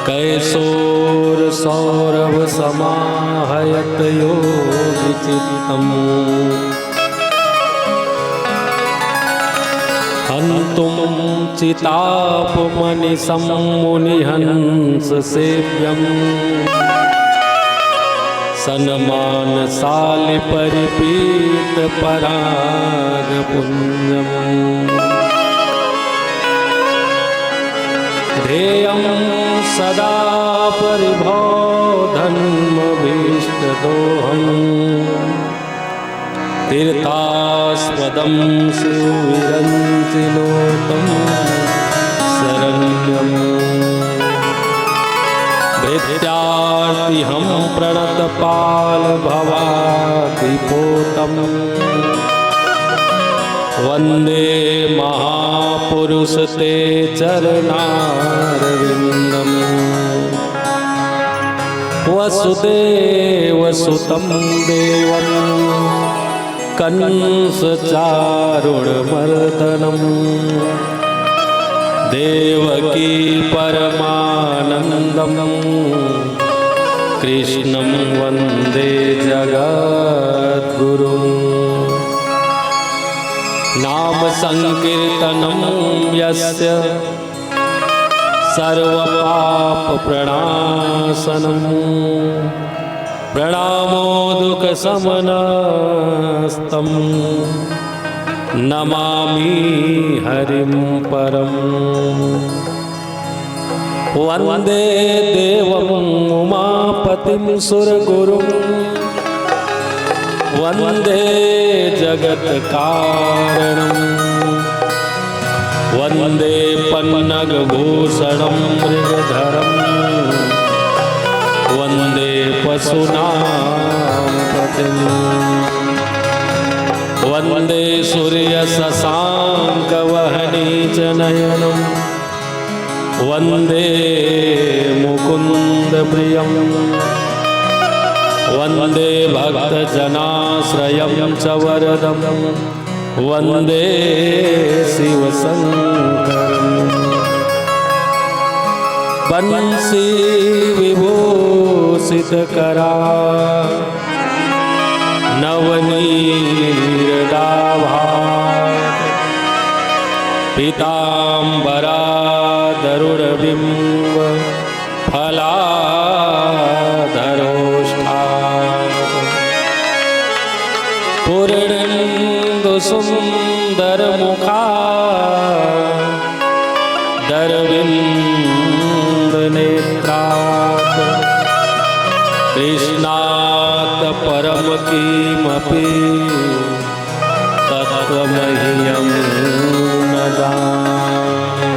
कैशोर सौरभ समाहयत योगि चित्तम् हन्तुं चितापमनिशं मुनिहंस सेव्यम् सन्मानशालि परिपीत पराग पुण्यम् ध्येयं सदा परिभवधन्मभीष्टदोहम् तीर्थास्पदं शिवविरञ्चिनोतं शरण्यम् भृत्यार्तिहं प्रणतपालभवादिपोतम् वन्दे महापुरुष ते चरणारविन्दम् वसुदेवसुतं देवं कंसचारुणमर्दनम् देवकी परमानन्दं कृष्णं वन्दे जगद्गुरुम् नाम संकीर्तनं यस्य सर्वपाप प्रणाशनं प्रणामो दुःखशमनस्तं नमामि हरिं परम् वन्दे देवम् उमापतिं सुरगुरुं वन्दे जगत्कारणम् वन्दे पन्नगभूषणं मृगधरं वन्दे पशूनां पतिम् वन्दे सूर्यशशाङ्कवहनीचनयनं वन्दे मुकुन्दप्रियम् वन्दे भक्तजनाश्रयं च वरदं वन्दे शिवशङ्करम् बंसी विभूषितकरा नवनीरदाभा पीताम्बरादरुणबिम्ब फलाधरोष्ठा पूर्णेन्दु सुन्दरमुखा दरविन्दनेत्रात् कृष्णात् परं किमपि तत्त्वमह्यं न जाने।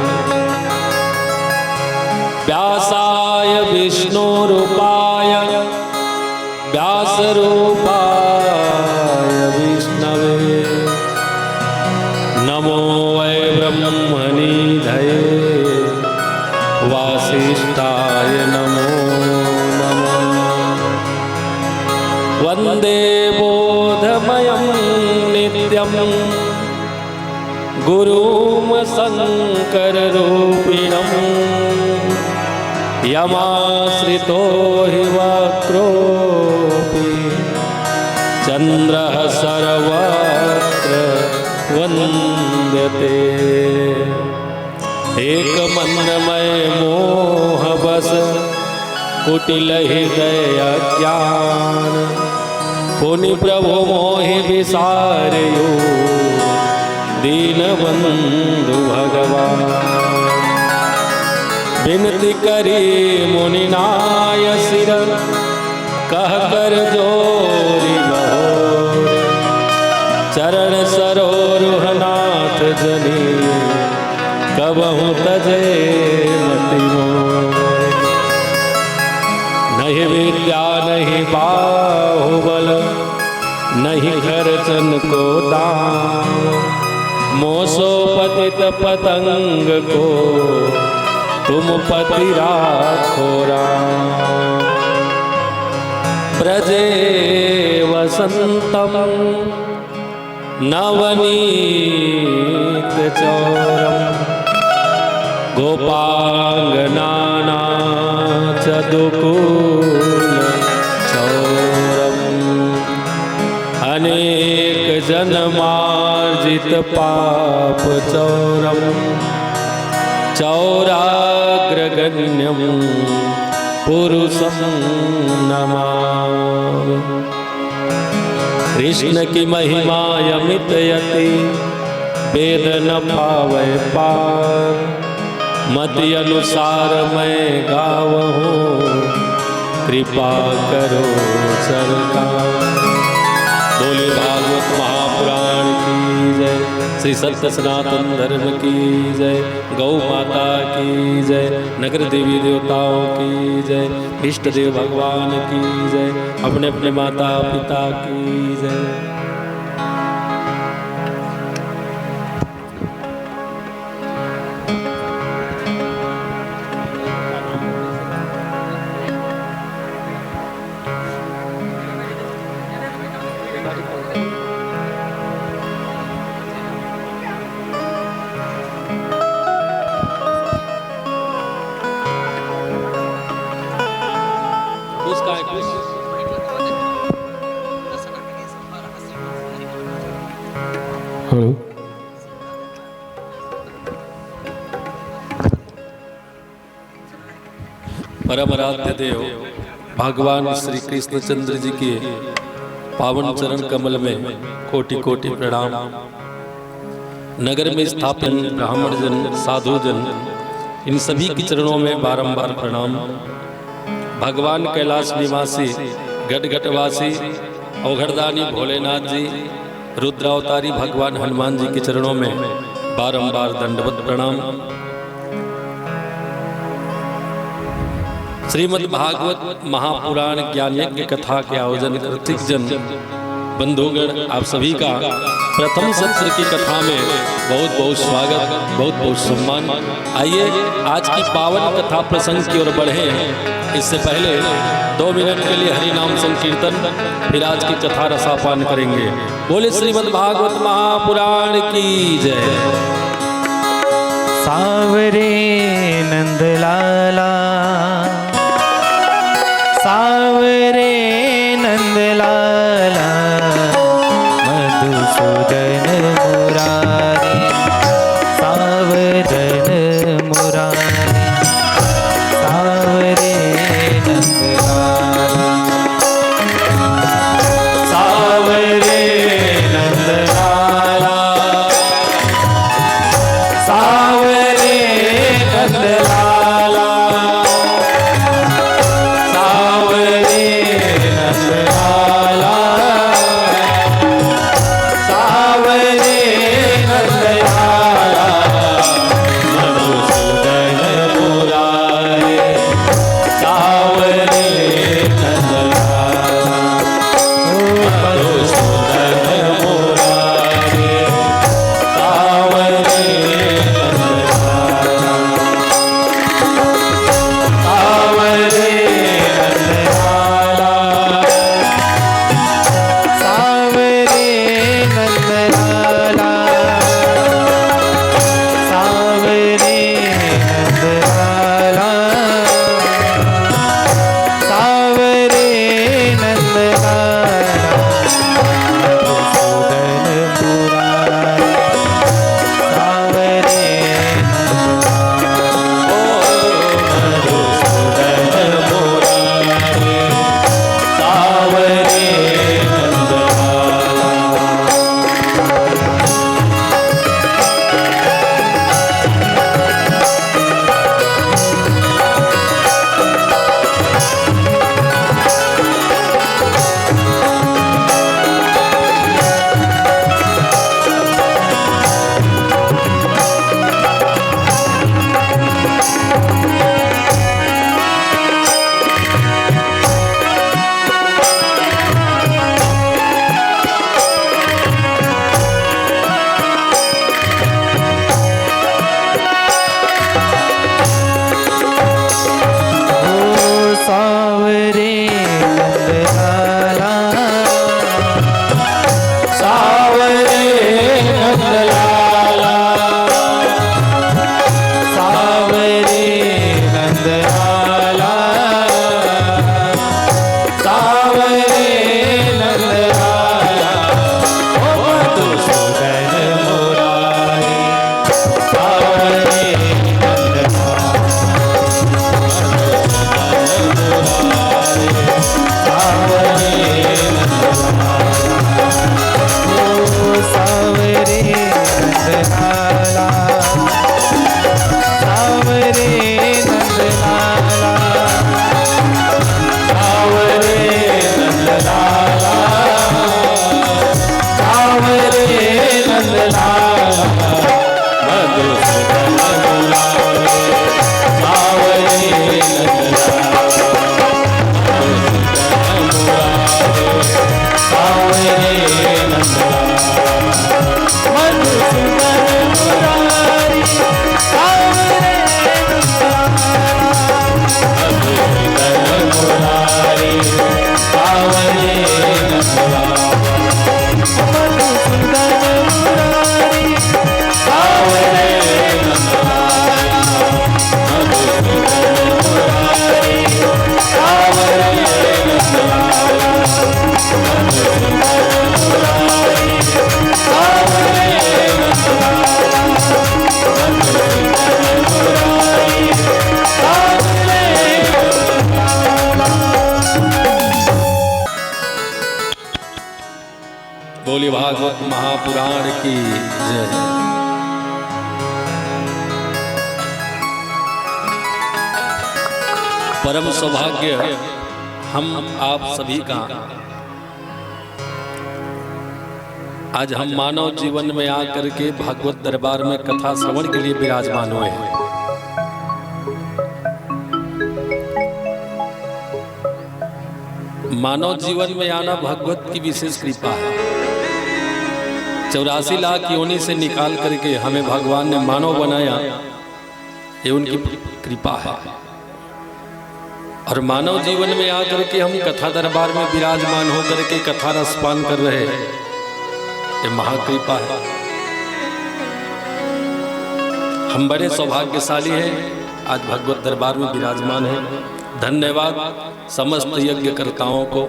व्यासाय विष्णुरूपाय व्यासरूपाय विष्णवे नमो वै ब्रह्मनिधये वासिष्ठाय नमो नमः। वन्दे बोधमयं नित्यं गुरुं शङ्कररूपिणं यमाश्रितो हि वक्रोऽपि चन्द्रः सर्वत्र वन्द्यते। एकमन्त्रमय मोहबस कुटिलहृदय ज्ञान पुनि प्रभु मोहि विसारयो दीनबन्धु भगवान। विनती करी मुनिनाय सिर कह कर जोरी बहोर चरण सरोरुहनाथ जनी कबहु तजे मति मोर। नहीं विद्या नहीं बाहुबल नहीं खर्चन को दाम मोसो पतित पतंग को तुम पति राखो राम। ब्रजे वसंतम नवनीत चौरम गोपाङ्गनानाचदुकूल चौरम् अनेक जन्मार्जित पाप चौरम् चौराग्रगण्यं पुरुषं नमामि। कृष्ण की महिमा अमित यति वेद न पावै पार मति अनुसार मैं गावहूँ कृपा करो सरकार। बोले भागवत महापुराण की जय, श्री सत्य सनातन धर्म की जय, गौ माता की जय, नगर देवी देवताओं की जय, इष्ट देव भगवान की जय, अपने अपने माता पिता की जय। परम आराध्य देव भगवान श्री कृष्ण चंद्र जी के पावन चरण कमल में कोटि कोटि प्रणाम। नगर में स्थापित ब्राह्मण जन साधु जन इन सभी के चरणों में बारंबार प्रणाम। भगवान कैलाश निवासी गटगटवासी औघड़दानी भोलेनाथ जी रुद्रावतारी भगवान हनुमान जी के चरणों में बारंबार दंडवत प्रणाम। श्रीमद् भागवत महापुराण ज्ञान यज्ञ कथा के आयोजन कृतिक जन बंधुगण आप सभी का प्रथम सत्र की कथा में बहुत बहुत स्वागत, बहुत बहुत सम्मान। आइए आज की पावन कथा प्रसंग की ओर बढ़े। इससे पहले 2 मिनट के लिए हरि नाम संकीर्तन, फिर आज की कथा रसापान करेंगे। बोले श्रीमद् भागवत महापुराण की जय। सावरे नंदलाला सावरे नंदलाला मधुसूदन मुरारी सावरन मुरारी सावरे नंदलाला सावरे नंदलाला सावरे नंदलाला सावरे नंदलाला सावरे नंदलाला मधुसूदन मुरारी सावरे नंदलाला मधुसूदन मुरारी सावरे नंदलाला भागवत महापुराण की जय। परम सौभाग्य हम आप सभी का आज हम मानव जीवन में आकर के भागवत दरबार में कथा श्रवण के लिए विराजमान हुए हैं। मानव जीवन में आना भागवत की विशेष कृपा है। 84 लाख योनि से निकाल करके हमें भगवान ने मानव बनाया, ये उनकी कृपा है। और मानव जीवन में आकर के हम कथा दरबार में विराजमान होकर के कथा रसपान कर रहे हैं, ये महाकृपा है। हम बड़े सौभाग्यशाली हैं, आज भगवत दरबार में विराजमान हैं। धन्यवाद समस्त यज्ञकर्ताओं को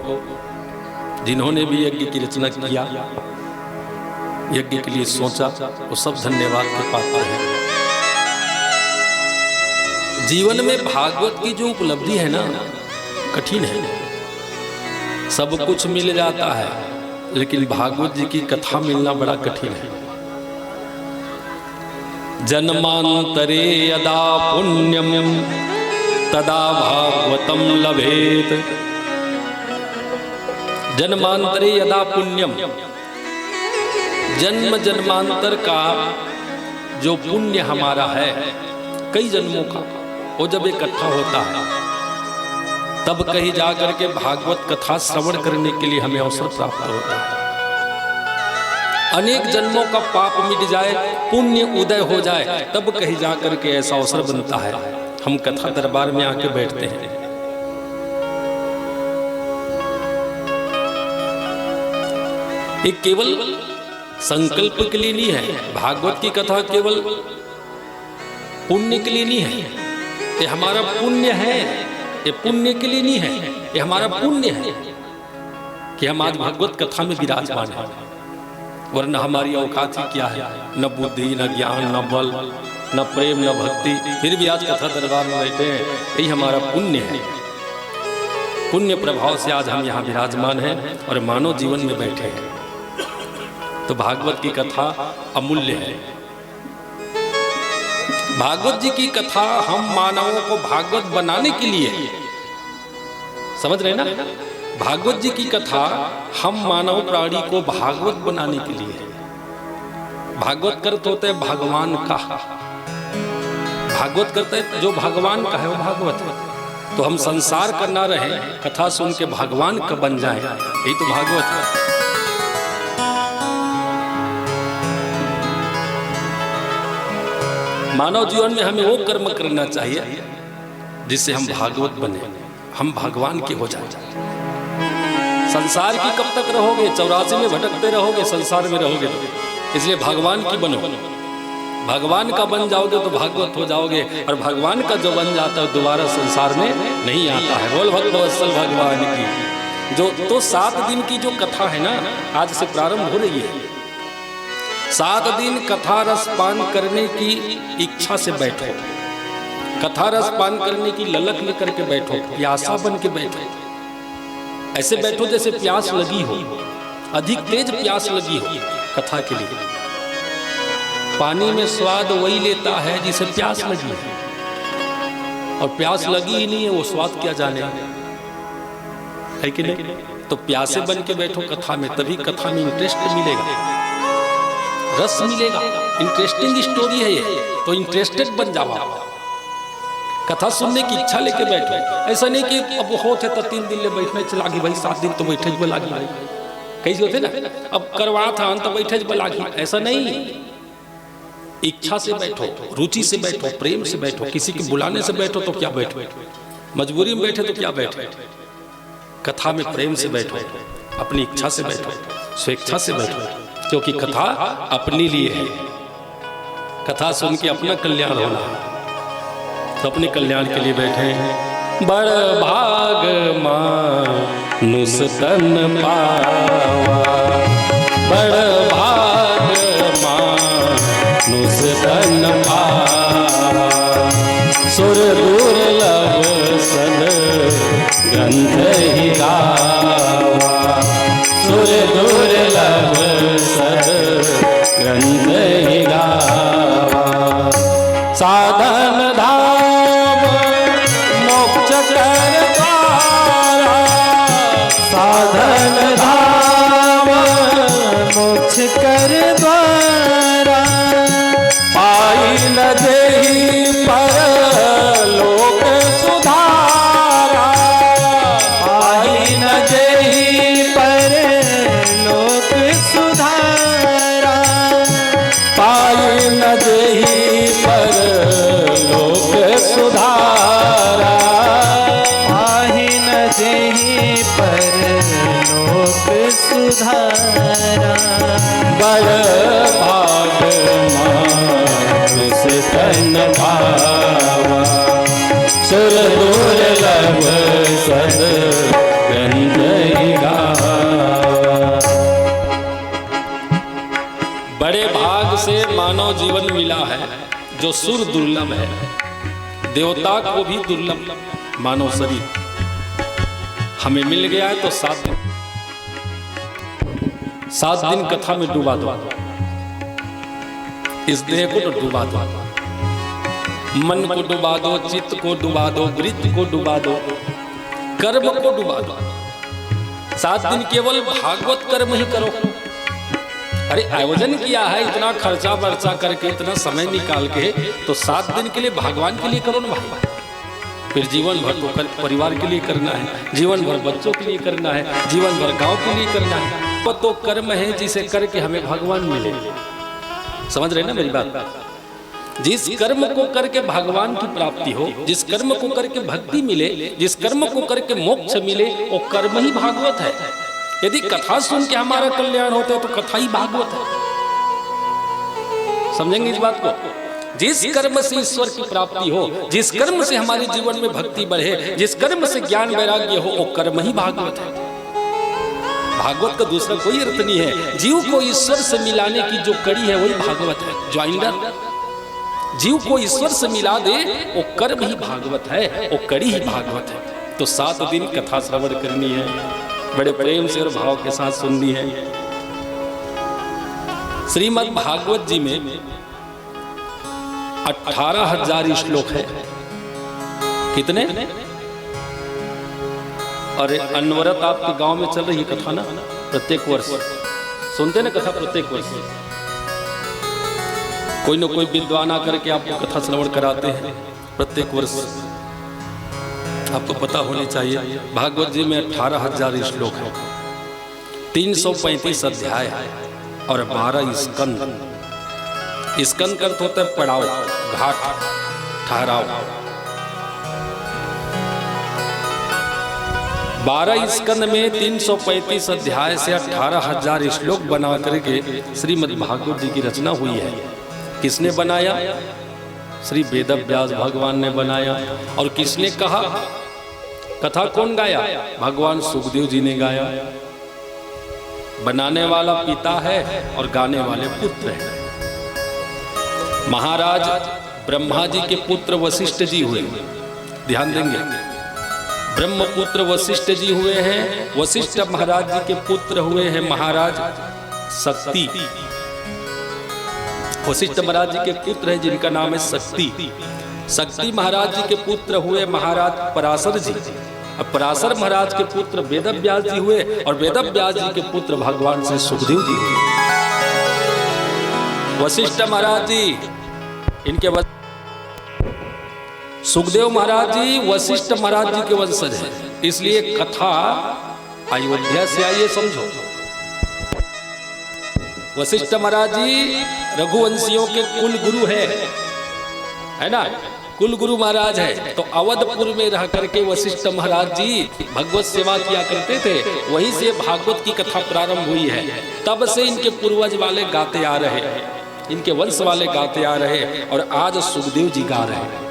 जिन्होंने भी यज्ञ की रचना किया, यज्ञ के लिए सोचा, वो सब धन्यवाद के पात्र हैं। जीवन में भागवत की जो उपलब्धि है ना, कठिन है। सब कुछ मिल जाता है, लेकिन भागवत जी की कथा मिलना बड़ा कठिन है। जन्मांतरे यदा पुण्यम तदा भागवतम लभेत। जन्मांतरे यदा पुण्यम, जन्म जन्मांतर का जो पुण्य हमारा है, कई जन्मों का, वो जब इकट्ठा होता है तब कहीं जाकर के भागवत कथा श्रवण करने के लिए हमें अवसर प्राप्त होता है। अनेक जन्मों का पाप मिट जाए, पुण्य उदय हो जाए, तब कहीं जाकर के ऐसा अवसर बनता है, हम कथा दरबार में आके बैठते हैं। ये केवल संकल्प के लिए नहीं है, भागवत की कथा केवल पुण्य के लिए नहीं है। ये हमारा पुण्य है, ये पुण्य के लिए नहीं है, ये हमारा पुण्य है कि हम आज भगवत कथा में विराजमान हैं। वरना हमारी औकात ही क्या है, न बुद्धि, न ज्ञान, न बल, न प्रेम, न भक्ति, फिर भी आज कथा दरबार में बैठे हैं। यही हमारा पुण्य है। पुण्य प्रभाव से आज हम यहाँ विराजमान हैं और मानव जीवन में बैठे हैं। तो भागवत की कथा अमूल्य है। भागवत जी की कथा हम मानवों को भागवत बनाने के लिए, समझ रहे ना, भागवत जी की कथा हम मानव प्राणी को भागवत बनाने के लिए। भागवत करते होते हैं भगवान का, भागवत करते हैं जो भगवान का है वो भागवत है। तो हम संसार का ना रहे, कथा सुन के भगवान का बन जाए, यही तो भागवत है। मानव जीवन में हमें वो कर्म करना चाहिए जिससे हम भागवत बने, हम भगवान के हो जाए। संसार की कब तक रहोगे, 84 में भटकते रहोगे, संसार में रहोगे तो। इसलिए भगवान की बनो, भगवान का बन जाओगे तो भागवत हो जाओगे। और भगवान का जो बन जाता है दोबारा संसार में नहीं आता है। बोल भक्त वत्सल भगवान की। जो तो 7 दिन की जो कथा है ना, आज से प्रारंभ हो रही है। 7 दिन कथा रस पान करने की इच्छा से बैठो, कथा रस पान करने की ललक लेकर के बैठो, प्यासा बन के बैठो। ऐसे बैठो जैसे प्यास लगी हो, अधिक तेज प्यास लगी हो कथा के लिए। पानी में स्वाद वही लेता है जिसे प्यास लगी है, और प्यास लगी ही नहीं है वो स्वाद क्या जाने, है कि नहीं? तो प्यासे बन के बैठो कथा में, तभी कथा में इंटरेस्ट मिलेगा, रस मिलेगा। इंटरेस्टिंग स्टोरी है ये, तो इंटरेस्टेड बन जाओ। कथा सुनने की इच्छा लेके बैठो। ऐसा नहीं कि अब होते तो 3 दिन ले बैठने चला गई भाई, 7 दिन तो बैठे बला गई, कैसे होते ना, अब करवा था तो बैठे बला गई, ऐसा नहीं। इच्छा से बैठो, रुचि से बैठो, प्रेम से बैठो। किसी के बुलाने से बैठो तो क्या बैठो, मजबूरी में बैठे तो क्या बैठो। कथा में प्रेम से बैठो, अपनी इच्छा से बैठो, स्वेच्छा से बैठो, क्योंकि कथा अपने लिए है। कथा सुन के अपना कल्याण होना है, तो अपने कल्याण के लिए बैठे हैं। बड़ भाग मानुष तन पावा, बड़ भाग मानुष तन पावा, सुर दुर्लभ सद गंध ही गावा, सुर दुर्लभ सद जीवन मिला है जो सुर दुर्लभ है, देवता को भी दुर्लभ मानव शरीर हमें मिल गया है। तो 7 दिन कथा में डुबा दो, इस देह को तो डुबा दो, मन को डुबा दो, चित्त को डुबा दो, वृत्ति को डुबा दो, कर्म को डुबा दो। 7 दिन केवल भागवत कर्म ही करो। अरे आयोजन किया है, इतना खर्चा बर्चा करके, इतना समय निकाल के, तो 7 दिन के लिए भगवान के लिए करो ना भाई। फिर जीवन भर तो परिवार के लिए करना है, जीवन भर बच्चों के लिए करना है, जीवन भर गांव के लिए करना है। तो कर्म है जिसे करके हमें भगवान मिले। समझ रहे ना मेरी बात? जिस कर्म को करके भगवान की प्राप्ति हो, जिस कर्म को करके भक्ति मिले, जिस कर्म को करके मोक्ष मिले, वो कर्म ही भागवत है। यदि कथा सुन के हमारा कल्याण होता है तो कथा ही भागवत है। समझेंगे इस बात को? जिस कर्म से ईश्वर की प्राप्ति हो, जिस कर्म से हमारे जीवन में भक्ति बढ़े, जिस कर्म से ज्ञान वैराग्य हो, वो कर्म ही भागवत है। भागवत का दूसरा कोई अर्थ नहीं है। जीव को ईश्वर से मिलाने की जो कड़ी है वही भागवत है। ज्वाइंडर जीव को ईश्वर से मिला दे, वो कर्म ही भागवत है, वो कड़ी ही भागवत है। तो 7 दिन कथा श्रवण करनी है, बड़े प्रेम से और भाव के साथ सुननी है। श्रीमद् भागवत जी में 18,000 श्लोक है। कितने? अरे अनवरत आपके गांव में चल रही कथा ना, प्रत्येक वर्ष सुनते ना कथा, प्रत्येक वर्ष कोई न कोई विद्वान आकर के आपको कथा श्रवण कराते हैं प्रत्येक वर्ष। आपको पता होनी चाहिए भागवत जी में 18,000 श्लोक है, 335 अध्याय और 12 स्कंद। स्कंद का अर्थ होता है पड़ाव, घाट, ठहराव। 12 स्कंद में 335 अध्याय से 18,000 श्लोक बना करके श्रीमद् भागवत जी की रचना हुई है। किसने बनाया? श्री वेद व्यास भगवान ने बनाया। और किसने कहा? कथा कौन गाया? भगवान सुखदेव जी ने गाया। बनाने वाला पिता है और गाने वाले पुत्र हैं। महाराज ब्रह्मा जी के पुत्र वशिष्ठ जी हुए, ध्यान देंगे, ब्रह्मपुत्र वशिष्ठ जी हुए हैं। वशिष्ठ महाराज जी के पुत्र हुए हैं महाराज शक्ति। वशिष्ठ महाराज जी के पुत्र हैं जिनका नाम है शक्ति। शक्ति महाराज जी के पुत्र हुए महाराज पराशर जी। अब पराशर महाराज के पुत्र वेद व्यास जी हुए और वेद व्यास जी के पुत्र भगवान से सुखदेव जी हुए। वशिष्ठ महाराज जी इनके सुखदेव महाराज जी वशिष्ठ महाराज जी के वंशज हैं। इसलिए कथा अयोध्या से आई है, समझो। वशिष्ठ महाराज जी रघुवंशियों के कुल गुरु है ना, कुल गुरु महाराज है। तो अवधपुर में रह करके वशिष्ठ महाराज जी भगवत सेवा किया करते थे, वहीं से भागवत की कथा प्रारंभ हुई है। तब से इनके पूर्वज वाले गाते आ रहे, इनके वंश वाले गाते आ रहे, और आज सुखदेव जी गा रहे हैं।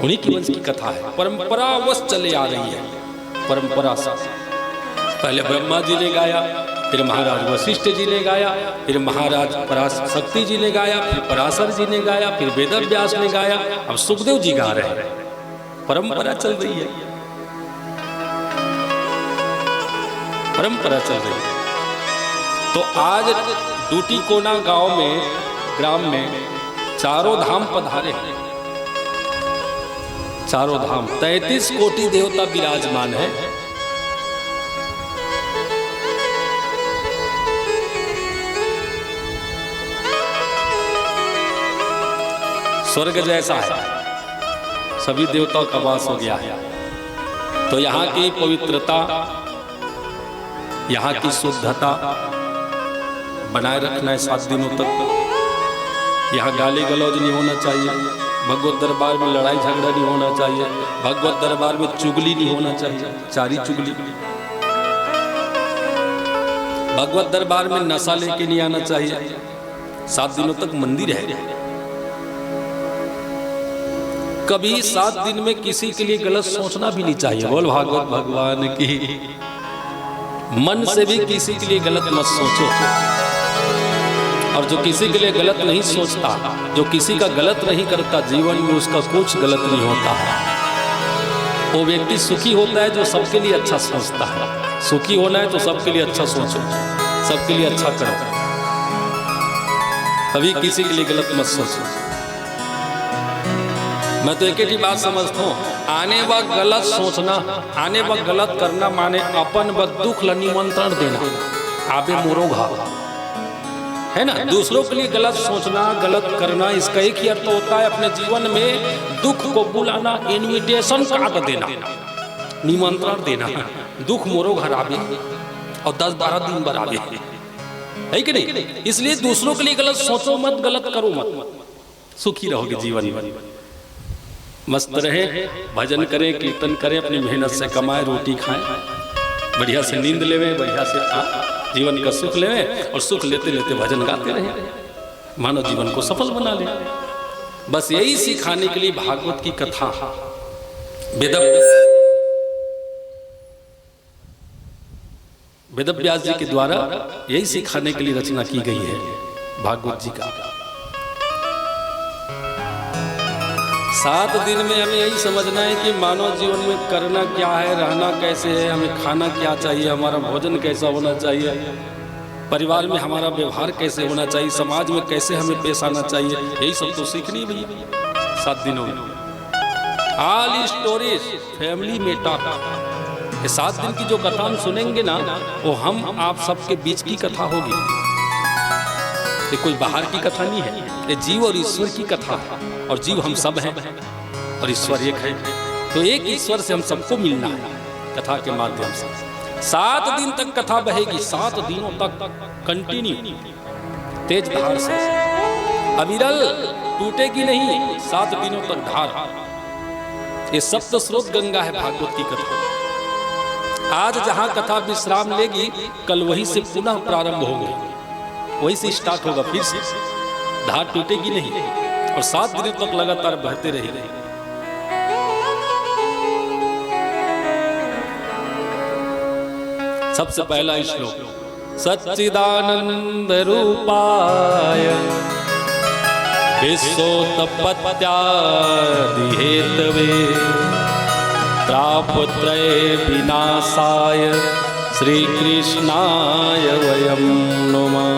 उन्हीं की वंश की कथा है, परंपरावश चले आ रही है, परंपरा से। पहले ब्रह्मा जी ने गाया, फिर महाराज वशिष्ठ जी ने गाया, फिर महाराज पराशक्ति जी ने गाया, फिर पराशर जी ने गाया, फिर वेद व्यास ने गाया, अब सुखदेव जी गा रहे हैं। परंपरा चल रही है, परंपरा चल रही है। तो आज डूटी कोना गांव में, ग्राम में चारों धाम पधारे, चारों धाम 33 कोटि देवता विराजमान है। स्वर्ग जैसा है, सभी देवताओं का वास हो गया है। तो यहाँ की पवित्रता, यहाँ की शुद्धता बनाए रखना है 7 दिनों तक। यहाँ गाली गलौज नहीं होना चाहिए, भगवत दरबार में लड़ाई झगड़ा नहीं होना चाहिए, भगवत दरबार में चुगली नहीं होना चाहिए, चारी चुगली। भगवत दरबार में नशा लेके नहीं आना चाहिए। 7 दिनों तक मंदिर है। कभी 7 दिन में किसी के लिए गलत सोचना भी नहीं चाहिए। बोल भागवत भगवान की। मन से भी किसी के लिए गलत मत सोचो। और जो किसी के लिए गलत नहीं सोचता, जो किसी का गलत नहीं करता, जीवन में उसका कुछ गलत नहीं होता है। वो व्यक्ति सुखी होता है जो सबके लिए अच्छा सोचता है। सुखी होना है तो सबके लिए अच्छा सोचो, सबके लिए अच्छा करो, कभी किसी के लिए गलत मत सोचो। मैं तो एक ही बात समझता हूँ, आने वक्त गलत सोचना, आने वक्त गलत करना माने अपन वक्त दुख ल निमंत्रण देना, आबे मोरो घाव, है ना। दूसरों के लिए गलत सोचना, गलत करना, इसका एक ही अर्थ होता है अपने जीवन में दुख को बुलाना, इनविटेशन कार्ड देना, निमंत्रण देना। दुख मोरो घर आवे और 10-12 दिन बाद आवे, है कि नहीं। इसलिए दूसरों के लिए गलत सोचो मत, गलत करो मत, सुखी रहोगे जीवन में। मस्त रहे, भजन करें, कीर्तन करें, अपनी मेहनत से कमाएं, रोटी खाएं, बढ़िया से नींद लेवें, बढ़िया से जीवन का सुख लेवें, और सुख लेते लेते भजन गाते रहें, मानव जीवन को सफल बना लें। बस यही सिखाने के लिए भागवत की कथा वेदव्यास जी के द्वारा यही सिखाने के लिए रचना की गई है भागवत जी का। 7 दिन में हमें यही समझना है कि मानव जीवन में करना क्या है, रहना कैसे है, हमें खाना क्या चाहिए, हमारा भोजन कैसा होना चाहिए, परिवार में हमारा व्यवहार कैसे होना चाहिए, समाज में कैसे हमें पेश आना चाहिए, यही सब तो सीखनी भैया 7 दिनों में। ऑल स्टोरीज फैमिली मेटर, ये 7 दिन की जो कथा हम सुनेंगे ना, वो हम आप सबके बीच की कथा होगी। ये कोई बाहर की कथा नहीं है, ये जीव और ईश्वर की कथा है, और जीव हम सब हैं और ईश्वर एक है। तो एक ईश्वर से हम सबको मिलना है कथा के माध्यम से। 7 दिन तक कथा बहेगी, 7 दिनों तक कंटिन्यू, तेज धार से, अविरल, टूटेगी नहीं, 7 दिनों तक धार। ये सप्त स्रोत गंगा है भागवत की कथा। आज जहां कथा विश्राम लेगी, कल वहीं से पुनः प्रारंभ होगी, वहीं से स्टार्ट होगा, फिर से धार टूटेगी नहीं, और 7 दिनों तक लगातार बहते रहेगी। सबसे पहला श्लोक, सच्चिदानंद रूपाय विश्वोत्पत्त्यादि हेतवे तापत्रय विनाशाय श्री कृष्णाय वयं नमः।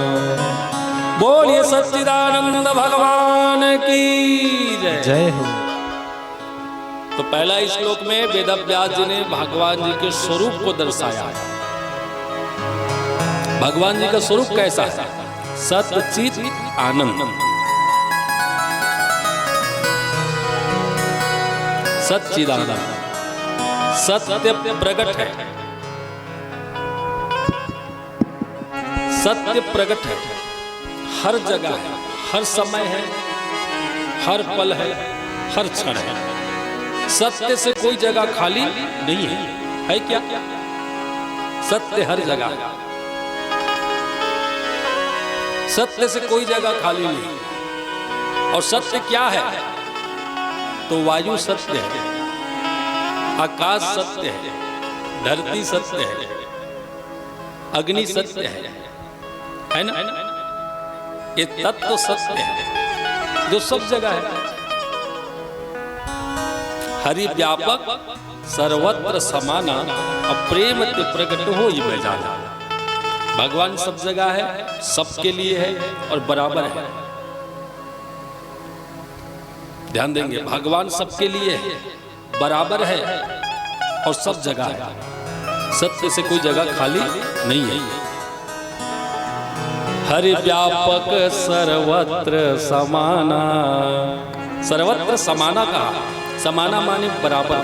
बोलिए सच्चिदानंद भगवान की जय हो। तो पहला श्लोक में वेदव्यास जी ने भगवान जी के स्वरूप को दर्शाया। भगवान जी का स्वरूप कैसा है? सच्चित आनंद, सच्चिदानंद, सत्य प्रकट है, सत्य प्रकट है, हर जगह है, हर समय है, हर पल है, हर क्षण है। सत्य से कोई जगह खाली नहीं है क्या? सत्य हर जगह, सत्य से कोई जगह खाली नहीं। और सत्य क्या है? तो वायु सत्य है, आकाश सत्य है, धरती सत्य है, अग्नि सत्य है ना? ये तत्व सत्य है जो सब जगह है। हरि व्यापक सर्वत्र समाना, अप्रेम ते प्रकट हो ही मैं जाना। भगवान सब जगह है, सबके लिए है और बराबर है। ध्यान देंगे, भगवान सबके लिए है, बराबर है और सब जगह है। सत्य से कोई जगह खाली नहीं है। हरि व्यापक सर्वत्र समाना, सर्वत्र समाना कहा, समाना माने बराबर,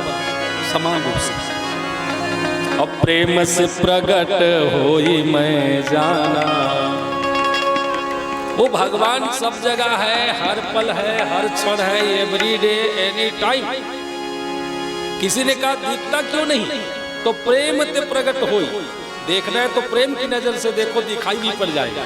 समान रूप से। और प्रेम से प्रकट होई मैं जाना। वो भगवान सब जगह है, हर पल है, हर क्षण है, एवरी डे एनी टाइम। किसी ने कहा दिखता क्यों नहीं? तो प्रेम ते प्रकट होई। देखना है तो प्रेम की नजर से देखो, दिखाई भी पड़ जाएगा।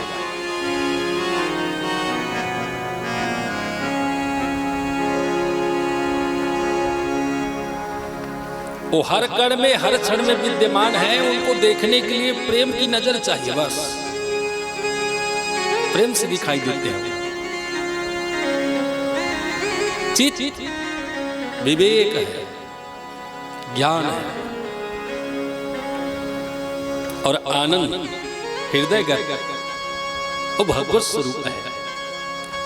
वो हर कण में, हर क्षण में विद्यमान है। उनको देखने के लिए प्रेम की नजर चाहिए बस। प्रेम से दिखाई देते हैं। चित विवेक है, ज्ञान है और आनंद हृदयगत वो भगवत स्वरूप है।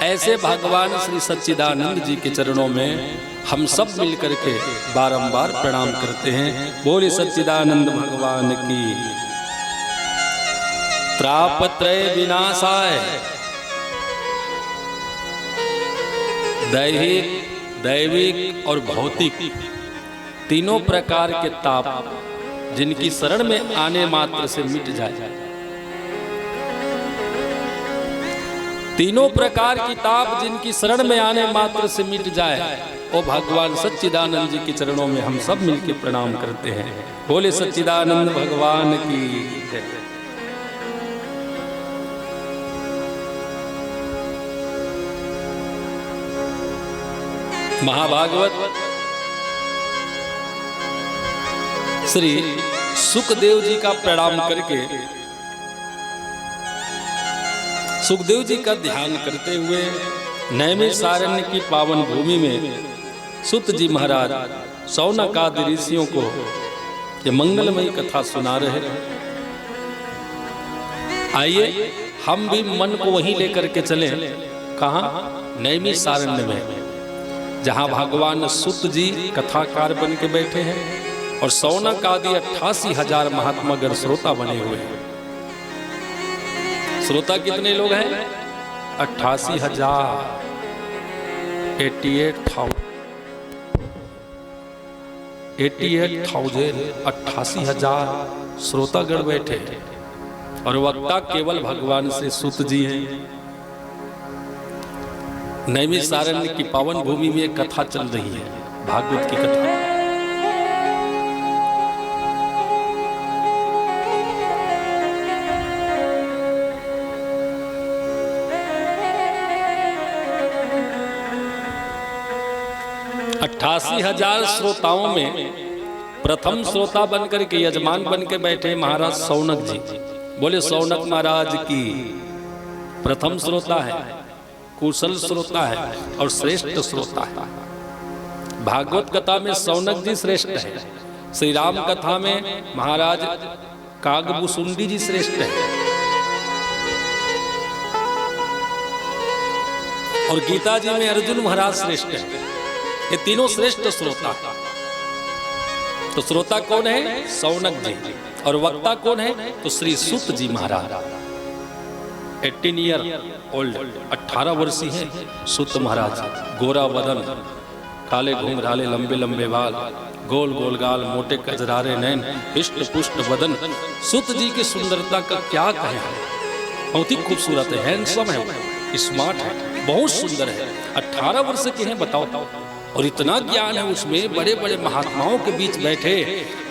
ऐसे भगवान श्री सच्चिदानंद जी के चरणों में हम सब मिलकर के बारंबार प्रणाम करते हैं। बोले सच्चिदानंद भगवान की। त्रापत्रय विनाशाय दैहिक, दैविक और भौतिक तीनों प्रकार के ताप जिनकी शरण में आने मात्र से मिट जाए, तीनों प्रकार की ताप जिनकी शरण में आने मात्र से मिट जाए, वो भगवान सच्चिदानंद जी के चरणों में हम सब मिलकर प्रणाम करते हैं। बोले सच्चिदानंद भगवान की जय। महाभागवत श्री सुखदेव जी का प्रणाम करके, सुखदेव जी का ध्यान करते हुए नैमिषारण्य की पावन भूमि में सुत जी महाराज शौनक आदि ऋषियों को ये मंगलमयी कथा सुना रहे। आइए हम भी मन को वहीं लेकर के चले। कहाँ? नैमिषारण्य में, जहां भगवान सुत जी कथाकार बन के बैठे हैं और शौनक आदि 88,000 महात्मागण श्रोता बने हुए हैं। श्रोता कितने लोग हैं? 88,000, 88,000 श्रोतागण बैठे हैं और वक्ता केवल भगवान से सुत जी हैं। नैमिषारण्य की पावन भूमि में एक कथा चल रही है, भागवत की कथा। अट्ठासी 88,000 श्रोताओं में प्रथम श्रोता बनकर के, यजमान बन के बैठे महाराज शौनक जी। बोले शौनक महाराज की। प्रथम श्रोता है, कुशल श्रोता है और श्रेष्ठ श्रोता है। भागवत कथा में शौनक जी श्रेष्ठ है, श्री राम कथा में महाराज कागभूषुंडी जी श्रेष्ठ है और गीता जी में अर्जुन महाराज श्रेष्ठ है। ये तीनों श्रेष्ठ श्रोता। तो श्रोता कौन है? शौनक जी। और वक्ता कौन है? तो श्री सुत जी महाराज। 18 ईयर ओल्ड, 18 वर्षीय है सुत महाराज। गोरा वदन, काले घुंघराले लंबे लंबे बाल, गोल गोल गाल, मोटे कजरारे नैन, हिष्ट पुष्ट वदन। सुत जी की सुंदरता का क्या कहें, बहुत ही खूबसूरत है, हैंडसम है, स्मार्ट है, बहुत सुंदर है। 18 वर्ष के हैं, बताओ। और इतना ज्ञान है उसमें, बड़े बड़े महात्माओं के बीच बैठे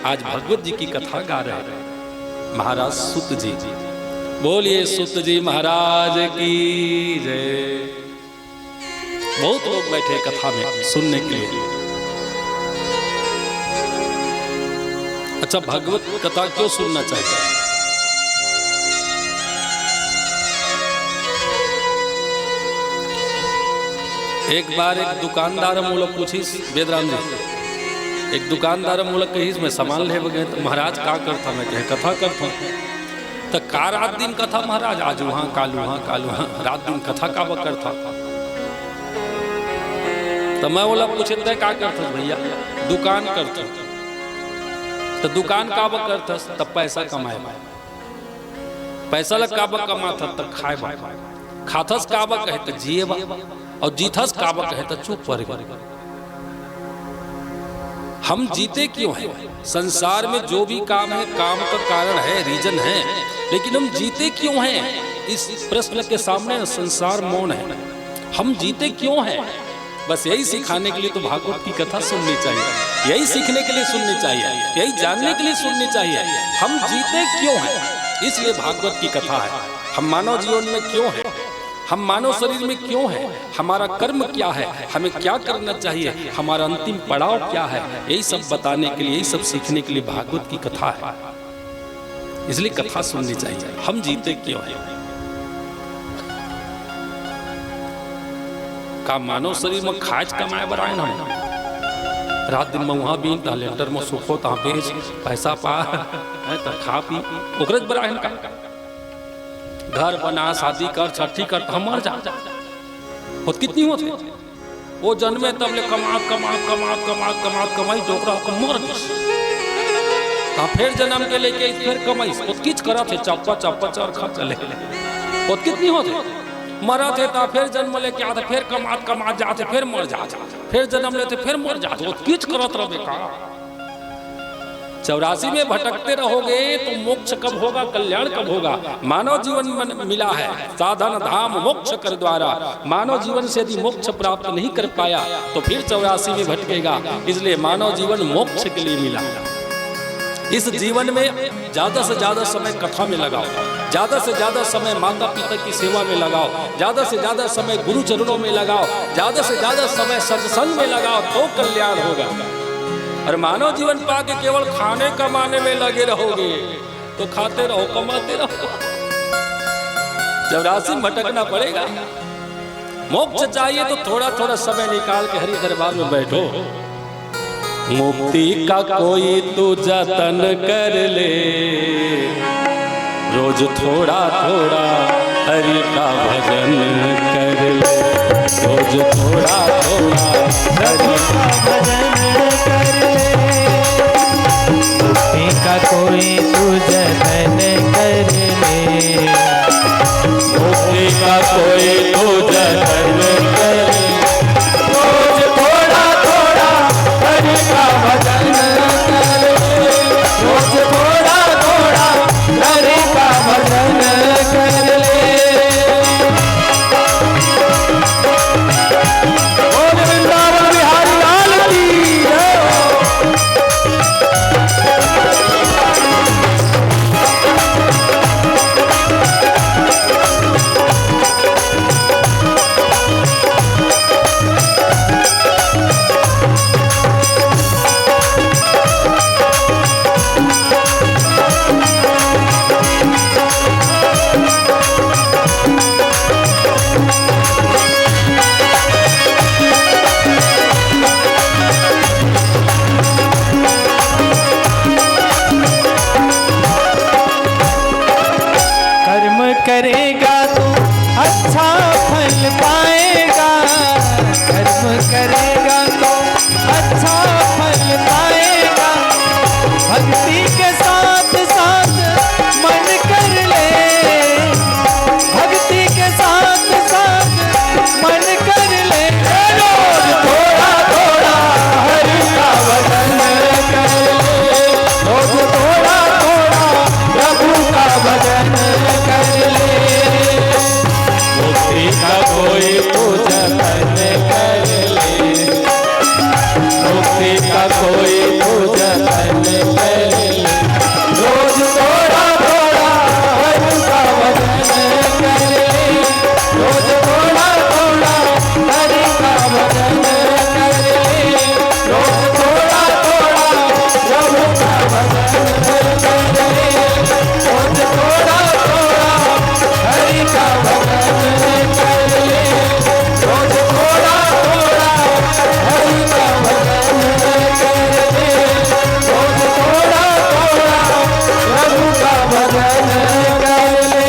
आज भगवत जी की कथा गा रहे हैं महाराज सुत जी। बोलिए सुत जी महाराज की जय। बहुत लोग बैठे कथा में सुनने के लिए। अच्छा, भगवत कथा क्यों सुनना चाहिए? एक बार एक दुकानदार मूलक पूछीस वेदराम जी, एक दुकानदार मूलक कहीस मैं सामान ले गए तो महाराज का करता, मैं कहे कथा करता। तो का रात दिन कथा महाराज, आज वहाँ काल वहाँ काल वहाँ, रात दिन कथा का करता। तो मैं बोला पूछे तो क्या करता भैया? दुकान करता। तो दुकान का करता तब पैसा कमाए, पैसा लग का कमाता तब खाए, खाथस का कहे तो जिए और जीथस काबा कहे तो चुप पर। हम जीते क्यों हैं? संसार में जो भी काम है, काम का कारण है, रीजन है, लेकिन हम जीते क्यों हैं? इस प्रश्न के सामने संसार मौन है। हम जीते क्यों हैं? बस यही सिखाने के लिए तो भागवत की कथा सुननी चाहिए, यही सीखने के लिए सुननी चाहिए, यही जानने के लिए सुननी चाहिए हम जीते क्यों हैं। इसलिए भागवत की कथा है। हम मानव जीवन में क्यों है, हम मानव शरीर में क्यों है, हमारा कर्म क्या है, हमें क्या करना चाहिए, हमारा अंतिम पड़ाव क्या है, यही सब बताने के लिए, यही सब सीखने के लिए भागवत की कथा है। इसलिए कथा सुननी चाहिए। हम जीते क्यों हैं? का मानव शरीर में खाज कमाए बराए ना रात दिन में वहाँ भी लेंटर में सुखो ता बेच पैसा पा तो खा पी ओकरे बराए का घर बना शादी कर छठी कर तो मर जा होत कितनी होते वो जन्मे तब ले कमाई डोकरा को मर ता फिर जन्म के लेके फिर कमाई होत किच करा थे चप्पा चार खा चले होत कितनी होते मरा थे ता फिर जन्म लेके आते फिर कमात जाते फिर मर जाते फिर जन्म लेते फिर मर जाते होत किच करत रहे का 84 में भटकते रहोगे तो मोक्ष कब होगा कल्याण कब होगा मानव जीवन मिला है साधन धाम मोक्ष कर द्वारा मानव जीवन से यदि मोक्ष प्राप्त नहीं कर पाया तो फिर 84 में भटकेगा इसलिए मानव जीवन मोक्ष के लिए मिला इस जीवन में ज्यादा से ज्यादा समय कथा में लगाओ ज्यादा से ज्यादा समय माता पिता की सेवा में लगाओ ज्यादा से ज्यादा समय गुरु चरणों में लगाओ ज्यादा से ज्यादा समय सत्संग में लगाओ तो कल्याण होगा और मानव जीवन पाके केवल खाने कमाने में लगे रहोगे तो खाते रहो कमाते रहो 84 में भटकना पड़ेगा मोक्ष चाहिए तो थोड़ा थोड़ा समय निकाल के हरि दरबार में बैठो मुक्ति का कोई तू जतन कर ले रोज थोड़ा थोड़ा हरि का भजन कर ले रोज थोड़ा थोड़ा हरि का भजन कर ले मुक्ति का कोई तू जतन कर ले मुक्ति का कोई तू जतन कर ले रोज थोड़ा थोड़ा हरि का भजन कर ले रोज थोड़ा थोड़ा हरि का भजन कर ले बोल वृंदावन बिहारी लाल की जय करेगा तो अच्छा फल पाएगा कर्म करेगा तो अच्छा फल पाएगा भक्ति के साथ साथ मन कर ले भक्ति के साथ साथ मन कर ले रोज थोड़ा थोड़ा हरि का भजन कर ले रोज थोड़ा थोड़ा प्रभु का भजन कर ले मुक्ति का कोई तू जतन कर ले मुक्ति का कोई तू जतन कर ले रोज थोड़ा थोड़ा हरि का भजन कर ले रोज थोड़ा थोड़ा हरि का भजन कर ले रोज थोड़ा थोड़ा प्रभु का भजन कर ले रोज थोड़ा थोड़ा हरि का भजन कर ले रोज थोड़ा थोड़ा हरि का भजन कर ले रोज थोड़ा थोड़ा प्रभु का भजन कर ले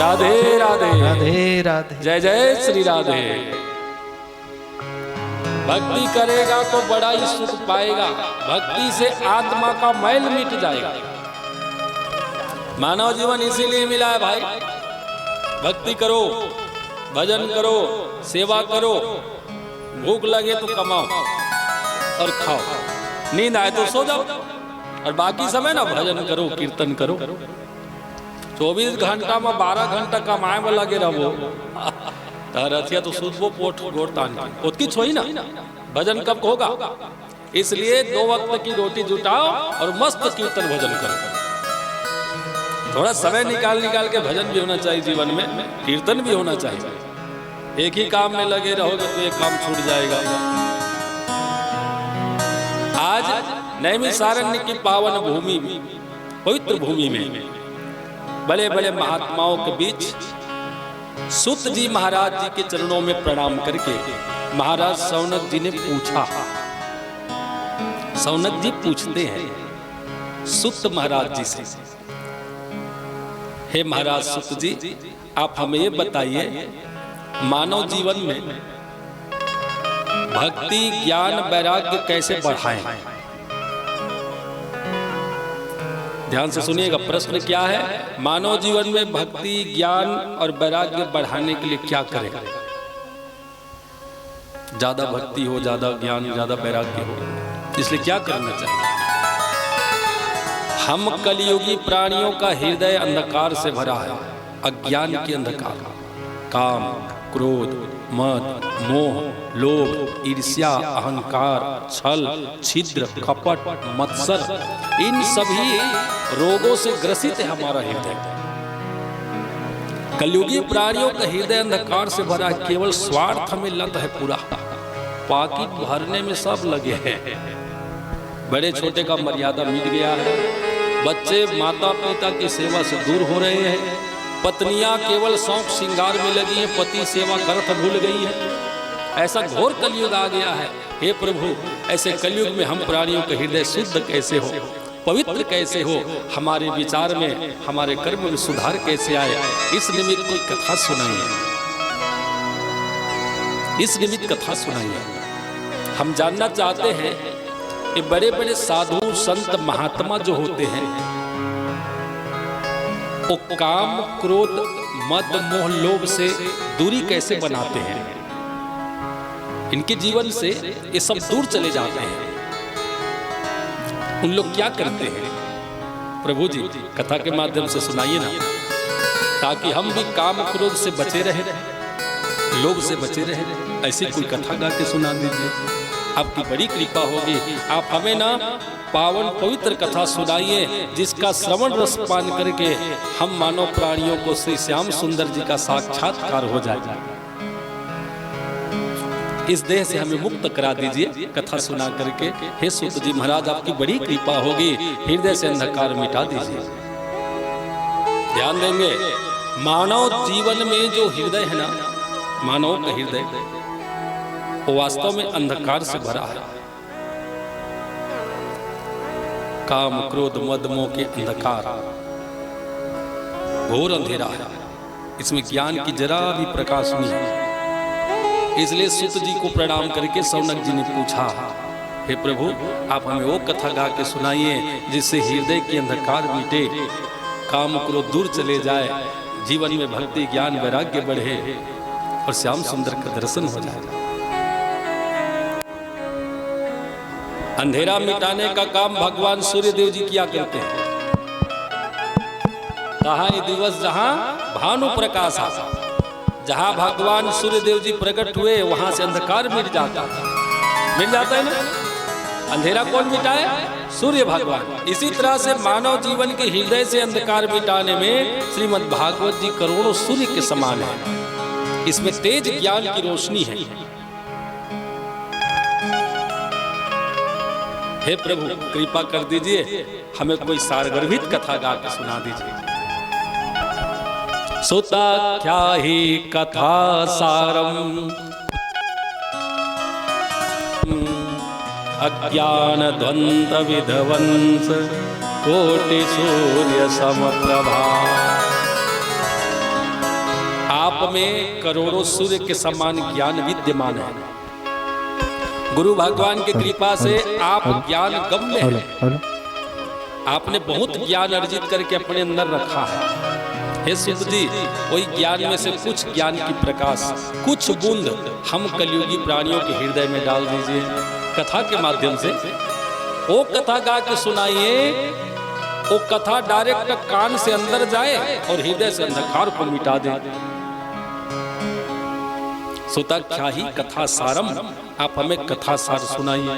राधे राधे राधे राधे जय जय श्री राधे भक्ति करेगा तो बड़ा ही सुख पाएगा भक्ति से आत्मा का मैल मिट जाएगा मानव जीवन इसीलिए मिला है भाई भक्ति करो भजन करो सेवा करो भूख लगे तो कमाओ और खाओ नींद आए तो सो जाओ और बाकी समय ना भजन करो कीर्तन करो 24 घंटा में 12 घंटा कमाए में लगे रहो रथिया तो सुधबो पोट गोड़तान की छोई ना भजन कब होगा इसलिए 2 वक्त की रोटी जुटाओ और मस्त कीर्तन भजन करो थोड़ा समय निकाल के भजन भी होना चाहिए जीवन में कीर्तन भी होना चाहिए एक ही काम में लगे रहोगे तो एक काम छूट जाएगा आज नैमिषारण्य की पावन भूमि पवित्र भूमि में बड़े बड़े महात्माओं के बीच सुत जी महाराज जी के चरणों में प्रणाम करके महाराज सौनक जी ने पूछा। सौनक जी पूछते हैं सुत महाराज जी से, हे महाराज सुत जी, आप हमें ये बताइए, मानव जीवन में भक्ति ज्ञान वैराग्य कैसे बढ़ाएं? ध्यान से सुनिएगा, प्रश्न क्या है? मानव जीवन में भक्ति ज्ञान और वैराग्य बढ़ाने के लिए क्या करें? ज्यादा भक्ति हो, ज्यादा ज्ञान, ज्यादा वैराग्य हो, इसलिए क्या करना चाहिए? हम कलियुगी प्राणियों का हृदय अंधकार से भरा है, अज्ञान के अंधकार, काम, क्रोध, मद, मोह, लोभ, ईर्ष्या, अहंकार, छल, छिद्र, कपट, मत्सर, इन सभी रोगों से ग्रसित है हमारा हृदय। कलियुगी प्राणियों का हृदय अंधकार से भरा है, केवल स्वार्थ में लत है पूरा, पाकिट भरने में सब लगे हैं। बड़े छोटे का मर्यादा मिट गया है, बच्चे माता पिता की सेवा से दूर हो रहे हैं, पत्नियां केवल शौक श्रृंगार में लगी हैं, पति सेवा करत भूल गई है। ऐसा घोर कलयुग आ गया है। हे प्रभु, ऐसे कलयुग में हम प्राणियों का हृदय शुद्ध कैसे हो, पवित्र कैसे हो, हमारे विचार में, हमारे कर्म में सुधार कैसे आए, इस निमित्त कोई कथा सुनाइए, इस निमित्त कथा सुनाइए। हम जानना चाहते हैं कि बड़े बड़े साधु संत महात्मा जो होते हैं वो काम क्रोध मद मोह लोभ से दूरी कैसे बनाते हैं? इनके जीवन से ये सब दूर चले जाते हैं। उन लोग क्या करते हैं? प्रभु जी कथा के माध्यम से सुनाइए ना, ताकि हम भी काम क्रोध से बचे रहे, लोभ से बचे रहे। ऐसी कोई कथा गा के सुना दीजिए, आपकी बड़ी कृपा होगी। आप हमें ना पावन पवित्र कथा सुनाइए, जिसका श्रवण रस पान करके हम मानव प्राणियों को श्री श्याम सुंदर जी का साक्षात्कार हो जाए। इस देह से हमें मुक्त करा दीजिए कथा सुना करके। हे सुत जी महाराज, आपकी बड़ी कृपा होगी, हृदय से अंधकार मिटा दीजिए। ध्यान देंगे, मानव जीवन में जो हृदय है ना, मानव का हृदय वो वास्तव में अंधकार से भरा है। काम क्रोध मद मोह के अंधकार, घोर अंधेरा है, इसमें ज्ञान की जरा भी प्रकाश नहीं है। इसलिए सुत जी को प्रणाम करके सौनक जी ने पूछा, हे प्रभु, आप हमें वो कथा गा के सुनाइए जिससे हृदय की अंधकार मिटे, काम क्रोध दूर चले जाए, जीवन में भक्ति ज्ञान वैराग्य बढ़े और श्याम सुंदर का दर्शन हो जाए। अंधेरा मिटाने का काम भगवान सूर्य देव जी किया करते हैं। कहा ये दिवस जहां भानु प्रकाश आता, जहां भगवान सूर्य देव जी प्रकट हुए वहां से अंधकार मिट जाता है ना। अंधेरा कौन मिटाए? सूर्य भगवान। इसी तरह से मानव जीवन के हृदय से अंधकार मिटाने में श्रीमद् भागवत जी करोड़ों सूर्य के समान है। इसमें तेज ज्ञान की रोशनी है। हे प्रभु, कृपा कर दीजिए, हमें कोई सारगर्भित कथा गा के सुना दीजिए। सुताख्याहि कथा सारम अज्ञान द्वंद्व विध्वंस कोटि सूर्य समप्रभा। आप में करोड़ों सूर्य के समान ज्ञान विद्यमान है। गुरु भगवान की कृपा से आप ज्ञान गम्य हैं। आपने बहुत ज्ञान अर्जित करके अपने अंदर रखा है। हे सुत जी, वही ज्ञान में से कुछ ज्ञान की प्रकाश, कुछ बूंद हम कलियुगी प्राणियों के हृदय में डाल दीजिए कथा के माध्यम से। वो कथा गा के सुनाइए, वो कथा डायरेक्ट कान से अंदर जाए और हृदय से अंधकार को मिटा दे। सुताख्याहि कथा सारम, आप हमें कथा सार सुनाइए।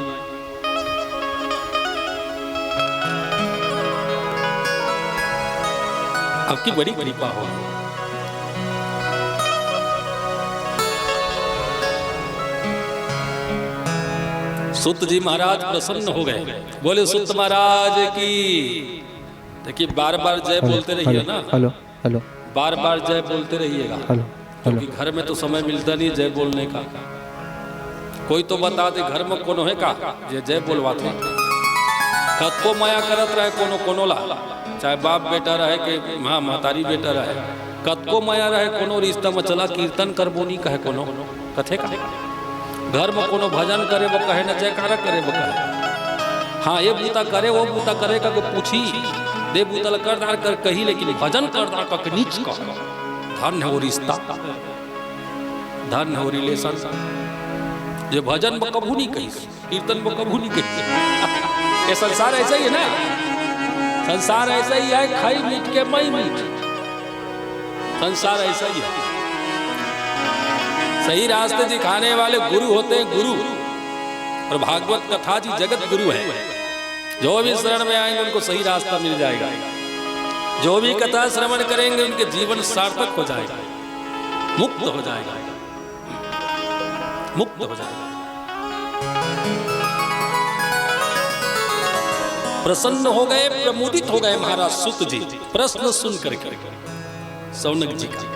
आपकी बड़ी कृपा हो। सुत जी महाराज प्रसन्न हो गए, बोले सुत महाराज की। देखिए बार बार जय बोलते रहिए ना, हेलो हेलो, बार बार जय बोलते रहिएगा। हेलो, क्योंकि घर में तो समय मिलता नहीं जय बोलने का। कोई तो बता दे घर में कोनो है का जे जय बोलवाते कतको माया करत रहे कोनो कोनो ला, चाहे बाप बेटा रहे के माँ महतारी बेटा रहे, कतको माया रहे कोनो रिश्ता में चला कीर्तन करबो नहीं कहे कोनो कथे का। घर में कोनो भजन करे वो कहे न जयकारा करे वो कहे हाँ ये बूता करे वो बूता करे का पूछी दे बूतल करदार कर कही, लेकिन भजन करदार का नीच का धन है वो रिश्ता, धन है वो रिलेशन। ये भजन में कभू नहीं कही, कीर्तन में कभू नहीं कही। ये संसार ऐसा ही है ना, संसार ऐसा ही है, खाई मीट के मई मीट, संसार ऐसा ही है। सही रास्ते दिखाने वाले गुरु होते हैं गुरु, और भागवत कथा जी जगत गुरु है। जो भी शरण में आएंगे उनको सही रास्ता मिल जाएगा, जो भी कथा श्रवण करेंगे उनके जीवन सार्थक हो जाएगा, मुक्त हो जाएगा, मुक्त हो जाएगा। प्रसन्न हो गए, प्रमुदित हो गए महाराज सुत जी प्रश्न सुन करके सौनक जी का।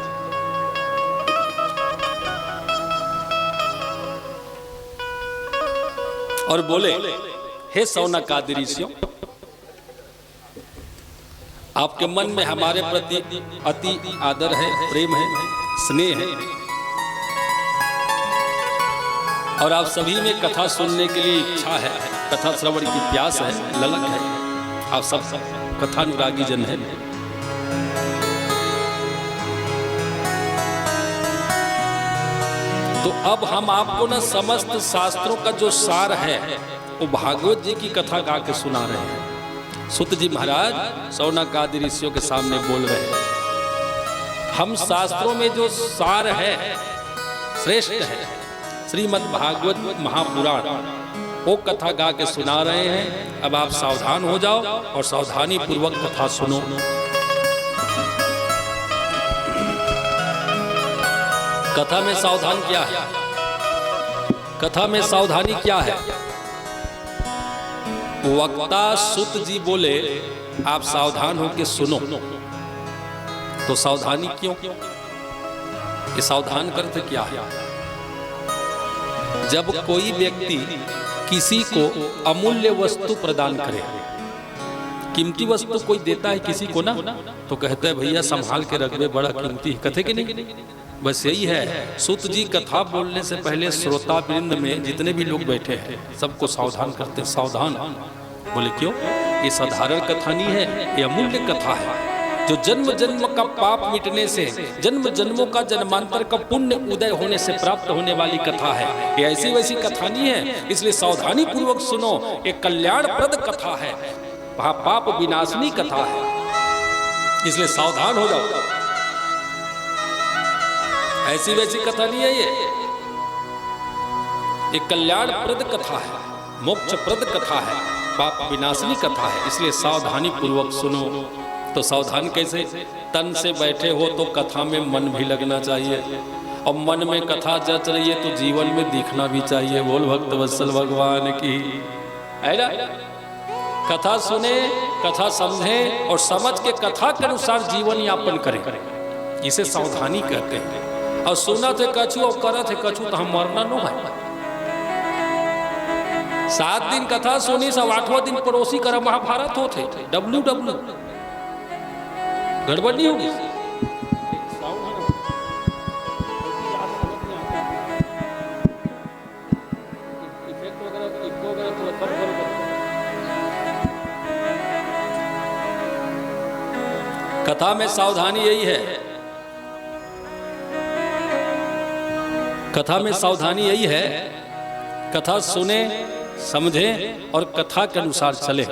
और बोले हे सौनकादि ऋषियों, आपके मन में हमारे प्रति अति आदर है, प्रेम है, स्नेह है, और आप सभी में कथा सुनने के लिए इच्छा है, कथा श्रवण की प्यास है, ललक है, आप सब कथानुरागी जन है। तो अब हम आपको ना समस्त शास्त्रों का जो सार है वो भागवत जी की कथा गा के सुना रहे हैं। सुत जी महाराज सौनकादि ऋषियों के सामने बोल रहे हैं, हम शास्त्रों में जो सार है श्रेष्ठ है, श्रीमद् भागवत महापुराण वो कथा गा के सुना रहे हैं। अब आप सावधान हो जाओ और सावधानी पूर्वक कथा सुनो। कथा में सावधान क्या है, कथा में सावधानी क्या है? वक्ता सुत जी बोले आप सावधान होकर सुनो। तो सावधानी क्यों? ये सावधान करते क्या है? जब कोई व्यक्ति किसी को अमूल्य वस्तु प्रदान करे, कीमती वस्तु कोई देता है किसी को ना, तो कहता है भैया संभाल के रखबे, बड़ा कीमती है, कथे के नहीं? बस यही है। सुत जी कथा बोलने से पहले श्रोता वृंद में जितने भी लोग बैठे हैं सबको सावधान करते हैं। सावधान बोले क्यों? ये साधारण कथा नहीं है, ये अमूल्य कथा है, जो जन्म जन्म का पाप मिटने से, जन्म जन्मों का जन्मांतर का पुण्य उदय होने से प्राप्त होने वाली कथा है। ये ऐसी वैसी कथा नहीं है, इसलिए सावधानी पूर्वक सुनो। ये कल्याणप्रद कथा है, पाप विनाशनी कथा है, इसलिए सावधान हो जाओ। ऐसी वैसी कथा नहीं है, ये कल्याणप्रद कथा है, मोक्षप्रद कथा है, पाप विनाशनी कथा है, इसलिए सावधानी पूर्वक सुनो। तो सावधान कैसे? तन से बैठे हो तो कथा में मन भी लगना चाहिए, और मन में कथा जच रही है तो जीवन में दिखना भी चाहिए। बोल भक्त वत्सल भगवान की। है ना? कथा सुने, कथा समझे और समझ के कथा के अनुसार जीवन यापन करें, इसे सावधानी कहते हैं। और सुना थे कछु और करा थे कछु तो हम मरना नो है। 7 दिन कथा सुनी, सब 8वां दिन पड़ोसी कर महाभारत होते। डब्लू गड़बड़ नहीं होगी। कथा में सावधानी यही है, कथा में सावधानी यही है, कथा सुने, समझे और कथा के अनुसार चले,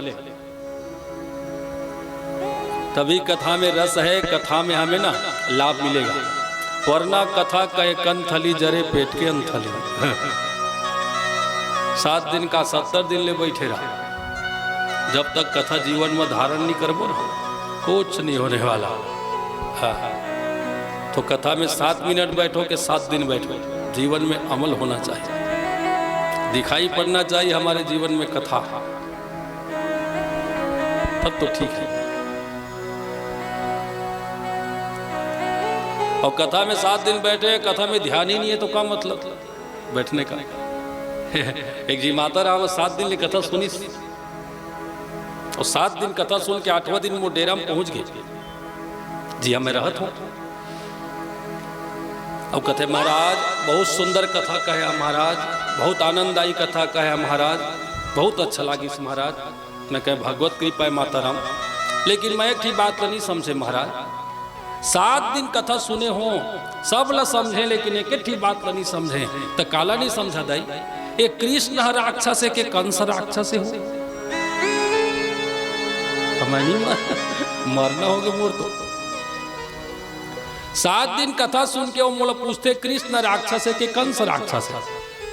तभी कथा में रस है, कथा में हमें ना लाभ मिलेगा। वरना कथा कहे कंथली जरे पेट के अंथली। 7 दिन का 70 दिन ले बैठे रहा, जब तक कथा जीवन में धारण नहीं करबो ना कुछ नहीं होने वाला। हाँ, तो कथा में 7 मिनट बैठो के 7 दिन बैठो, जीवन में अमल होना चाहिए, दिखाई पड़ना चाहिए हमारे जीवन में कथा, तब तो ठीक है। और कथा में 7 दिन बैठे, कथा में ध्यान ही नहीं है तो क्या मतलब बैठने का। एक जी माता राम 7 दिन की कथा सुनी और 7 दिन कथा सुन के 8वां दिन वो डेरा में पहुंच गए। जी हाँ, मैं रहत हूँ। अब कथे महाराज बहुत सुंदर कथा कहे महाराज, बहुत आनंददायी कथा कहे महाराज, बहुत अच्छा लगी महाराज। मैं कहे भगवत कृपा है माता राम, लेकिन मैं एक बात तो नहीं समझे महाराज। 7 दिन कथा सुने हो, सब ल समझे, लेकिन एक बात तो नहीं समझे। तो काला नहीं समझा दाई, एक कृष्ण राक्षस है के कंस राक्षस हो, तो मैं नहीं मरना होगा मोर तो। 7 दिन कथा सुन के वो मोला पूछते कृष्ण राक्षस है कि कंस राक्षस है।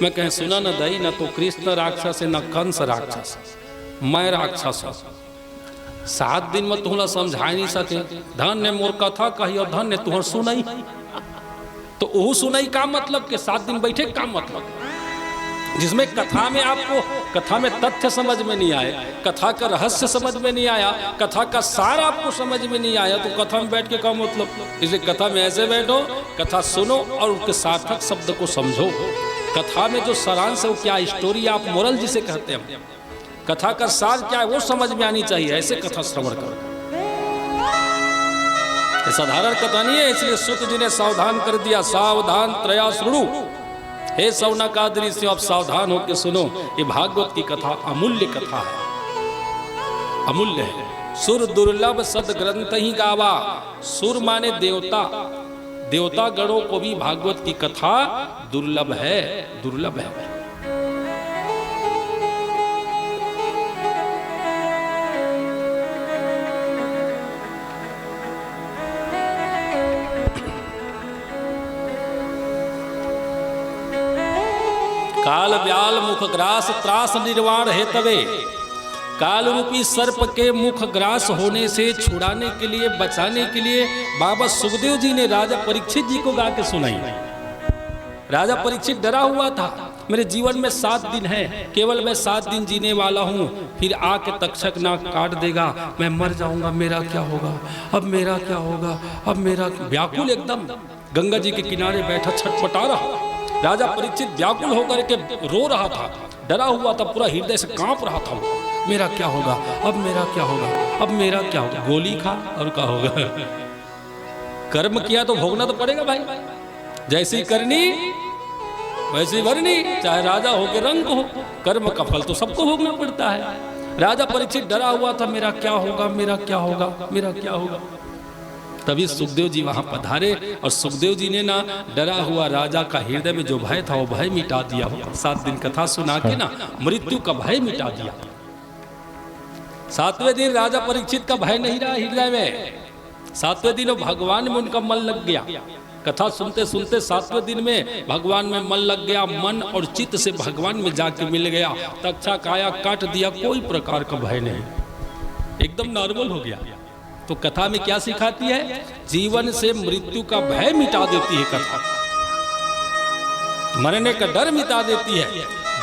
मैं कहे सुना न दई, न तो कृष्ण राक्षस है न कंस राक्षस, मैं राक्षस हूँ। 7 दिन में तुहला समझा नहीं सके। धन्य मोर कथा कही और धन्य तुहर सुनाई, तो वो सुनाई का मतलब के 7 दिन बैठे का मतलब, जिसमें कथा में आपको कथा में तथ्य समझ में नहीं आए, कथा का रहस्य समझ में नहीं आया, कथा का सार आपको समझ में नहीं आया, तो कथा में बैठ के क्या मतलब। इसलिए कथा में ऐसे बैठो, कथा सुनो और उसके सार्थक शब्द को समझो। कथा में जो सारांश है वो क्या स्टोरी, आप मोरल जिसे कहते हैं, कथा का सार क्या है वो समझ में आनी चाहिए। ऐसे कथा श्रवण करो, ये साधारण कथा नहीं है। इसलिए सूत जी ने सावधान कर दिया, सावधान त्रया श्रुणु, हे सौनकादि से आप सावधान होकर सुनो। ये भागवत की कथा अमूल्य कथा है, अमूल्य है। सुर दुर्लभ सद ग्रंथ ही गावा, सुर माने देवता, देवता गणों को भी भागवत की कथा दुर्लभ है, दुर्लभ है। काल व्याल मुख ग्रास त्रास निर्वाण हेतवे, काल रूपी सर्प के मुख ग्रास होने से छुड़ाने के लिए, बचाने के लिए बाबा सुखदेव जी ने राजा परीक्षित जी को गा के सुनाई। राजा परीक्षित डरा हुआ था, मेरे जीवन में 7 दिन है, केवल मैं 7 दिन जीने वाला हूँ, फिर आके तक्षक नाक काट देगा, मैं मर जाऊंगा, मेरा क्या होगा, अब मेरा क्या होगा, अब मेरा। व्याकुल एकदम गंगा जी के किनारे बैठा छटपटा रहा। राजा परीक्षित व्याकुल होकर के रो रहा था, डरा हुआ था, पूरा हृदय से कांप रहा था। मेरा क्या होगा, अब मेरा क्या होगा, अब मेरा क्या होगा। गोली खा और क्या होगा, कर्म किया तो भोगना तो पड़ेगा भाई, जैसी करनी वैसी भरनी, चाहे राजा हो के रंग हो, कर्म का फल तो सबको भोगना पड़ता है। राजा परीक्षित डरा हुआ था, मेरा क्या होगा, मेरा क्या होगा, मेरा क्या होगा। तभी सुखदेव जी वहां पधारे और सुखदेव जी ने ना डरा हुआ राजा का हृदय में जो भय था वो भय मिटा दिया। 7 दिन कथा सुना के ना मृत्यु का भय मिटा दिया। 7वें दिन राजा परीक्षित का भय नहीं रहा हृदय में। 7वें दिन भगवान में उनका मन लग गया। कथा सुनते सुनते 7वें दिन में भगवान में मन लग गया, मन और चित्त से भगवान में जाके मिल गया। तक्षा काया काट दिया, कोई प्रकार का भय नहीं, एकदम नॉर्मल हो गया। तो कथा में क्या सिखाती है, जीवन से मृत्यु का भय मिटा देती है कथा, मरने का डर मिटा देती है।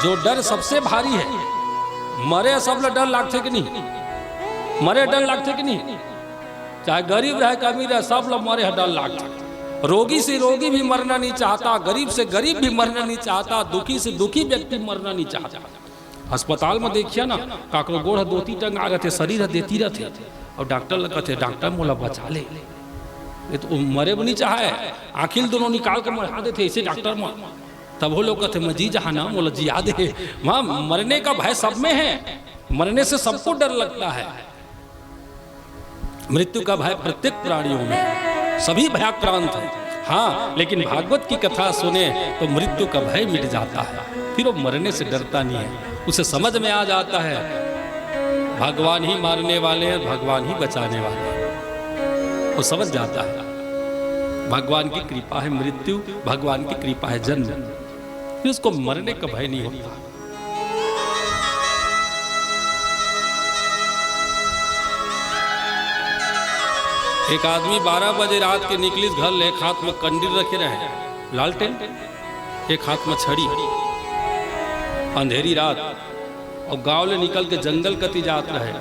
जो डर सबसे भारी है, मरे सब लोग डर लगते कि नहीं, मरे डर लगते कि नहीं, चाहे गरीब रहे कि अमीर रहे, सब लोग मरे डर लगता। रोगी से रोगी भी मरना नहीं चाहता, गरीब से गरीब भी मरना नहीं चाहता, दुखी से दुखी व्यक्ति मरना नहीं चाहता। अस्पताल में देखिए ना, काकरो गोड़ दोती टंगा रहते, शरीर देती रहते, और डॉक्टर लगते डॉक्टर मोला बचा ले, ये तो मरे भी नहीं चाहे, आखिर दोनों निकाल के मरा देते ऐसे डॉक्टर में। तब वो लोग कहते मैं जी जहाँ ना मोला जिया दे। वहाँ मरने का भय सब में है, मरने से सबको डर लगता है। मृत्यु का भय प्रत्येक प्राणियों में, सभी भयाक्रांत है। हाँ, लेकिन भागवत की कथा सुने तो मृत्यु का भय मिट जाता है, फिर वो मरने से डरता नहीं है। उसे समझ में आ जाता है भगवान ही मारने वाले हैं, भगवान ही बचाने वाले हैं। वो समझ जाता है भगवान की कृपा है मृत्यु, भगवान की कृपा है जन्म, फिर उसको मरने का भय नहीं होता। एक आदमी 12 बजे रात के निकली घर, एक हाथ में कंडील रखे रहे लालटेन, एक हाथ में छड़ी, अंधेरी रात, और गांव ले निकल के जंगल कती जात रहे।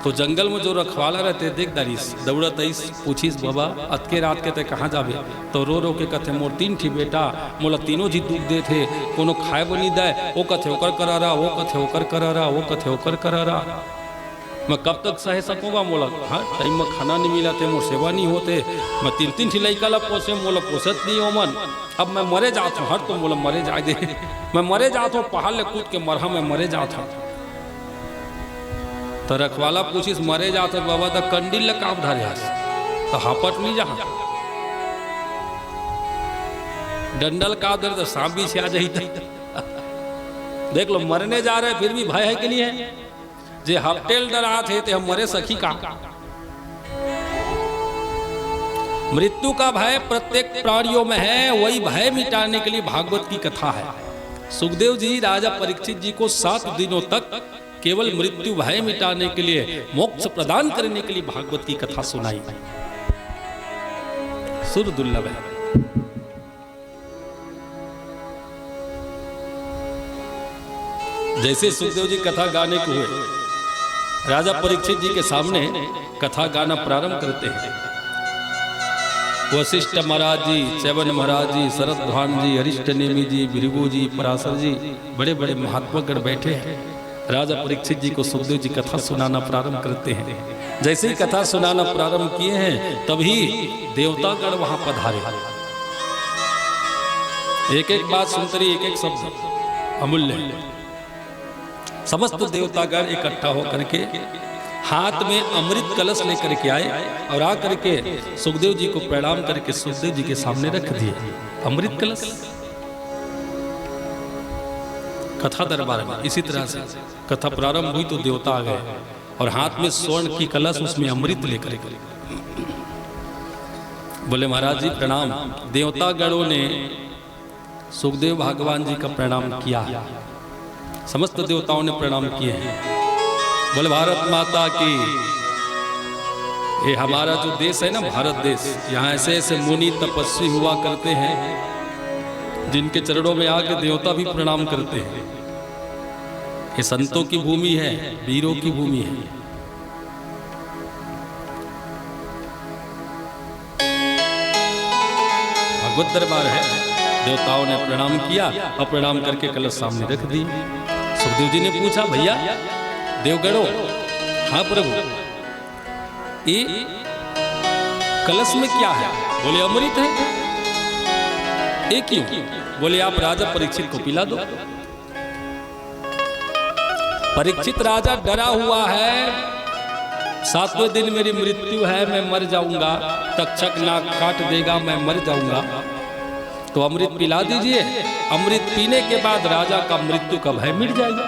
तो जंगल में जो रखवाला रहते देख दारिस दौड़त आइस पूछिस बाबा अतके रात के ते कहाँ जाबे तो रो के कथे मोर 3 ठी बेटा मोला तीनों जी दुख दे थे कोनो खाए बनी दे वो कथे ओकर करा रहा वो कथे ओकर करा रहा वो कथे ओकर करा रहा मैं कब तक सह सकूँगा मोला हाँ टाइम में खाना नहीं मिला थे मोर सेवा नहीं होते मैं 3 ठी लड़का ला पोसे मोला पोसत नहीं हो मन अब मैं मरे जाता हूँ हर तो मोला मरे जाए दे मैं मरे जाता हूँ पहाड़ ले कूद के मरहा मैं मरे जाता हूँ तो रखवाला पूछिस मरे जाते बाबा तो कंडील ल काप धारे तो हापट नहीं जा डंडल काप दे तो सांप भी आ जाई देख लो मरने जा रहे फिर भी भय है कि नहीं है जे हफ्तेल डरा थे ते हम मरे सखी का मृत्यु का भय प्रत्येक प्राणियों में है वही भय मिटाने के लिए भागवत की कथा है। सुखदेव जी राजा परीक्षित जी को 7 दिनों तक केवल मृत्यु भय मिटाने के लिए मोक्ष प्रदान करने के लिए भागवत की कथा सुनाई। सुर दुर्लभ है। जैसे सुखदेव जी कथा गाने को हुए राजा परीक्षित जी के सामने कथा गाना प्रारंभ करते हैं। वशिष्ठ महाराज जी, च्यवन महाराज जी, शरद्धान जी, अरिष्ट नेमि जी, भृगु जी, पराशर जी, बड़े बड़े महात्मागण बैठे हैं। राजा परीक्षित जी को सुखदेव जी कथा सुनाना प्रारंभ करते हैं। जैसे ही कथा सुनाना प्रारंभ किए हैं तभी देवतागण वहां पधारे। एक एक बात सुनते रही, एक एक शब्द अमूल्य है। समस्त देवतागण इकट्ठा होकर के हाथ में अमृत कलश लेकर के आए और आकर के सुखदेव जी को प्रणाम करके सुखदेव जी के सामने रख दिए अमृत कलश। कथा दरबार में इसी तरह से कथा प्रारंभ हुई तो देवता आ गए और हाथ में स्वर्ण की कलश उसमें अमृत लेकर के बोले महाराज जी प्रणाम। देवतागणों ने सुखदेव भगवान जी का प्रणाम किया, समस्त देवताओं ने प्रणाम किए हैं। बोले भारत माता की। ये हमारा जो देश है ना भारत देश, यहाँ ऐसे ऐसे मुनि तपस्वी हुआ करते हैं जिनके चरणों में आके देवता भी प्रणाम करते हैं। ये संतों की भूमि है, वीरों की भूमि है। भगवत दरबार है। देवताओं ने प्रणाम किया और प्रणाम करके कलश सामने रख दी। सुखदेव जी ने पूछा भैया देवगणों, हाँ प्रभु ये कलश में क्या है? बोले अमृत है। ये क्यों? बोले आप राजा परीक्षित को पिला दो। परीक्षित राजा डरा हुआ है, 7वें दिन मेरी मृत्यु है, मैं मर जाऊंगा, तक्षक नाक काट देगा, मैं मर जाऊंगा, तो अमृत पिला दीजिए। अमृत पीने के बाद राजा का मृत्यु का भय मिट जाएगा,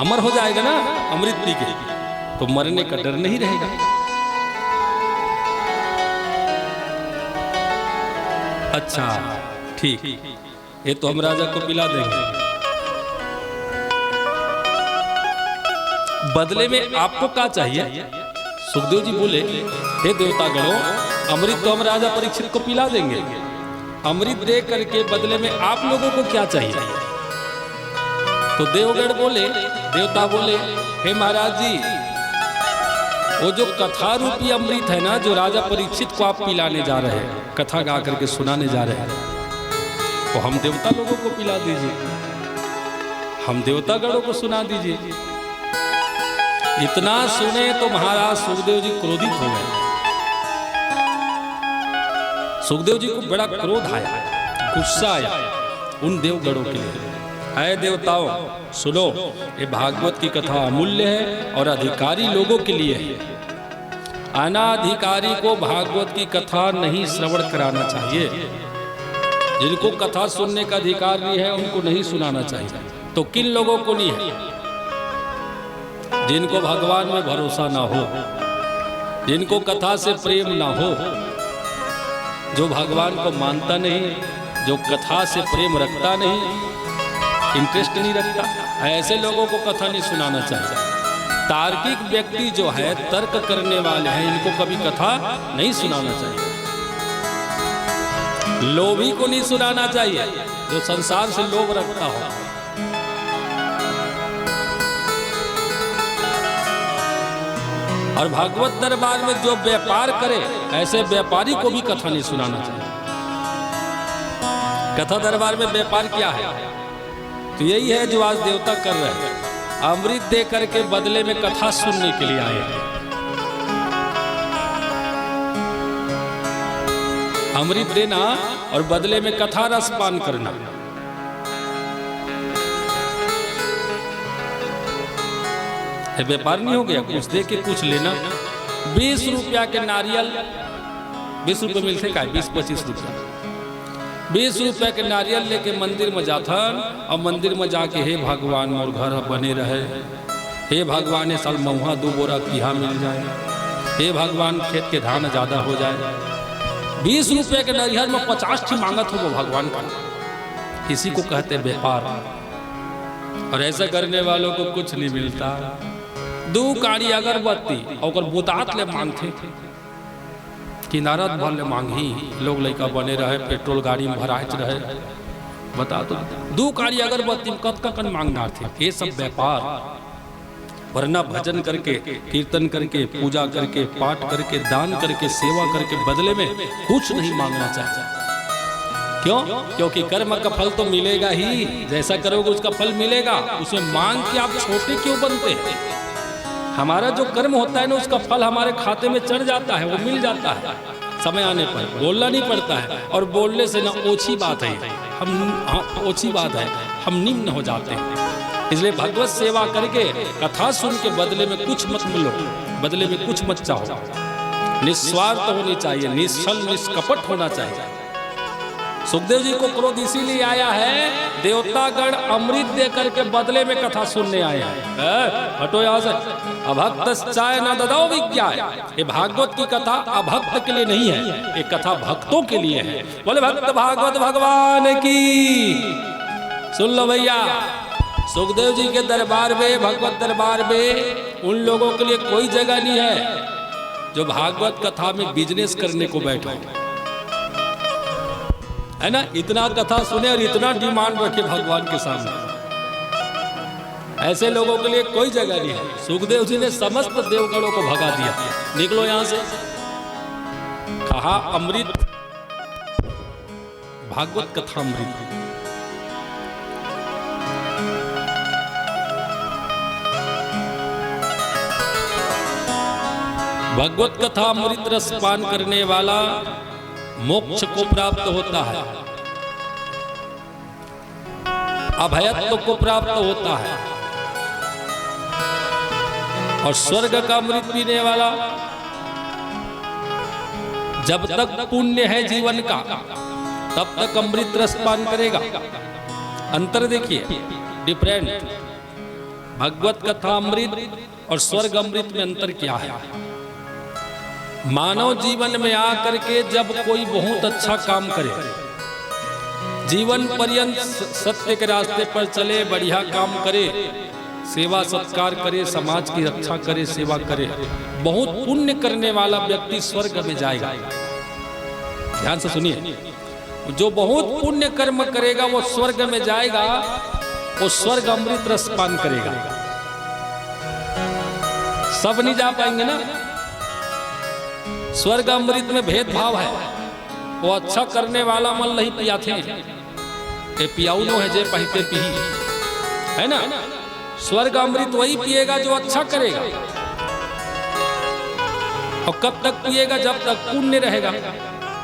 अमर हो जाएगा ना अमृत पी के, तो मरने का डर नहीं रहेगा। अच्छा ठीक, ये तो हम राजा को पिला देंगे, बदले में आपको क्या चाहिए? सुखदेव जी बोले हे देवतागणों, अमृत तो हम राजा परीक्षित को पिला देंगे, अमृत दे करके बदले में आप लोगों को क्या चाहिए? तो देवगण बोले, देवता बोले हे महाराज जी, वो जो कथा रूपी अमृत है ना, जो राजा परीक्षित को आप पिलाने जा रहे हैं, कथा गा करके सुनाने जा रहे हैं, तो हम देवता लोगों को पिला दीजिए, हम देवतागणों को सुना दीजिए। इतना सुने तो महाराज सुखदेव जी क्रोधित हो गए। सुखदेव जी को बड़ा क्रोध आया, गुस्सा आया उन देवगणों के लिए। ऐ देवताओं सुनो, ये भागवत की कथा अमूल्य है और अधिकारी लोगों के लिए है। अनाधिकारी को भागवत की कथा नहीं श्रवण कराना चाहिए। जिनको कथा सुनने का अधिकार नहीं है उनको नहीं सुनाना चाहिए। तो किन लोगों को नहीं है? जिनको भगवान में भरोसा ना हो, जिनको कथा से प्रेम ना हो, जो भगवान को मानता नहीं, जो कथा से प्रेम रखता नहीं, इंटरेस्ट नहीं रखता, ऐसे लोगों को कथा नहीं सुनाना चाहिए। तार्किक व्यक्ति जो है, तर्क करने वाले हैं, इनको कभी कथा नहीं सुनाना चाहिए। लोभी को नहीं सुनाना चाहिए, जो संसार से लोभ रखता हो। और भागवत दरबार में जो व्यापार करे ऐसे व्यापारी को भी कथा नहीं सुनाना चाहिए। कथा दरबार में व्यापार क्या है? तो यही है जो आज देवता कर रहे हैं, अमृत दे करके बदले में कथा सुनने के लिए आए हैं। अमृत देना और बदले में कथा रस पान करना। व्यापार नहीं हो गया, कुछ दे के कुछ लेना। 20 रुपया के नारियल, 20 रुपये मिलते का 20-25 रुपया, 20 रुपया के नारियल लेके मंदिर में जाथन और मंदिर में जाके हे भगवान मोर घर बने रहे, हे भगवान साल महुआ 2 बोरा किहा मिल जाए, हे भगवान खेत के धान ज्यादा हो जाए। 20 रुपये के नारियल में 50 की मांगत हो वो भगवान का। इसी को कहते व्यापार। और ऐसा करने वालों को कुछ नहीं मिलता। 2 काड़ी अगरबत्ती और बुतात ले मांगते किनारत भर ले मांगी, लोग लड़का बने रहे, पेट्रोल गाड़ी में भराच रहे। बता तो 2 काड़ी अगरबत्ती कन मांगना थे। ये सब व्यापार। वरना भजन करके, कीर्तन करके, पूजा करके, पाठ करके, दान करके, सेवा करके बदले में कुछ नहीं मांगना चाहिए। क्यों? क्योंकि कर्म का फल तो मिलेगा ही, जैसा करोगे उसका फल मिलेगा। उसे मांग के आप छोटे क्यों बनते हैं? हमारा जो कर्म होता है ना, उसका फल हमारे खाते में चढ़ जाता है, वो मिल जाता है समय आने पर। बोलना नहीं पड़ता है, और बोलने से ना ओछी बात है, ओछी बात है, हम निम्न हो जाते हैं। इसलिए भगवत सेवा करके कथा सुन के बदले में कुछ मत मिलो, बदले में कुछ मत चाहो। निस्वार्थ होनी चाहिए, निश्चल निष्कपट होना चाहिए। सुखदेव जी को क्रोध इसीलिए आया है, देवतागण अमृत दे करके बदले में कथा सुनने आए हैं। हटो यहाँ से। अभक्त चाय न ददाओ विज्ञा। ये भागवत की कथा अभक्त के लिए नहीं है, ये कथा भक्तों के लिए है। बोले भक्त भागवत भगवान की। सुन लो भैया, सुखदेव जी के दरबार में, भगवत दरबार में उन लोगों के लिए कोई जगह नहीं है जो भागवत कथा में बिजनेस करने को बैठो, है ना। इतना कथा सुने और इतना डिमांड रखे भगवान के सामने, ऐसे लोगों के लिए कोई जगह नहीं है। सुखदेव जी ने समस्त देवगणों को भगा दिया, निकलो यहां से। कहा अमृत, भागवत कथा अमृत। भगवत कथा अमृत रस पान करने वाला मोक्ष को प्राप्त होता है, अभयत्व को प्राप्त होता है। और स्वर्ग का अमृत पीने वाला जब तक पुण्य है जीवन का, तब तक अमृत रस पान करेगा। अंतर देखिए, डिफरेंट। भगवत कथा अमृत और स्वर्ग अमृत में अंतर क्या है? मानव जीवन में आकर के जब कोई बहुत अच्छा काम करे, जीवन पर्यंत सत्य के रास्ते पर चले, बढ़िया काम करे, सेवा सत्कार करे, समाज की रक्षा करे, सेवा करे, बहुत पुण्य करने वाला व्यक्ति स्वर्ग में जाएगा। ध्यान से सुनिए, जो बहुत पुण्य कर्म करेगा वो स्वर्ग में जाएगा, वो स्वर्ग अमृत रस पान करेगा। सब नहीं जा पाएंगे ना। स्वर्ग अमृत में भेदभाव है। वो अच्छा करने वाला मन नहीं पिया थे, ये पियाउनो है जे पहते पी, है ना। स्वर्ग अमृत वही पिएगा जो अच्छा करेगा। और कब तक पिएगा? जब तक पुण्य रहेगा।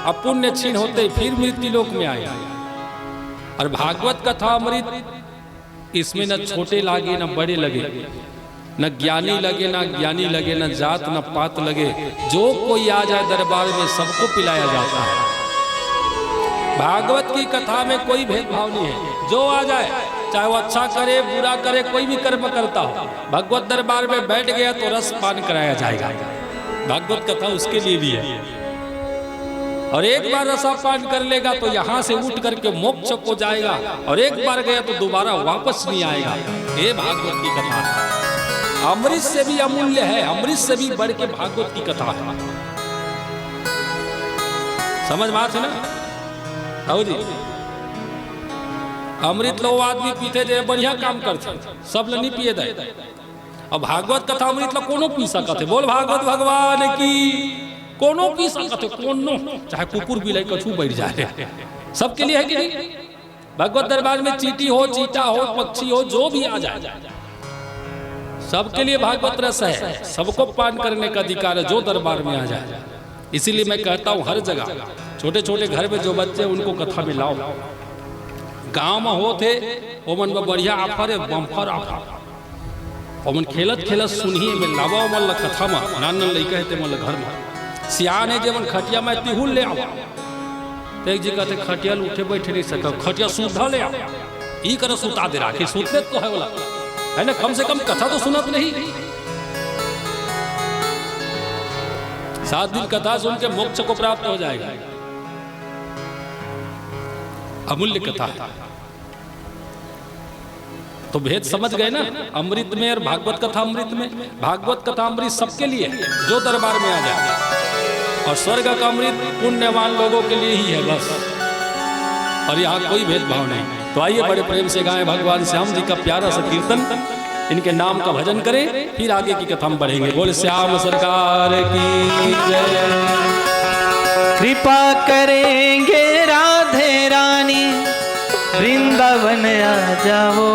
अब पुण्य क्षीण होते ही फिर मृत्यु लोक में आएगा। और भागवत कथा अमृत, इसमें न छोटे लागे न बड़े लगे, न ज्ञानी लगे न ज्ञानी लगे, न जात न पात लगे, जो कोई आ जाए दरबार में सबको पिलाया जाता है। भागवत की कथा में कोई भेदभाव नहीं है। जो आ जाए, चाहे वो अच्छा करे बुरा करे, कोई भी कर्म करता हो, भगवत दरबार में बैठ गया तो रस पान कराया जाएगा। भागवत कथा उसके लिए भी है। और एक बार रसापान कर लेगा तो यहाँ से उठ करके मोक्ष को जाएगा, और एक बार गया तो दोबारा वापस नहीं आएगा। ये भागवत की कथा है। अमृत से भी अमूल्य है, अमृत से भी बढ़ के भागवत की कथा है। समझ बात है ना? आओ जी, अमृत लो आदमी पीते जे बढ़िया काम करते, सब नहीं पिए दे। अब भागवत कथा अमृत ला कोनो पी सकत है। बोल भागवत भगवान की, कोनो पी सकत है, कोनो चाहे कुकुर बिलाई कछु बैठ जाए, सबके लिए है कि नहीं। भगवत दरबार में चींटी हो, चीटा हो, पक्षी हो, जो भी आ जाए, सबके लिए भागवत रस है, सबको पान करने का अधिकार है जो दरबार में आ जाए। इसीलिए मैं कहता हूँ हर जगह छोटे छोटे घर में जो बच्चे उनको कथा में लाओ। गांव में हो थे वो मन में बढ़िया ऑफर है, बम्फर ऑफर, और मन खेलत खेलत सुनिए में लावा मन कथा में नान नान लइका है मन घर में सियान है जेवन खटिया में तिहुल ले आवा। तो एक जगह थे खटिया उठे बैठे नहीं सका, खटिया सुधा ले आवा, ई कर सुता दे राखी, सुतले तो है बोला है ना, कम से कम कथा तो सुनत नहीं। 7 दिन कथा सुन के मोक्ष को प्राप्त हो जाएगा। अमूल्य कथा है। तो भेद समझ गए ना अमृत में और भागवत कथा अमृत में। भागवत कथा अमृत सबके लिए जो दरबार में आ जाए, और स्वर्ग का अमृत पुण्यवान लोगों के लिए ही है बस, और यहाँ कोई भेदभाव नहीं। तो आइए बड़े प्रेम से गाएं भगवान श्याम जी का प्यारा सा कीर्तन, इनके नाम का भजन करें, फिर आगे की कथा में बढ़ेंगे। बोले श्याम सरकार की जय। कृपा करेंगे राधे रानी वृंदावन आ जाओ,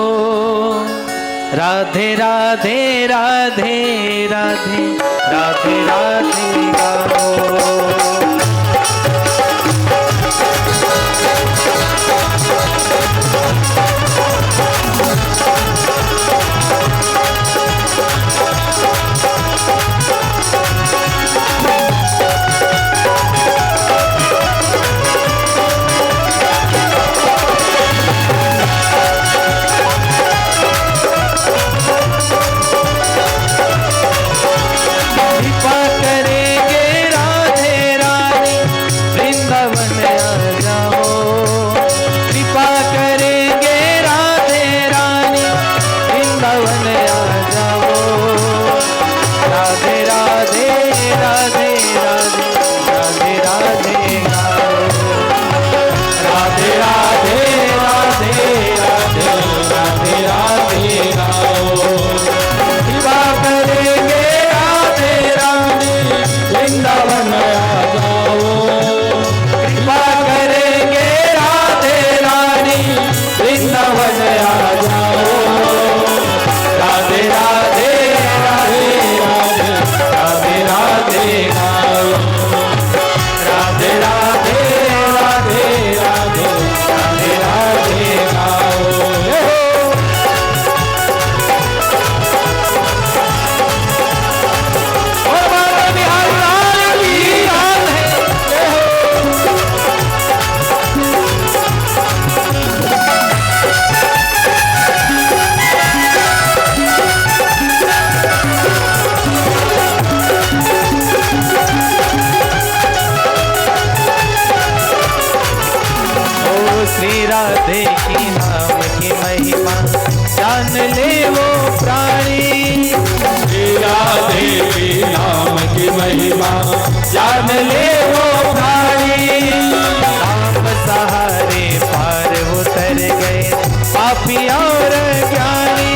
राधे राधे राधे राधे राधे राधे गाओ। श्री राधे की नाम की महिमा जान ले वो प्राणी, श्री राधे की नाम की महिमा जान ले वो प्राणी। नाम सहारे पार उतर गए पापी और ज्ञानी,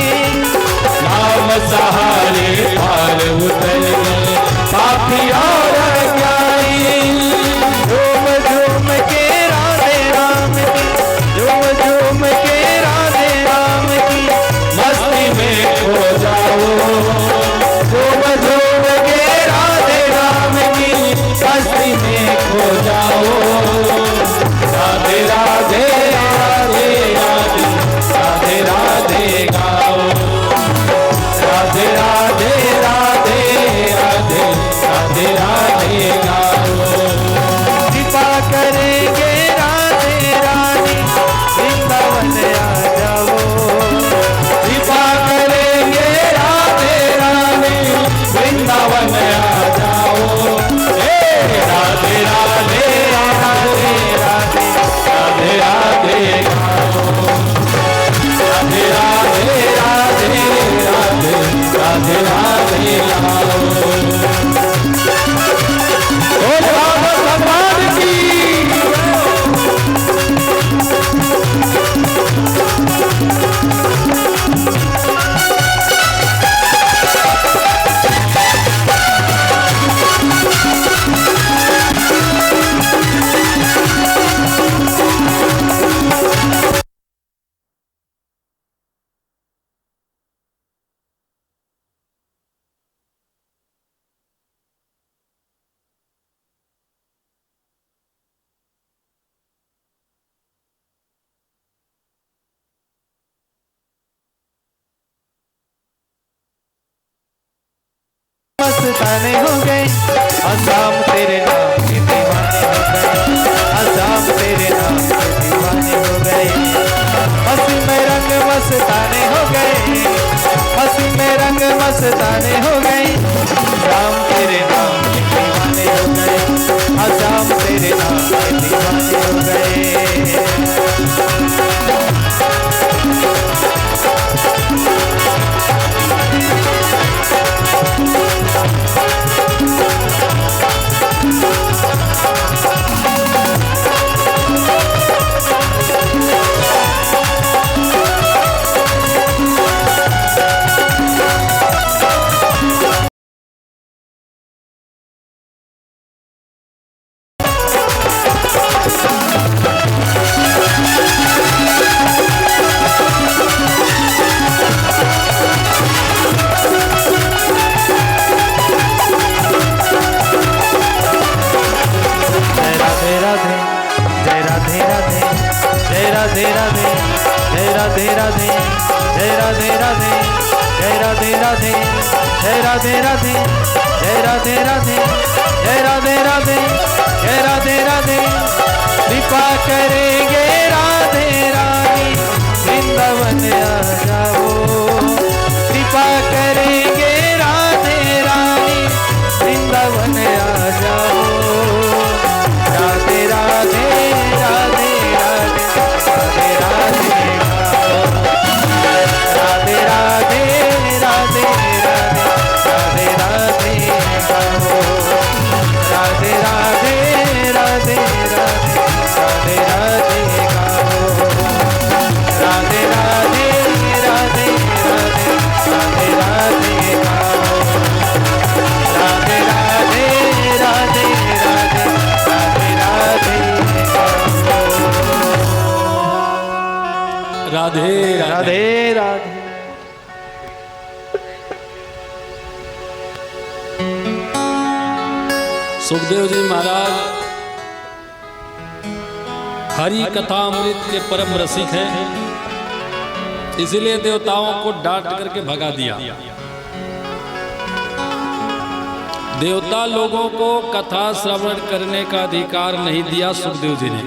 नाम सहारे पार उतर गए पापी और ज्ञानी। झूम झूम के राधे राम की, झूम झूम के राधे राम की मस्ती में खो जाओ, झूम झूम के राधे राम की मस्ती में खो जाओ। राधे राधे राधे राधे राधे राधे गाओ, राधे मस्ताने हो गए, आसाम तेरे नाम के दीवाने हो गए, आसाम तेरे नाम के दीवाने हो गए। हंसी में रंग मस्ताने हो गए, हंसी में रंग मस्ताने हो गए, आसाम तेरे नाम के दीवाने हो गए, आसाम तेरे नाम के दीवाने हो गए। कृपा करेंगे राधे रानी, वृंदावन आ जाओ। कृपा करेंगे राधे रानी, वृंदावन आ जाओ। राधे राधे राधे राधे राधे राधे राधे राधे राधे राधे राधे गाओ। राधे राधे राधे राधे राधे गाओ। राधे राधे राधे राधे राधे गाओ। राधे राधे राधे राधे राधे गाओ। राधे राधे राधे। सुखदेव जी महाराज हरि कथा अमृत के परम रसिक हैं, इसलिए देवताओं को डांट करके भगा दिया। देवता लोगों को कथा श्रवण करने का अधिकार नहीं दिया सुखदेव जी ने।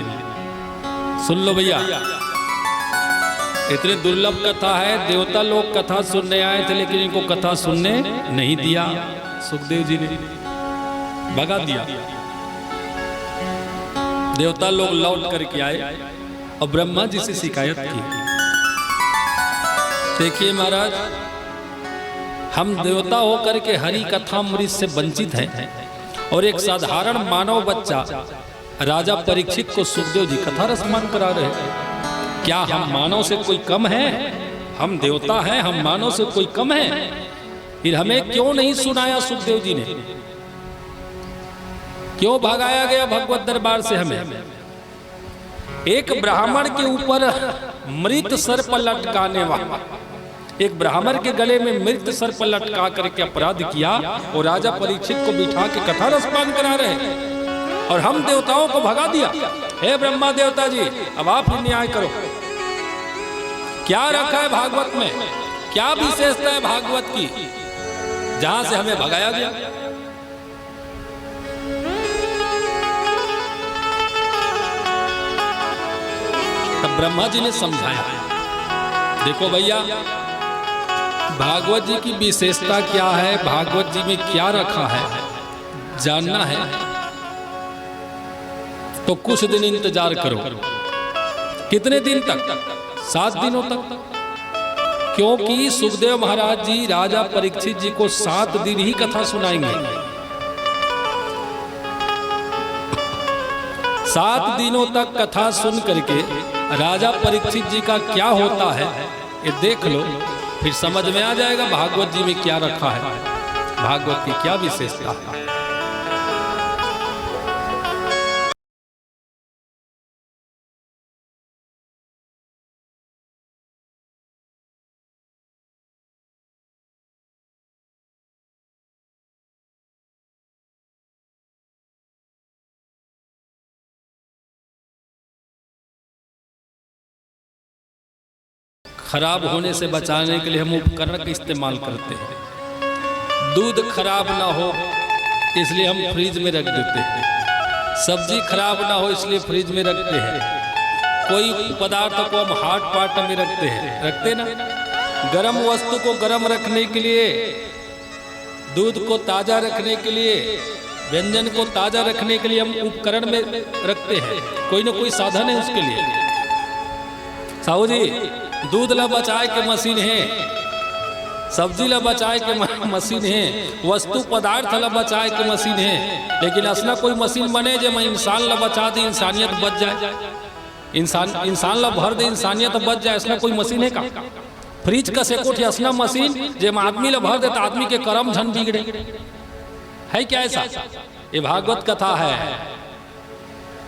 सुन लो भैया, इतनी दुर्लभ कथा है, देवता लोग कथा सुनने आए थे लेकिन इनको कथा सुनने नहीं दिया सुखदेव जी ने, भगा दिया। देवता लोग लौट करके आए और ब्रह्मा जी से शिकायत की। देखिए महाराज, हम देवता होकर के हरि कथामृत से वंचित हैं और एक साधारण मानव बच्चा राजा परीक्षित को सुखदेव जी कथा रसमान करा रहे हैं। क्या हम मानव से कोई कम है? हम देवता हैं, हम मानव से कोई कम है? फिर हमें क्यों नहीं सुनाया सुखदेव जी ने? क्यों भगाया गया भगवत दरबार से हमें? एक ब्राह्मण के ऊपर मृत सर्प लटकाने वाला, एक ब्राह्मण के गले में मृत सर्प लटका करके अपराध किया और राजा परीक्षित को बिठा के कथा रसपान करा रहे हैं और हम देवताओं को भगा दिया। हे ब्रह्मा देवता जी, अब आप ही न्याय करो। क्या रखा है भागवत में? क्या विशेषता है भागवत की जहां से हमें भगाया गया? तब ब्रह्मा जी ने समझाया, देखो भैया, भागवत जी की विशेषता क्या है, भागवत जी में क्या रखा है, जानना है तो कुछ दिन इंतजार करो। कितने दिन तक? 7 दिनों तक। क्योंकि सुखदेव महाराज जी राजा परीक्षित जी को 7 दिन ही कथा सुनाएंगे। 7 दिनों तक कथा सुन करके राजा परीक्षित जी का क्या होता है ये देख लो, फिर समझ में आ जाएगा भागवत जी में क्या रखा है, भागवत की क्या विशेषता है। खराब होने से बचाने के लिए हम उपकरण का इस्तेमाल करते हैं। दूध खराब ना हो इसलिए हम फ्रिज में रख देते हैं, सब्जी खराब ना हो इसलिए फ्रिज में रखते हैं, कोई पदार्थ को हम हॉट पॉट में रखते ना। गर्म वस्तु को गर्म रखने के लिए, दूध को ताजा रखने के लिए, व्यंजन को ताजा रखने के लिए हम उपकरण में रखते हैं, कोई ना कोई साधन है उसके लिए। साहू जी दूध ला बचाए के मशीन है, सब्जी ला बचाए के मशीन है, वस्तु पदार्थ ला बचाए के मशीन है, लेकिन असना कोई मशीन बने जो मैं इंसान ला बचा दे, इंसानियत बच जाए, इंसान ला भर दे, इंसानियत बच जाए, इसमें कोई मशीन है का? फ्रिज का सेकोट असना मशीन जो आदमी ला भर दे तो आदमी के कर्म झन बिगड़े है क्या ऐसा? ये भागवत कथा है।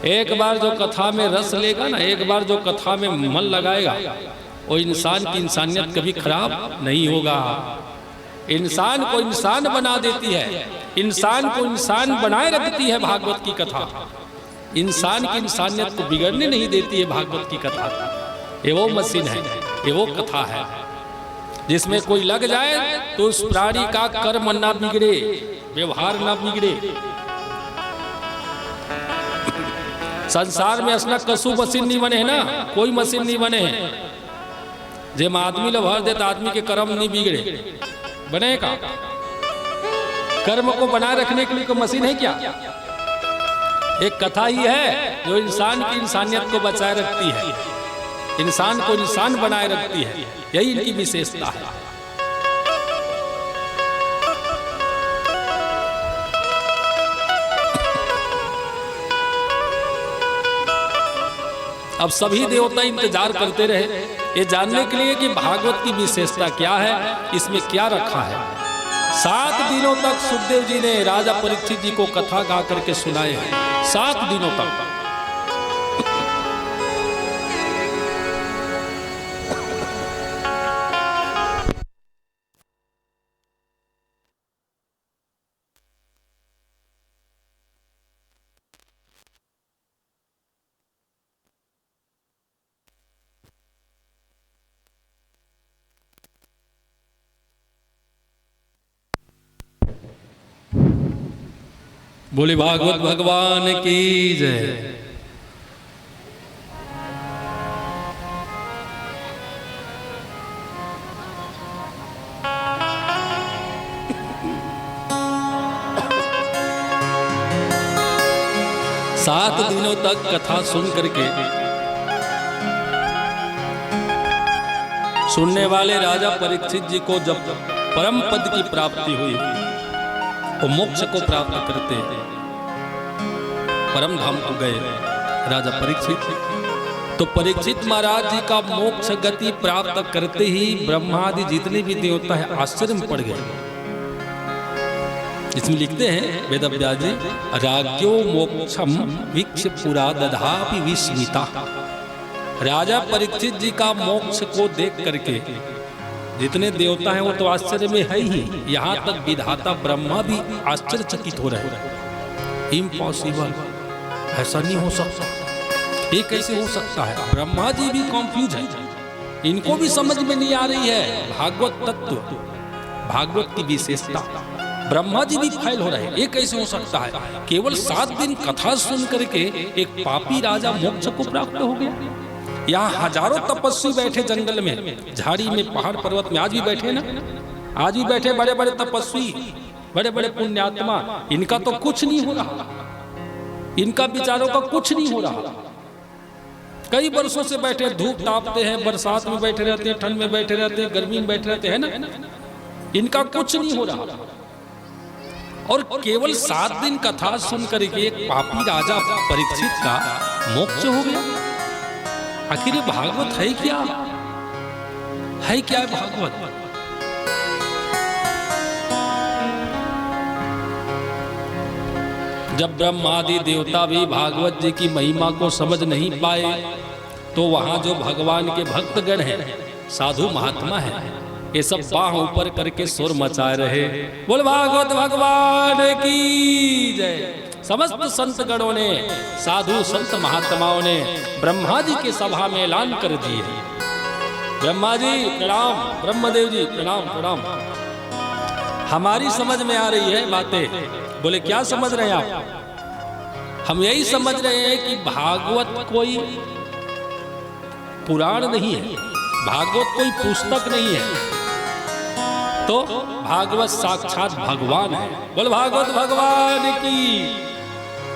एक बार जो कथा में रस लेगा ना, एक बार जो कथा में मन लगाएगा, वो इंसान की इंसानियत कभी खराब नहीं होगा। इंसान को इंसान बना देती है, इंसान को इंसान बनाए रखती है भागवत की कथा, इंसान की इंसानियत को बिगड़ने नहीं देती है भागवत की कथा। ये वो मशीन है, ये वो कथा है जिसमें कोई लग जाए तो उस प्राणी का कर्म ना बिगड़े, व्यवहार ना बिगड़े। संसार में असना कसु मशीन नहीं बने है ना, कोई मशीन नहीं बने हैं जब आदमी ला भर दे तो आदमी के कर्म नहीं बिगड़े, बने का? कर्म को बनाए रखने के लिए कोई मशीन है क्या? एक कथा ही है जो इंसान की इंसानियत को बचाए रखती है, इंसान को इंसान बनाए रखती है, यही इनकी विशेषता है। अब सभी देवता इंतजार करते रहे ये जानने के लिए कि भागवत की विशेषता क्या है, इसमें क्या रखा है। 7 दिनों तक सुखदेव जी ने राजा परीक्षित जी को कथा गा करके सुनाए हैं, 7 दिनों तक। बोले भागवत भगवान की जय। सात दिनों तक कथा सुन करके सुनने वाले राजा परीक्षित जी को जब परम पद की प्राप्ति हुई, वो मोक्ष को प्राप्त करते परम धाम को गए राजा परीक्षित। तो परीक्षित महाराज जी का मोक्ष गति प्राप्त करते ही ब्रह्मादि जितने भी देवता है आश्चर्य में पड़ गए। इसमें लिखते हैं वेद व्यास जी, राज्ञो मोक्षम वीक्ष पुरा दधापि विस्मिता। राजा परीक्षित जी का मोक्ष को देख करके जितने देवता हैं वो तो आश्चर्य में है ही, यहाँ तक विधाता ब्रह्मा भी आश्चर्यचकित हो रहे हैं। इम्पॉसिबल, ऐसा नहीं हो सकता, ये कैसे हो सकता है? ब्रह्मा जी भी कंफ्यूज है, इनको भी समझ में नहीं आ रही है भागवत तत्व, भागवत की विशेषता। ब्रह्मा जी भी फेल हो रहे हैं, ये कैसे हो सकता है? केवल 7 दिन कथा सुन करके एक पापी राजा मोक्ष को प्राप्त हो गया। यहाँ हजारों तपस्वी बैठे जंगल में, झाड़ी में, पहाड़ पर्वत में, आज भी बैठे ना, आज भी बैठे बड़े बड़े तपस्वी, बड़े बड़े पुण्यात्मा, इनका तो कुछ नहीं हो रहा, इनका विचारों का कुछ नहीं हो रहा। कई वर्षों से बैठे, धूप तापते हैं, बरसात में बैठे रहते हैं, ठंड में बैठे रहते हैं, गर्मी में बैठे रहते हैं ना, इनका कुछ नहीं हो रहा। और केवल 7 दिन कथा सुन करके एक पापी राजा परीक्षित का मोक्ष हो गया। आखिर ये भागवत है क्या? है क्या भागवत? जब ब्रह्मादि देवता भी भागवत जी की महिमा को समझ नहीं पाए, तो वहां जो भगवान के भक्तगण हैं, साधु महात्मा हैं, ये सब बाह ऊपर करके सुर मचाए रहे, बोल भागवत भगवान की जय। समस्त संत गणों ने, साधु संत महात्माओं ने ब्रह्मा जी के सभा में ऐलान कर दिए, ब्रह्मा जी प्रणाम, ब्रह्मदेव जी प्रणाम प्रणाम, हमारी समझ में आ रही है बातें। बोले क्या समझ रहे हैं आप? हम यही समझ रहे हैं कि भागवत कोई पुराण नहीं है, भागवत कोई पुस्तक नहीं है, तो भागवत साक्षात भगवान है। बोल भागवत भगवान की।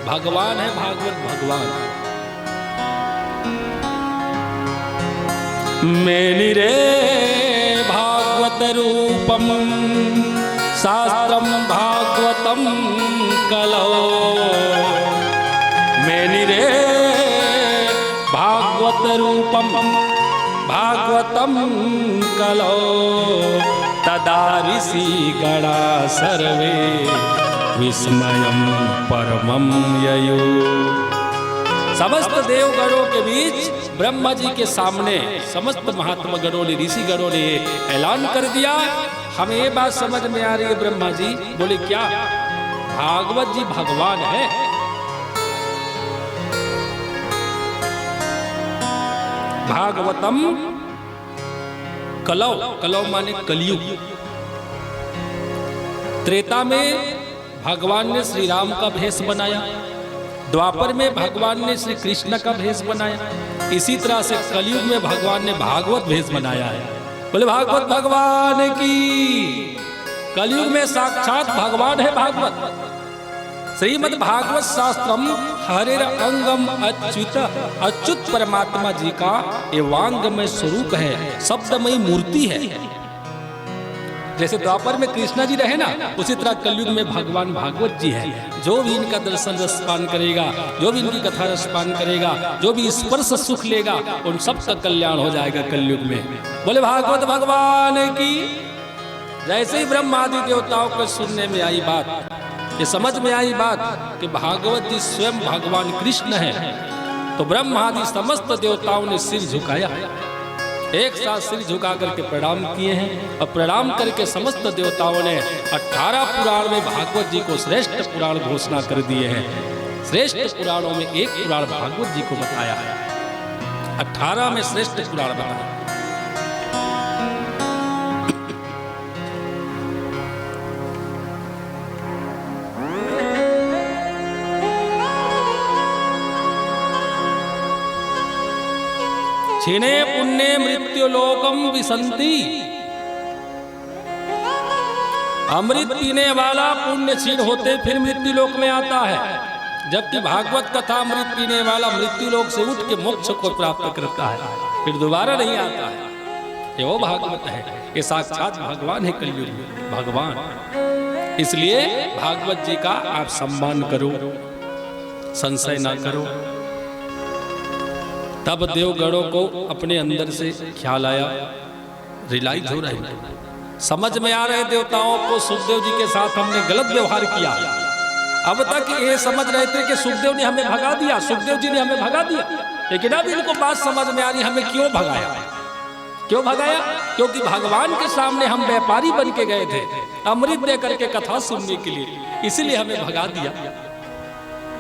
भगवान है भागवत भगवान। मेनि रे भागवत रूपम शास्त्रम भागवतम कलो। मेनि रे भागवत रूपम भागवतम कलो। तदा ऋषि गणा सर्वे विस्मयम परमम ययो। समस्त देवगणों के बीच ब्रह्मा जी के सामने समस्त महात्मा गणों ने, ऋषि गणों ने ऐलान कर दिया। हमें ये बात समझ में आ रही है ब्रह्मा जी। बोले क्या? भागवत जी भगवान है। भागवतम कलौ, कलौ माने कलयुग। त्रेता में भगवान ने श्री राम का भेष बनाया, द्वापर में भगवान ने श्री कृष्ण का भेष बनाया, इसी तरह से कलयुग में भगवान ने भागवत भेष बनाया है। बोले भागवत भगवान की। कलयुग में साक्षात भगवान है भागवत। श्रीमद् भागवत शास्त्रम हरेर अंगम अच्युत, अच्युत परमात्मा जी का एवांगमय स्वरूप है, शब्दमयी मूर्ति है। जैसे द्वापर में कृष्णा जी रहे ना, उसी तरह कलयुग में भगवान भागवत जी है। जो भी इनका दर्शन रसपान करेगा, जो भी इनकी कथा रसपान करेगा, जो भी स्पर्श सुख लेगा, उन सबका कल्याण हो जाएगा कलयुग में। बोले भागवत भगवान की। जैसे ही ब्रह्मा आदि देवताओं को सुनने में आई बात, ये समझ में आई बात कि भागवत जी स्वयं भगवान कृष्ण है, तो ब्रह्मा आदि समस्त देवताओं ने सिर झुकाया, एक साथ सिर झुका करके प्रणाम किए हैं। और प्रणाम करके समस्त देवताओं ने 18 पुराण में भागवत जी को श्रेष्ठ पुराण घोषणा कर दिए हैं। श्रेष्ठ पुराणों में एक पुराण भागवत जी को बताया है, 18 में श्रेष्ठ पुराण बताया। क्षीणे पुण्य मृत्युलोकम विसंति। अमृत पीने वाला पुण्य क्षीण होते फिर मृत्युलोक में आता है, जबकि भागवत कथा अमृत पीने वाला मृत्युलोक से उठ के मोक्ष को प्राप्त करता है, फिर दोबारा नहीं आता है। ये वो भागवत है, ये साक्षात भगवान है कलयुग में भगवान। इसलिए भागवत जी का आप सम्मान करो, संशय ना करो। तब देवगणों को अपने अंदर से ख्याल आया, रियलाइज हो रहे, समझ में आ रहे देवताओं को सुखदेव जी के साथ हमने गलत व्यवहार किया। अब तक ये समझ रहे थे कि सुखदेव ने हमें भगा दिया, सुखदेव जी ने हमें भगा दिया, लेकिन अब इनको बात समझ में आ रही हमें क्यों भगाया। क्यों भगाया? क्योंकि भगवान के सामने हम व्यापारी बन के गए थे अमृत दे करके कथा सुनने के लिए, इसीलिए हमें भगा दिया।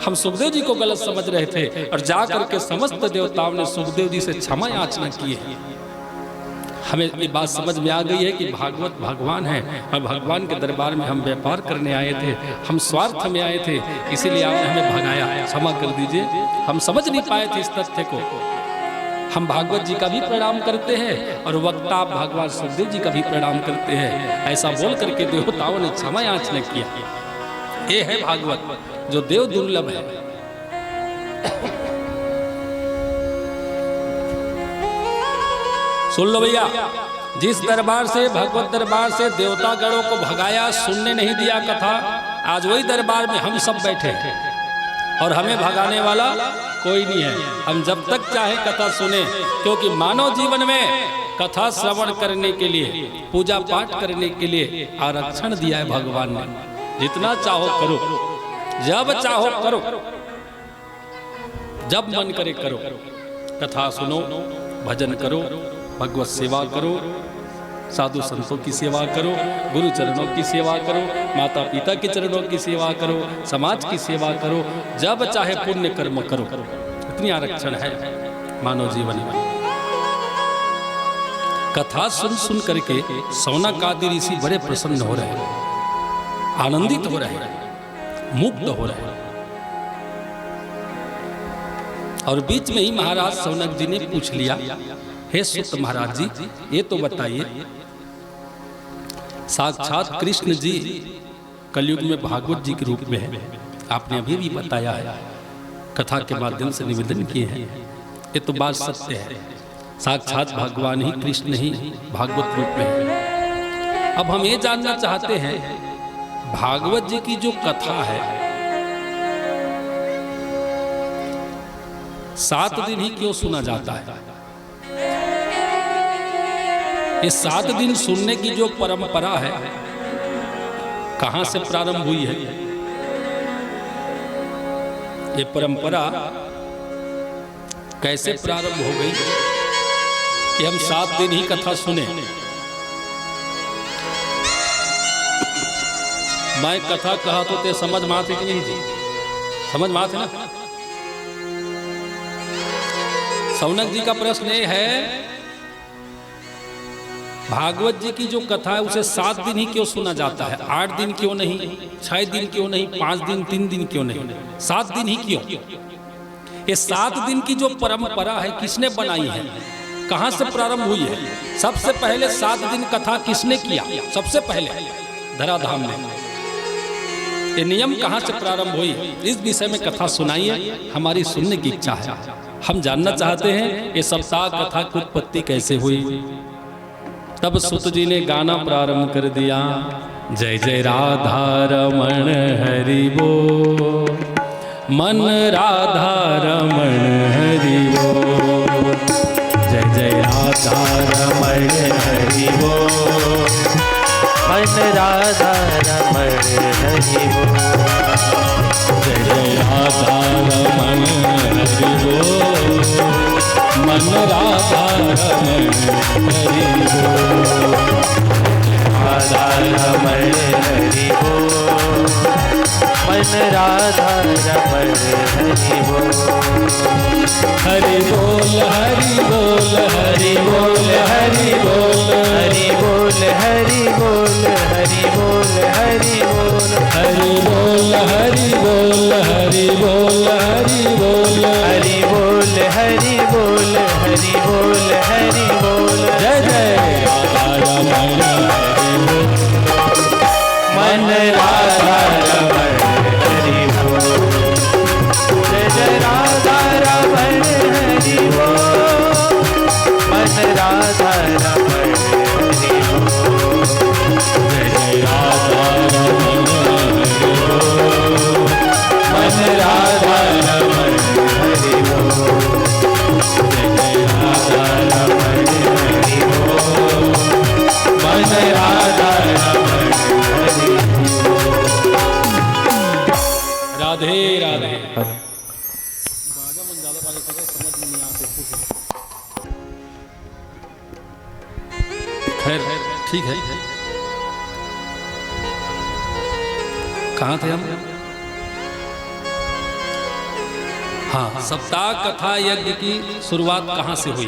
हम सुखदेव जी को गलत समझ रहे थे और जाकर के समस्त देवताओं ने सुखदेव जी से क्षमा याचना की है। हमें ये बात समझ में आ गई है कि भागवत भगवान है और भगवान के दरबार में हम व्यापार करने आए थे, हम स्वार्थ में आए थे, इसीलिए आपने हमें भगाया, क्षमा कर दीजिए। हम समझ नहीं पाए थे इस तथ्य को। हम भागवत जी का भी प्रणाम करते हैं और वक्ता भगवान सुखदेव जी का भी प्रणाम करते हैं। ऐसा बोल करके देवताओं ने क्षमा याचना किया। ये है भागवत जो देव दुर्लभ है। सुन लो भैया, जिस दरबार से भगवत दरबार से देवता गणों को भगाया, सुनने नहीं दिया कथा, आज वही दरबार में हम सब बैठे हैं और हमें भगाने वाला कोई नहीं है। हम जब तक चाहे कथा सुने, क्योंकि मानव जीवन में कथा श्रवण करने के लिए, पूजा पाठ करने के लिए आरक्षण दिया है भगवान ने। जितना चाहो करो, जब चाहो करो, जब मन करे करो, कथा सुनो, भजन करो, भगवत सेवा करो, साधु संतों की सेवा करो, गुरु चरणों की सेवा करो, माता पिता के चरणों की सेवा करो, समाज की सेवा करो, जब चाहे पुण्य कर्म करो। इतनी आरक्षण है मानव जीवन में। कथा सुन सुन करके सौनक आदि ऋषि बड़े प्रसन्न हो रहे हैं। आनंदित हो रहे, मुग्ध हो रहे। और बीच में ही महाराज सौनक जी ने पूछ लिया, हे सुत महाराज जी, ये तो बताइए, साक्षात कृष्ण जी कलयुग में भागवत जी के रूप में है, आपने अभी भी बताया है, कथा के माध्यम से निवेदन किए हैं, ये तो बात सत्य है, साक्षात भगवान ही कृष्ण ही भागवत रूप में है। अब हम ये जानना चाहते हैं, भागवत जी की जो कथा है 7 दिन ही क्यों सुना जाता है? ये 7 दिन सुनने की जो परंपरा है कहां से प्रारंभ हुई है? ये परंपरा कैसे प्रारंभ हो गई कि हम 7 दिन ही कथा सुने? मैं कथा कहा तो ते समझ में आते कि नहीं जी? समझ में आते ना? सौनक जी का प्रश्न ये है, भागवत जी की जो कथा है उसे 7 दिन ही क्यों सुना जाता है? 8 दिन क्यों नहीं? 6 दिन क्यों नहीं? 5 दिन, 3 दिन क्यों नहीं? 7 दिन ही क्यों? ये 7 दिन की जो परंपरा है किसने बनाई है? कहां से प्रारंभ हुई है? सबसे पहले 7 दिन कथा किसने किया? सबसे पहले धराधाम में। ये नियम कहां से प्रारंभ हुई? इस विषय में कथा सुनाइए, हमारी सुनने की इच्छा है। हम जानना चाहते हैं ये सप्ताह कथा की उत्पत्ति कैसे हुई। तब सुत जी ने गाना प्रारंभ कर दिया, जय जय राधा रमण हरि बोल, मन राधा रमण हरि बोल, जय जय राधा रमण हरि बोल, मन राधा रमण हरि बोल, जय जय राधा रमण हरि बोल, मन राधा रमण हरि बोल, राधा रमण हरि बोल, मन राधा रमण हरि बोल, हरि बोल हरि बोल हरि बोल हरि बोल हरि बोल हरि बोल हरि बोल हरि बोल हरि बोल हरि बोल हरि बोल हरि बोल हरि बोल हरि बोल हरि बोल हरि बोल, जय जय राधा रमण हरि बोल, मन राधा रमण हरि बोल, जय जय राधा रमण हरि बोल, मन राधा रमण हरि बोल, जय जय राधा रमण हरि बोल, मन राधा रमण हरि बोल, जय जय राधा रमण हरि बोल, मन राधा रमण हरि बोल। राधे राधे। खैर ठीक है, कहाँ थे हम? हाँ, सप्ताह कथा यज्ञ की शुरुआत कहाँ से हुई?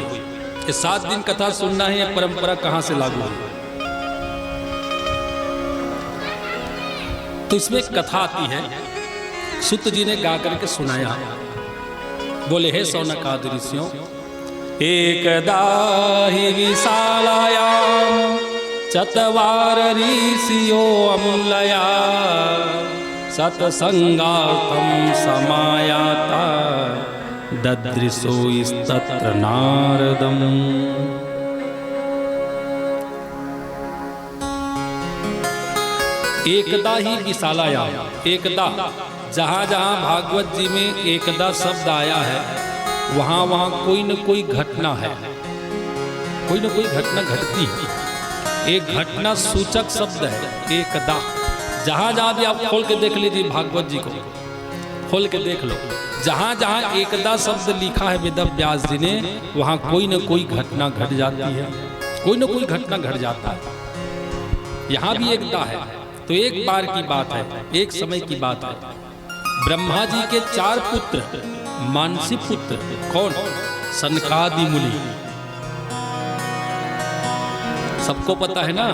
ये 7 दिन कथा सुनना है, ये परंपरा कहाँ से लागू हुई? तो इसमें एक कथा आती है, सुत जी ने गा करके सुनाया, बोले हे सौनकादि ऋषियों, एकदा हि विशालायां चत्वार ऋषियो अमूलया सत्संगार्थं समायाता ददृशो इस्तत्र नारदम्। एकदा ही विशालायाम, एकदा जहाँ जहाँ भागवत जी में एकदा शब्द आया है वहाँ वहाँ कोई न कोई घटना है, कोई न कोई घटना घटती है। एक घटना सूचक शब्द है एकदा। जहाँ जहाँ भी आप खोल के देख लीजिए, भागवत जी को खोल के देख लो, जहाँ जहाँ एकदा शब्द लिखा है वेद व्यास जी ने, वहाँ कोई न कोई घटना घट जाती है, कोई न कोई घटना घट जाता है। यहाँ भी एकदा है तो एक बार की बात है, एक समय की बात है। ब्रह्मा जी के 4 पुत्र, मानसी पुत्र कौन? सनकादि मुनि, सबको पता है ना।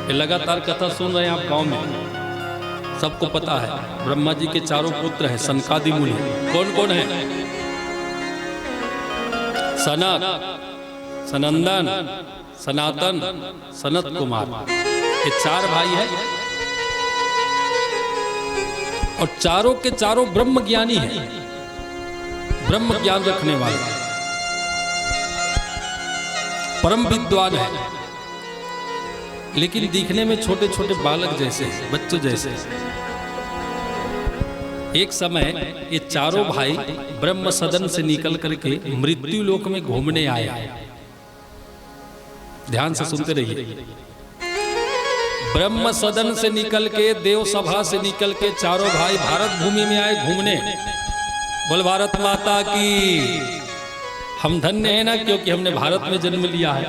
ये लगातार कथा सुन रहे हैं आप गांव में, सबको पता है ब्रह्मा जी के चारों पुत्र हैं सनकादि मुनि। कौन कौन है? सनक, सनंदन, सनातन, सनत कुमार, ये चार भाई हैं और चारों के चारों ब्रह्म ज्ञानी हैं, ब्रह्म ज्ञान रखने वाले, परम विद्वान है, लेकिन दिखने में छोटे छोटे बालक जैसे, बच्चों जैसे। एक समय ये चारों भाई ब्रह्म सदन से निकल करके मृत्यु लोक में घूमने आए। ध्यान से सुनते रहिए। ब्रह्म सदन से निकल के, देव सभा से निकल के चारों भाई भारत भूमि में आए घूमने। बोल भारत माता की। हम धन्य है ना, क्योंकि हमने भारत में जन्म लिया है।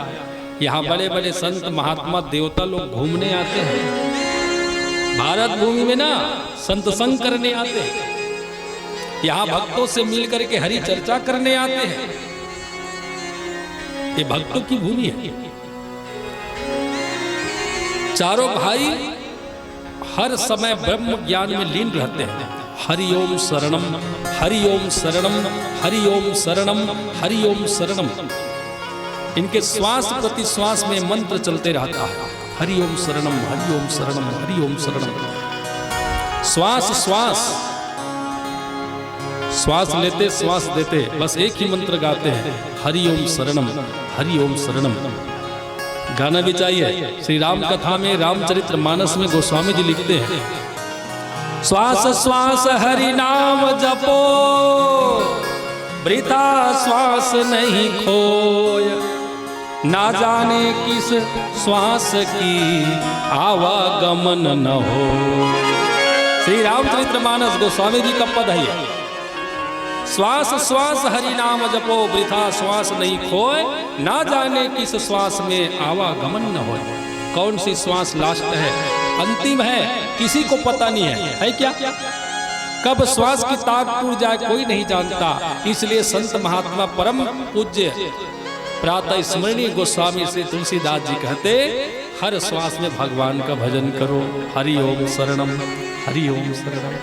यहाँ बड़े बड़े संत महात्मा देवता लोग घूमने आते हैं भारत भूमि में ना, संत संग करने आते हैं, यहाँ भक्तों से मिल करके हरि चर्चा करने आते हैं। ये भक्तों की भूमि है। चारों भाई हर समय ब्रह्म ज्ञान में लीन रहते हैं। हरि ओम शरणम, हरि ओम शरणम, हरि ओम शरणम, हरि ओम शरणम। इनके श्वास प्रति श्वास में मंत्र चलते रहता है। हरि ओम शरणम, हरि ओम शरणम, हरि ओम शरणम। श्वास श्वास श्वास लेते श्वास देते बस एक ही मंत्र गाते हैं, हरि ओम शरणम, हरि ओम शरणम। गाना भी चाहिए। श्री राम कथा में, रामचरित्र मानस में गोस्वामी जी लिखते हैं, श्वास श्वास हरि नाम जपो, वृथा श्वास नहीं खोय, ना जाने किस श्वास की आवागमन न हो। श्री रामचरित्र मानस गोस्वामी जी का पद है। श्वास श्वास हरि नाम जपो, वृथा श्वास नहीं खोए, ना जाने किस श्वास में आवागमन न हो। कौन सी श्वास लास्ट है, अंतिम है, किसी को पता नहीं है क्या? कब श्वास की ताक टूट जाए कोई नहीं जानता। इसलिए संत महात्मा परम पूज्य प्रातः स्मरणीय गोस्वामी श्री तुलसीदास जी कहते, हर श्वास में भगवान का भजन करो। हरि ओम शरणम, हरि ओम शरणम।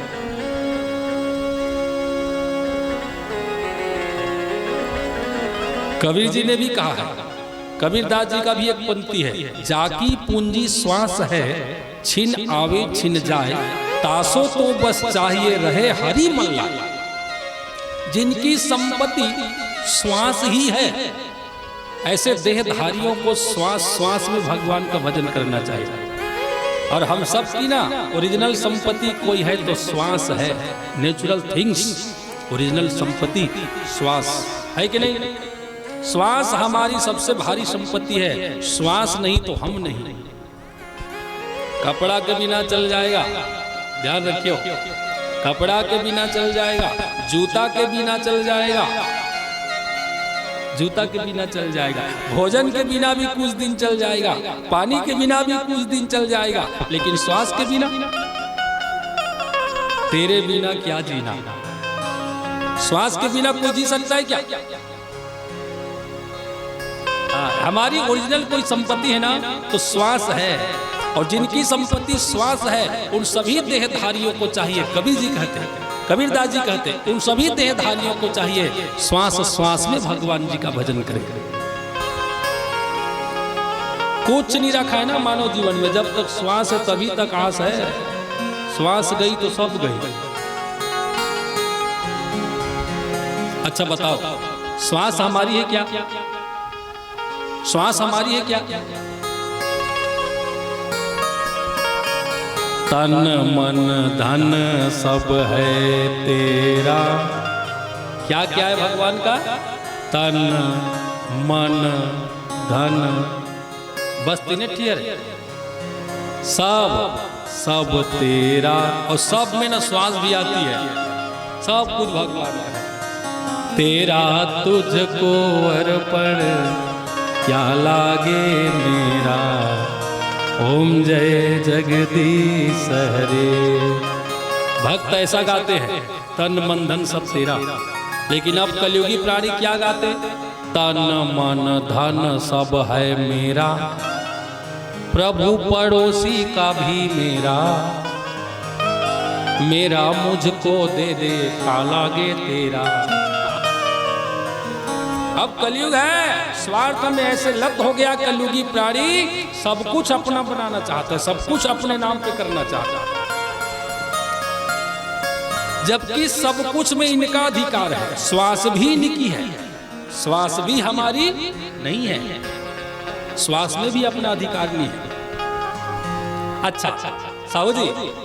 कबीर जी ने भी कहा है, कबीरदास जी का भी एक पंक्ति है, जाकी पूंजी श्वास है, छिन आवे छिन जाए, तासो तो बस चाहिए रहे हरि मल्ला। जिनकी संपत्ति श्वास ही है, ऐसे देहधारियों को श्वास श्वास में भगवान का भजन करना चाहिए। और हम सब की ना ओरिजिनल संपत्ति कोई है तो श्वास है। नेचुरल थिंग्स, ओरिजिनल संपत्ति श्वास है कि नहीं? श्वास हमारी सबसे भारी संपत्ति है। श्वास नहीं तो हम नहीं। कपड़ा के बिना चल जाएगा, ध्यान रखियो, कपड़ा के बिना चल जाएगा, जूता के बिना चल जाएगा, जूता के बिना चल जाएगा, भोजन के बिना भी कुछ दिन चल जाएगा, पानी के बिना भी कुछ दिन चल जाएगा, लेकिन श्वास के बिना, तेरे बिना क्या जीना? श्वास के बिना कोई जी सकता है क्या? हमारी ओरिजिनल कोई संपत्ति है ना तो श्वास है। और जिनकी संपत्ति श्वास है उन सभी देहधारियों को चाहिए, कबीर जी कहते हैं, कबीरदास जी कहते हैं, उन सभी देहधारियों को चाहिए श्वास श्वास में भगवान जी का भजन करें। कुछ नहीं रखा है ना मानव जीवन में, जब तक श्वास है तभी तक आस है। श्वास गई तो सब गई। अच्छा बताओ, श्वास हमारी है क्या? श्वास हमारी है क्या? तन मन धन सब है तेरा। क्या क्या है भगवान का? तन मन धन, बस तीन ठियर, सब सब तेरा। और सब में ना श्वास भी आती है, सब कुछ भगवान का है। तेरा तुझको अर्पण क्या लागे मेरा, ओम जय जगदीश हरे। भक्त ऐसा गाते हैं, तन मन धन सब तेरा। लेकिन अब कलयुगी प्राणी क्या गाते? तन मन धन सब है मेरा। प्रभु पड़ोसी का भी मेरा मुझको दे दे काला गे तेरा। अब कलयुग है, स्वार्थ में ऐसे लत हो गया कलयुगी प्राणी, सब कुछ अपना बनाना चाहता है, सब कुछ अपने नाम पे करना चाहता है, जबकि सब कुछ में इनका अधिकार है। श्वास भी इनकी है, श्वास भी हमारी नहीं है, श्वास में भी अपना अधिकार नहीं है। अच्छा साहू जी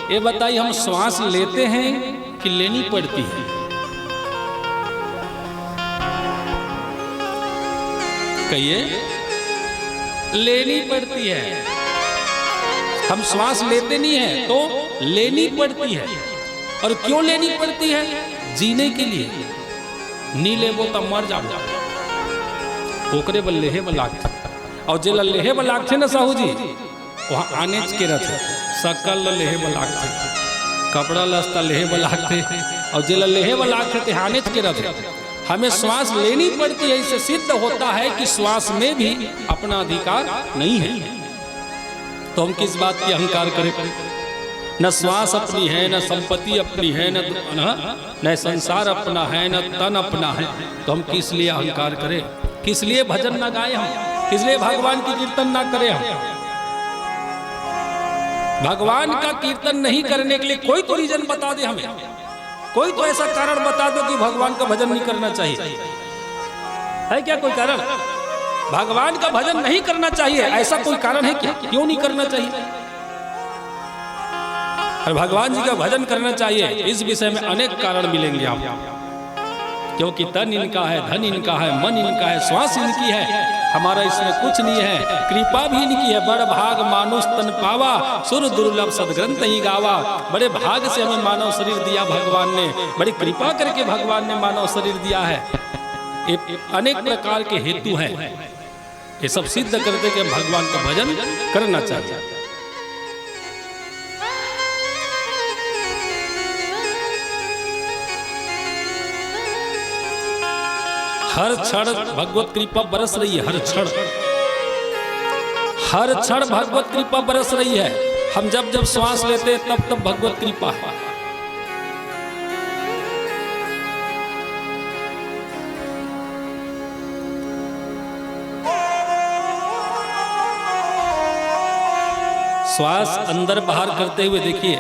ये बताइए, हम श्वास लेते हैं कि लेनी पड़ती है? कहिए, लेनी पड़ती है। हम श्वास लेते नहीं है तो लेनी पड़ती है। और क्यों लेनी पड़ती है? जीने के लिए। नी ले वो तब मर जाओ। ओकरे बल लेहे बलाक थे, और जे लेहे बलाक थे ना साहू जी, वहाँ आने के रथ सकल लेहे बलाक थे, कपड़ा लस्ता लेहे बलाक थे, और जे लेहे बलाक थे आने के रथ। हमें श्वास लेनी पड़ती है, इससे सिद्ध होता है कि श्वास में भी अपना अधिकार नहीं है। तो हम किस बात की अहंकार करें? न श्वास अपनी है, न संपत्ति अपनी है, न संसार अपना है, न तन अपना है, तो हम किस लिए अहंकार करें? किस लिए भजन ना गाएं हम? किस लिए भगवान की कीर्तन ना करें हम? भगवान का कीर्तन नहीं करने के लिए कोई तो रीजन बता दे हमें, कोई तो ऐसा कारण बता दो कि भगवान का भजन नहीं करना चाहिए। है क्या कोई कारण? भगवान का भजन नहीं करना चाहिए, ऐसा कोई कारण है क्या? क्यों नहीं करना चाहिए? और भगवान जी का भजन करना चाहिए, इस विषय में अनेक कारण मिलेंगे आपको। क्योंकि तन इनका है, धन इनका है, मन इनका है, श्वास इनकी है, हमारा इसमें कुछ नहीं है। कृपा भी इनकी है। बड़ भाग मानुष तन पावा, सुर दुर्लभ सदग्रंथ ही गावा। बड़े भाग से हमें मानव शरीर दिया भगवान ने, बड़ी कृपा करके भगवान ने मानव शरीर दिया है। ये अनेक प्रकार के हेतु हैं, ये सब सिद्ध करते कि भगवान का भजन करना चाहिए। हर क्षण भगवत कृपा बरस रही है, हर क्षण भगवत कृपा बरस रही है। हम जब जब श्वास लेते हैं तब तब भगवत कृपा है। श्वास अंदर बाहर करते हुए देखिए,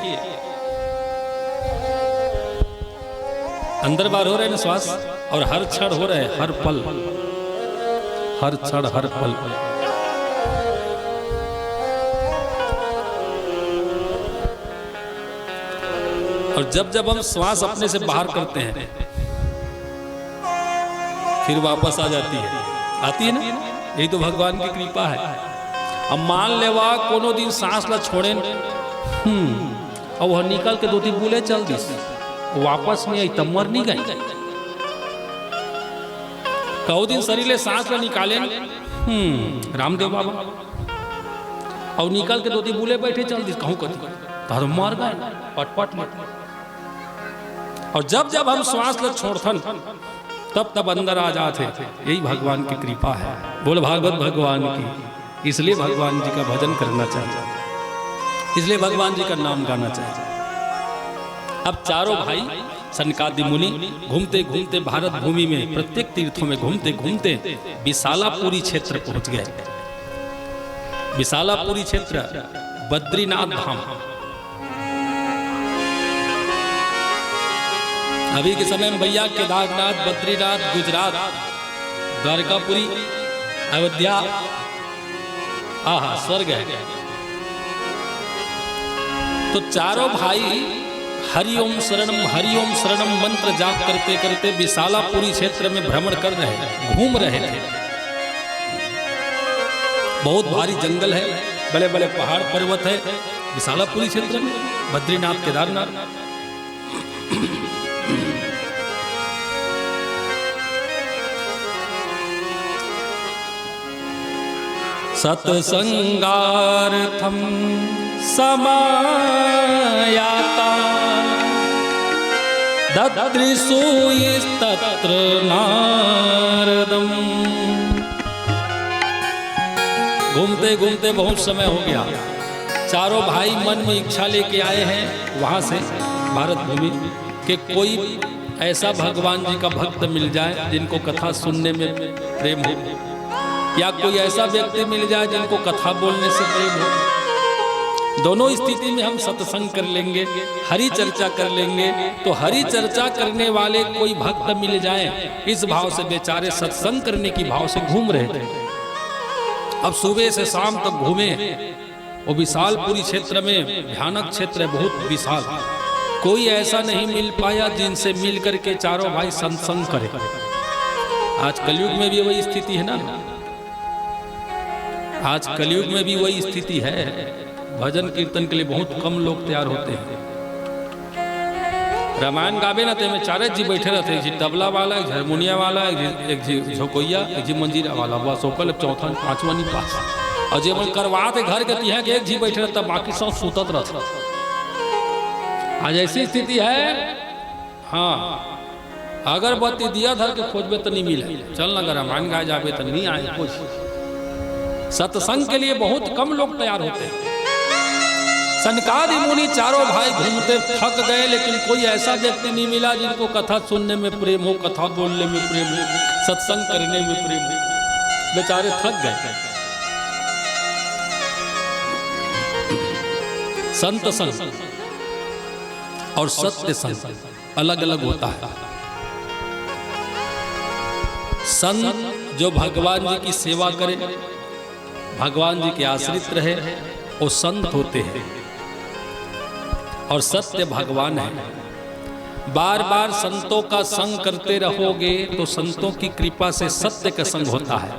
अंदर बाहर हो रहे हैं ना श्वास, और हर क्षण हो रहे हैं, हर पल, हर क्षण, हर पल। और जब जब हम श्वास अपने से बाहर करते हैं फिर वापस आ जाती है, आती है ना, यही तो भगवान की कृपा है। अब मान लेवा कोनो दिन सांस ला छोड़े और वह निकल के 2-3 बुले चल दी, वापस नहीं आई, तब मर नहीं गई। कहो दिन शरीर ले सांस ला निकाले रामदेव बाबा, और निकल के 2-3 बुले बैठे चल दी, कहूँ कर तो मर गए पटपट में। और जब जब हम श्वास ला छोड़थन तब तब अंदर आ जाते। यही भगवान की कृपा है। बोल भागवत भगवान की। इसलिए भगवान जी का भजन करना चाहिए, इसलिए भगवान जी का नाम गाना चाहिए। अब चारों भाई सनकादि मुनि घूमते घूमते भारत भूमि में प्रत्येक तीर्थों में घूमते घूमते विशालापुरी क्षेत्र पहुंच गए। विशालापुरी क्षेत्र बद्रीनाथ धाम। अभी के समय में भैया केदारनाथ, बद्रीनाथ, गुजरात, द्वारकापुरी, अयोध्या, आहा स्वर्ग है। तो चारों भाई हरिओम शरणम मंत्र जाप करते करते विशालापुरी क्षेत्र में भ्रमण कर रहे हैं, घूम रहे थे। बहुत भारी जंगल है, बड़े बड़े पहाड़ पर्वत है विशालापुरी क्षेत्र में, बद्रीनाथ, केदारनाथ। सत्संगार्थम समायाता ददृशूयस्तत्र नारदम। घूमते घूमते घूमते बहुत समय हो गया। चारों भाई मन में इच्छा लेके आए हैं वहाँ से भारत भूमि कि कोई ऐसा भगवान जी का भक्त मिल जाए जिनको कथा सुनने में प्रेम हो, या कोई ऐसा व्यक्ति मिल जाए जिनको कथा बोलने से प्रेम हो। दोनों स्थिति में हम सत्संग कर लेंगे, हरि चर्चा कर लेंगे। तो हरि चर्चा करने वाले कोई भक्त मिल जाए, इस भाव से बेचारे सत्संग करने की भाव से घूम रहे थे। अब सुबह से शाम तक घूमे। वो विशालपुरी क्षेत्र में भयानक क्षेत्र है, बहुत विशाल। कोई ऐसा नहीं मिल पाया जिनसे मिल करके चारों भाई सत्संग करें। आज कलयुग में भी वही स्थिति है ना, आज कलयुग में भी वही स्थिति है। भजन कीर्तन के लिए बहुत कम लोग तैयार होते हैं। रामायण गावे ना तो में चारे जी बैठे रहते हैं, एक तबला वाला, एक हारमोनिया वाला, एक जी झोकोइया, एक जी मंजीरा वाला, बस सोकल चौथा पांचवा नहीं पास। और जे मन करवाते घर के तिहा के एक जी बैठे रहता, बाकी सब सुतत रहता। आज ऐसी स्थिति है। हाँ, अगरबत्ती दिया धर के खोजबे तो नहीं मिले, चल ना रामायण गाए जाबे तो नहीं आए कुछ। सत्संग के लिए बहुत कम लोग तैयार होते हैं। सनकादि मुनि चारों भाई घूमते थक गए, लेकिन कोई ऐसा व्यक्ति नहीं मिला जिनको कथा सुनने में प्रेम हो, कथा बोलने में प्रेम हो, सत्संग करने में प्रेम हो। बेचारे थक गए। संत संग और सत्य संग अलग अलग होता है। संत जो भगवान जी की सेवा करे, भगवान जी के आश्रित रहे, वो संत होते हैं। और सत्य भगवान है। बार बार संतों का संग करते रहोगे तो संतों की कृपा से सत्य का संग होता है।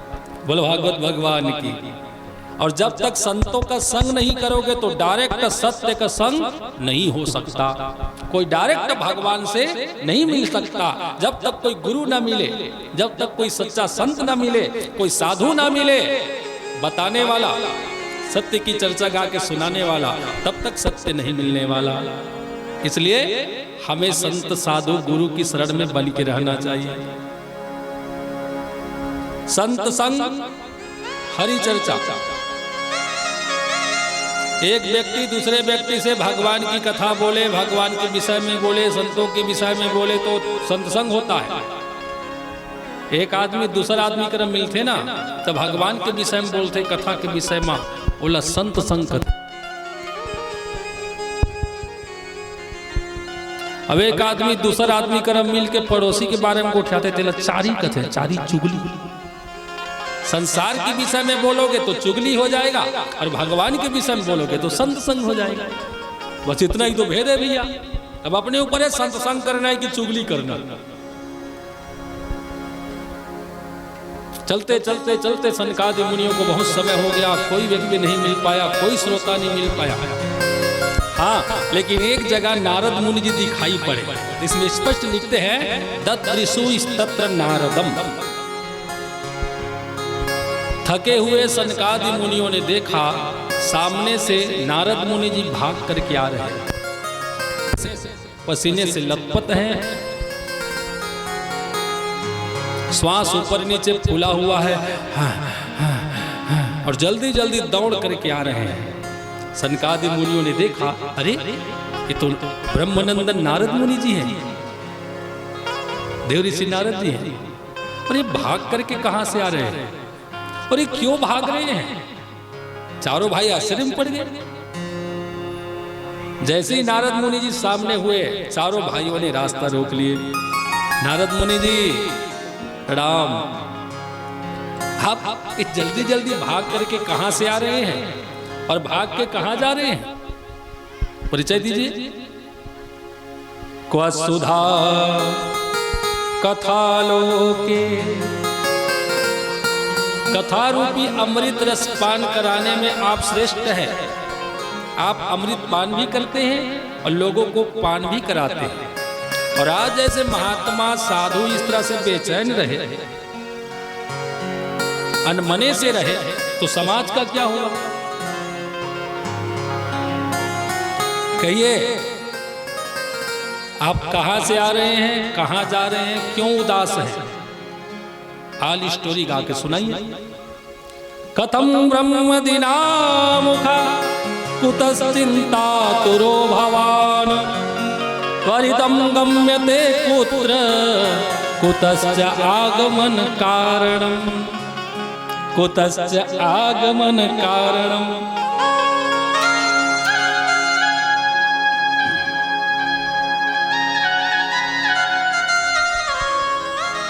बोलो भागवत भगवान की। और जब तक संतों का संग नहीं करोगे तो डायरेक्ट सत्य का संग नहीं हो सकता। कोई डायरेक्ट भगवान से नहीं मिल सकता जब तक कोई गुरु ना मिले, जब तक कोई सच्चा संत ना मिले, कोई साधु ना मिले बताने वाला, सत्य की चर्चा गा के सुनाने वाला, तब तक सत्य नहीं मिलने वाला। इसलिए हमें संत साधु गुरु की शरण में बन के रहना चाहिए। संत संग हरि चर्चा। एक व्यक्ति दूसरे व्यक्ति से भगवान की कथा बोले, भगवान के विषय में बोले, संतों के विषय में बोले तो संतसंग होता है। एक आदमी दूसरा आदमी कर मिलते ना तो भगवान के विषय में बोलते, कथा के विषय में बोला संत संग। अब एक आदमी दूसरा आदमी कर मिल के पड़ोसी के बारे में उठाते थे, चारी कथे, चारी चुगली। संसार के विषय में बोलोगे तो चुगली हो जाएगा, और भगवान के विषय में बोलोगे तो संत संग हो जाएगा। बस इतना ही तो भेद है भैया। अब अपने ऊपर है संत संग करना है कि चुगली करना। चलते चलते चलते सनकादि मुनियों को बहुत समय हो गया, कोई व्यक्ति नहीं मिल पाया, कोई श्रोता नहीं मिल पाया। हाँ, लेकिन एक जगह नारद मुनि जी दिखाई पड़े। इसमें स्पष्ट लिखते हैं ददृशु तत्र नारदम। थके हुए सनकादि मुनियों ने देखा सामने से नारद मुनि जी भाग करके आ रहे हैं, पसीने से लथपथ हैं, श्वास ऊपर नीचे फूला हुआ है, और जल्दी जल्दी दौड़ करके आ रहे हैं। सनकादि मुनियों ने देखा, अरे ये तो ब्रह्मानंदन नारद मुनि जी हैं, देव ऋषि नारद जी हैं, और ये भाग करके कहां से आ रहे हैं, और ये क्यों भाग रहे हैं? चारों भाई आश्चर्य में पड़ गए। जैसे ही नारद मुनि जी सामने हुए, चारों भाइयों ने रास्ता रोक लिए। नारद मुनि जी राम, आप जल्दी जल्दी भाग करके कहां से आ रहे हैं और भाग के कहां जा रहे हैं? परिचय दीजिए। क्व सुधा कथालोके, कथा रूपी अमृत रस पान कराने में आप श्रेष्ठ हैं। आप अमृत पान भी करते हैं और लोगों को पान भी कराते हैं। और आज जैसे महात्मा साधु इस तरह से बेचैन रहे, अनमने से रहे, तो समाज का क्या होगा? कहिए, आप कहां से आ रहे हैं, कहां जा रहे हैं, क्यों उदास हैं? आल स्टोरी गा के सुनाइए। कथम ब्रह्मदिनामुख कुतश्चिन्तातुरो भवान् त्वरितं गम्यते कुत्र कुतश्च आगमन कारणम् कुतश्च आगमन कारणम्।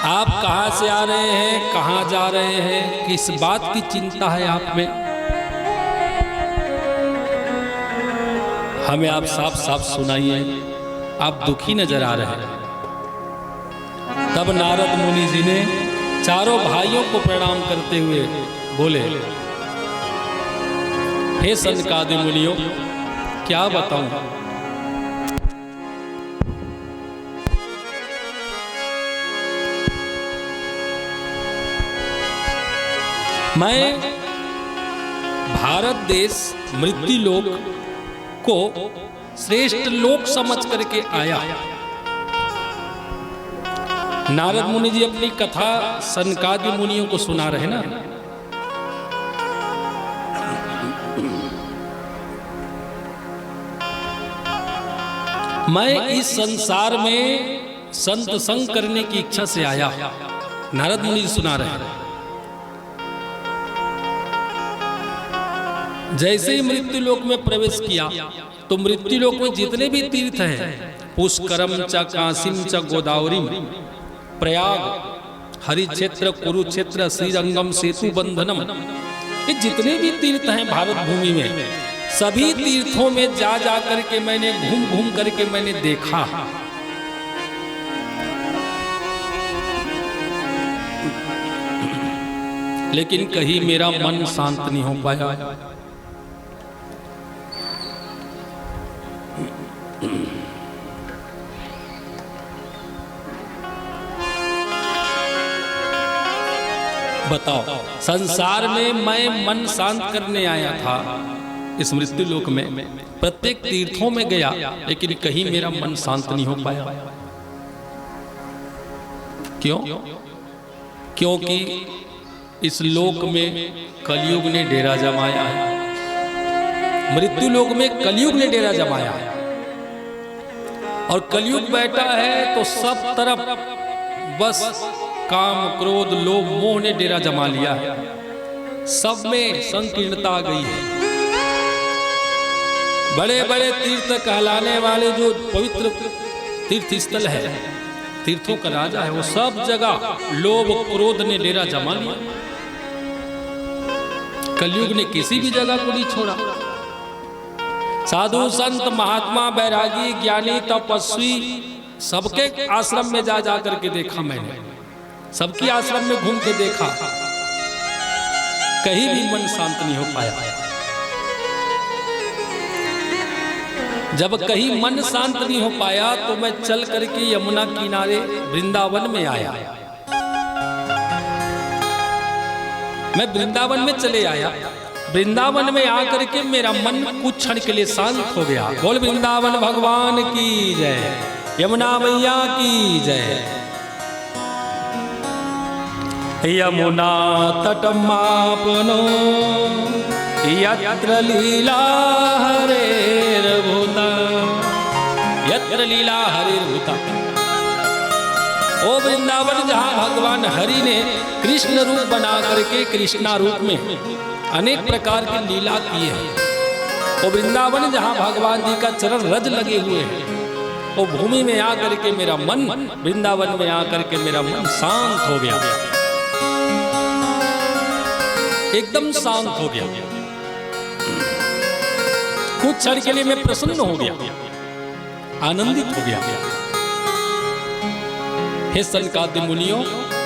आप कहाँ से आ रहे हैं, कहाँ जा रहे हैं, किस बात की चिंता है आप में, हमें आप साफ साफ सुनाइए। आप दुखी नजर आ रहे हैं। तब नारद मुनि जी ने चारों भाइयों को प्रणाम करते हुए बोले, हे सनकादि मुनियों, क्या बताऊं, मैं भारत देश मृत्युलोक को श्रेष्ठ लोक समझ करके आया। नारद मुनि जी अपनी कथा सनकादि मुनियों को सुना रहे ना। मैं इस संसार में संत संग करने की इच्छा से आया। नारद मुनि जी सुना रहे हैं। जैसे ही मृत्युलोक में प्रवेश किया तो मृत्युलोक में जितने भी तीर्थ हैं, पुष्करम च काशीम च गोदावरी, प्रयाग, हरिक्षेत्र, कुरुक्षेत्र, श्रीरंगम, सेतु बंधनम, ये जितने भी तीर्थ हैं भारत भूमि में, सभी तीर्थों में जा जा करके मैंने घूम घूम करके मैंने देखा। लेकिन कहीं मेरा मन शांत नहीं हो पाया। बताओ, संसार में मैं मन शांत करने आया था इस मृत्युलोक में, प्रत्येक तीर्थों में गया, लेकिन कहीं मेरा मन शांत नहीं हो पाया। क्यों? क्योंकि इस लोक में कलयुग ने डेरा जमाया है। मृत्युलोक में कलयुग ने डेरा जमाया है और कलयुग बैठा है तो सब तरफ बस काम, क्रोध, लोभ, मोह ने डेरा जमा लिया है। सब में संकीर्णता आ गई है। बड़े बड़े तीर्थ कहलाने वाले जो पवित्र तीर्थ स्थल है, तीर्थों का राजा है, वो सब जगह लोभ, क्रोध ने डेरा जमा लिया। कलयुग ने किसी भी जगह को नहीं छोड़ा। साधु, संत, महात्मा, बैरागी, ज्ञानी, तपस्वी, सबके आश्रम में जा जा करके देखा मैंने, सबकी आश्रम में घूम के देखा, कहीं भी मन शांत नहीं हो पाया। जब कहीं मन शांत नहीं हो पाया तो मैं चल करके यमुना किनारे वृंदावन में आया। मैं वृंदावन में चले आया। वृंदावन में आकर के मेरा मन कुछ क्षण के लिए शांत हो गया। बोल वृंदावन भगवान की जय, यमुना मैया की जय। यमुना तटमापनो यत्र लीला हरेर्भूता, यत्र लीला हरेर्भूता। ओ वृंदावन, जहाँ भगवान हरि ने कृष्ण रूप बना करके कृष्णा रूप में अनेक प्रकार की लीला किए हैं। वो वृंदावन जहाँ भगवान जी का चरण रज लगे हुए हैं, वो भूमि में आकर के मेरा मन, वृंदावन में आकर के मेरा मन शांत हो गया, एकदम शांत हो गया। कुछ क्षण के लिए मैं प्रसन्न हो गया, आनंदित हो गया। हे सनकादि मुनियों,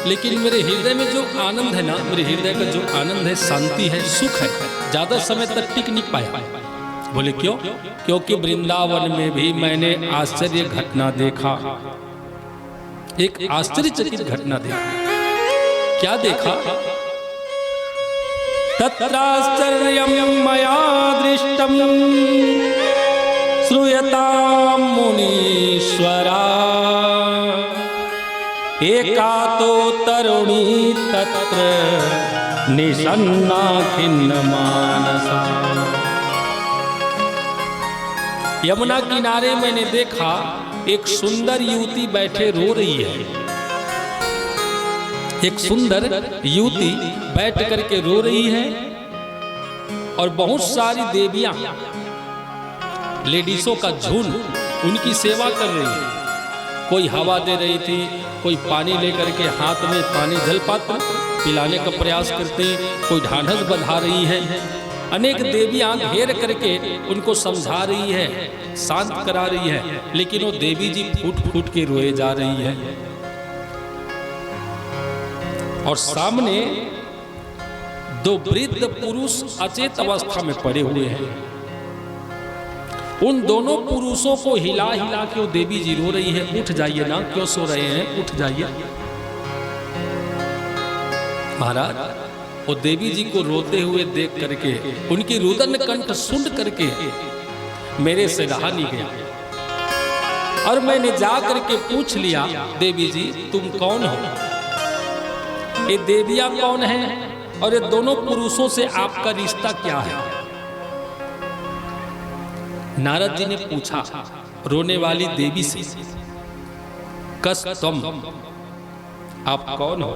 लेकिन मेरे हृदय में जो आनंद है ना, मेरे हृदय का जो आनंद है, शांति है, सुख है, ज्यादा समय तक टिक नहीं पाया। बोले क्यों? क्योंकि वृंदावन में भी मैंने आश्चर्य घटना देखा, एक आश्चर्यचकित घटना देखा। क्या देखा? तत्राश्चर्यं मया दृष्टं श्रूयतां मुनीश्वरा, एका तो तरुणी तत्र निषन्ना खिन्न मानसा। यमुना किनारे मैंने देखा एक सुंदर युवती बैठे रो रही है। एक सुंदर युवती बैठ करके रो रही है और बहुत सारी देवियां लेडीजों का झुंड उनकी सेवा कर रही है। कोई हवा दे रही थी, कोई पानी लेकर के हाथ में पानी जलपात्र पिलाने का प्रयास करते, कोई ढांढस बंधा रही है। अनेक देवियां घेर करके उनको समझा रही है, शांत करा रही है, लेकिन वो देवी जी फूट फूट के रोए जा रही है। और सामने दो वृद्ध पुरुष अचेत अवस्था में पड़े हुए हैं। उन दोनों पुरुषों को हिला हिला के वो देवी जी रो रही है, उठ जाइए ना, क्यों सो रहे हैं, उठ जाइए। महाराज वो देवी जी को रोते हुए देख करके, उनकी रुदन कंठ सुन करके मेरे से रहा नहीं गया और मैंने जा करके पूछ लिया, देवी जी तुम कौन हो, ये देवियां कौन हैं और ये दोनों पुरुषों से आपका रिश्ता क्या है। नारद जी ने पूछा रोने वाली देवी से, कस तुम, आप कौन हो।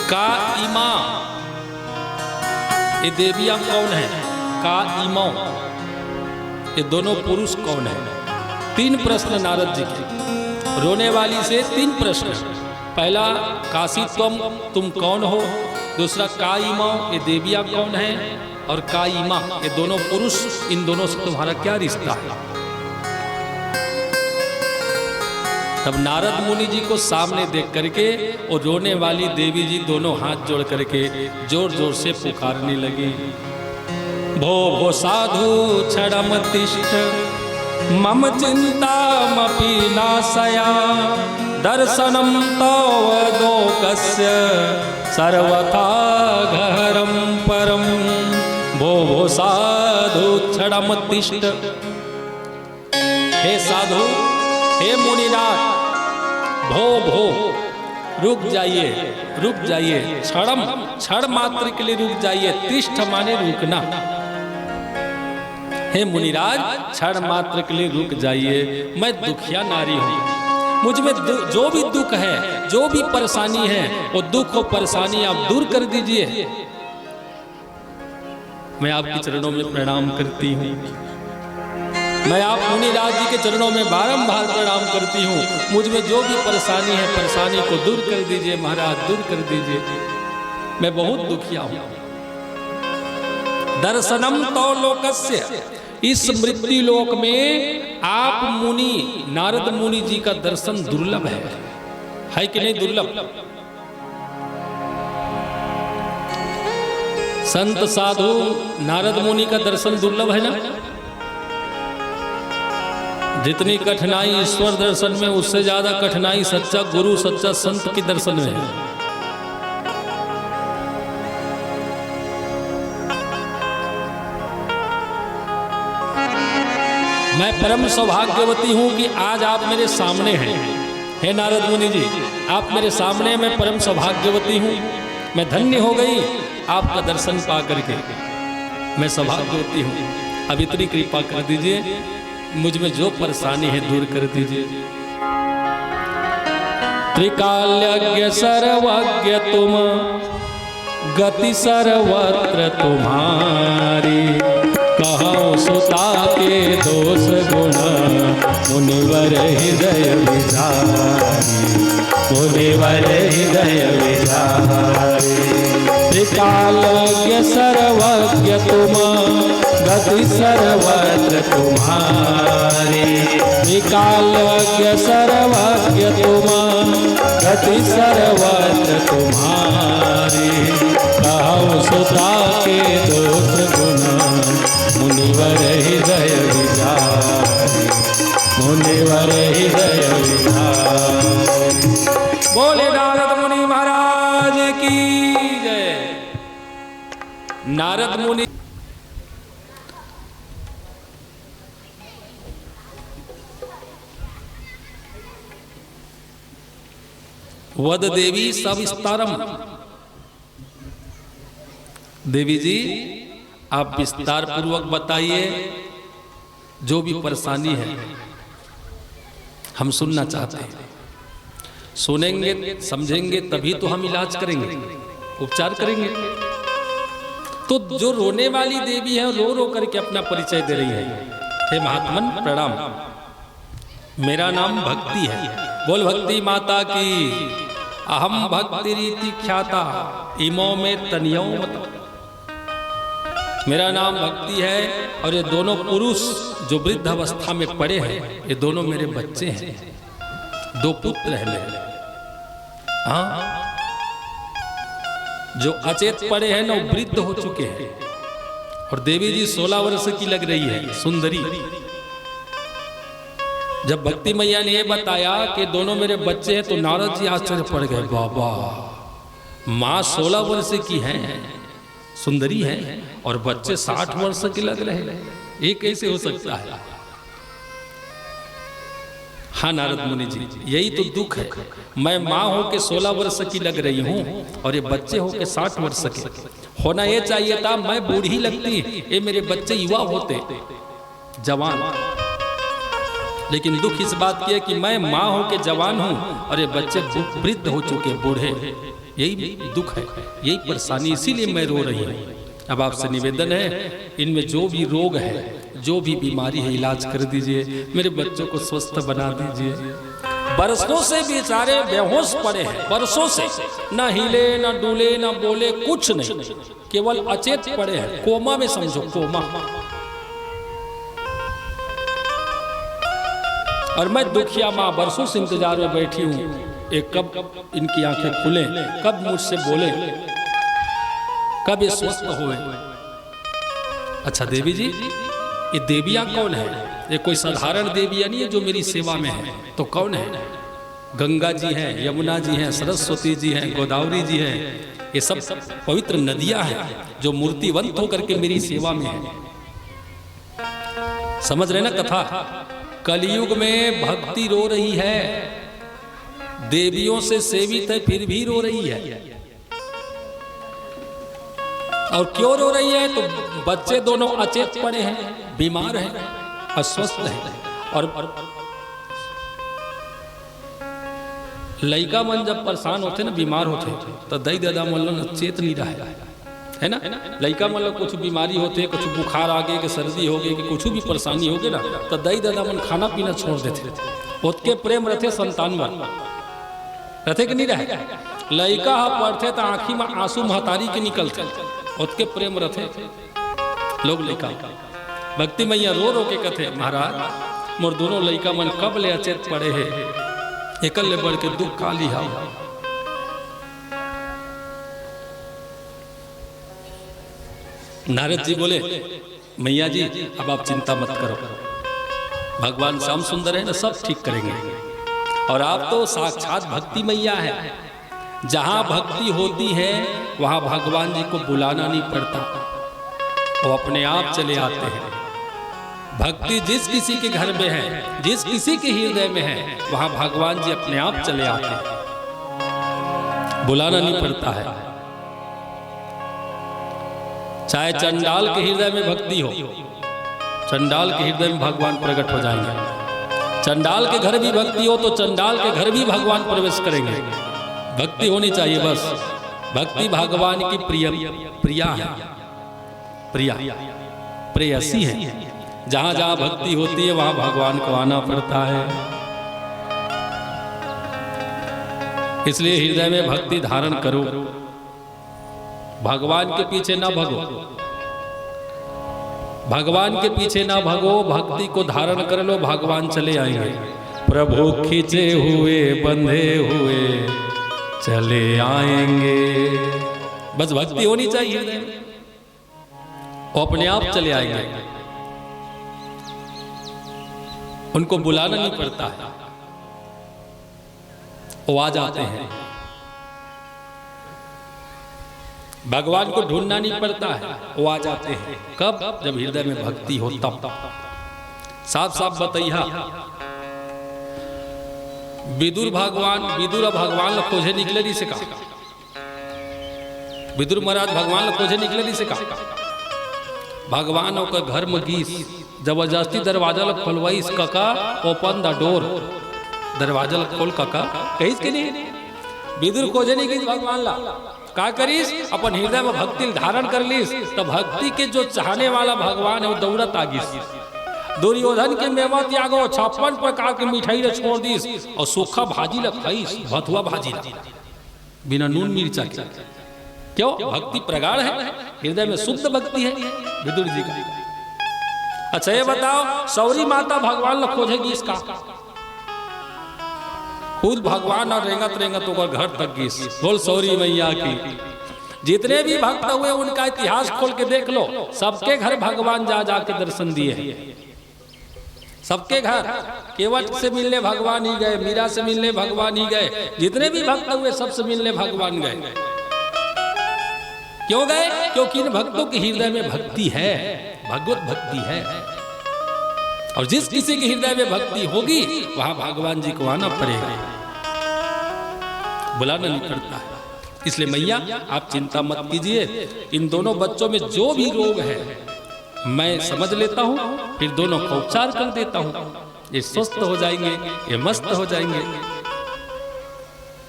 का इमा, ये देवियां कौन है। का इमो, ये दोनों पुरुष कौन है। 3 प्रश्न नारद जी के, रोने वाली से 3 प्रश्न। पहला काशी तुम कौन हो। दूसरा का इमा, ये देवियां कौन है। और का इमा, ये दोनों पुरुष, इन दोनों से तुम्हारा क्या रिश्ता है। तब नारद मुनि जी को सामने देख करके और रोने वाली देवी जी दोनों हाथ जोड़ करके जोर जोर से पुकारने लगी, भो भो साधु क्षणम तिष्ठ मम चिंतामपि नाशया दर्शनम तव लोकस्य सर्वथा घहरम परम। भो भो साधु क्षणम तिष्ठ, हे साधु, हे मुनिनाथ, भो भो रुक जाइए, रुक जाइए, क्षणम क्षण मात्र के लिए रुक जाइए। तिष्ठ माने रुकना। हे मुनिराज क्षण मात्र के लिए रुक जाइए, मैं दुखिया नारी हूं, मुझ में जो भी दुख है, जो भी परेशानी है, वो दुख और परेशानी आप दूर कर दीजिए। मैं आपके चरणों में प्रणाम करती हूँ। मैं आप मुनिराज जी के चरणों में बारंबार प्रणाम करती हूँ। मुझ में जो भी परेशानी है, परेशानी को दूर कर दीजिए महाराज, दूर कर दीजिए, मैं बहुत दुखिया हूँ। दर्शनम तो लोकस्य, इस मृत्यु लोक में आप मुनि नारद मुनि जी का दर्शन दुर्लभ है कि नहीं दुर्लभ। संत साधु नारद मुनि का दर्शन दुर्लभ है ना। जितनी कठिनाई ईश्वर दर्शन में, उससे ज्यादा कठिनाई सच्चा गुरु सच्चा संत के दर्शन में है। मैं परम सौभाग्यवती हूं कि आज आप मेरे सामने हैं। हे नारद मुनि जी, आप मेरे सामने, मैं परम सौभाग्यवती हूं। मैं धन्य हो गई आपका दर्शन पा करके, मैं सौभाग्यवती हूं। अब इतनी कृपा कर दीजिए, मुझ में जो परेशानी है दूर कर दीजिए। त्रिकालज्ञ सर्वज्ञ तुम, गति सर्वत्र तुम्हारी, कहो सुता के दोष गुण, मुनिवर हृदय विचारी, मुनिवर हृदय विचारी। त्रिकालज्ञ सर्वज्ञ तुम, गति सर्वत्र तुम्हारी, त्रिकालज्ञ सर्वज्ञ तुम, गति सर्वत्र तुम्हारी, कहो सुता के दोष गुण, मुनिवर हृदय विचारी, मुनिवर हृदय विचारी। बोले नारद मुनि महाराज की जय। नारद मुनि वद देवी सविस्तारम। देवी जी आप विस्तार पूर्वक बताइए, जो भी परेशानी है हम सुनना चाहते हैं। सुनेंगे समझेंगे तभी तो हम इलाज करेंगे, उपचार करेंगे। तो जो रोने वाली देवी है रो रो करके अपना परिचय दे रही है। हे महात्मन प्रणाम, मेरा नाम भक्ति है। बोल भक्ति माता की। अहम भक्ति रीति ख्याता इमो में तनियो मत। मेरा नाम भक्ति है और ये दोनों पुरुष जो वृद्ध अवस्था में पड़े हैं ये दोनों मेरे बच्चे हैं, 2 पुत्र हैं मेरे। हाँ, जो अचेत पड़े हैं ना वो वृद्ध हो चुके हैं। और देवी जी 16 वर्ष की लग रही है, सुंदरी। जब भक्ति मैया ने ये बताया कि दोनों मेरे बच्चे हैं तो नारद जी आश्चर्य पड़ गए। बाबा, माँ 16 वर्ष की है, सुंदरी है, और बच्चे 60 वर्ष के लग रहे हैं, ये कैसे हो सकता है? हाँ नारद मुनि जी, यही तो दुख है। मैं माँ हो के 16 वर्ष की लग रही हूँ और ये बच्चे हो के 60 वर्ष के। होना ये चाहिए था मैं बूढ़ी लगती, ये मेरे बच्चे युवा होते, जवान। लेकिन दुख इस बात की है कि मैं माँ हो के जवान हूँ और ये बच्चे वृद्ध हो चुके, बूढ़े। यही दुख है, यही परेशानी, इसीलिए मैं रो रही हूँ। अब आपसे निवेदन है, इनमें जो भी रोग है, जो भी बीमारी है, इलाज कर दीजिए, मेरे बच्चों को स्वस्थ बना दीजिए। बरसों से बेचारे बेहोश पड़े हैं, बरसों से ना हिले ना डूले ना बोले, कुछ नहीं, केवल अचेत पड़े हैं, कोमा में समझो, कोमा। और मैं दुखिया माँ बरसों से इंतजार में बैठी हूँ, एक कब इनकी आंखें खुले, कब मुझसे बोले, कब ये स्वस्थ हुए। अच्छा देवी जी, ये देवियां कौन है? ये कोई साधारण देवियां नहीं है जो मेरी सेवा में है। तो कौन है? गंगा जी हैं, यमुना जी हैं, सरस्वती जी हैं, गोदावरी जी हैं। ये सब पवित्र नदियां हैं जो मूर्तिवंत होकर के मेरी सेवा में है। समझ रहे ना कथा? कलयुग में भक्ति रो रही है, देवियों से सेवित है फिर भी रो रही है। और क्यों रो रही है? तो बच्चे दोनों अचेत पड़े हैं, बीमार हैं, अस्वस्थ हैं। और लड़का मन जब परेशान होते ना, बीमार होते, तो दई दादा मन चेत नहीं रहा है ना। लड़का मन कुछ बीमारी होते, कुछ बुखार आ गए, कि सर्दी हो गई, कि कुछ भी परेशानी हो गई ना, तो दई दादा मन खाना पीना छोड़ देते। उसके प्रेम रहते संतान पर रहते कि नहीं रहे। लड़का पढ़ते तो आँखी में आंसू महतारी के निकलते, उसके प्रेम रथे लोग लड़का। भक्ति मैया रो रो के कथे, महाराज मोर दोनों लड़का मन कब ले अचेत पड़े है, एकल ले बढ़ के दुख काली हा। नारद जी बोले, मैया जी अब आप चिंता मत करो, भगवान श्याम सुंदर है ना, सब ठीक करेंगे। और आप तो साक्षात भक्ति मैया है, जहां भक्ति होती है वहां भगवान जी को बुलाना नहीं पड़ता, वो अपने आप चले आते हैं। भक्ति जिस किसी के घर में है, जिस किसी के हृदय में है, वहां भगवान जी अपने आप चले आते हैं, बुलाना नहीं पड़ता है। चाहे चंडाल के हृदय में भक्ति हो, चंडाल के हृदय में भगवान प्रकट हो जाएंगे। चंडाल के घर भी भक्ति हो तो चंडाल के घर भी भगवान प्रवेश करेंगे। भक्ति होनी चाहिए बस। भक्ति भगवान की प्रिया है, प्रिया प्रेयसी है। जहां जहां भक्ति होती है वहां भगवान को आना पड़ता है। इसलिए हृदय में भक्ति धारण करो, भगवान के पीछे ना भगो, भगवान के पीछे ना भगो, भक्ति को धारण कर लो, भगवान चले आएंगे। प्रभु खींचे हुए बंधे हुए चले आएंगे। बस भक्ति होनी चाहिए, वो अपने आप चले आएंगे, उनको बुलाना नहीं पड़ता है, वो आ जाते हैं। भगवान को ढूंढना नहीं पड़ता है, वो आ जाते हैं। कब? जब हृदय में भक्ति हो तब। साफ साफ बताइए, विदुर और भगवान ला खोजे निकले नहीं से कहा, विदुर महाराज भगवान ला खोजे निकले नहीं से कहा, भगवान और घर में गीस जबरदस्ती दरवाजा ला खोलवाई, काका ओपन द डोर, दरवाजा ला खोल काका कहीस के नहीं। विदुर खोजे नहीं गई भगवान ला, का करीस अपन हृदय में भक्ति धारण कर लीस, तो भक्ति के जो चाहने वाला भगवान है वो दौड़त आगिस। दुर्योधन के मेवा त्यागो 56 प्रकार के मिठाई ला छोड़ दीस और सूखा भाजी ला खाईस, भथुआ भाजी ला बिना नून मिर्चा के। क्यों? भक्ति प्रगाढ़ है, हृदय में शुद्ध भक्ति है विदुर जी का। अच्छा ये बताओ, सौरी माता भगवान ला खोजेगी इसका, खुद भगवान और रेंगत रेंगत होकर घर तक गई। बोल सौरी मैया की। जितने भी भक्त हुए उनका इतिहास खोल के देख लो, सबके घर भगवान जा जा के दर्शन दिए, सबके घर। केवट से मिलने भगवान ही गए, मीरा से मिलने भगवान ही गए, जितने भी भक्त हुए सबसे मिलने भगवान गए। क्यों गए? क्योंकि इन भक्तों के हृदय में भक्ति है, भगवत भक्ति है। और जिस किसी के हृदय में भक्ति होगी वहां भगवान जी को आना पड़ेगा, बुलाना नहीं पड़ता है। इसलिए मैया आप चिंता मत कीजिए, इन दोनों बच्चों में जो भी रोग है मैं समझ लेता हूं, फिर दोनों का उपचार कर देता हूं, ये स्वस्थ हो जाएंगे, ये मस्त हो जाएंगे।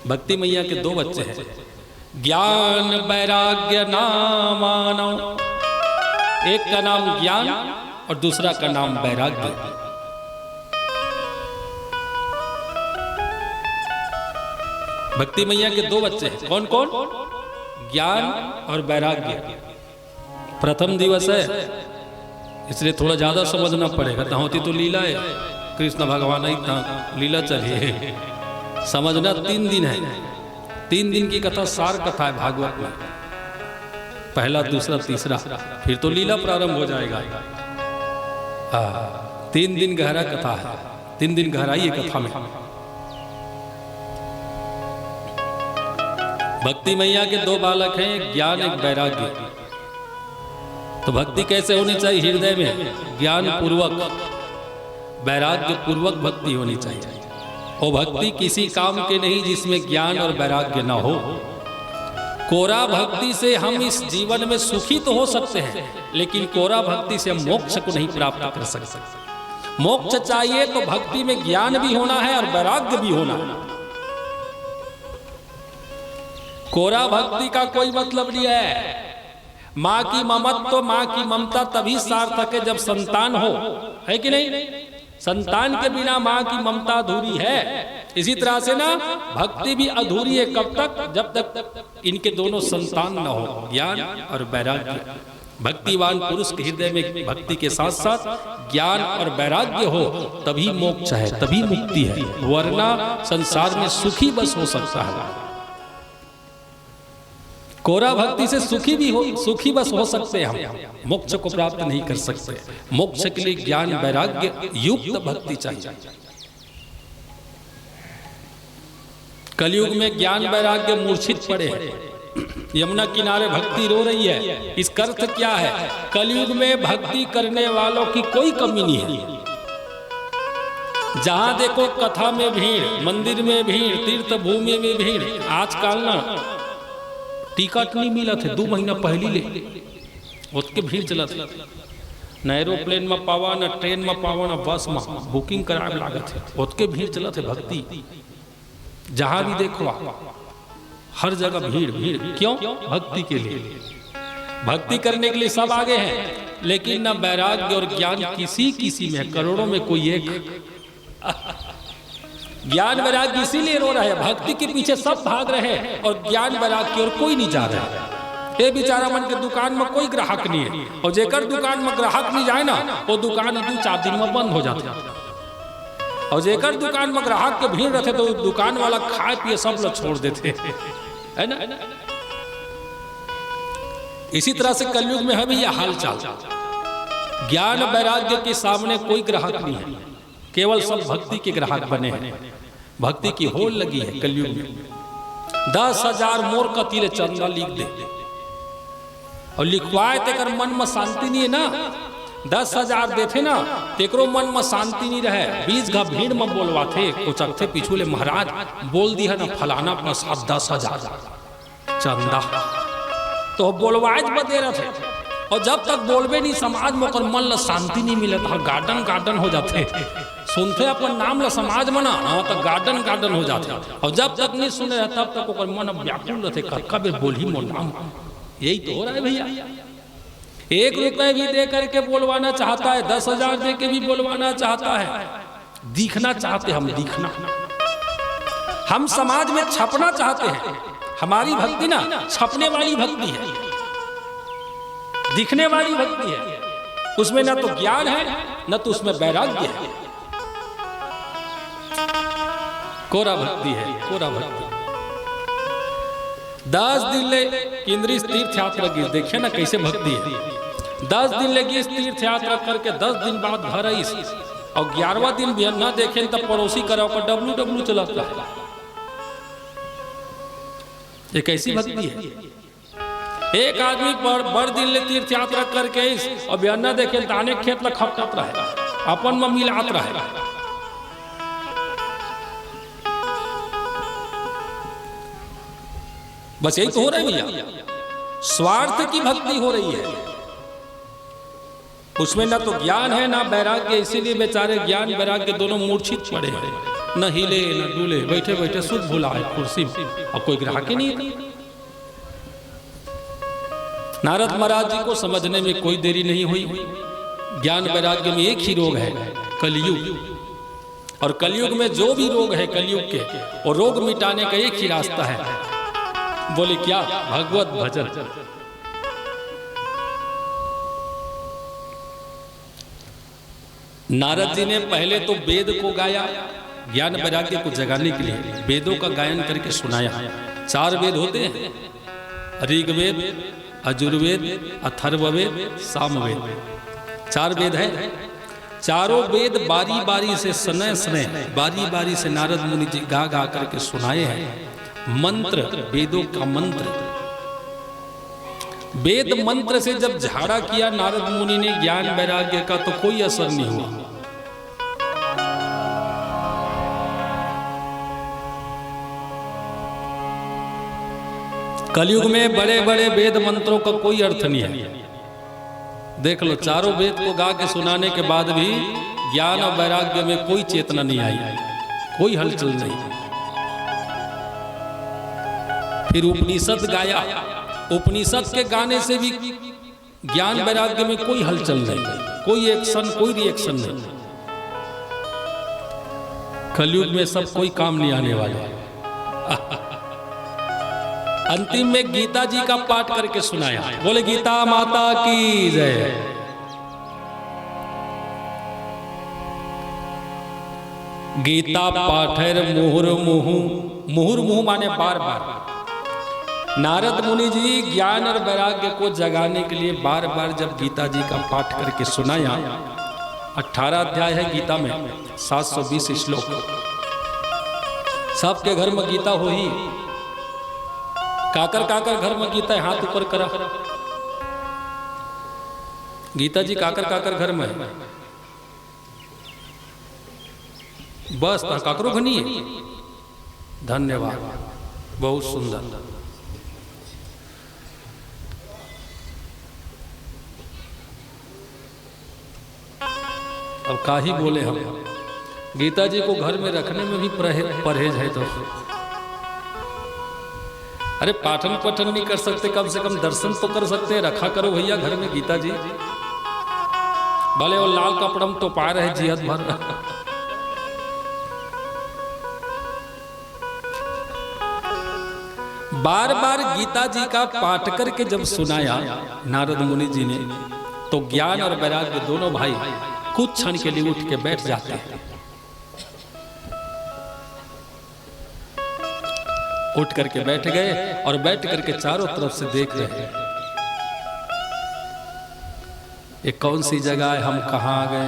भक्ति मैया के 2 बच्चे हैं, ज्ञान वैराग्य नामानो, एक का नाम ज्ञान और दूसरा का नाम वैराग्य। भक्ति मैया के 2 बच्चे हैं, कौन कौन? ज्ञान और वैराग्य। प्रथम दिवस है इसलिए थोड़ा ज्यादा समझना पड़ेगा, होती तो लीला है, कृष्ण भगवान इतना लीला चलिए समझना। 3 दिन है, 3 दिन की कथा सार कथा है भागवत में, पहला दूसरा तीसरा, फिर तो लीला प्रारंभ हो जाएगा। 3 दिन गहरा कथा है, 3 दिन गहराई है कथा में। भक्ति मैया के 2 बालक हैं, एक ज्ञान एक वैराग्य। तो भक्ति कैसे होनी चाहिए? हृदय में ज्ञान पूर्वक वैराग्य पूर्वक भक्ति होनी चाहिए। और भक्ति किसी काम के नहीं जिसमें ज्ञान और वैराग्य ना हो। कोरा भक्ति से हम इस जीवन में सुखी तो हो सकते हैं, लेकिन कोरा भक्ति से हम मोक्ष को नहीं प्राप्त कर सकते। मोक्ष चाहिए तो भक्ति में ज्ञान भी होना है और वैराग्य भी होना है। कोरा भक्ति का कोई मतलब नहीं है। माँ की ममत्व, माँ की ममता तभी सार्थक है जब संतान हो, है कि नहीं? संतान के बिना माँ की ममता अधूरी है। इसी तरह से ना भक्ति भी अधूरी है, कब तक? जब तक इनके दोनों संतान न हो, ज्ञान और वैराग्य। भक्तिवान पुरुष के हृदय में भक्ति के साथ साथ ज्ञान और वैराग्य हो, तभी मोक्ष है, तभी मुक्ति है, वरना संसार में सुखी बस हो सकता है। कोरा भक्ति से सुखी बस हो सकते हैं हम, मोक्ष को प्राप्त नहीं कर सकते। मोक्ष के लिए ज्ञान वैराग्य युक्त भक्ति चाहिए। कलयुग में ज्ञान वैराग्य मूर्छित पड़े हैं। यमुना किनारे भक्ति रो रही है। इसका अर्थ क्या है? कलयुग में भक्ति करने वालों की कोई कमी नहीं है। जहां देखो कथा में भीड़, मंदिर में भीड़, तीर्थ भूमि में भीड़। आजकल ना टिकट नहीं मिला थे, 2 महीना पहले ले उसके भीड़ चला था। न एरोप्लेन में पावा, न ट्रेन में पावा, न बस में बुकिंग कराए लागत है, उसके भीड़ चला थे। भक्ति जहां भी देखो हर जगह भीड़ भीड़। क्यों? भक्ति के लिए। भक्ति करने के लिए सब आगे हैं, लेकिन न वैराग्य और ज्ञान किसी में, करोड़ों में कोई एक। ज्ञान वैराग्य इसीलिए रो रहा है, भक्ति के पीछे सब भाग रहे हैं और ज्ञान वैराग्य की ओर कोई नहीं जा रहा है। ये बेचारा मन के दुकान में कोई ग्राहक नहीं है, और जेकर दुकान में ग्राहक नहीं जाए ना, वो दुकान 2-4 दिन में बंद हो जाती है। और जेकर दुकान में ग्राहक के भीड़ रहते तो दुकान वाला खाए पिए सब लोग छोड़ देते, है ना? इसी तरह से कलयुग में है भी यह हाल चाल। ज्ञान वैराग्य के सामने कोई ग्राहक नहीं है, केवल सब भक्ति के ग्राहक बने हैं। भक्ति की होड़ लगी है कलयुग में। 10,000 मोर का तिल चंदा लिख दे और लिखवाए तेकर मन में शांति नहीं है ना। 10,000 देते ना तेकरो मन में शांति नहीं रहे, 20 घा भीड़ में बोलवा थे कोचक थे पीछू ले महाराज बोल दिया ना फलाना अपना साथ 10,000 चंदा तो बोलवाज बदे रहे। और जब तक बोलबे नहीं समाज में ओकर मन ला शांति नहीं मिले तो गार्डन गार्डन हो जाते, सुनते अपन नाम ला समाज में ना हाँ तो गार्डन गार्डन हो जाते। और जब तक नहीं सुने तब तक ओकर मन व्याकुल रहते कब बोली मोर नाम। यही तो हो रहा है भैया, 1 रुपए भी दे करके बोलवाना चाहता है, 10,000 दे के भी बोलवाना चाहता है, दिखना चाहते हम, दिखना हम समाज में छपना चाहते हैं। हमारी भक्ति ना छपने वाली भक्ति है, दिखने वाली भक्ति है, उसमें ना तो ज्ञान है न तो उसमें वैराग्य है, कोरा भक्ति है, कोरा भक्ति। 10 दिन ले केंद्रीय तीर्थ यात्रा की देखिए ना कैसे भक्ति है। 10 दिन लगी इस तीर्थ यात्रा करके 10 दिन बाद घर आई और 11वां दिन भी ना देखे तब पड़ोसी करा WW चलाता है। ये कैसी भक्ति है? एक आदमी बड़ दिन ले तीर्थ यात्रा करके और बिहार देखे दाने खेत ला खपटत रहे, अपन में मिलात रहे। बस यही तो हो रहा है भैया, स्वार्थ की भक्ति हो रही है, उसमें ना तो ज्ञान है ना वैराग्य। इसीलिए बेचारे ज्ञान वैराग्य दोनों मूर्छित पड़े हैं, न हिले न डूले, बैठे बैठे सुध भुला है कुर्सी में और कोई ग्राहक ही नहीं। नारद महाराज जी को समझने में कोई देरी नहीं हुई। ज्ञान वैराग्य में एक ही रोग है, कलयुग। और कलयुग में जो भी रोग है कलयुग के, और रोग मिटाने का एक ही रास्ता है, बोले क्या? भगवत भजन। नारद जी ने पहले तो वेद को गाया, ज्ञान वैराग्य को जगाने के लिए वेदों का गायन करके सुनाया। 4 वेद होते हैं, ऋग्वेद, यजुर्वेद, अथर्ववेद, सामवेद, 4 वेद है। चारों वेद बारी बारी से सनय बारी बारी से नारद मुनि जी गा गा करके सुनाए हैं। मंत्र, वेदों का मंत्र, वेद मंत्र से जब झाड़ा किया नारद मुनि ने ज्ञान वैराग्य का तो कोई असर नहीं हुआ। कलयुग में बड़े बड़े वेद मंत्रों का कोई अर्थ नहीं है। देख लो, चारों वेद को गा के सुनाने के बाद भी ज्ञान और वैराग्य में कोई चेतना नहीं आई, कोई हलचल नहीं। फिर उपनिषद गाया, उपनिषद के गाने से भी ज्ञान वैराग्य में कोई हलचल नहीं, कोई एक्शन, कोई रिएक्शन नहीं। कलयुग में सब कोई काम नहीं आने वाले। अंतिम में गीता जी का पाठ करके सुनाया, बोले गीता माता की जय। गीता पाठर मुहुर्मुहु, मुहुर्मुहु माने बार बार। नारद मुनि जी ज्ञान और वैराग्य को जगाने के लिए बार बार जब गीता जी का पाठ करके सुनाया, 18 अध्याय है गीता में, 720 श्लोक। सबके घर में गीता हो ही, काकर काकर घर में गीता है, हाथ ऊपर करा। गीता जी काकर काकर घर में है, बस काकरो घनी है। धन्यवाद, बहुत सुंदर। अब का ही बोले हम, गीता जी को घर में रखने में भी परहेज है। तो अरे पाठन पठन नहीं कर सकते, कम से कम दर्शन तो कर सकते हैं। रखा करो भैया घर में गीता जी, भले वो लाल कपड़ा में तो पा रहे जियत भर। बार बार गीता जी का पाठ करके जब सुनाया नारद मुनि जी ने, तो ज्ञान और वैराग्य दोनों भाई कुछ क्षण के लिए उठ के बैठ जाते हैं। उठ करके बैठ गए और बैठ करके चारों तरफ से देख रहे हैं, ये कौन सी जगह है, हम कहां आ गए।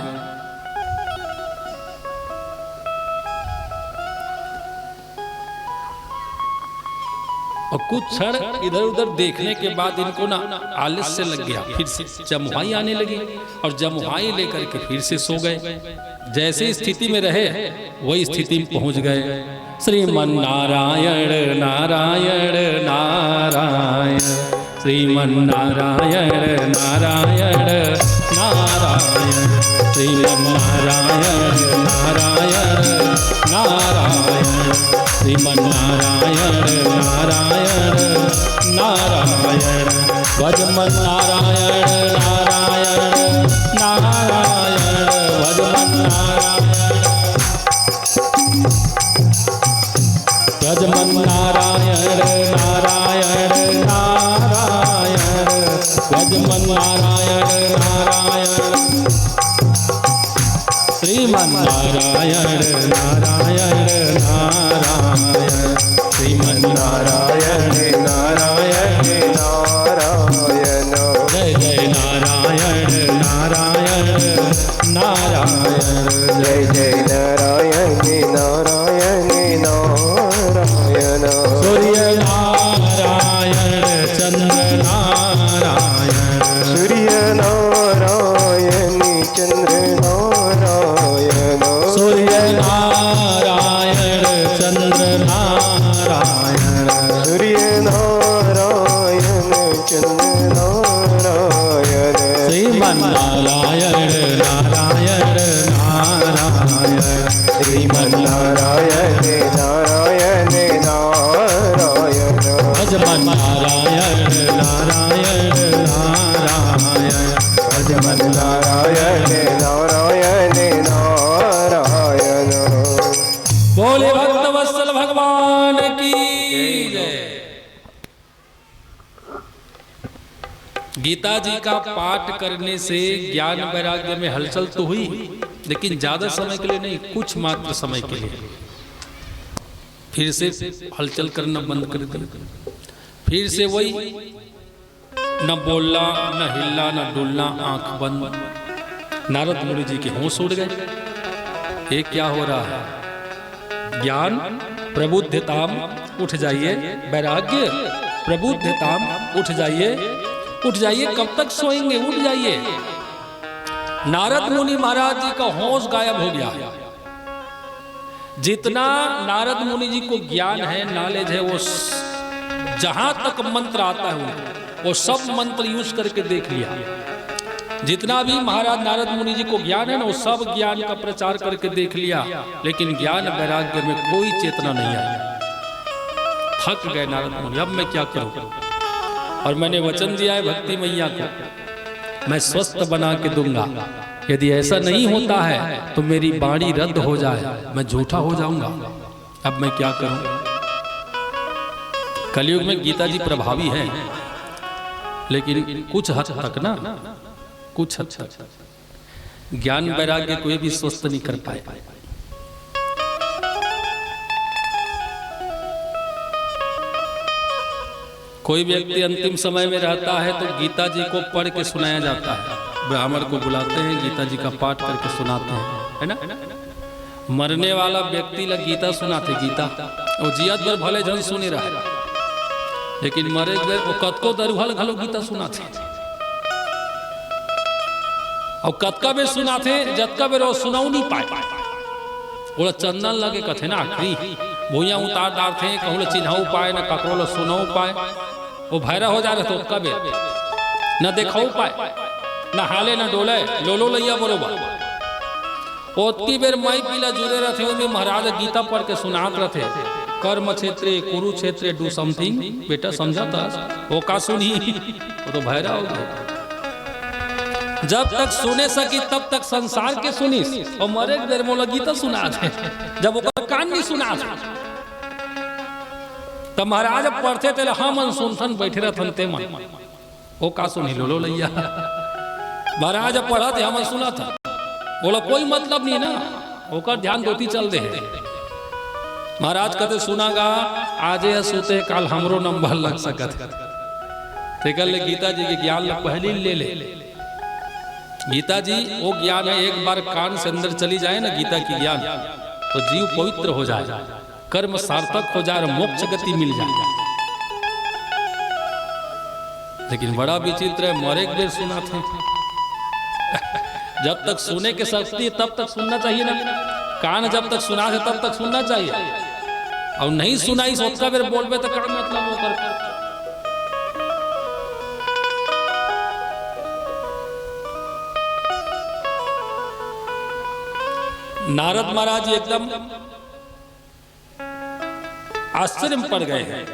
और कुछ क्षण इधर उधर देखने के बाद इनको ना आलस्य लग गया, फिर से जमुहाई आने लगी और जमुहाई लेकर के फिर से सो गए। जैसे स्थिति में रहे वही स्थिति में पहुंच गए। श्रीमन नारायण नारायण नारायण, श्रीमन नारायण नारायण नारायण, श्रीमन नारायण नारायण नारायण, श्रीमन नारायण नारायण नारायण, भजमन नारायण नारायण नारायण, भजमन नारायण, भजमन नारायण नारायण नारायण, भजमन नारायण नारायण, श्रीमन नारायण नारायण नारायण, श्रीमन नारायण नारायण नारायण, जय जय नारायण नारायण नारायण, जय जय नारायण नारायण नारायण, सूर्य नारायण चंद्र नारायण, सूर्य नारायण चंद्र नारायण, सूर्य नारायण चंद्र नारायण, सूर्य नारायण चंद्र नारायण, श्रीमन नारायण नारायण नारायण, श्रीमन नारायण नारायण नारायण, भजमन नारायण नारायण नारायण, भजमन नारायण नारायण नारायण। बोले भक्त वत्सल भगवान की जय। गीता जी का पाठ करने से ज्ञान वैराग्य में हलचल तो हुई, लेकिन ज्यादा समय के लिए नहीं, कुछ मात्र समय के लिए फिर से हलचल करना बंद कर दिया। फिर से वही न बोलना न हिलना न डुलना, आंख बंद। नारद मुनि जी के होश उड़ गए। ये क्या हो रहा है? ज्ञान प्रबुद्धताम उठ जाइए, वैराग्य प्रबुद्धताम उठ जाइए, उठ जाइए। कब तक सोएंगे? उठ जाइए। नारद मुनि महाराज जी का होश गायब हो गया। जितना नारद मुनि जी को ज्ञान है, नॉलेज है, वो जहां तक मंत्र आता है वो सब मंत्र यूज करके देख लिया। जितना भी महाराज नारद मुनि जी को ज्ञान है ना, वो सब ज्ञान का प्रचार करके देख लिया, लेकिन ज्ञान वैराग्य में कोई चेतना नहीं आई। थक गए नारद मुनि, अब मैं क्या करूं? और मैंने वचन दिया है भक्ति मैया को, मैं स्वस्थ बना के दूंगा। यदि ऐसा नहीं होता है तो मेरी वाणी रद्द हो जाए, मैं झूठा हो जाऊंगा। अब मैं क्या करूं? कलयुग में गीता जी प्रभावी हैं, लेकिन कुछ हद तक ना, कुछ हद तक ज्ञान वैराग्य कोई भी स्वस्थ नहीं कर पाए। कोई व्यक्ति अंतिम समय में रहता है तो गीता जी को पढ़ के सुनाया जाता है। ब्राह्मण को बुलाते हैं, गीता जी का पाठ करके सुनाते हैं, है ना? मरने वाला व्यक्ति ला गीता सुनाते, गीता और जियत भर भले जन सुने रहा, लेकिन मरे गए वो कतको दरुहल घलो गीता सुनाते और कतका बेर सुनाते, जतका बेर वो सुनाऊ नहीं पाए। वो चंदन लगे कथे ना, आखिरी भूया उतार डालते, कहूँ चिन्हाऊ पाए ना ककरो सुनाऊ पाए। वो भैरा हो जा रहे तो कब न देखाऊ पाए, न हाले न डोले, लोलो लैया बरोबर। ओतकी बेर माई पीला जुड़े रहते, उनमें महाराज गीता पढ़ के सुनात रहते। कर्म क्षेत्रे कुरुक्षेत्रे डू समथिंग, बेटा समझा था वो का सुनी, वो तो भैरा हो गया। जब तक सुने सकी तब तक संसार के सुनी, और मरे देर मोला गीता सुना थे, जब वो कान नहीं सुना था तब महाराज पढ़ते थे, हम सुनथन बैठे रहथन ते मन वो का सुनी, लोलो लैया। महाराज पढ़ा थे, हम सुना था, बोला कोई मतलब नहीं ना, ओकर ध्यान दोती चल दे। महाराज कहते सुनागा आज सुते काल हमरो नंबर लग सकत है। ले गीता जी के ज्ञान ल पहली ले ले। गीता जी वो ज्ञान है, एक बार कान से अंदर चली जाए ना गीता की ज्ञान, तो जीव पवित्र हो जाए, कर्म सार्थक हो जाए, मोक्ष गति मिल जाए। लेकिन बड़ा विचित्र है, मोरे एक बेर सुना थे। जब तक सुने के शक्ति है तब तक सुनना चाहिए ना, कान जब तक सुना है तब तक सुनना चाहिए, और नहीं सुनाई सोचता बेर बोलबे तो का मतलब वो कर। नारद महाराज जी एकदम आश्चर्य में पड़ गए हैं।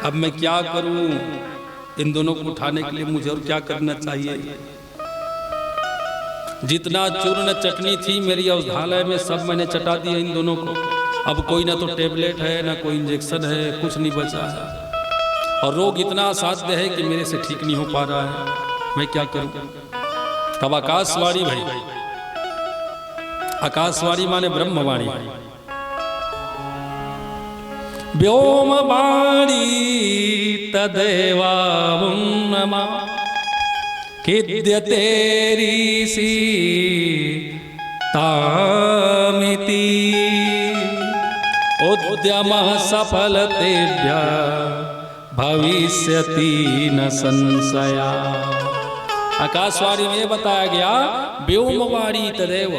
अब मैं क्या करूं, इन दोनों को उठाने के लिए मुझे और क्या करना चाहिए। जितना चूर्ण चटनी थी मेरी औषधालय में सब मैंने चटा दिया इन दोनों को। अब कोई ना तो टेबलेट है ना कोई इंजेक्शन है, कुछ नहीं बचा है, और रोग इतना असाध्य है कि मेरे से ठीक नहीं हो पा रहा है, मैं क्या करूं। तब आकाशवाणी भाई, आकाशवाणी माने ब्रह्मवाणी, व्योमवाणी तदेवा मुन्नमा किद्यते ऋषि तामिति उद्यमः सफलतेभ्यः भविष्यति न संशया। आकाशवाणी में बताया गया व्योमवाणी तदेव,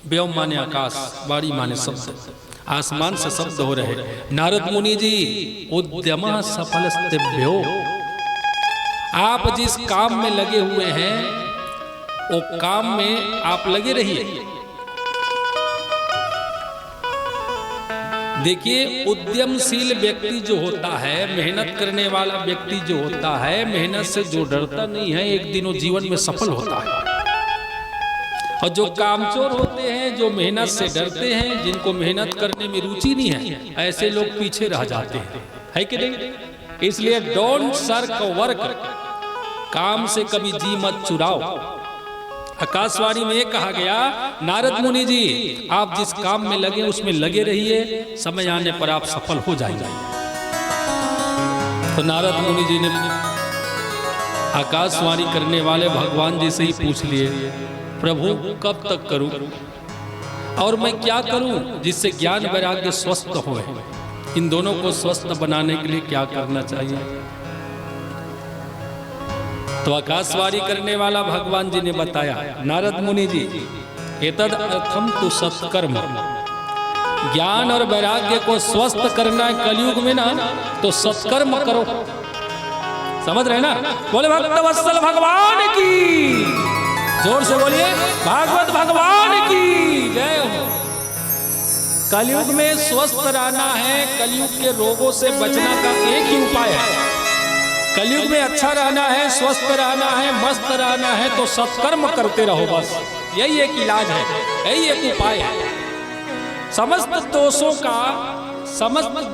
व्योम माने आकाश, वाणी माने शब्द, आसमान से शब्द हो रहे। नारद मुनि जी उद्यमः सफलतेभ्यो, आप जिस काम में लगे हुए हैं वो काम में आप लगे रहिए। देखिए उद्यमशील व्यक्ति जो होता है, मेहनत करने वाला व्यक्ति जो होता है, मेहनत से जो डरता नहीं है एक दिन वो जीवन में सफल होता है। और जो कामचोर होते हैं, जो मेहनत से डरते हैं, जिनको मेहनत करने में रुचि नहीं है, ऐसे लोग पीछे रह जाते हैं, है कि नहीं। इसलिए डोंट सर्क वर्क, काम से कभी जी मत चुराओ। आकाशवाणी में ये कहा गया नारद मुनि जी आप जिस काम में लगे उसमें लगे रहिए, समय आने पर आप सफल हो जाएंगे। तो नारद मुनि जी ने आकाशवाणी करने वाले भगवान जी से ही पूछ लिए, प्रभु कब तक करूं और मैं क्या करूं जिससे ज्ञान वैराग्य स्वस्थ होए। इन दोनों को स्वस्थ बनाने के लिए क्या करना चाहिए। तो आकाशवाणी करने वाला भगवान जी ने बताया, नारद मुनि जी एतद अर्थम तु सत्कर्म, ज्ञान और वैराग्य को स्वस्थ करना है कलयुग में ना, तो सत्कर्म करो। समझ रहे ना, बोले भक्त वत्सल भगवान की, जोर से बोलिए भागवत भगवान की जय हो। कलयुग में स्वस्थ रहना है, कलयुग के रोगों से बचना का एक ही उपाय है। कलयुग में अच्छा रहना है, स्वस्थ रहना है, मस्त रहना है, तो सत्कर्म करते रहो, बस यही एक इलाज है, यही एक उपाय है। समस्त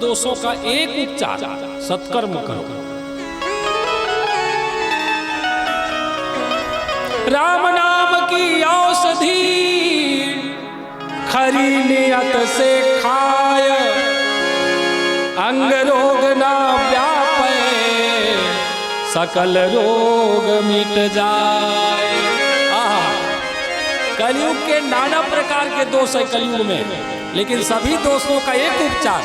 दोषों का एक उपचार, सत्कर्म करो। राम नाम की औषधि खरी नियत से खाय, अंग रोग ना व्यापे सकल रोग मिट जाए। कलयुग के नाना प्रकार के दोष है कलयुग में, लेकिन सभी दोषों का एक उपचार,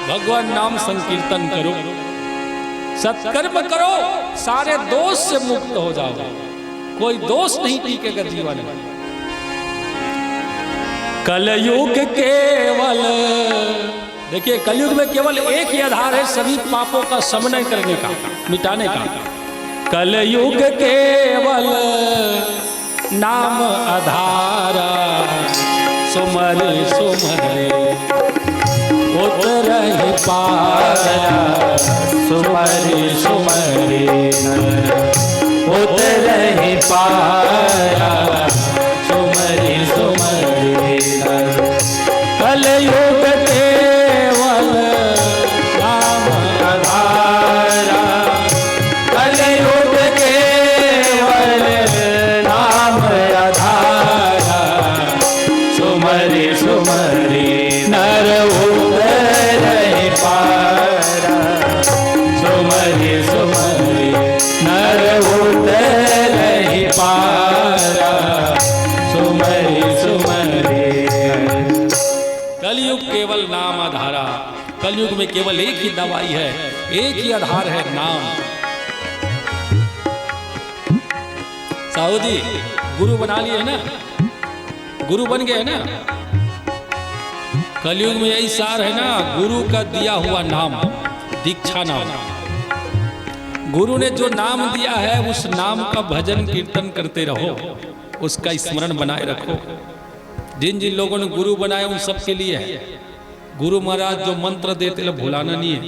भगवान नाम संकीर्तन करो, सत्कर्म करो, सारे दोष से मुक्त हो जाओ। कोई दोष नहीं टिकेगा जीवन में। कलयुग केवल, देखिए कलयुग में केवल एक ही आधार है सभी पापों का शमन करने का, मिटाने का। कलयुग केवल नाम आधारा, सुमर सुमर उतरहि पाया, सुमर सुमर उतरहि पाया, सुमर सुमर कलयुग केवल नाम आधारा, कलयुग केवल नाम आधारा, सुमर सुमर नर उतरहि पाया, सुमर सुमर कलयुग में केवल एक ही दवाई है, एक ही आधार है, नाम। साहू जी गुरु बना लिए है ना, गुरु बन गए ना। कलयुग में यही सार है ना, गुरु का दिया हुआ नाम, दीक्षा नाम। गुरु ने जो नाम दिया है उस नाम का भजन कीर्तन करते रहो, उसका स्मरण बनाए रखो। जिन जिन लोगों ने गुरु बनाया उन सब के लिए है। गुरु महाराज जो मंत्र देते भुलाना नहीं है।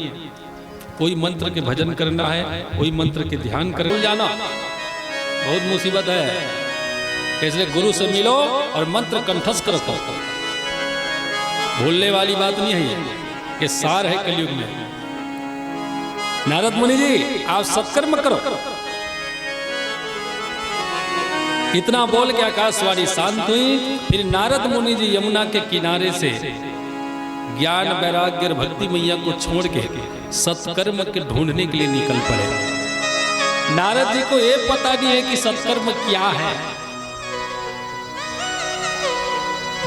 कोई मंत्र के भजन करना है, कोई मंत्र के ध्यान कर जाना बहुत मुसीबत है। इसलिए गुरु से मिलो और मंत्र कंठस्थ रखो। भूलने वाली बात नहीं है ये सार है कलयुग में। नारद मुनि जी आप सत्कर्म करो। इतना बोल के आकाशवाणी शांत हुई। फिर नारद मुनि जी यमुना के किनारे से ज्ञान वैराग्य और भक्ति मैया को छोड़ के सत्कर्म के ढूंढने के लिए निकल पड़े। नारद जी को ये पता नहीं है कि सत्कर्म क्या है।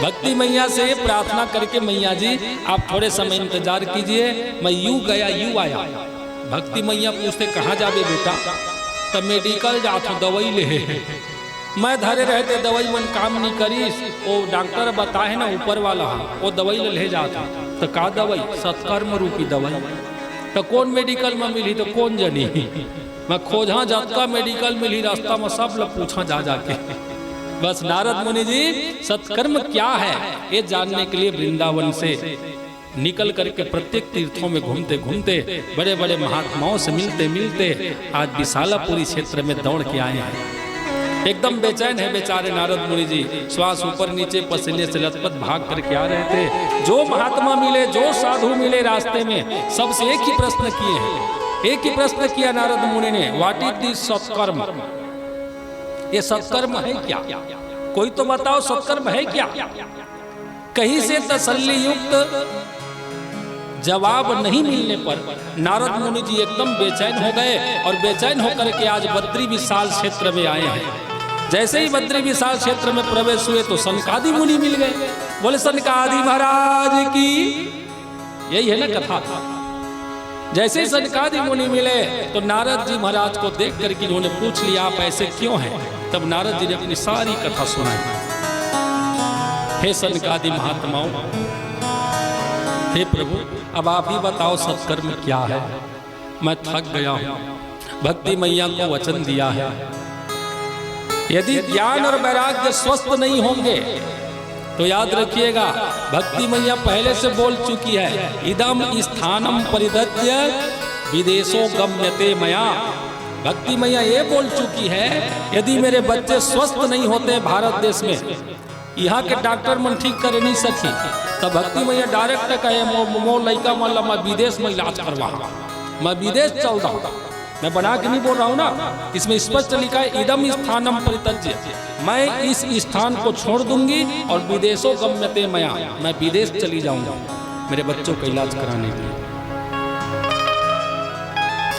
भक्ति मैया से प्रार्थना करके, मैया जी आप थोड़े समय इंतजार कीजिए, मैं यूं गया यूं आया। भक्ति मैया पूछते कहाँ जावे बेटा? तब मेडिकल जात दवाई ले। मैं धरे रहते दवाई मन काम नहीं करी। वो डॉक्टर बताए ना ऊपर वाला वो दवाई ले जाता। तो का दवाई? सत्कर्म रूपी दवाई। तो कौन मेडिकल में मिली तो कौन जनी। मैं खोजा जाता मेडिकल मिली, रास्ता में सब लोग पूछा जा जाके। बस नारद मुनि जी सत्कर्म क्या है ये जानने के लिए वृंदावन से निकल करके प्रत्येक तीर्थों में घूमते घूमते बड़े बड़े महात्माओं से मिलते मिलते आज विशालापुरी क्षेत्र में दौड़ के आए हैं। एकदम बेचैन है बेचारे नारद मुनि जी। श्वास ऊपर नीचे पसीने से लथपथ भाग करके आ रहे थे। जो महात्मा मिले, जो साधु मिले रास्ते में, सबसे एक ही प्रश्न किए हैं। एक ही प्रश्न किया नारद मुनि ने, व्हाट इज दिस सत्कर्म? ये सत्कर्म है क्या? कोई तो बताओ सत्कर्म है क्या? कहीं से तसल्ली युक्त जवाब नहीं मिलने पर नारद मुनि जी एकदम बेचैन हो गए और बेचैन होकर के आज बद्री विशाल क्षेत्र में आए हैं। जैसे ही बद्री विशाल क्षेत्र में प्रवेश हुए तो सनकादि मुनि मिल गए। बोले सनकादि महाराज की, यही है ना कथा। जैसे ही सनकादि मुनि मिले तो नारद जी महाराज को देख करके उन्होंने पूछ लिया आप ऐसे क्यों हैं? तब नारद जी ने अपनी सारी कथा सुनाई। हे सनकादि महात्माओं, हे प्रभु अब आप ही बताओ सत्कर्म क्या है? मैं थक गया हूं। भक्ति मैया को वचन दिया है यदि ज्ञान और वैराग्य स्वस्थ नहीं होंगे तो याद रखिएगा भक्ति मैया पहले से बोल चुकी है, इदम स्थानम परिदत्य विदेशों गम्यते मया। भक्ति मैया ये बोल चुकी है यदि मेरे बच्चे स्वस्थ नहीं होते भारत देश में, यहाँ के डॉक्टर मन ठीक कर नहीं सकी, तब भक्ति मैया डायरेक्ट कहे मो लड़का मान मैं विदेश में इलाज करवा, मैं विदेश चल रहा हूँ। मैं बना के नहीं बोल रहा हूँ ना, इसमें स्पष्ट लिखा है इदम स्थानम परित्यज्य, मैं इस स्थान को छोड़ दूंगी और विदेशों गम्यते मया, मैं विदेश चली जाऊंगा मेरे बच्चों का इलाज कराने के लिए।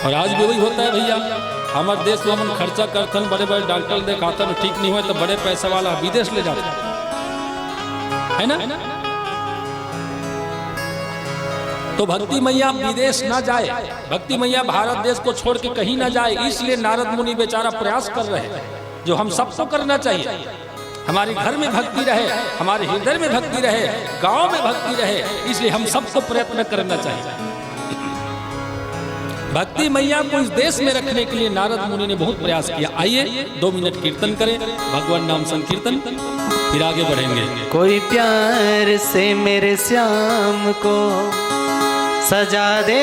और आज भी वही होता है भैया, हमारे देश में हम खर्चा करथन, बड़े बड़े डॉक्टर दिखाते ठीक नहीं हुए तो बड़े पैसे वाला विदेश ले जाते है ना। तो भक्ति मैया विदेश ना जाए, भक्ति मैया भारत देश को छोड़ के कहीं ना जाए, इसलिए नारद मुनि बेचारा प्रयास कर रहे हैं जो हम सबको करना चाहिए। हमारे घर में भक्ति रहे, हमारे हृदय में भक्ति रहे, गांव में भक्ति रहे, इसलिए हम सबको प्रयत्न करना चाहिए। भक्ति मैया को इस देश में रखने के लिए नारद मुनि ने बहुत प्रयास किया। आइए 2 मिनट कीर्तन करें, भगवान नाम संकीर्तन, फिर आगे बढ़ेंगे। कोई प्यार से मेरे श्याम को सजा दे,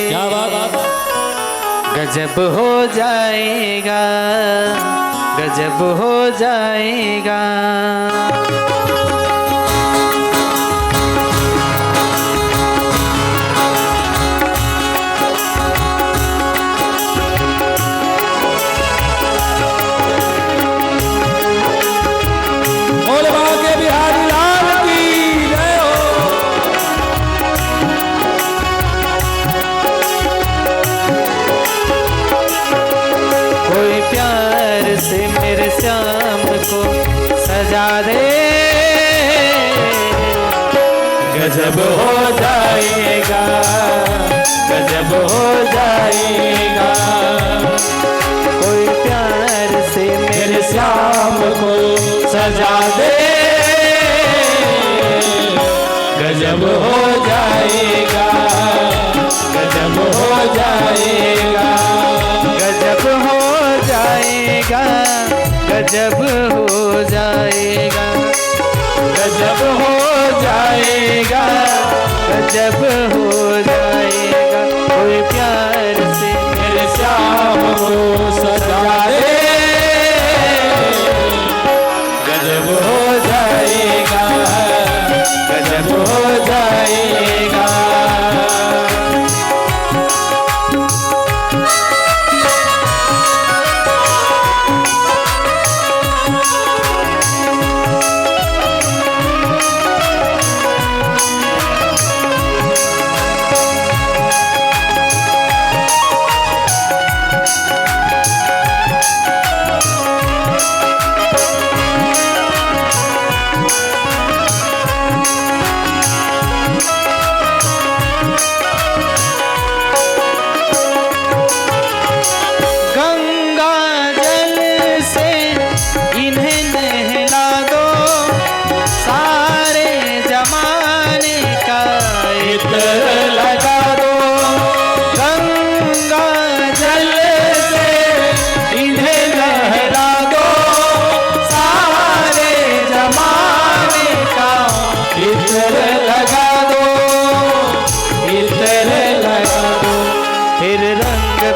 क्या बात, गजब हो जाएगा, गजब हो जाएगा। सजा दे, गजब हो जाएगा, गजब हो जाएगा। कोई प्यार से मेरे श्याम को सजा दे, गजब हो जाएगा, गजब हो जाएगा, गजब हो जाएगा, गजब हो जाएगा, गजब हो जाएगा, गजब हो जाएगा। कोई प्यार से मेरे श्याम को सजा दे, गजब हो जाएगा, गजब हो जाएगा।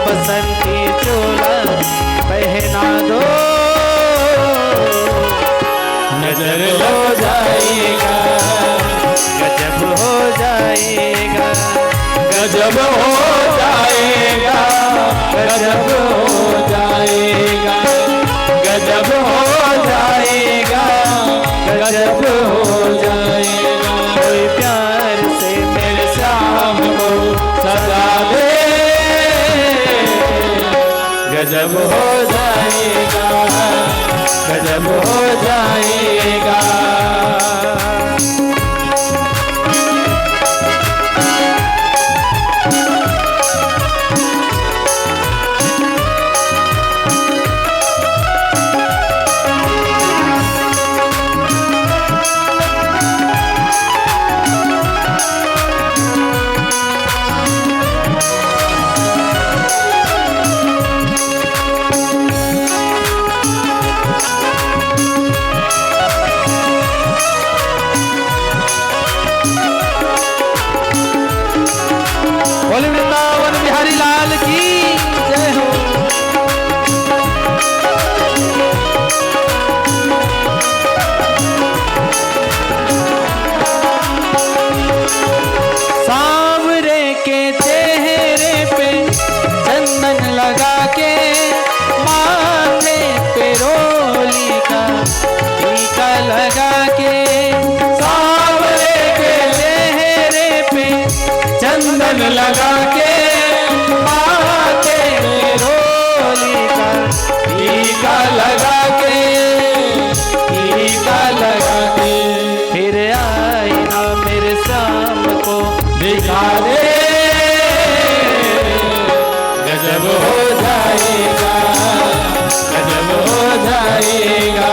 बसंती चोला पहना दो, नजर हो जाएगा, गजब हो जाएगा, गजब हो जाएगा, गजब हो जाएगा, गजब हो जाएगा, गजब हो जाएगा। कोई प्यार से मेरे श्याम को सजा दे, गजब हो जाएगा, गजब हो जाएगा। बोले वृंदावन बिहारी लाल की जय हो। सांवरे के चेहरे पे चंदन लगा के, माथे पे रोली का टीका लगा के, सांवरे के चेहरे पे चंदन लगा के, माथे पे रोली का टीका लगा के, टीका लगा के, फिर आईना मेरे श्याम को दिखा दे, गजब हो जाएगा, गजब हो जाएगा,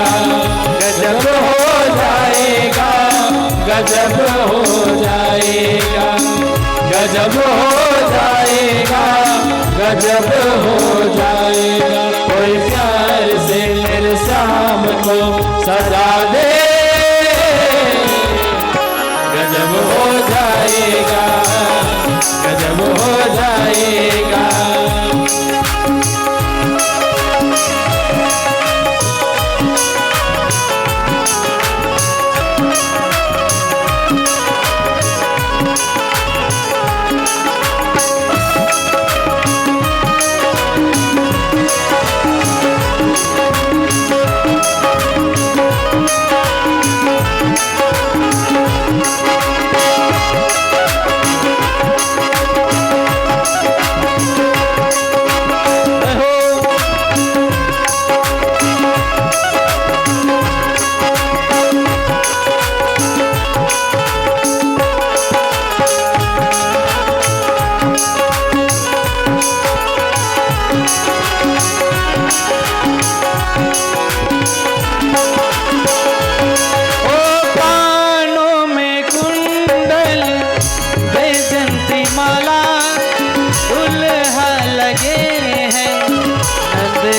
गजब हो जाएगा, गजब हो जाएगा, गजब हो जाएगा, गजब हो जाएगा। कोई प्यार से मेरे श्याम को सजा दे, गजब हो जाएगा, गजब हो जाएगा।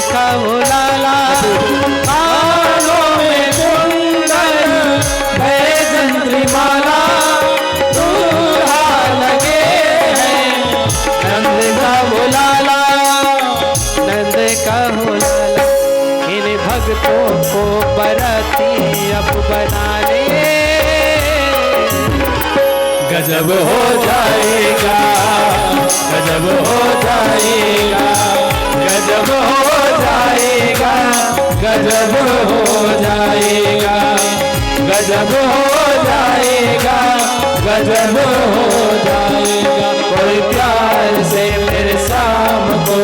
देखा वो लाला कानों में कुंडल गए चंद्रिमाला दूल्हा लगे हैं नंद का वो लाला नंद का वो लाला इन भक्तों को बराती अब बनाने गजब हो जाएगा गजब हो जाएगा गजब हो जाएगा गजब हो जाएगा गजब हो जाएगा गजब हो जाएगा कोई प्यार से मेरे शाम को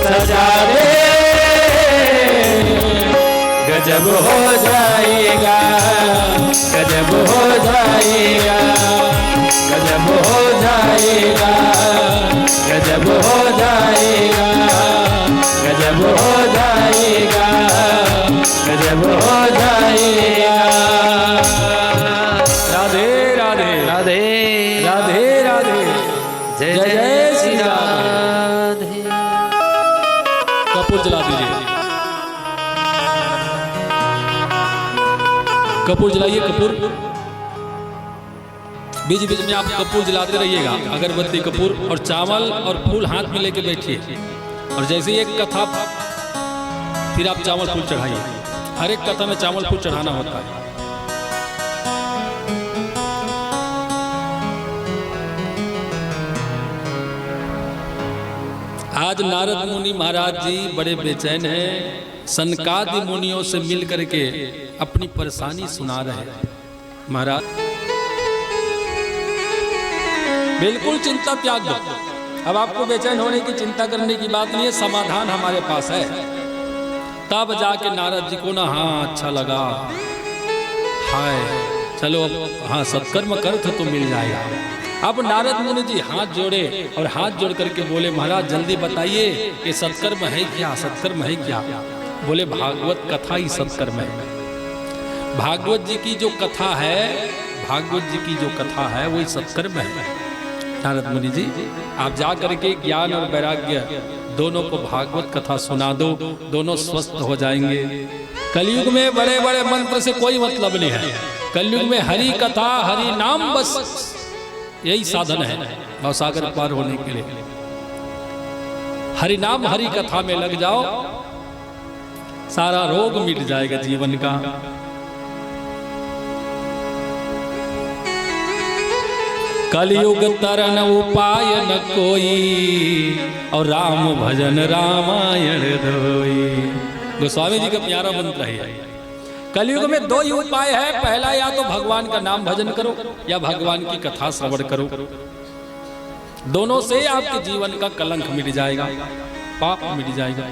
सजा दे गजब हो जाएगा गजब हो जाएगा गजब हो जाएगा गजब हो जाएगा गजब हो जाएगा गजब हो जाएगा राधे राधे राधे राधे राधे जय जय श्री राधे। कपूर जला दीजिए, कपूर जलाइए। कपूर बीच बीच में आप कपूर जलाते रहिएगा, अगरबत्ती कपूर और चावल और फूल हाथ में लेके बैठिए। और जैसे ही एक कथा फिर आप चावल फूल चढ़ाइए। हर एक कथा में चावल फूल चढ़ाना होता है। आज नारद मुनि महाराज जी बड़े बेचैन हैं। सनकादि मुनियों से मिल करके अपनी परेशानी सुना रहे हैं। महाराज बिल्कुल चिंता त्याग दो। अब आपको बेचैन होने की चिंता करने की बात नहीं है, समाधान हमारे पास है। तब जाके नारद जी को ना हाँ अच्छा लगा, हाय चलो अब हाँ सत्कर्म कर तो मिल जाएगा। अब नारद मुनि जी हाथ जोड़े और हाथ जोड़ करके बोले महाराज जल्दी बताइए कि सत्कर्म है क्या, सत्कर्म है क्या। बोले भागवत कथा ही सत्कर्म है। भागवत जी की जो कथा है, भागवत जी की जो कथा है वही सत्कर्म है। नारद मुनि जी आप जा करके ज्ञान और वैराग्य दोनों को भागवत कथा सुना दो, दोनों स्वस्थ हो जाएंगे। कलयुग में बड़े बड़े मंत्र से कोई मतलब नहीं है। कलयुग में हरि कथा हरि नाम बस यही साधन है भवसागर पार होने के लिए। हरि नाम हरि कथा में लग जाओ, सारा रोग मिट जाएगा जीवन का। कलयुग तरन उपाय न कोई और राम भजन रामायण धोई। गोस्वामी जी का प्यारा मंत्र है। कलयुग में दो ही उपाय है, पहला या तो भगवान का नाम भजन करो या भगवान की कथा श्रवण करो। दोनों से आपके जीवन का कलंक मिट जाएगा, पाप मिट जाएगा।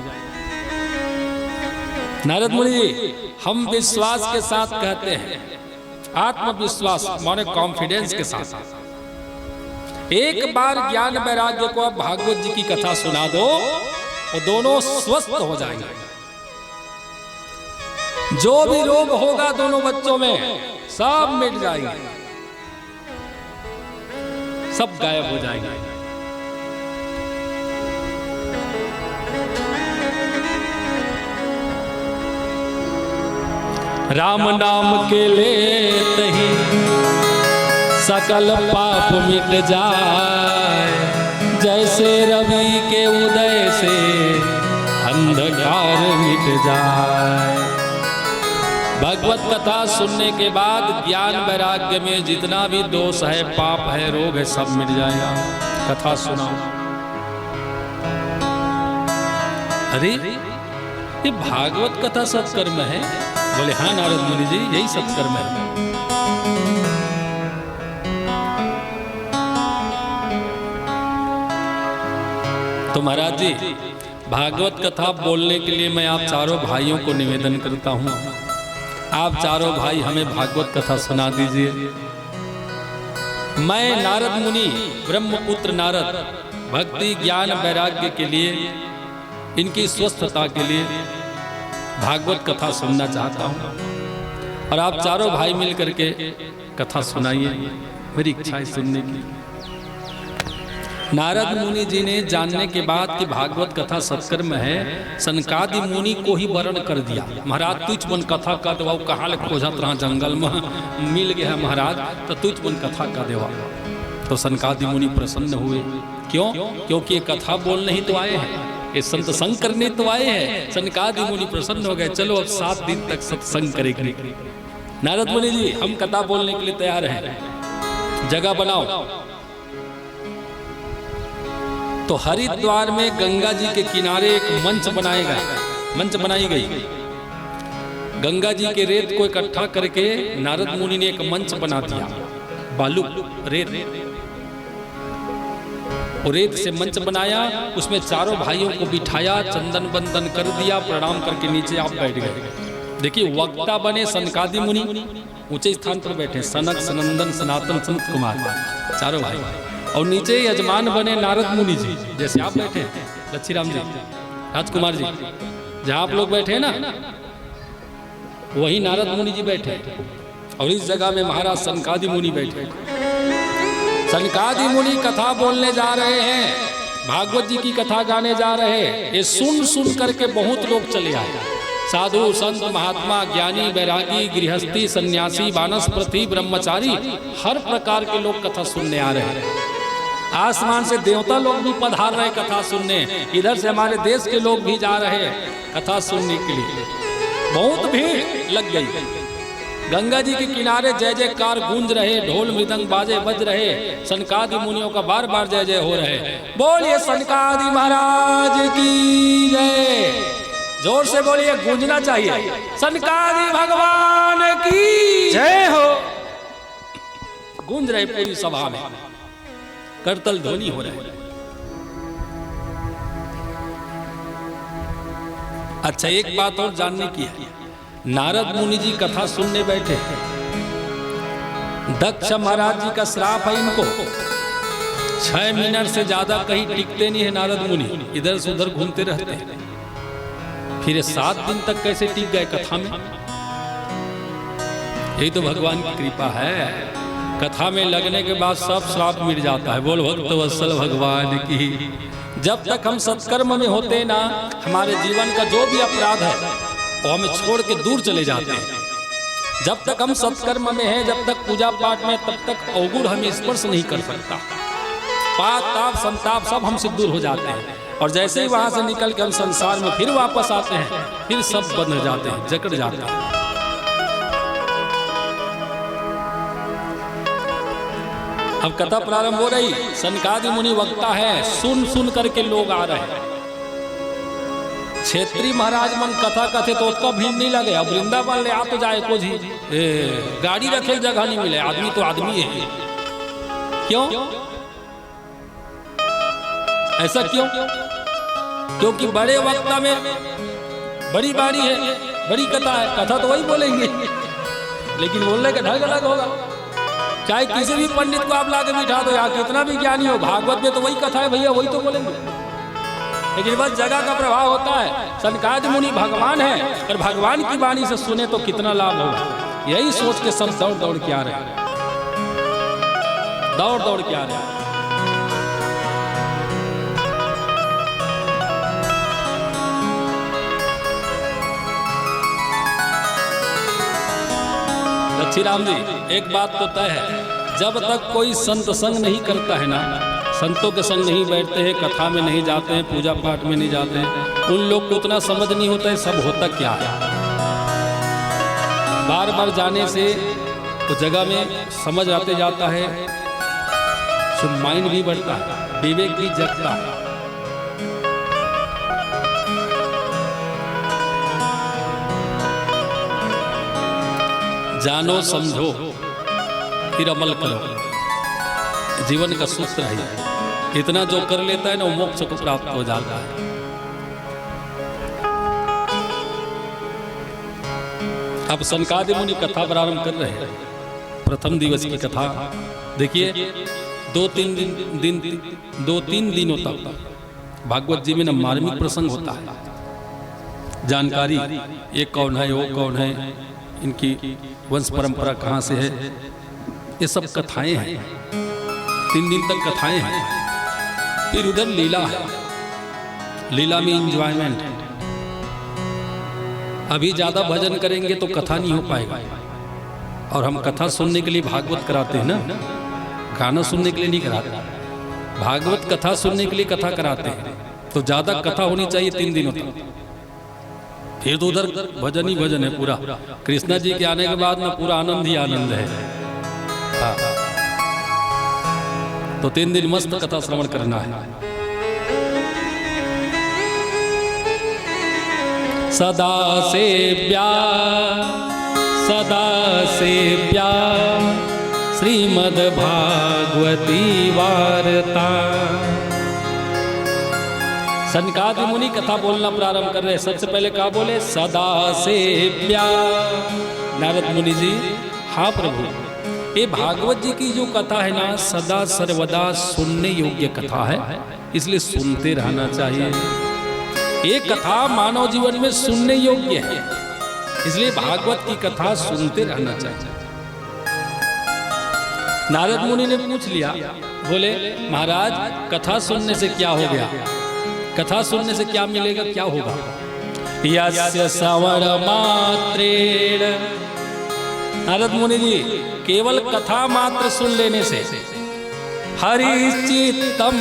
नारद मुनि जी हम विश्वास के साथ कहते हैं, आत्मविश्वास माने कॉन्फिडेंस के साथ, एक बार ज्ञान वैराग्य को आप भागवत जी की कथा सुना दो और दोनों स्वस्थ हो जाएंगे। जो भी रोग होगा दोनों बच्चों में सब मिट जाएंगे, सब गायब हो जाएंगे। राम नाम के लेते ही सकल पाप मिट जाए, जैसे रवि के उदय से अंधकार मिट जाए। भगवत कथा सुनने के बाद ज्ञान वैराग्य में जितना भी दोष है, पाप है, रोग है, सब मिट जाएगा। कथा सुनाओ। अरे ये भागवत कथा सत्कर्म है? बोले हाँ नारद मुनि जी यही सत्कर्म है। तो महाराज जी भागवत कथा बोलने के लिए मैं आप चारों भाइयों को निवेदन करता हूँ, आप चारों भाई हमें भागवत कथा सुना दीजिए। मैं नारद मुनि ब्रह्मपुत्र नारद भक्ति ज्ञान वैराग्य के लिए, इनकी स्वस्थता के लिए भागवत कथा सुनना चाहता हूँ और आप चारों भाई मिलकर के कथा सुनाइए। मेरी इच्छा है सुनने की। नारद मुनि जी ने जानने के बाद कि भागवत कथा सत्कर्म है, सनकादि मुनि को ही वर्ण कर दिया। महाराज तुझ बन कथा का देवा, कहाँ ले खोजत रहा जंगल में, मिल गया महाराज तो तुझ बन कथा का देवा। तो सनकादि मुनि प्रसन्न हुए। क्यों? क्योंकि ये कथा बोलने ही तो आए हैं, ये संत संग करने तो आए हैं। सनकादि मुनि प्रसन्न हो गए, चलो अब 7 दिन तक सत्संग करेंगे। नारद मुनि जी हम कथा बोलने के लिए तैयार हैं, जगह बनाओ। तो हरिद्वार में गंगा जी के किनारे एक मंच बनाई गई। गंगा जी के रेत को इकट्ठा करके नारद मुनि ने एक मंच बना दिया, बालू रेत, और रेत से मंच बनाया, उसमें चारों भाइयों को बिठाया, चंदन बंदन कर दिया, प्रणाम करके नीचे आप बैठ गए। देखिए वक्ता बने सनकादि मुनि, ऊंचे स्थान पर बैठे, सनक सनंदन सनातन सनत कुमार चारों भाई, और नीचे यजमान बने नारद मुनि जी, जैसे आप बैठे हैं, लच्छीराम जी, राजकुमार जी, जहां आप लोग बैठे हैं ना वही नारद मुनि जी बैठे, और इस जगह में महाराज सनकादि मुनि बैठे। सनकादि मुनि कथा बोलने जा रहे हैं, भागवत जी की कथा गाने जा रहे हैं। ये सुन करके बहुत लोग चले आए, साधु संत महात्मा ज्ञानी वैरागी गृहस्थी सन्यासी वानस्पति ब्रह्मचारी, हर प्रकार के लोग कथा सुनने आ रहे हैं। आसमान से देवता लोग भी पधार रहे कथा सुनने, इधर से हमारे देश के लोग भी जा रहे हैं कथा सुनने के लिए, बहुत भीड़ लग गई। गंगा जी के किनारे जय जयकार गूंज रहे, ढोल मृदंग बाजे बज रहे, सनकादि मुनियों का बार बार जय जय हो रहे। बोलिए सनकादि महाराज की जय, जोर से बोलिए, गूंजना चाहिए, सनकादि भगवान की जय हो। गूंज रहे पूरी सभा में, करतल ध्वनि हो रहे। अच्छा एक बात और जानने की है, नारद मुनि जी कथा सुनने बैठे, दक्ष महाराज जी का श्राप है इनको, 6 मिनट से ज्यादा कहीं टिकते नहीं है नारद मुनि, इधर से उधर घूमते रहते हैं। फिर 7 दिन तक कैसे टिक गए कथा में? यही तो भगवान की कृपा है, कथा में लगने के बाद सब श्राप मिट जाता है। बोल भक्त वत्सल भगवान की। जब तक हम सत्कर्म में होते ना, हमारे जीवन का जो भी अपराध है वो हमें छोड़ के दूर चले जाते हैं। जब तक हम सत्कर्म में हैं, जब तक पूजा पाठ में, तब तक अवगुण हमें स्पर्श नहीं कर सकता। पाप ताप संताप सब हमसे दूर हो जाते हैं, और जैसे ही वहां से निकल के हम संसार में फिर वापस आते हैं, फिर सब बंद हो जाते हैं, जकड़ जाते हैं। अब कथा प्रारंभ हो रही, सनकादि मुनि वक्ता है, सुन करके लोग आ रहे हैं। क्षेत्रीय महाराज मन कथा कथे तो उसका भीड़ नहीं लगे। अब वृंदावन ले आ तो जाए को जी, गाड़ी रखे जगह नहीं मिले, आदमी तो आदमी है। क्यों ऐसा क्यों? क्योंकि बड़े वक्ता में बड़ी बारी है, बड़ी कथा है, कथा तो वही बोलेंगे, लेकिन बोलने का ढंग अलग होगा। चाहे किसी भी पंडित को आप लाके बिठा दो, या कितना भी ज्ञानी हो, भागवत में तो वही कथा है भैया, वही तो बोलेंगे, लेकिन बस जगह का प्रभाव होता है। सनकादि मुनि भगवान है, और भगवान की वाणी से सुने तो कितना लाभ होगा, यही सोच के सब दौड़ दौड़ के आ रहे हैं, दौड़ दौड़ के आ रहे हैं। लच्छीराम जी एक बात तो तय है, जब तक कोई संत संग नहीं करता है ना, संतों के संग नहीं बैठते हैं, कथा में नहीं जाते हैं, पूजा पाठ में नहीं जाते हैं, उन लोग को उतना समझ नहीं होता है सब होता क्या है। बार बार जाने से उस जगह में समझ आते जाता है, तो माइंड भी बढ़ता है, विवेक भी जगता है। जानो समझो फिर अमल करो, जीवन का सूत्र है। इतना जो कर लेता है ना, वो मोक्ष को प्राप्त हो जाता है। अब सनकादि मुनि कथा प्रारंभ कर रहे हैं। प्रथम दिवस की कथा देखिए, 2-3 दिनों तक भागवत जी में न मार्मिक प्रसंग होता है, जानकारी ये कौन है, वो कौन है, इनकी वंश परंपरा कहाँ से है, ये सब कथाएं हैं। 3 दिन तक कथाएं हैं। फिर उधर लीला है, लीला में इंजॉयमेंट है। अभी ज्यादा भजन करेंगे तो कथा नहीं हो पाएगा, और हम कथा सुनने के लिए भागवत कराते हैं ना, गाना सुनने के लिए नहीं कराते। भागवत कथा सुनने के लिए कथा कराते हैं, तो ज्यादा कथा होनी चाहिए 3 दिनों तक। फिर तो उधर भजन ही भजन है पूरा। कृष्णा जी के आने के बाद में पूरा आनंद ही आनंद है। हाँ। तो 3 दिन मस्त कथा श्रवण करना है। सदा सेव्या श्रीमद् भागवती वार्ता। सनकादि मुनि कथा बोलना प्रारंभ कर रहे हैं। सबसे पहले कहा बोले सदा सेव्या। नारद मुनि जी, हाँ प्रभु, ये भागवत जी की जो कथा है ना, सदा सर्वदा सुनने योग्य कथा है, इसलिए सुनते रहना चाहिए। ये कथा मानव जीवन में सुनने योग्य है, इसलिए भागवत की कथा सुनते रहना चाहिए। नारद मुनि ने पूछ लिया, बोले महाराज कथा सुनने से क्या हो गया, कथा सुनने से क्या मिलेगा, क्या होगा? यस्य श्रवण मात्रेण। नारद मुनि जी, केवल कथा मात्र सुन लेने से हरि चित्तम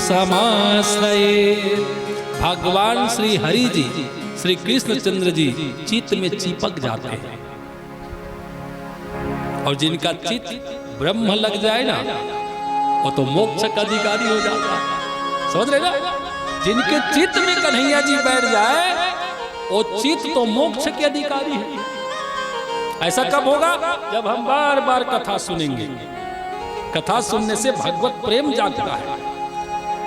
समाश्रयेत्, भगवान श्री हरि जी, श्री कृष्णचंद्र जी चित्त में चिपक जाते हैं। और जिनका चित्त ब्रह्म लग जाए ना, वो तो मोक्ष का अधिकारी हो जाता है। समझ रहे ना? जिनके चित्त में कन्हैया जी बैठ जाए, वो चित्त तो मोक्ष के अधिकारी है। ऐसा कब होगा? जब हम बार बार कथा सुनेंगे। कथा सुनने से भगवत प्रेम जागता है।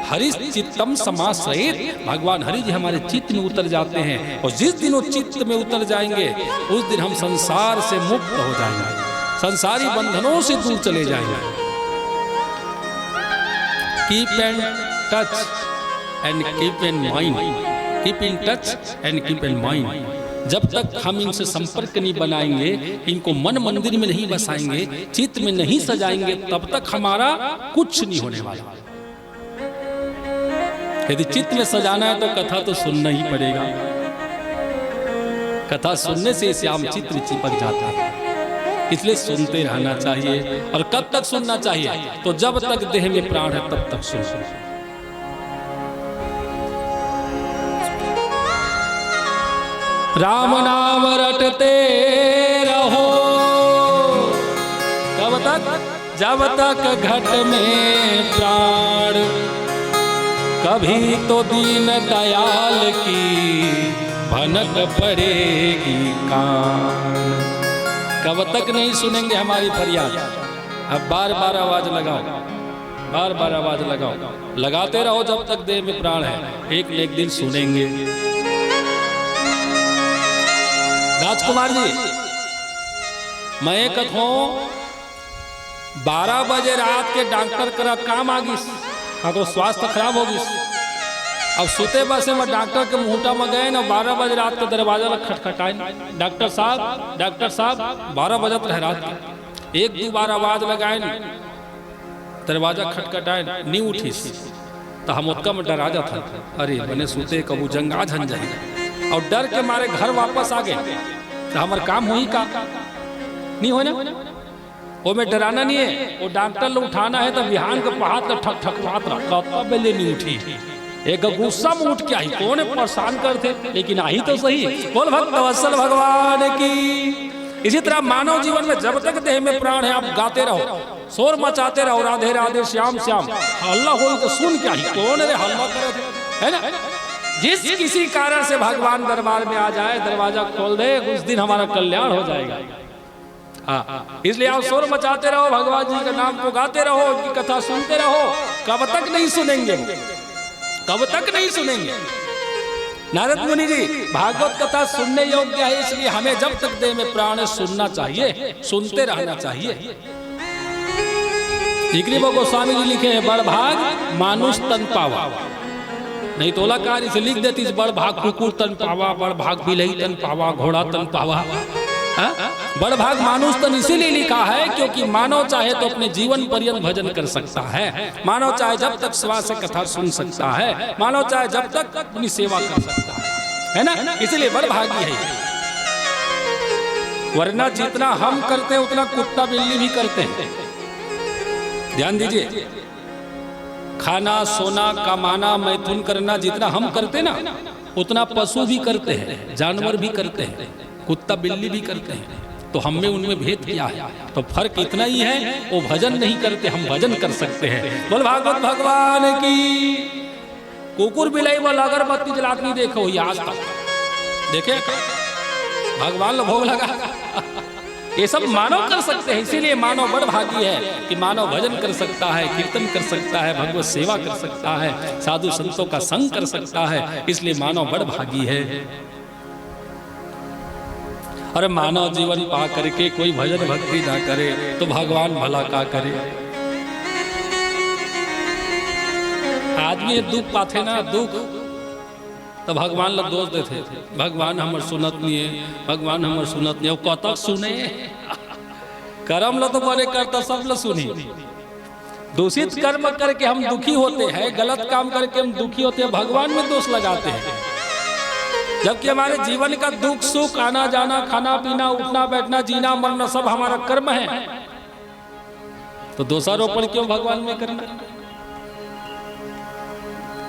हरि चित्तम समाश्रयेत्, भगवान हरि जी हमारे चित्त में उतर जाते हैं, और जिस दिन वो चित्त में उतर जाएंगे, उस दिन हम संसार से मुक्त हो जाएंगे, संसारी बंधनों से दूर चले जाएंगे। Keep and touch and keep in mind, keep in touch and keep in mind. जब तक हम इनसे संपर्क नहीं बनाएंगे, इनको मन मंदिर में नहीं बसाएंगे, चित्त में नहीं सजाएंगे, तब तक हमारा कुछ नहीं होने वाला। यदि चित्त में सजाना है तो कथा तो सुनना ही पड़ेगा। कथा सुनने से श्याम चित्त में चिपक जाता है, इसलिए सुनते रहना चाहिए। और कब तक सुनना चाहिए? तो जब तक देह में प्राण है तब तक सुनो। राम नाम रटते रहो, कब तक? जब तक घट में प्राण, कभी तो दीन दयाल की भनक पड़ेगी कान। कब तक नहीं सुनेंगे हमारी फरियाद? अब बार बार आवाज लगाओ, बार बार आवाज लगाओ, लगाते रहो जब तक देह में प्राण है। एक न एक दिन सुनेंगे। राजकुमार जी, मैं कहूँ 12 बजे रात के डॉक्टर का काम आ गई, अगर स्वास्थ्य खराब होगी। अब सोते बसे में डॉक्टर के मुहूर्ता में गए ना, 12 बजे रात के दरवाजा लग खटखटाए, डॉक्टर साहब 12 बजत रह रात के। 1-2 बार आवाज लगाए, दरवाजा खटखटाए, नहीं उठी तो हम उत्का में डरा जाता। अरे बने सोते कबू जंगा झन जाए, और डर के मारे घर वापस आ गए तो हमारा काम हुई का नहीं हो ना। वो में डराना नहीं है, वो डॉक्टर लोग उठाना है तो बिहान के पहाड़ का ठक ठक पात रखा, तब बेले नहीं उठी। एक गुस्सा में उठ के आई, कौन परेशान करते, लेकिन आई तो सही। बोल भक्त वत्सल भगवान की। इसी तरह मानव जीवन में जब तक देह में प्राण है, आप गाते रहो, शोर मचाते रहो, राधे राधे श्याम श्याम। हल्ला हो तो सुन क्या ही, कौन रे हल्ला करे, है ना? जिस किसी कारण से भगवान दरबार में आ जाए, दरवाजा खोल दे, उस दिन हमारा कल्याण हो जाएगा। इसलिए आप शोर मचाते रहो, भगवान जी के नाम को गाते रहो, उनकी कथा सुनते रहो। कब तक नहीं सुनेंगे? कब तक नहीं सुनेंगे? नारद मुनि जी, भागवत कथा सुनने योग्य है, इसलिए हमें जब तक देह में प्राण है सुनना चाहिए, सुनते रहना चाहिए। गोस्वामी जी लिखे हैं, बड़ भाग मानुष तन पावा। नहीं तो ओलाकार इसे लिख देती, बड़ भाग कुकुर तन पावा, बड़ भाग बिलई तन पावा, घोड़ा तन पावा। बड़ भाग मानुष तन इसीलिए लिखा है क्योंकि मानव चाहे तो अपने जीवन पर्यंत भजन कर सकता है, मानव चाहे जब तक श्वास से कथा सुन सकता है, मानव चाहे जब तक अपनी सेवा कर सकता है ना, इसीलिए बड़ भागी है। वरना जितना हम करते हैं उतना कुत्ता बिल्ली भी करते हैं। ध्यान दीजिए, खाना सोना कमाना मैथुन करना जितना हम करते ना उतना पशु भी करते हैं, जानवर भी करते हैं, कुत्ता बिल्ली भी करते हैं। तो हम में उनमें भेद क्या है? तो फर्क इतना ही है, वो भजन नहीं करते, हम भजन कर सकते हैं। बोल भागवत भगवान की। कुकुर बिलाई वाला अगरबत्ती जलात नहीं देखो ये आज तक देखे भगवान लो भोग लगा। ये सब मानव कर सकते हैं, इसीलिए मानव बड़ भागी है कि मानव भजन कर सकता है, कीर्तन कर सकता है, भगवत सेवा कर सकता है, साधु संतों का संग कर सकता है, इसलिए मानव बड़ भागी है। और मानव जीवन पा करके कोई भजन भक्ति ना करे तो भगवान भला का करे। आदमी दुख पाथे ना दुख तो भगवान लोग दोष देते, भगवान हमर सुनत नहीं है, भगवान हमर सुनत नहीं है। कतक सुने कर्म लो तो बड़े करता सब लो सुनी। दूषित कर्म करके हम दुखी होते हैं, गलत काम करके हम दुखी होते हैं, भगवान में दोष लगाते हैं। जबकि हमारे जीवन का दुख सुख आना जाना खाना पीना उठना बैठना जीना मरना सब हमारा कर्म है, तो दोषारोपण क्यों भगवान में करना।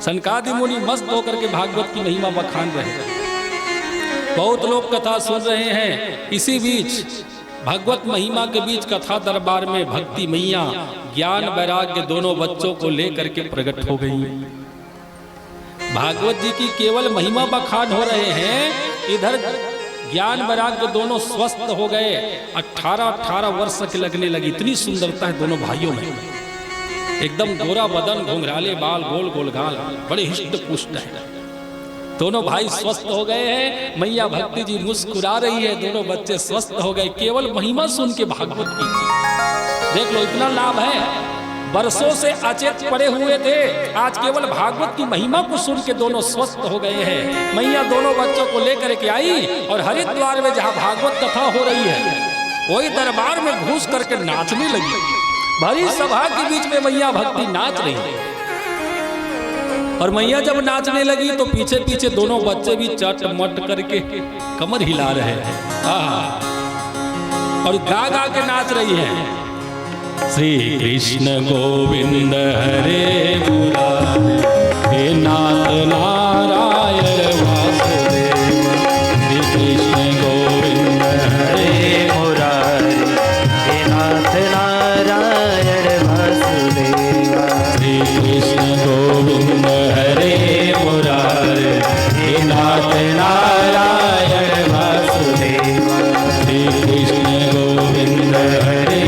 सनकादि मुनि मस्त होकर के भागवत की महिमा बखान रहे, बहुत लोग कथा सुन रहे हैं। इसी बीच भागवत महिमा के बीच कथा दरबार में भक्ति मैया ज्ञान वैराग्य दोनों बच्चों को लेकर के प्रकट हो गई। भागवत जी की केवल महिमा बखान हो रहे हैं, इधर ज्ञान वैराग्य दोनों स्वस्थ हो गए। 18-18 वर्ष के लगने लगी। इतनी सुंदरता है दोनों भाइयों में, एकदम गोरा बदन घुंघराले बाल गोल गोल गाल, बड़े हिष्ट पुष्ट है। दोनों भाई स्वस्थ हो गए हैं। मैया भक्ति जी मुस्कुरा रही है, दोनों बच्चे स्वस्थ हो गए केवल महिमा सुन के भागवत की। देख लो इतना लाभ है। वर्षों से अचेत पड़े हुए थे, आज केवल भागवत की महिमा को सुन के दोनों स्वस्थ हो गए हैं। मैया दोनों बच्चों को लेकर के आई और हरिद्वार में जहाँ भागवत कथा हो रही है वही दरबार में घुस करके नाचने लगी। भरी सभा के बीच में मैया भक्ति नाच रही है, और मैया जब नाचने लगी तो पीछे पीछे दोनों बच्चे भी चट मट करके कमर हिला रहे हैं और गा गा के नाच रही है। श्री कृष्ण गोविंद हरे मुरारे, हे नाथ नारायण वासुदेव। श्री कृष्ण गोविंद हरे मुरारे, हे नाथ नारायण वासुदेव। श्री कृष्ण गोविंद हरे मुरारे, हे नाथ नारायण वासुदेव। श्री कृष्ण गोविंद हरे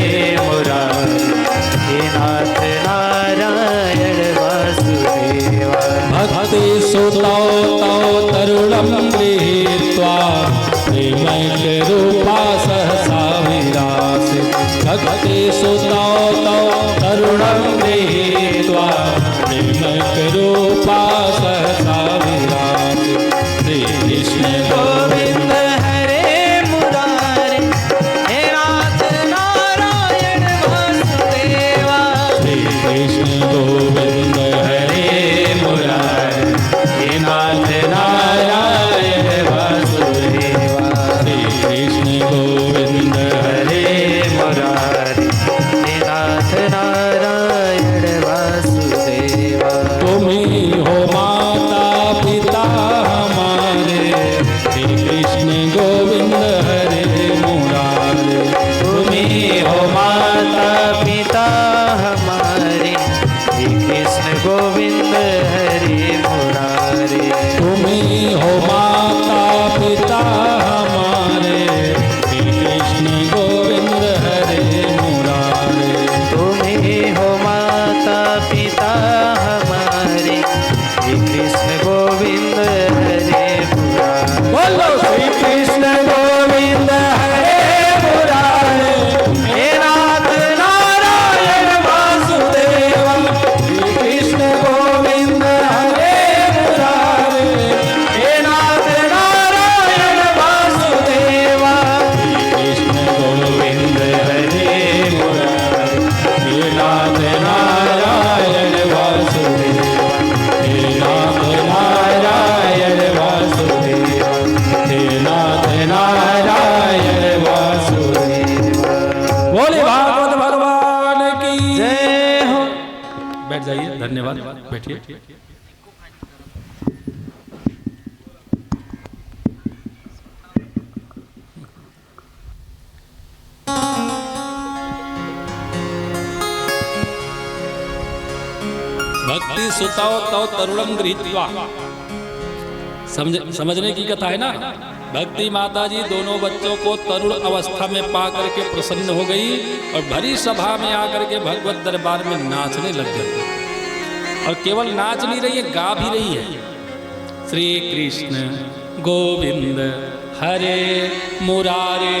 नाथ नारायण वासुदेव। भक्ति सुतौ तौ तरुणं गृहीत्वा प्रेमैक रूपा सहसा विरासे। भक्ति सुतौ तौ तरुणं गृहीत्वा प्रेमैक रूपा सहसा विरासे। श्री कृष्ण गोविंद हरे मुरारे, हे नाथ नारायण वासुदेव। श्री कृष्ण गोविंद हरे मुरारे, हे नाथ नारायण वासुदेव। श्री कृष्ण गोविंद हरे मुरारे, हे नाथ नारायण वासुदेव। तुम्ही हो माता पिता हमारे, श्री कृष्ण गोविंद हरे मुरारे। तुम्ही हो माता पिता हमारे, हे कृष्ण गोविंद हरे मुरारे। तुम्ही हो माता पिता हमारे, श्री कृष्ण गोविंद हरे मुरारे। तुम्ही हो माता पिता हमारे, हे कृष्ण गोविंद हरे मुरारे। बोलो श्री कृष्ण गोविंद हरे मुरारे, हे नाथ नारायण वासुदेव। श्री कृष्ण गोविंद जाइए। धन्यवाद, बैठिए। भक्ति सुताओ तव तरुणम गृहीत्वा, समझने की कथा है ना। भक्ति माता जी दोनों बच्चों को तरुण अवस्था में पा करके प्रसन्न हो गई और भरी सभा में आकर के भगवत दरबार में नाचने लग गई। और केवल नाच नहीं रही है, गा भी रही है। श्री कृष्ण गोविंद हरे मुरारे,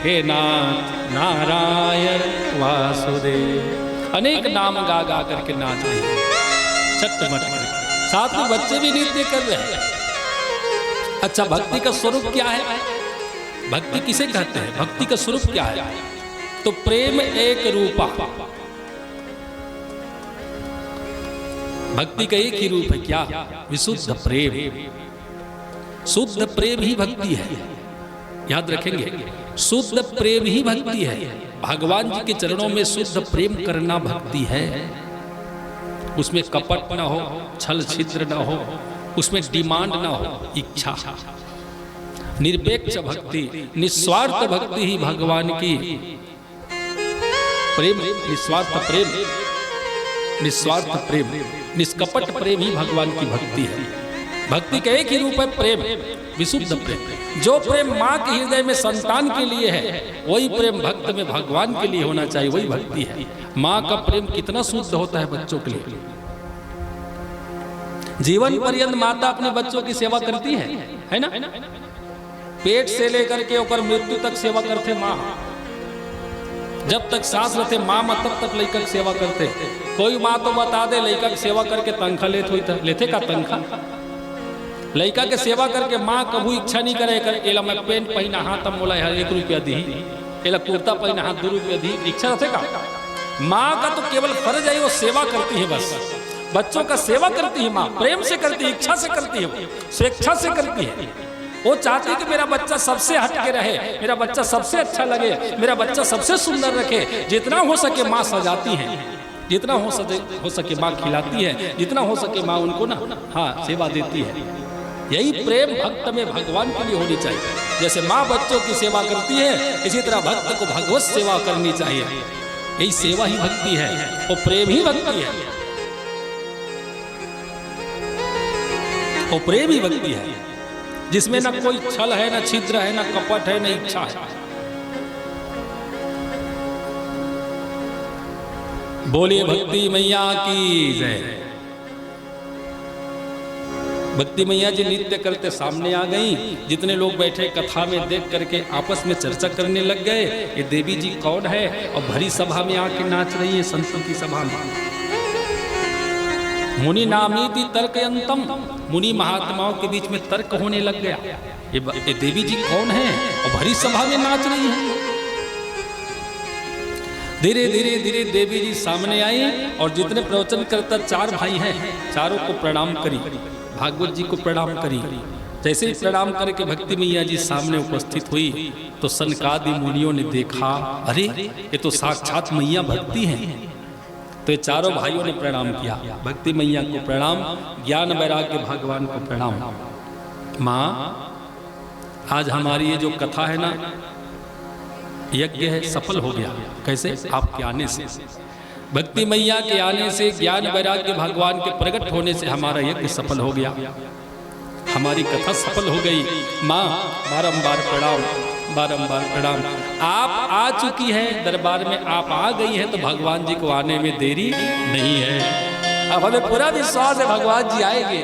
हे नाथ नारायण वासुदेव, अनेक नाम गा गा करके नाच रही है चटमट करके। साथ में बच्चे भी नृत्य कर रहे हैं। अच्छा, भक्ति का स्वरूप क्या है? भक्ति किसे कहते हैं? भक्ति का स्वरूप क्या है? तो प्रेम एक रूपा, भक्ति का एक ही रूप है। क्या? विशुद्ध प्रेम। शुद्ध प्रेम ही भक्ति है, याद रखेंगे। शुद्ध प्रेम ही भक्ति है। भगवान जी के चरणों में शुद्ध प्रेम करना भक्ति है। उसमें कपट ना हो, छल छिद्र ना हो, उसमें डिमांड ना हो, इच्छा। निरपेक्ष भक्ति, निस्वार्थ भक्ति ही भगवान की प्रेम, निस्वार्थ प्रेम, निस्वार्थ प्रेम, निष्कपट प्रेम ही भगवान की भक्ति है। भक्ति का एक ही रूप है प्रेम, विशुद्ध प्रेम। जो प्रेम माँ के हृदय में संतान के लिए है, वही प्रेम भक्त में भगवान के लिए होना चाहिए, वही भक्ति है। माँ का प्रेम कितना शुद्ध होता है बच्चों के लिए। जीवन पर्यंत माता अपने बच्चों की सेवा करती है ना। पेट से लेकर के ऊपर मृत्यु तक सेवा करते माँ। जब तक सांस लेते माँ मत तब तक लड़का की सेवा करते। कोई माँ तो बता दे लड़का की सेवा करके तनखा लेते का तनखा। लड़का के सेवा करके माँ कभी इच्छा नहीं करे एला मैं पेंट पहना हाथ मोला 1 रुपया दी, एला कुर्ता पहना हाथ 2 रुपया दी, इच्छा रहते का। माँ का तो केवल फर्ज है, वो सेवा करती है बस। बच्चों का सेवा करती है माँ, प्रेम से करती है, इच्छा से करती है, स्वेच्छा से करती है। वो चाहती है कि मेरा बच्चा सबसे हटके रहे, मेरा बच्चा सबसे अच्छा लगे, मेरा बच्चा सबसे सुंदर रखे। जितना हो सके माँ सजाती है, जितना हो सके माँ खिलाती है, जितना हो सके माँ उनको ना सेवा देती है। यही प्रेम भक्त में भगवान के लिए होनी चाहिए। जैसे माँ बच्चों की सेवा करती है, इसी तरह भक्त को भगवत सेवा करनी चाहिए। यही सेवा ही भक्ति है, वो प्रेम ही भक्ति है, वो प्रेम ही भक्ति है, जिसमें ना कोई छल है, ना छिद्र है, ना कपट है, ना इच्छा है। बोलिए भक्ति मैया की जय। भक्ति मैया जी नृत्य करते सामने आ गई। जितने लोग बैठे कथा में देख करके आपस में चर्चा करने लग गए, ये देवी जी कौन है और भरी सभा में आके नाच रही है, संतों की सभा में। मुनि नामीति तर्कयंतम, मुनि महात्माओं के बीच में तर्क होने लग गया। ये देवी जी कौन है और भरी सभा में नाच रही है। धीरे धीरे धीरे देवी जी सामने आई और जितने प्रवचन करता 4 भाई हैं, चारों को प्रणाम करी, भागवत जी को प्रणाम करी। जैसे ही प्रणाम करके भक्ति मैया जी सामने उपस्थित हुई तो सनकादि मुनियों ने देखा, अरे ये तो साक्षात मैया भक्ति है। तो ये चारों भाइयों ने प्रणाम किया, भक्ति मैया को प्रणाम, ज्ञान वैराग्य भगवान को प्रणाम। माँ, आज हमारी ये जो कथा है ना, यज्ञ है, सफल हो गया। कैसे? आपके आने से, भक्ति मैया के आने से, ज्ञान वैराग्य भगवान के प्रकट होने से हमारा यज्ञ सफल हो गया, हमारी कथा सफल हो गई। माँ, बारंबार प्रणाम, बारंबार प्रणाम। आप आ चुकी हैं दरबार में, आप आ गई हैं तो भगवान जी को आने में देरी नहीं है। अब हमें पूरा विश्वास है भगवान जी आएंगे,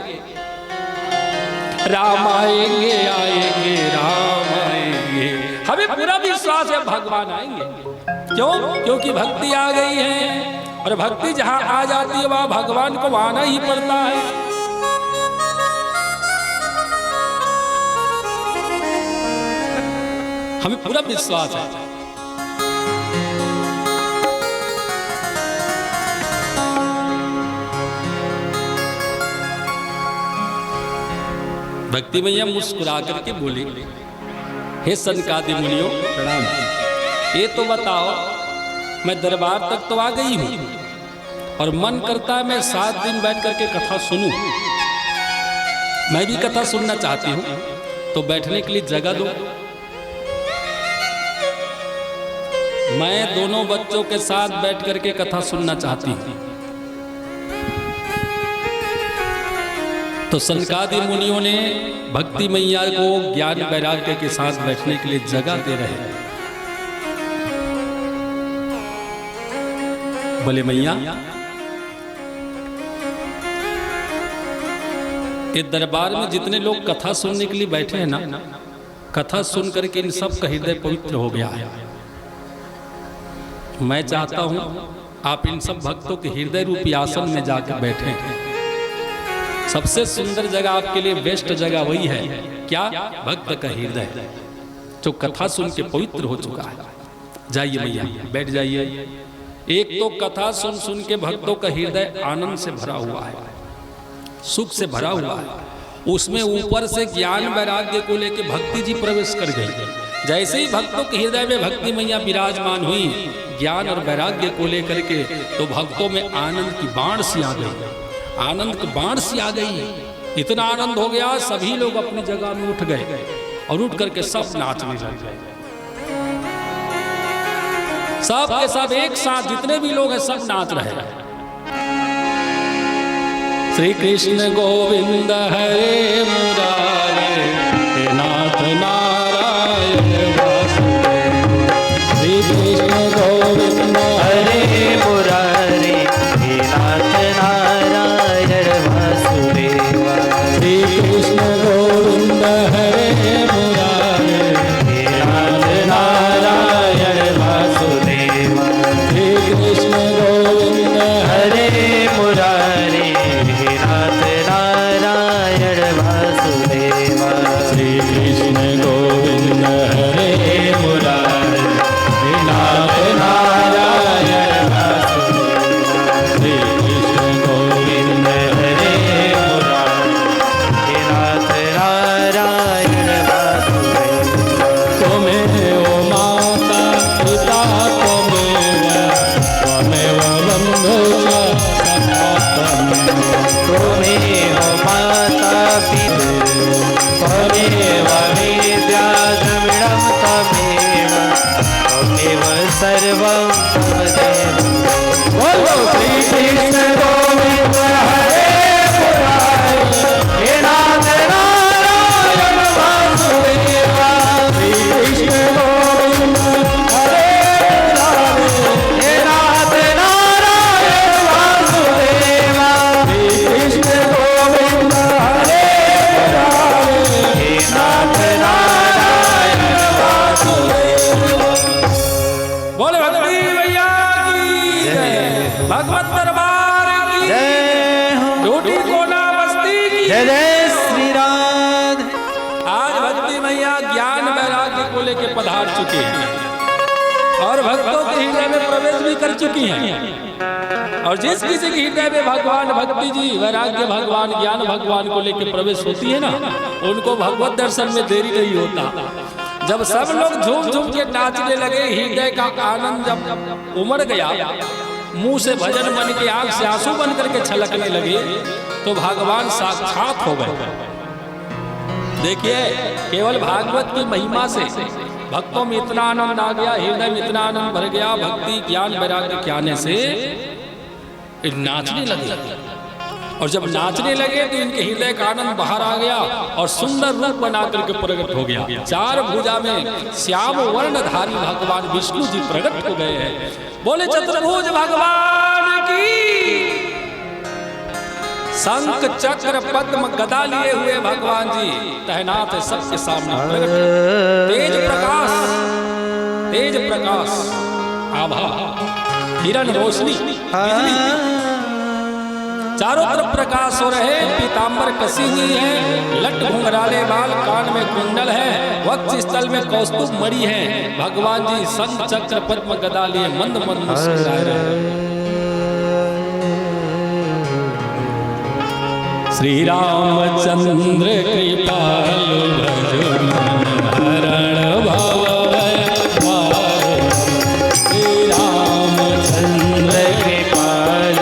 राम आएंगे, आएंगे राम आएंगे। हमें पूरा विश्वास है भगवान आएंगे। क्यों? क्योंकि भक्ति आ गई है और भक्ति जहां आ जाती है वहां भगवान को आना ही पड़ता है। हमें पूरा विश्वास है। भक्ति मैया मुस्कुरा करके बोली, हे सनकादि मुनियों प्रणाम। ये तो बताओ, मैं दरबार तक तो आ गई हूं और मन करता है मैं 7 दिन बैठ करके कथा सुनूं। मैं भी कथा सुनना चाहती हूं, तो बैठने के लिए जगह दो। मैं दोनों बच्चों के साथ बैठ करके कथा सुनना चाहती हूं। तो सनकादि मुनियों ने भक्ति मैया को ज्ञान वैराग्य के साथ बैठने के लिए जगह दे रहे हैं। बोले मैया, इस दरबार में जितने लोग कथा सुनने के लिए बैठे हैं ना, कथा सुन करके इन सब का हृदय पवित्र हो गया है। मैं चाहता हूं आप इन सब भक्तों के हृदय रूपी आसन में जाकर बैठे। सबसे सुंदर जगह आपके लिए बेस्ट जगह वही है, क्या? भक्त का हृदय जो कथा सुन के पवित्र हो चुका है। जाइए मैया, बैठ जाइए। एक तो कथा सुन सुन के भक्तों का हृदय आनंद से भरा हुआ है, सुख से भरा हुआ है। उसमें ऊपर से ज्ञान वैराग्य को लेकर भक्ति जी प्रवेश कर गई। जैसे ही भक्तों के हृदय में भक्ति मैया विराजमान हुई, ज्ञान और वैराग्य को लेकर के, तो भक्तों में आनंद की बाढ़ सी आ गई, आनंद की बाढ़ सी आ गई। इतना आनंद हो गया, सभी लोग अपनी जगह में उठ गए और उठ करके सब नाचने लग गए। सब के सब एक साथ जितने भी लोग हैं सब नाच रहे हैं। श्री कृष्ण गोविंद हरे मुरारे, हे नाथ नारायण वासुदेव। श्री कृष्ण गोविंद हरे मुरारे, हे नाथ नारायण वासुदेव। श्री कृष्ण गोविंद हरे मुरारे, हे नाथ नारायण वासुदेव। श्री कृष्ण गोविंद हरे मुरारे, हे नाथ नारायण वासुदेव। श्री कृष्ण गोविंद हरे मुरारे, हे नाथ नारायण वासुदेव। श्री कृष्ण गोविंद हरे मुरारे, हे नाथ नारायण वासुदेव। त्वमेव माता पिता त्वमेव बन्धुश्च सखा त्वमेव माता पिता त्वमेव विद्या द्रविणं त्वमेव त्वमेव सर्वं त्वमेव। बोलो श्री कृष्ण गोविंद हरे मुरारे, हे नाथ नारायण वासुदेव। श्री कृष्ण गोविंद हरे मुरारे, हे नाथ नारायण वासुदेव। श्री कृष्ण गोविंद हरे मुरारे, हे नाथ नारायण वासुदेव। बोले भक्ति मैया की जय, भगवत दरबार की जय हो, रोटी कोना बस्ती की जय जय श्री राधे। आज भक्ति मैया ज्ञान वैराग्य को लेकर पधार चुकी हैं और भक्तों के हृदय में प्रवेश भी कर चुकी हैं। और जिस किसी के हृदय में भगवान भक्ति जी, वैराग्य भगवान, ज्ञान भगवान को लेकर प्रवेश होती है ना, उनको भगवत दर्शन में देरी नहीं होता। जब सब लोग झूम झूम के नाचने लगे, हृदय का आनंद जब उमड़ गया, मुंह से भजन बन के, आंख से आंसू बन करके छलकने लगे, तो भगवान साक्षात हो गए। देखिए, केवल भागवत की महिमा से भक्तों में इतना आनंद आ गया, हृदय में इतना आनंद भर गया, भक्ति ज्ञान वैराग्य के आने से नाचने लगे। और जब नाचने लगे तो इनके हृदय का आनंद बाहर आ गया और सुंदर रूप बना करके प्रकट हो गया। 4 भुजा में श्याम वर्णधारी भगवान विष्णु जी प्रकट हो गए हैं। बोले चतुर्भुज भगवान की। शंख चक्र पद्म गदा लिए हुए भगवान जी तैनात है सबके सामने प्रकट। तेज प्रकाश आभा, हिरण रोशनी, बिजली, चारों तरफ प्रकाश हो रहे। पीतांबर कसी हुई है, लट घुंघराले बाल, कान में कुंडल है, वक्ष स्थल में कौस्तुभ मणि है। भगवान जी शंख चक्र पद्म गदा लिए मंद मंद मुस्कुरा रहे। श्री रामचंद्र कृपालु भजो मन हरण भव भय। श्री रामचंद्र कृपाल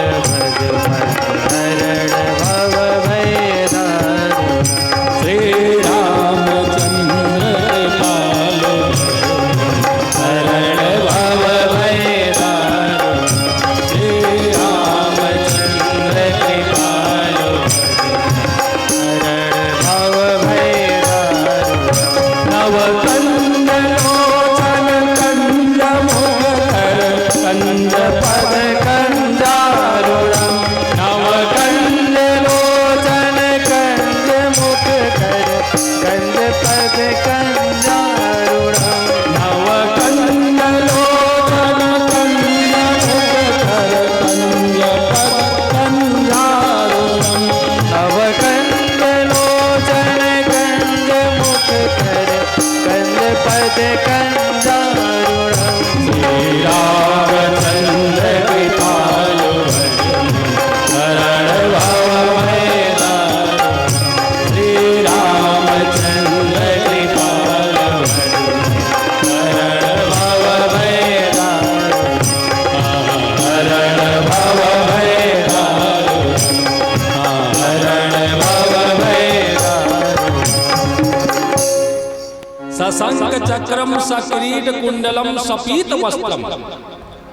सशंक चक्रम सक्रीड कुंडलम सपीत वस्त्रम।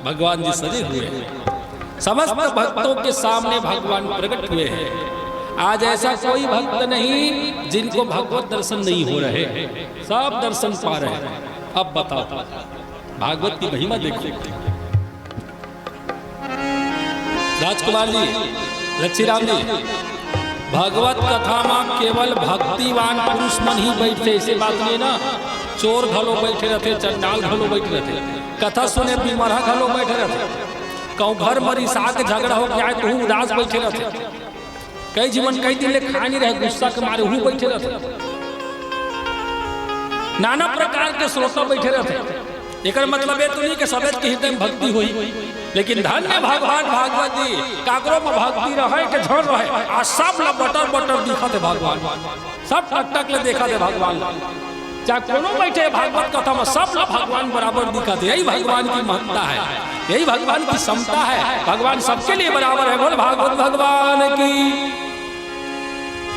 भगवान जी सजे हुए हैं, समस्त भक्तों के सामने भगवान प्रकट हुए हैं। आज ऐसा कोई भक्त नहीं जिनको भगवत दर्शन नहीं हो रहे, सब दर्शन पा रहे हैं। अब बताओ भागवत की महिमा देखो। राजकुमार जी, लक्ष्मीराम जी, भगवत कथा में केवल भक्तिवान पुरुष मन ही बैठे, ऐसी बात नहीं ना। चोर घलो बैठे रहते, चंडाल घलो बैठे रहते, कथा सुने बीमारा घलो बैठे रहते, कहूँ घर मरी साग झगड़ा हो गया तो उदास बैठे रहते, कई जीवन कई दिन ले खा नहीं रहे, गुस्सा के मारे हूँ बैठे रहते, नाना प्रकार के श्रोता बैठे रहते। एक मतलब ये तो नहीं कि सबे के हृदय में भक्ति हुई, लेकिन धन्य भगवान भागवत जी काकरो में भक्ति रहे के झड़ रहे, आ सब ला बटर बटर दिखा दे भगवान, सब टक टक ले देखा दे भगवान, चाहे कोनो बैठे भागवत कथा में सब ला भगवान बराबर दिखा दे। यही भगवान की महत्ता है, यही भगवान की समता है। भगवान सबके लिए बराबर है। बोल भागवत भगवान की।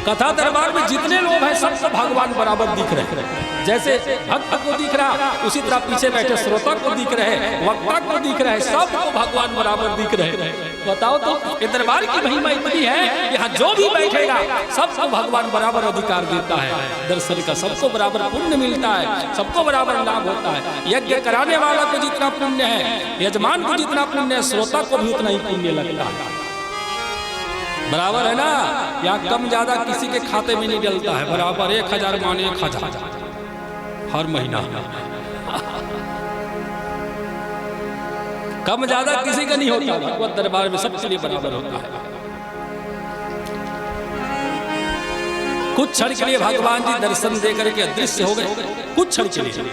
कथा दरबार में जितने लोग हैं सबको भगवान बराबर दिख रहे हैं। जैसे भक्त को दिख रहा उसी तरह पीछे बैठे श्रोता को दिख रहे, वक्ता को दिख रहे, सबको भगवान बराबर दिख रहे। बताओ तो ये दरबार की महिमा इतनी है, यहाँ जो भी बैठेगा सबको भगवान बराबर अधिकार देता है दर्शन का, सबको बराबर पुण्य मिलता है, सबको बराबर लाभ होता है। यज्ञ कराने वाला को जितना पुण्य है, यजमान को जितना पुण्य है, श्रोता को भी उतना ही पुण्य लगता है। बराबर है ना। यहाँ कम ज्यादा किसी के खाते में नहीं डलता है, बराबर 1000 माने 1000 हर महीना। कम ज्यादा किसी का नहीं होता, भगवत दरबार में सबके लिए बराबर होता है। कुछ क्षण के लिए भगवान जी दर्शन देकर के अदृश्य हो गए, कुछ क्षण के लिए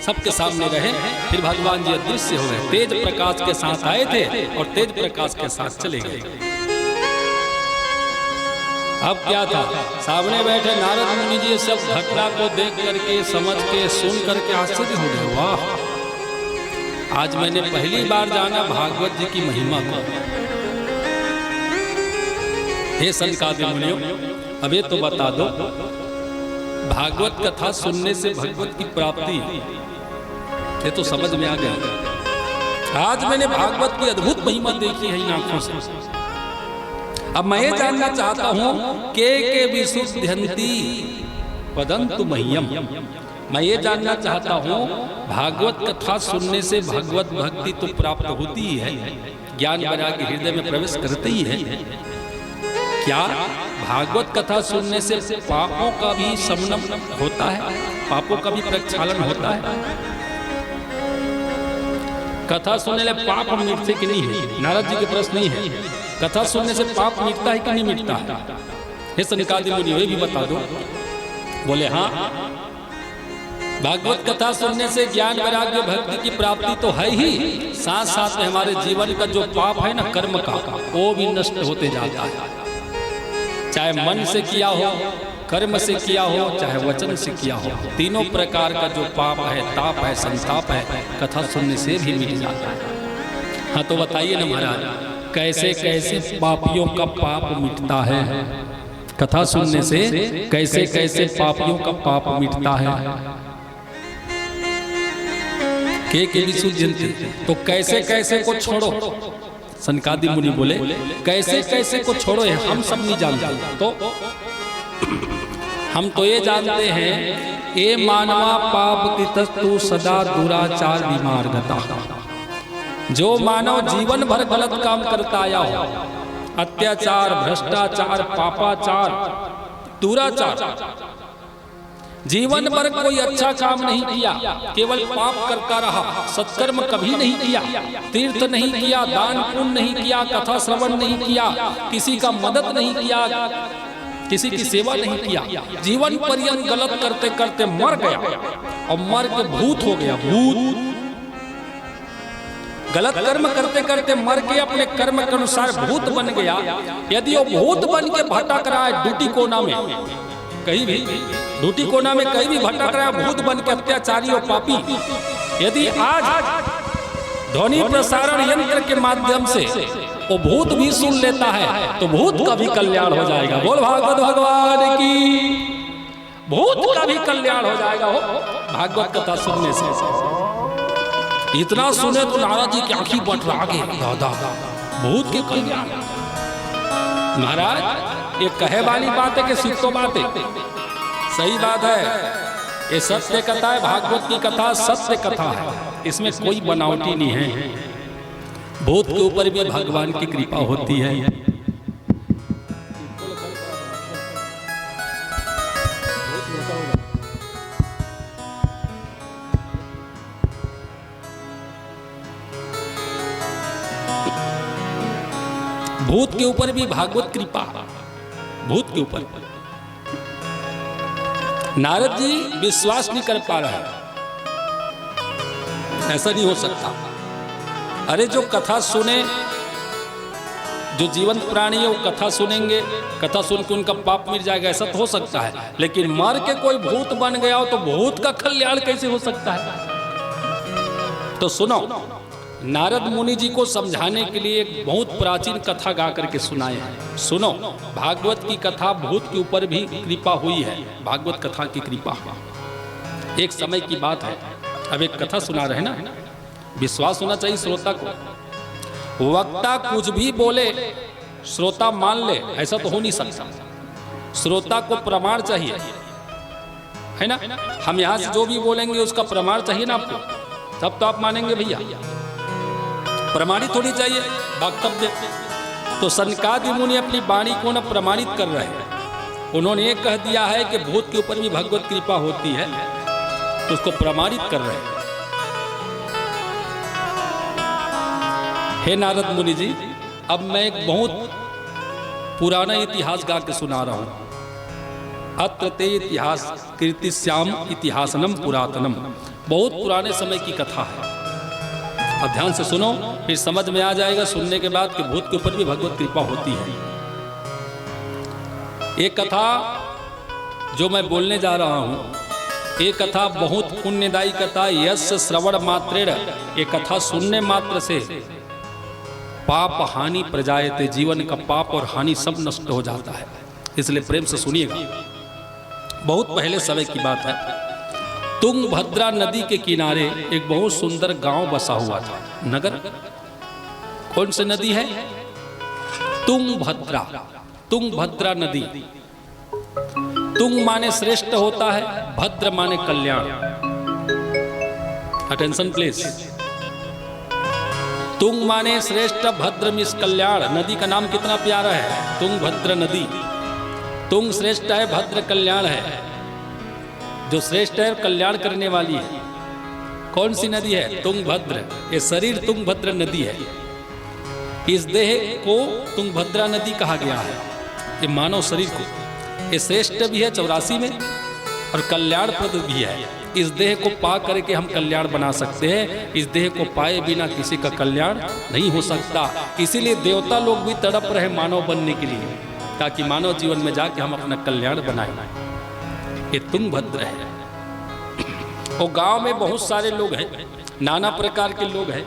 सबके सामने रहे, फिर भगवान जी अदृश्य हो गए। तेज प्रकाश के साथ आए थे और तेज प्रकाश के साथ चले गए। अब क्या था, सामने बैठे नारद मुनि जी सब घटना को देख करके समझ के सुन करके आश्चर्य हो गए। वाह, आज मैंने पहली बार जाना भागवत जी की महिमा को। हे सनकादि मुनियों, अब ये तो बता दो, भागवत कथा सुनने से भगवत की प्राप्ति, ये तो समझ में आ गया। आज मैंने भागवत की अद्भुत महिमा देखी है इन आंखों से। अब मैं ये जानना चाहता हूँ के विशुद्धयन्ति वदन्तु मह्यम। मैं ये जानना चाहता हूँ भागवत कथा सुनने से भगवत भक्ति तो प्राप्त होती ही है, ज्ञान वैराग्य हृदय में प्रवेश करते ही है। क्या भागवत कथा सुनने से पापों का भी शमन होता है, पापों का भी प्रक्षालन होता है? कथा सुनने ले पाप मिटते कि नहीं है? नारद जी के प्रश्न नहीं है। कथा सुनने से पाप मिटता है कि नहीं मिटता है? हे सनकादि मुनि, ये भी बता दो। बोले हाँ, भागवत कथा सुनने से ज्ञान वैराग्य भक्ति की प्राप्ति तो है ही, साथ साथ में हमारे जीवन का जो पाप है ना, कर्म का, वो भी नष्ट होते जाता है। चाहे मन से किया हो, कर्म से किया हो, चाहे वचन से किया हो, तीनों प्रकार का जो पाप है, ताप है, संताप है, कथा सुनने से भी मिट जाता है। हाँ तो बताइए ना महाराज, कैसे कैसे पापियों का पाप मिटता है? कथा सुनने से कैसे कैसे पापियों का पाप मिटता है? के विशुद्धयन्ति, तो कैसे कैसे को छोड़ो। सनकादि मुनि बोले कैसे कैसे को छोड़ो, हम सब नहीं जानते। तो हम तो ये जानते हैं, ये मानवा पाप कृतस्तु सदा दुराचार विमार्गता। जो मानव जीवन भर गलत काम करता आया हो, अत्याचार, भ्रष्टाचार, पापाचार, दुराचार, जीवन भर कोई अच्छा काम नहीं किया, केवल पाप करता रहा, सत्कर्म कभी नहीं किया, तीर्थ नहीं किया, दान पुण्य नहीं किया, कथा श्रवण नहीं किया, किसी का मदद नहीं किया, किसी की सेवा नहीं किया, जीवन पर्यंत गलत करते करते मर गया और मर के भूत हो गया। भूत गलत कर्म करते करते मर के अपने कर्म के अनुसार भूत बन गया। यदि वो भूत बन के भटक रहा है ड्यूटी कोना में, कहीं भी ड्यूटी कोना में कहीं भी भटक रहा है, भूत बन के अत्याचारी और पापी, यदि आज ध्वनि प्रसारण यंत्र के माध्यम से वो भूत भी सुन लेता है तो भूत का भी कल्याण हो जाएगा। बोल भागवत भगवान की। भूत का भी कल्याण हो जाएगा हो भागवत कथा सुनने से। इतना सुने तो नारद जी की आंखी बटरा गई, दादा भूत के कल्याण। महाराज ये कहे वाली बात है कि सिद्धो बात है, सही बात है। ये सत्य कथा है, भागवत की कथा सत्य कथा है, इसमें कोई बनावटी नहीं है। भूत के ऊपर भी भगवान की कृपा होती है। भूत के ऊपर भी भागवत कृपा, भूत के ऊपर। नारद जी विश्वास नहीं कर पा रहे, ऐसा नहीं हो सकता। अरे जो कथा सुने, जो जीवंत प्राणी है वो कथा सुनेंगे, कथा सुन के उनका पाप मिट जाएगा, ऐसा तो हो सकता है। लेकिन मर के कोई भूत बन गया हो तो भूत का कल्याण कैसे हो सकता है? तो सुनो, नारद मुनि जी को समझाने के लिए एक बहुत प्राचीन कथा गा करके सुनाए हैं। सुनो, भागवत की कथा भूत के ऊपर भी कृपा हुई है, भागवत कथा की कृपा। एक समय की बात है, अब एक कथा सुना रहे ना, विश्वास होना चाहिए श्रोता को। वक्ता कुछ भी बोले श्रोता मान ले, ऐसा तो हो नहीं सकता। श्रोता को प्रमाण चाहिए, है ना। हम यहाँ से जो भी बोलेंगे उसका प्रमाण चाहिए ना आपको, तब तो आप मानेंगे भैया। प्रमाणित थोड़ी चाहिए वक्तव्य। तो सनकादि मुनि अपनी वाणी को न प्रमाणित कर रहे हैं। उन्होंने ये कह दिया है कि भूत के ऊपर भी भगवत कृपा होती है, तो उसको प्रमाणित कर रहे हैं। हे नारद मुनि जी, अब मैं एक बहुत पुराना इतिहास गा के सुना रहा हूं। अत्र ते इतिहास कीर्तिश्याम इतिहासनम पुरातनम, बहुत पुराने समय की कथा है। अब ध्यान से सुनो, फिर समझ में आ जाएगा सुनने के बाद कि भूत के ऊपर भी भगवत कृपा होती है। एक कथा जो मैं बोलने जा रहा हूं, एक कथा बहुत पुण्यदायी कथा। यस्य श्रवण मात्रेण, एक कथा सुनने मात्र से पाप हानि प्रजायते, जीवन का पाप और हानि सब नष्ट हो जाता है। इसलिए प्रेम से सुनिएगा। बहुत पहले समय की बात है, तुंगभद्रा नदी के किनारे एक बहुत सुंदर गांव बसा हुआ था। नगर कौन सी नदी है? तुंगभद्रा, तुंगभद्रा नदी। तुंग माने श्रेष्ठ होता है, भद्र माने कल्याण। Attention please. तुंग माने श्रेष्ठ, भद्र मिस कल्याण। नदी का नाम कितना प्यारा है, तुंगभद्र नदी। तुंग श्रेष्ठ है, भद्र कल्याण है। जो श्रेष्ठ है कल्याण करने वाली है। कौन सी नदी है? तुंगभद्र। ये शरीर तुंगभद्र नदी है। इस देह को तुंगभद्रा नदी कहा गया है, ये मानव शरीर को। ये श्रेष्ठ भी है 84 में और कल्याणप्रद भी है। इस देह को पा करके हम कल्याण बना सकते हैं। इस देह को पाए बिना किसी का कल्याण नहीं हो सकता। इसीलिए देवता लोग भी तड़प रहे मानव बनने के लिए, ताकि मानव जीवन में जाके हम अपना कल्याण बनाए। ये तुंगभद्र है। वो गांव में बहुत सारे लोग हैं, नाना प्रकार के लोग हैं।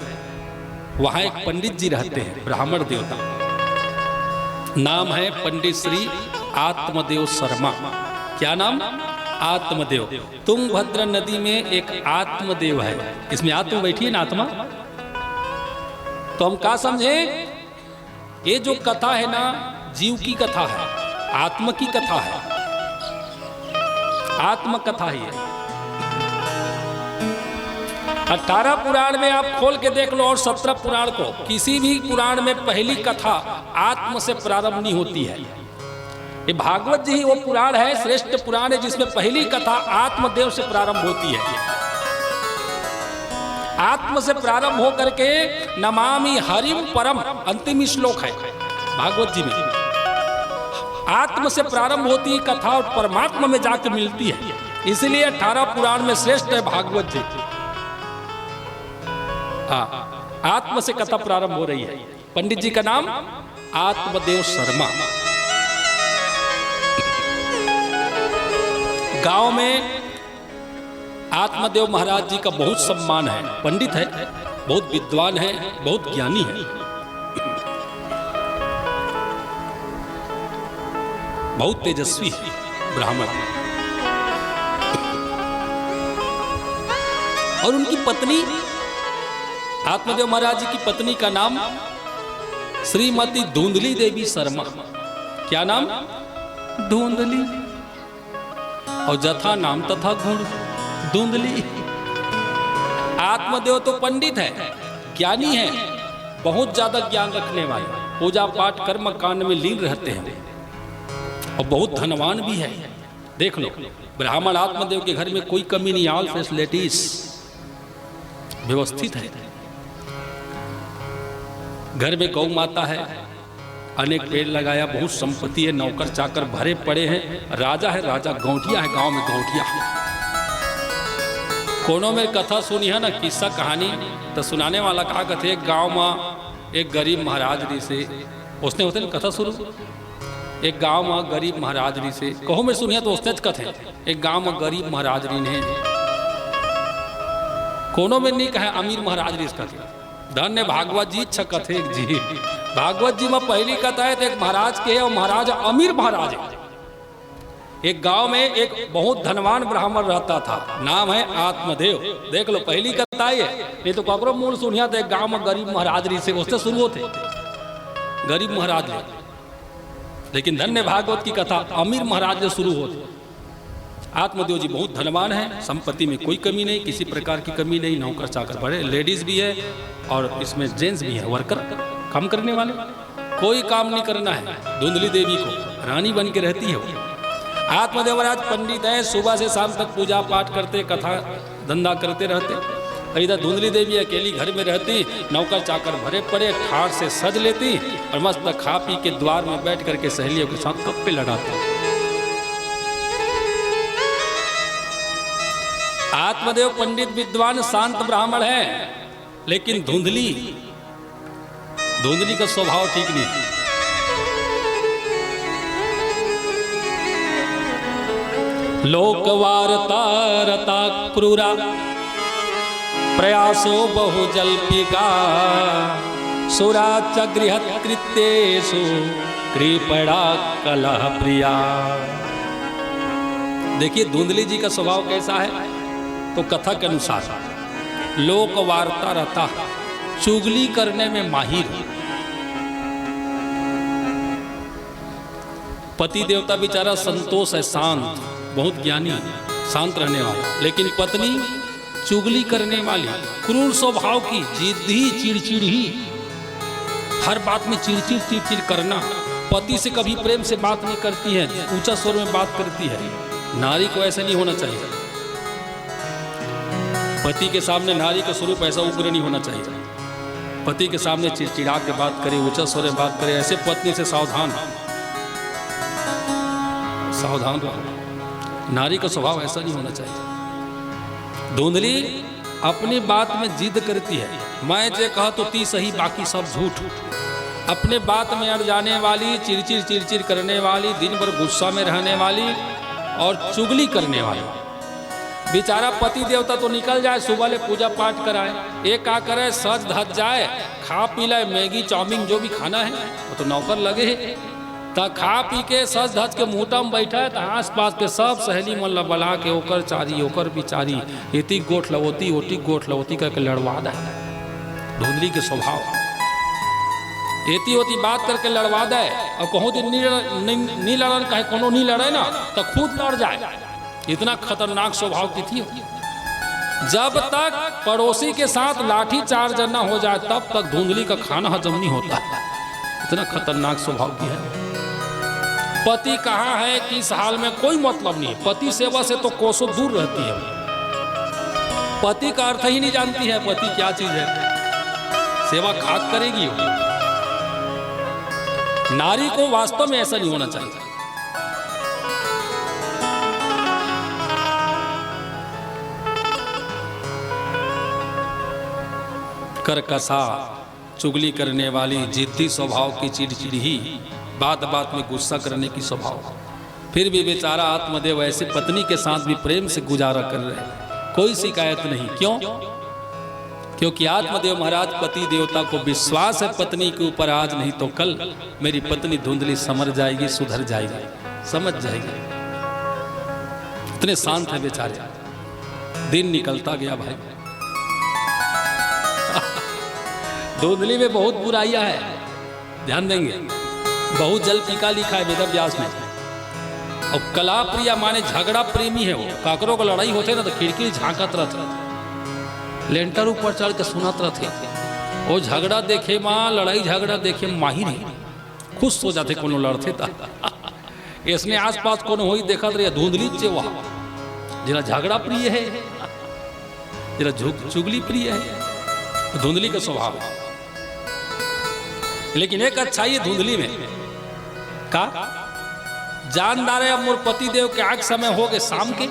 वहां एक पंडित जी रहते हैं, ब्राह्मण देवता। नाम है पंडित श्री आत्मदेव शर्मा। क्या नाम? आत्मदेव। तुंगभद्र नदी में एक आत्मदेव है। इसमें आत्मा बैठी है ना, आत्मा। तो हम क्या समझे? ये जो कथा है ना, जीव की कथा है, आत्मा की कथा है, आत्म कथा ही है। 18 पुराण में आप खोल के देख लो और 17 पुराण को, किसी भी पुराण में पहली कथा आत्म से प्रारंभ नहीं होती है। ये भागवत जी ही वो पुराण है, श्रेष्ठ पुराण है, जिसमें पहली कथा आत्मदेव से प्रारंभ होती है। आत्म से प्रारंभ हो करके नमामि हरिम परम, अंतिम श्लोक है भागवत जी में। आत्म से प्रारंभ होती है कथा और परमात्मा में जाकर मिलती है। इसलिए 18 पुराण में श्रेष्ठ है भागवत जी। हाँ, आत्म से कथा प्रारंभ हो रही है। पंडित जी का नाम आत्मदेव शर्मा। गांव में आत्मदेव महाराज जी का बहुत सम्मान है। पंडित है, बहुत विद्वान है, बहुत ज्ञानी है, बहुत तेजस्वी है ब्राह्मण। और उनकी पत्नी आत्मदेव महाराज जी की पत्नी का नाम श्रीमती धुंधली देवी शर्मा। क्या नाम? धुंधली। और जथा नाम तथा गुण धुंधली। आत्मदेव तो पंडित है, ज्ञानी है, बहुत ज्यादा ज्ञान रखने वाले, पूजा पाठ कर्म कांड में लीन रहते हैं और बहुत धनवान भी है। देख लो, ब्राह्मण आत्मदेव के घर में कोई कमी नहीं, ऑल फैसिलिटीज व्यवस्थित है। घर में गौ माता है, अनेक पेड़ लगाया, बहुत संपत्ति है, नौकर चाकर भरे पड़े हैं, राजा है, राजा गौटिया है, गांव में गौटिया। कोनों में कथा सुनी है ना, किस्सा कहानी तो सुनाने वाला कहा कहते एक गांव में एक गरीब महाराज जी से, उसने होते ना कथा शुरू, एक गांव में गरीब महाराज जी से कहो में सुनिए तो उसने कथे, एक गांव में गरीब महाराज जी ने कोनों में नहीं कहा अमीर महाराज जी कथे, धन्य भागवत जी कथे जी। भागवत जी में पहली कथा है तो एक महाराज के है और महाराज अमीर महाराज है। एक गांव में एक बहुत धनवान ब्राह्मण रहता था, नाम है आत्मदेव। देख लो पहली कथा है, नहीं तो ककरो मूल सुनिया तो एक गांव में गरीब महाराज जी से उससे शुरू होते, गरीब महाराज जी। लेकिन धन्य भागवत की कथा अमीर महाराज से शुरू होती। आत्मदेव जी बहुत धनवान है, संपत्ति में कोई कमी नहीं, किसी प्रकार की कमी नहीं, नौकर चाकर बड़े, लेडीज भी है और इसमें जेंट्स भी है, वर्कर काम करने वाले, कोई काम नहीं करना है। धुंधली देवी को रानी बन के रहती है वो। आत्मदेव महाराज पंडित है, सुबह से शाम तक पूजा पाठ करते, कथा धंधा करते रहते। इधर धुंधली देवी अकेली घर में रहती, नौकर चाकर भरे पड़े, ठाठ से सज लेती और मस्त खा पी के द्वार में बैठ करके सहेलियों के साथ गप्पे लड़ाती। आत्मदेव पंडित विद्वान शांत ब्राह्मण है, लेकिन धुंधली का स्वभाव ठीक नहीं। लोकवार्ता रता क्रूरा प्रयासो बहु जल्पिका सुरा च गृहकृत्येषु कृपणा कलह प्रिया। देखिए धुंधली जी का स्वभाव कैसा है, तो कथा के अनुसार लोक वार्ता रहता, चुगली करने में माहिर। पति देवता बेचारा संतोष है, शांत, बहुत ज्ञानी, शांत रहने वाला, लेकिन पत्नी चुगली करने वाली, क्रूर स्वभाव की, जिद्दी, चिड़चिड़ी, हर बात में चिड़चिड़ करना। पति से कभी प्रेम से बात नहीं करती है, ऊंचा स्वर में बात करती है। नारी को ऐसा नहीं होना चाहिए, पति के सामने नारी का स्वरूप ऐसा उग्र नहीं होना चाहिए। पति के सामने चिड़चिड़ा के बात करे, ऊंचा स्वर में बात करे, ऐसे पत्नी से सावधान रहो। नारी का स्वभाव ऐसा नहीं होना चाहिए। धुंधली अपनी बात में जिद करती है, मैं जे कहा तो ती सही, बाकी सब झूठ। अपने बात में अड़ जाने वाली, चिड़चिड़ करने वाली, दिन भर गुस्सा में रहने वाली और चुगली करने वाली। बेचारा पति देवता तो निकल जाए, सुबह ले पूजा पाठ कराए, एक का करे सज धज जाए, खा पी लाए, मैगी चाउमीन जो भी खाना है वो तो नौकर लगे है, तो खा पी के सज धज के मुहटा में बैठा है, तो आस पास के सब सहेली मन बला के ओकर चारी ओकर बिचारी, एती गोठ लवोती ओटी गोठ लवोती करके लड़वा दे। धुंधली के स्वभाव एती होती बात करके लड़वा दे, और कहूँ दिन नहीं लड़न, कहे कोनो नहीं लड़े ना तो खुद लड़ जाए। इतना खतरनाक स्वभाव की थी। जब तक पड़ोसी के साथ लाठी चार्ज न हो जाए तब तक धुंधली का खाना हजम नहीं होता। इतना खतरनाक स्वभाव की है। पति कहाँ है, किस हाल में, कोई मतलब नहीं। पति सेवा से तो कोसों दूर रहती है। पति का अर्थ ही नहीं जानती है, पति क्या चीज है, सेवा खाक करेगी वो। नारी को वास्तव में ऐसा नहीं होना चाहिए। करकसा, चुगली करने वाली, जिद्दी स्वभाव की, चिड़चिड़ी, बात बात में गुस्सा करने की स्वभाव। फिर भी बेचारा आत्मदेव ऐसे पत्नी के साथ भी प्रेम से गुजारा कर रहे हैं, कोई शिकायत नहीं। क्यों? क्योंकि आत्मदेव महाराज पति देवता को विश्वास है पत्नी के ऊपर, आज नहीं तो कल मेरी पत्नी धुंधली समझ जाएगी, सुधर जाएगी, समझ जाएगी। इतने शांत है बेचारे। दिन निकलता गया भाई, धुंधली में बहुत बुराइयां है, ध्यान देंगे। बहुत जल पीका लिखा है वेद व्यास में। और कला प्रिय माने झगड़ा प्रेमी है वो। काकरों का लड़ाई होते ना तो खिड़की झांकत रहते, लेंटर ऊपर चढ़ के सुनत रहते। वो झगड़ा देखे माँ, लड़ाई झगड़ा देखे माहिर है, खुश हो जाते कोनो लड़ते था। इसने आसपास कोनो होई देखत रहे धुंधली चे वहाँ जरा झगड़ा प्रिय है, जरा चुगली प्रिय है, धुंधली का स्वभाव है। लेकिन एक अच्छाई है धुंधली में का जानदार है। अब मोर पति देव के आग समय हो गए शाम के,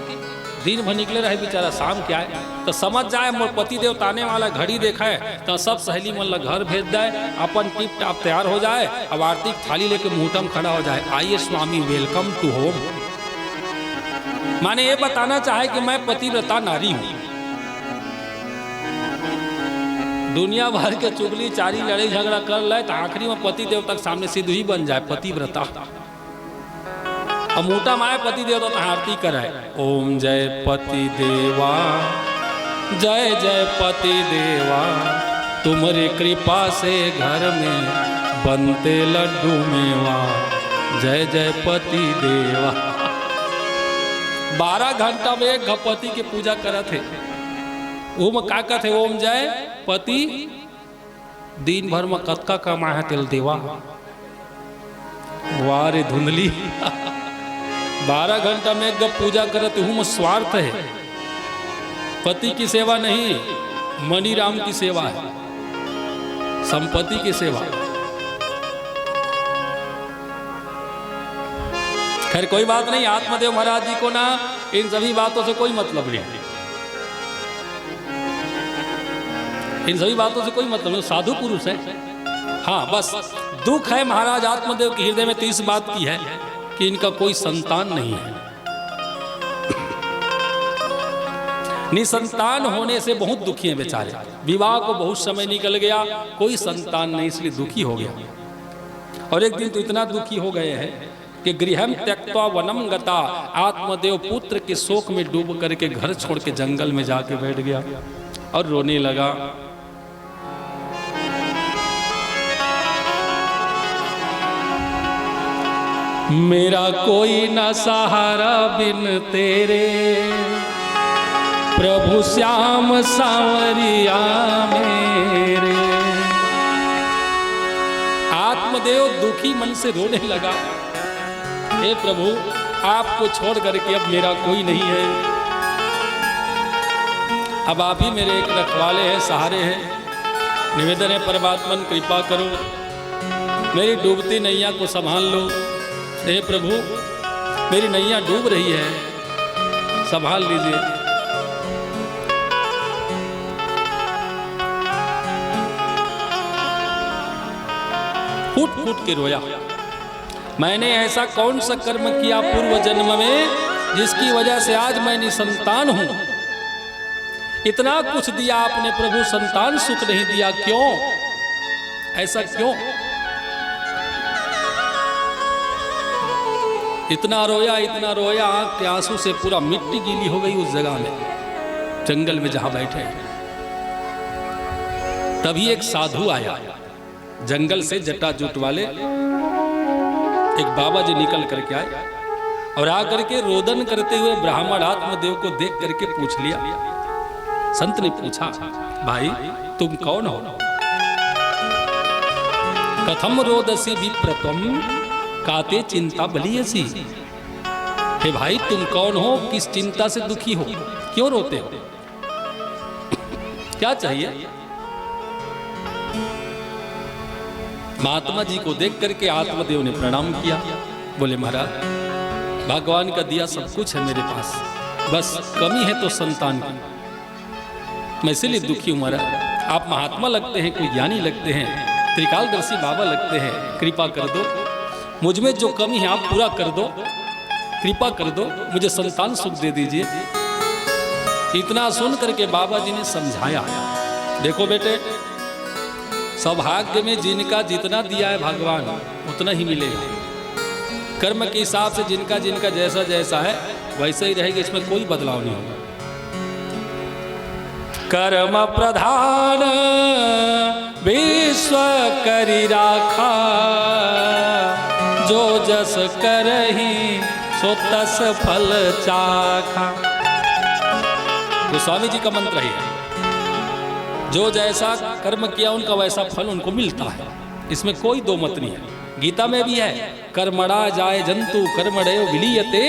दिन भर निकले रहे बेचारा, शाम के आए तो समझ जाए मोर पति देव ताने वाला घड़ी देखा है तो सब सहेली मन ला घर भेज दे, अपन टिप टाप तैयार हो जाए, अब आरती थाली लेके मुहटम खड़ा हो जाए, आइए स्वामी वेलकम टू होम। माने ये बताना चाहे कि मैं पतिव्रता नारी हूं। दुनिया भर के चुगली चारी लड़ाई झगड़ा कर ले तो आखिरी में पति देव तक सामने सिद्ध ही बन जाए पतिव्रता। अब मोटा माए पति देव तो आरती कराए, ओम जय पति देवा, जय जय पति देवा, तुम्हारी कृपा से घर में बनते लड्डू मेवा, जय जय पति देवा। 12 घंटा में एक पति के पूजा करत है। ओम का कहते ओम जय पति, दिन भर में कतका कमा है तेल देवा। वारे धुंधली 12 घंटा में एक पूजा करते हूँ, स्वार्थ है, पति की सेवा नहीं, मणि राम की सेवा है, संपत्ति की सेवा। खैर कोई बात नहीं, आत्मदेव महाराज जी को ना इन सभी बातों से कोई मतलब नहीं, इन सभी बातों से कोई मतलब नहीं, साधु पुरुष है। हाँ बस दुख है महाराज आत्मदेव के हृदय में तो इस बात की है कि इनका कोई संतान नहीं है। निसंतान होने से बहुत दुखी हैं बेचारे। विवाह को बहुत समय निकल गया, कोई संतान नहीं, इसलिए दुखी हो गया। और एक दिन तो इतना दुखी हो गए हैं कि गृहम त्यक्त्वा वनम गता, आत्मदेव पुत्र के शोक में डूब करके घर छोड़ के जंगल में जाके बैठ गया और रोने लगा। मेरा कोई न सहारा बिन तेरे, प्रभु श्याम सांवरिया मेरे। आत्मदेव दुखी मन से रोने लगा, हे प्रभु आपको छोड़ करके अब मेरा कोई नहीं है, अब आप ही मेरे एक रखवाले हैं, सहारे हैं। निवेदन है परमात्मन कृपा करो, मेरी डूबती नैया को संभाल लो। हे प्रभु मेरी नैया डूब रही है, संभाल लीजिए। फूट फूट के रोया, मैंने ऐसा कौन सा कर्म किया पूर्व जन्म में जिसकी वजह से आज मैं निसंतान हूं। इतना कुछ दिया आपने प्रभु, संतान सुख नहीं दिया, क्यों? ऐसा क्यों? इतना रोया, आंख के आंसू से पूरा मिट्टी गीली हो गई उस जगह में, जंगल में जहां बैठे। तभी एक साधु आया जंगल से, जटाजूट वाले एक बाबा जी निकल करके आए और आकर के रोदन करते हुए ब्राह्मण आत्मदेव को देख करके पूछ लिया। संत ने पूछा, भाई तुम कौन हो? कथम रोदसी विप्रतम काते चिंता बलियसी। हे भाई तुम कौन हो, किस चिंता से दुखी हो, क्यों रोते हो, क्या चाहिए? महात्मा जी को देख करके आत्मदेव ने प्रणाम किया, बोले महाराज भगवान का दिया सब कुछ है मेरे पास, बस कमी है तो संतान की, मैं इसीलिए दुखी हूं महाराज। आप महात्मा लगते हैं, कोई ज्ञानी लगते हैं, त्रिकालदर्शी बाबा लगते हैं, कृपा कर दो, मुझ में जो कमी है आप पूरा कर दो, कृपा कर दो, मुझे संतान सुख दे दीजिए। इतना सुन करके बाबा जी ने समझाया, देखो बेटे सौभाग्य में जिनका जितना दिया है भगवान उतना ही मिलेगा, कर्म के हिसाब से जिनका जिनका जैसा जैसा है वैसा ही रहेगा, इसमें कोई बदलाव नहीं होगा। कर्म प्रधान विश्व करी राखा, जो जस करही सो तस फल चाखा। तो स्वामी जी का मंत्र है, जो जैसा कर्म किया उनका वैसा फल उनको मिलता है, इसमें कोई दो मत नहीं है। गीता में भी है, कर्मणा जाय जंतु कर्मणयो विलीयते,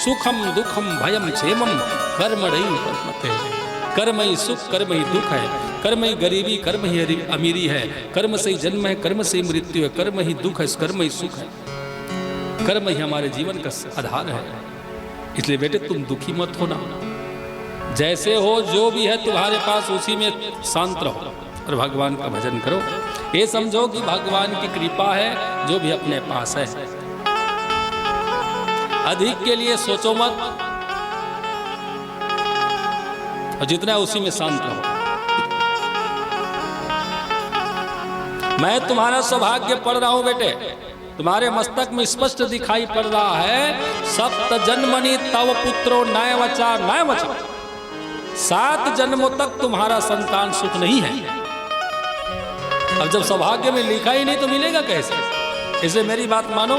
सुखम दुखम भयम क्षेमम कर्मणैव वर्तते। कर्म ही सुख, कर्म ही दुख है, कर्म ही गरीबी, कर्म ही अमीरी है, कर्म से ही जन्म है, कर्म से ही मृत्यु है, कर्म ही दुख है, कर्म ही सुख है, कर्म ही हमारे जीवन का आधार है। इसलिए बेटे तुम दुखी मत होना, जैसे हो जो भी है तुम्हारे पास उसी में शांत रहो और भगवान का भजन करो। ये समझो कि भगवान की कृपा है जो भी अपने पास है। अधिक के लिए सोचो मत, और जितना है उसी में शांत रहो। मैं तुम्हारा सौभाग्य पढ़ रहा हूं बेटे, तुम्हारे मस्तक में स्पष्ट दिखाई पड़ रहा है, सप्त जन्मनि तव पुत्रो नय वचा नय वचा। 7 जन्मों तक तुम्हारा संतान सुख नहीं है। अब जब सौभाग्य में लिखा ही नहीं तो मिलेगा कैसे? इसलिए मेरी बात मानो,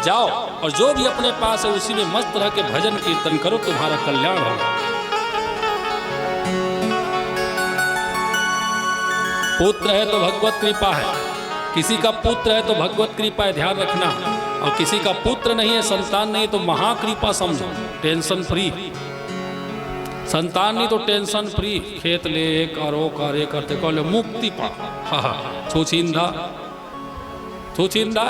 जाओ और जो भी अपने पास है उसी में मस्त रह के भजन कीर्तन करो, तुम्हारा कल्याण होगा। पुत्र है तो भगवत कृपा है, किसी का पुत्र है तो भगवत कृपा है, ध्यान रखना। और किसी का पुत्र नहीं है, संतान नहीं, तो महाकृपा समझो, टेंशन फ्री। संतान नहीं तो टेंशन फ्री, खेत ले करो करे करते कहले मुक्ति पा। छुछिंदा छुछिंदा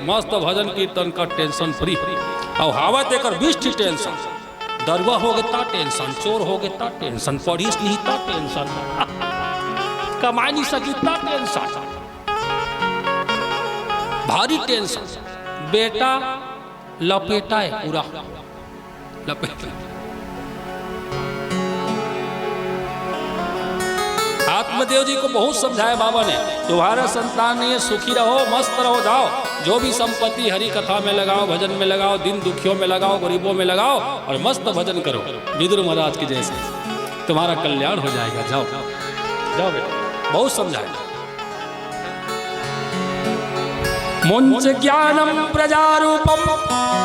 मस्त भजन कीर्तन का टेंशन फ्री। और हावत एक बिष्ट टेंशन, दरुआ हो गया टेंशन, चोर हो गया टेंशन, पढ़िस नहीं ता टेंशन, कमा नहीं सकी ता टेंशन, भारी टेंशन। बेटा लपेटा है पूरा, लपेटा। आत्मदेव जी को बहुत समझाया बाबा ने, तुम्हारा संतान नहीं है, सुखी रहो, मस्त रहो, जाओ जो भी संपत्ति हरि कथा में लगाओ, भजन में लगाओ, दिन दुखियों में लगाओ, गरीबों में लगाओ और मस्त भजन करो विदुर महाराज की जैसे, तुम्हारा कल्याण हो जाएगा। जाओ जाओ बेटा, बहुत समझाया। मुंच ज्ञानम प्रजारूपम,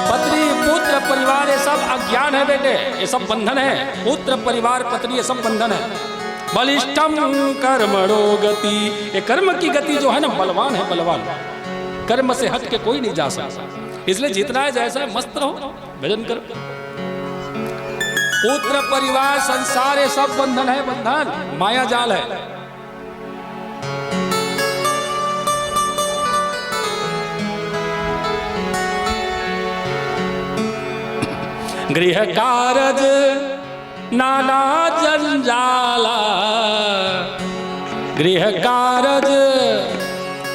पत्नी पुत्र परिवार ये सब अज्ञान है बेटे, ये सब बंधन है। पुत्र परिवार पत्नी ये सब बंधन है। बलिष्ठम कर्मणो गति, ये कर्म की गति जो है ना बलवान है, बलवान। कर्म से हट के कोई नहीं जा सकता, इसलिए जितना है जैसा है मस्त रहो, भजन करो। पुत्र परिवार संसार ये सब बंधन है, बंधन माया जाल है। गृह कारज नाना जंजाला, गृह कारज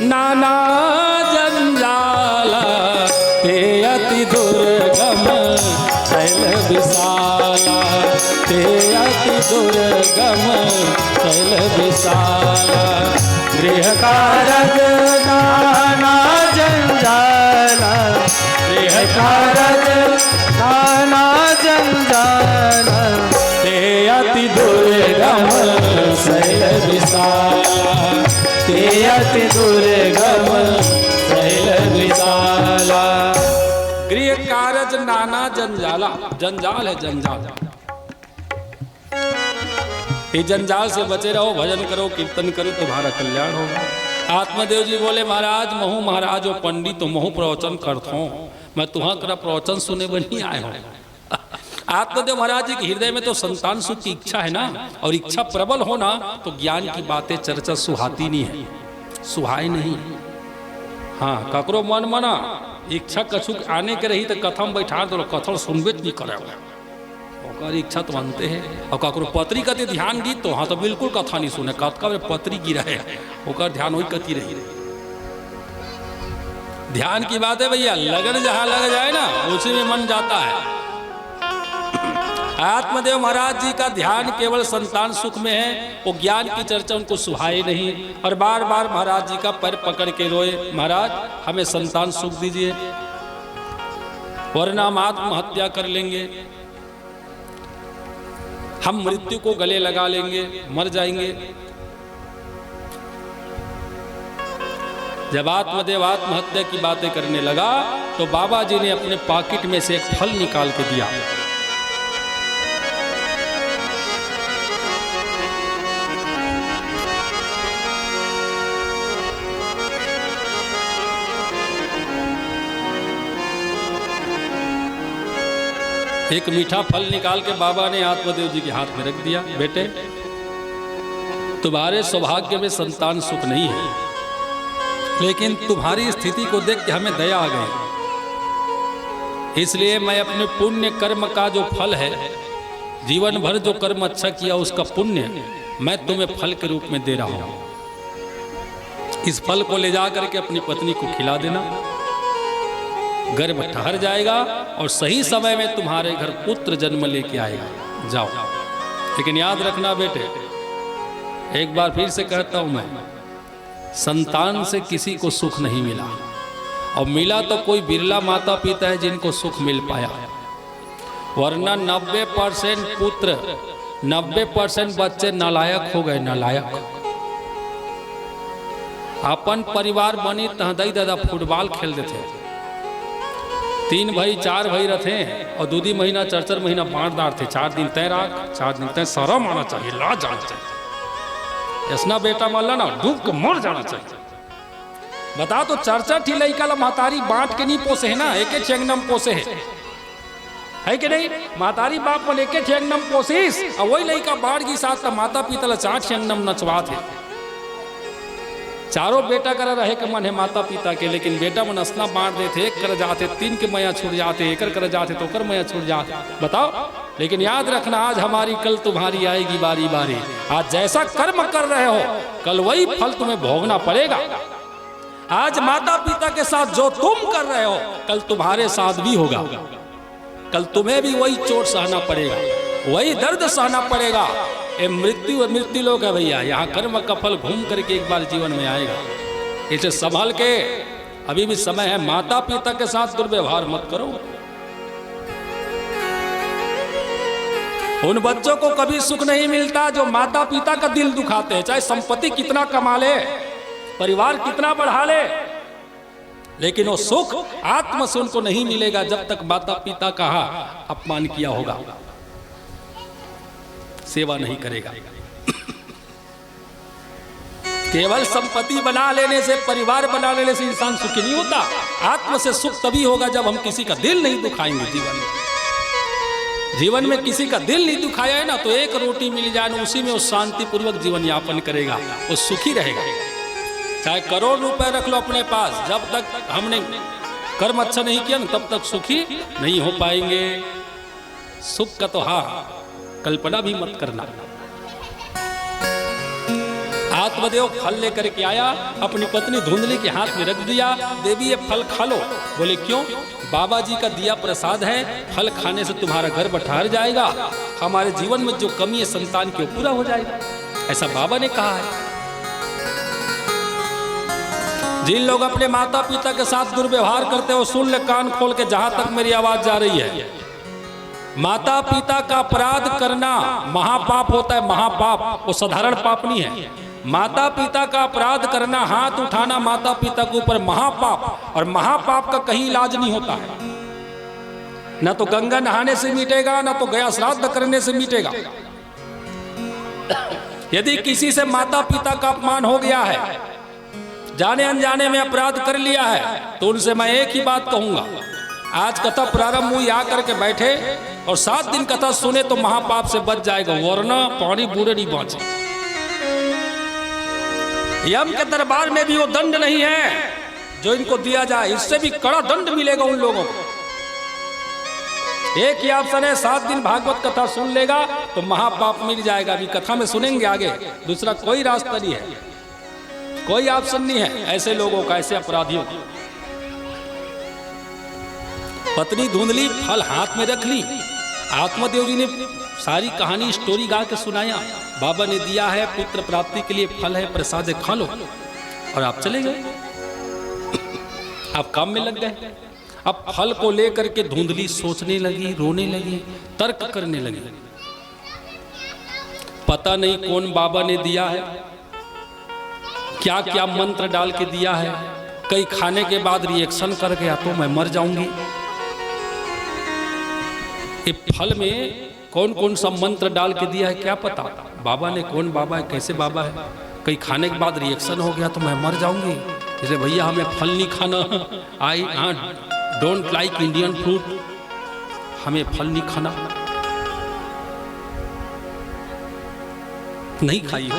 नाना जंजाला, ते अति दुर्गम शैल विशाला, ते अति दुर्गम शैल विशाला। गृह कारज नाना जंजाला, गृह कारज नाना जंजाला, ते अति दुर्गम शैल विशाला, ते अति दुर्गम शैल विशाला। गृह कारज नाना जंजाला, जंजाल है जंजाल। ये जंजाल से बचे रहो, भजन करो, कीर्तन करो, तुम्हारा कल्याण होगा। आत्मदेव जी बोले, महाराज महू महाराज और पंडित तो महू प्रवचन करतो, मैं तुम्हारा करा प्रवचन सुने बनी आए हो। आत्मदेव महाराज जी के हृदय में तो संतान सुख की इच्छा है ना, और इच्छा प्रबल होना तो ज्ञान की बातें चर्चा सुहाती नहीं है, सुहाई नहीं। हाँ ककरो मन मना इच्छा कछुक आने के रही तो कथा में बैठा दो, कथल सुनबे नहीं करे, ओकर इच्छा तो मानते हैं। और ककरो पत्री कति ध्यान दी तो हाँ तो बिल्कुल कथा नहीं सुने, कथका में पत्री गिरा है, ओकर ध्यान वही कति रही। ध्यान की बात है भैया, लगन जहां लग जाए ना उसी में मन जाता है। आत्मदेव महाराज जी का ध्यान केवल संतान सुख में है, वो ज्ञान की चर्चा उनको सुहाई नहीं। और बार बार महाराज जी का पैर पकड़ के रोए, महाराज हमें संतान सुख दीजिए वरना हम आत्महत्या कर लेंगे, हम मृत्यु को गले लगा लेंगे, मर जाएंगे। जब आत्मदेव आत्महत्या की बातें करने लगा तो बाबा जी ने अपने पॉकेट में से एक फल निकाल के दिया। एक मीठा फल निकाल के बाबा ने आत्मदेव जी के हाथ में रख दिया। बेटे, तुम्हारे सौभाग्य में संतान सुख नहीं है, लेकिन तुम्हारी स्थिति को देख के हमें दया आ गई, इसलिए मैं अपने पुण्य कर्म का जो फल है, जीवन भर जो कर्म अच्छा किया उसका पुण्य मैं तुम्हें फल के रूप में दे रहा हूं। इस फल को ले जा करके अपनी पत्नी को खिला देना, गर्भ ठहर जाएगा और सही समय में तुम्हारे घर पुत्र जन्म लेके आएगा। जाओ, लेकिन याद रखना बेटे, एक बार फिर से कहता हूं मैं, संतान से किसी को सुख नहीं मिला, और मिला तो कोई बिरला माता पिता है जिनको सुख मिल पाया, वरना 90% पुत्र 90% बच्चे नालायक हो गए। नालायक अपन परिवार बनी तहदई दादा फुटबॉल खेलते थे, 3 भाई 4 भाई रहते और 2 महीना 4 महीना बांटदार थे। 4 दिन तैराक, 4 दिन तय, शर्म आना चाहिए, लाज जाना चाहिए। ऐसा बेटा मान ला ना, डूब के मर जाना चाहिए। बता तो 4 ठी लड़का ला महतारी बांट के नहीं पोसे है ना, एक ठेंगनम पोसे है कि नहीं? महतारी बाप मन एक ठेंगनम पोसिस और वही लड़का बाढ़ की साथ माता पिता ला 4 ठेंगनम नचवा थे। चारों बेटा कर रहे के मन है माता पिता के, लेकिन बेटा मन असना बांट देते, एक कर जाते, 3 के मैया छूट जाते, एक कर जाते तो कर मैया छूट जाते। बताओ, लेकिन याद रखना, आज हमारी कल तुम्हारी आएगी बारी बारी। आज जैसा कर्म कर रहे हो कल वही फल तुम्हें भोगना पड़ेगा। आज माता पिता के साथ जो तुम कर रहे हो कल तुम्हारे साथ भी होगा, कल तुम्हें भी वही चोट सहना पड़ेगा, वही दर्द सहना पड़ेगा। ये मृत्यु लोग है भैया, यहाँ कर्म का फल घूम करके एक बार जीवन में आएगा। इसे संभाल के, अभी भी समय है, माता पिता के साथ दुर्व्यवहार मत करो। उन बच्चों को कभी सुख नहीं मिलता जो माता पिता का दिल दुखाते हैं, चाहे संपत्ति कितना कमा ले, परिवार कितना बढ़ा ले, लेकिन वो सुख आत्म से उनको नहीं मिलेगा जब तक माता पिता का अपमान किया होगा, सेवा नहीं करेगा। केवल संपत्ति बना लेने से, परिवार बना लेने से इंसान सुखी नहीं होता। आत्म से सुख तभी होगा जब हम किसी का दिल नहीं दुखाएंगे। जीवन में किसी का दिल नहीं दुखाया है ना, तो एक रोटी मिल जाए उसी में वो शांति पूर्वक जीवन यापन करेगा, वो सुखी रहेगा। चाहे करोड़ रुपए रख लो अपने पास, जब तक हमने कर्म अच्छा नहीं किया ना तब तक सुखी नहीं हो पाएंगे। सुख का तो कल्पना भी मत करना। आत्मदेव फल लेकर के आया, अपनी पत्नी धुंधली के हाथ में रख दिया, देवी ये फल खा लो। बोले क्यों? बाबा जी का दिया प्रसाद है, फल खाने से तुम्हारा गर्भ ठहर जाएगा, हमारे जीवन में जो कमी है संतान की पूरा हो जाएगा, ऐसा बाबा ने कहा है। जिन लोग अपने माता पिता के साथ दुर्व्यवहार करते हो, सुन ले कान खोल के, जहां तक मेरी आवाज जा रही है। माता पिता का अपराध करना महापाप होता है, महापाप, वो साधारण पाप नहीं है। माता पिता का अपराध करना, हाथ उठाना माता पिता के ऊपर, महापाप, और महापाप का कहीं इलाज नहीं होता है। ना तो गंगा नहाने से मिटेगा, ना तो गया श्राद्ध करने से मिटेगा। यदि किसी से माता पिता का अपमान हो गया है, जाने अनजाने में अपराध कर लिया है, तो उनसे मैं एक ही बात कहूंगा, आज कथा प्रारंभ हुई, आकर के बैठे और 7 दिन कथा सुने तो महापाप से बच जाएगा, वरना पानी बूढ़े नहीं पहुंचे। यम के दरबार में भी वो दंड नहीं है जो इनको दिया जाए, इससे भी कड़ा दंड मिलेगा उन लोगों को। एक ही ऑप्शन है, 7 दिन भागवत कथा सुन लेगा तो महापाप मिल जाएगा। अभी कथा में सुनेंगे आगे, दूसरा कोई रास्ता नहीं है, कोई ऑप्शन नहीं है ऐसे लोगों का, ऐसे अपराधियों का। पत्नी धुंधली फल हाथ में रख ली, आत्मदेव जी ने सारी कहानी स्टोरी गा के सुनाया, बाबा ने दिया है, पुत्र प्राप्ति के लिए फल है, प्रसाद है, खा लो, और आप चले गए, आप काम में लग गए। अब फल को लेकर के धुंधली सोचने लगी, रोने लगी, तर्क करने लगी। पता नहीं कौन बाबा ने दिया है, क्या क्या मंत्र डाल के दिया है, कई खाने के बाद रिएक्शन कर गया तो मैं मर जाऊंगी। ये फल में कौन कौन सा मंत्र डाल के दिया है क्या पता, बाबा ने, कौन बाबा है, कैसे बाबा है। कई खाने के बाद रिएक्शन हो गया तो मैं मर जाऊंगी। जैसे भैया हमें फल नहीं खाना, I don't like Indian fruit, हमें फल नहीं खाना, नहीं खाई हो।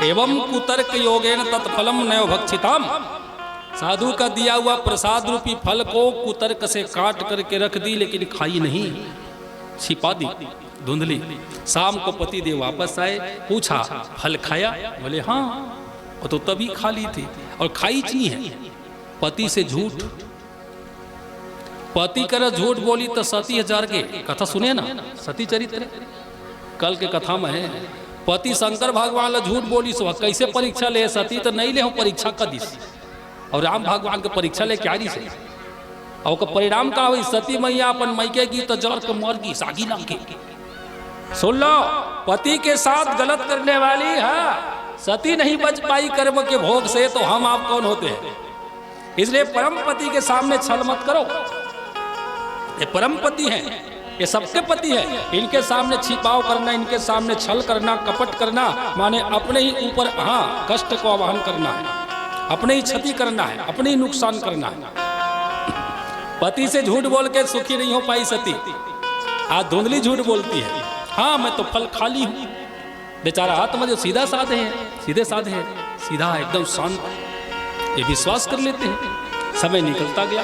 एवं कुतर्क योगेन तत्फलम नयो भक्षिताम, साधु का दिया हुआ प्रसाद रूपी फल को कुतर्क से काट करके रख दी, लेकिन खाई नहीं, छिपा दी, धुंधली। शाम को पति देव वापस आए, पूछा फल खाया? बोले हाँ, वो तो तभी खा ली थी। और खाई नहीं है, पति से झूठ। पति कर झूठ बोली तो सती हजार के कथा सुने ना, सती चरित्र कल के कथा में है। पति शंकर भगवान ला झूठ बोली सो कैसे परीक्षा ले, सती तो नहीं ले हो परीक्षा का दिस, और राम भगवान के परीक्षा ले क्या से, और का परिणाम का हुई, सती मैया अपन मैके की तो जर के मर गई सागी लग के। सुन लो, पति के साथ गलत करने वाली है सती नहीं बच पाई कर्म के भोग से, तो हम आप कौन होते हैं। इसलिए परम पति के सामने छल मत करो। ये परम पति हैं, ये सबके पति है, इनके सामने छिपाव करना, इनके सामने छल करना, कपट करना, माने अपने ही ऊपर हाँ कष्ट को आवाहन करना है, अपने ही क्षति करना है, अपने ही नुकसान करना है। पति से झूठ बोल के सुखी नहीं हो पाई सती, आज धुंधली झूठ बोलती है। हाँ मैं तो फल खा ली हूँ, बेचारा आत्मा जो सीधा साधे हैं, सीधे साधे हैं, सीधा एकदम शांत, ये विश्वास कर लेते हैं। समय निकलता गया,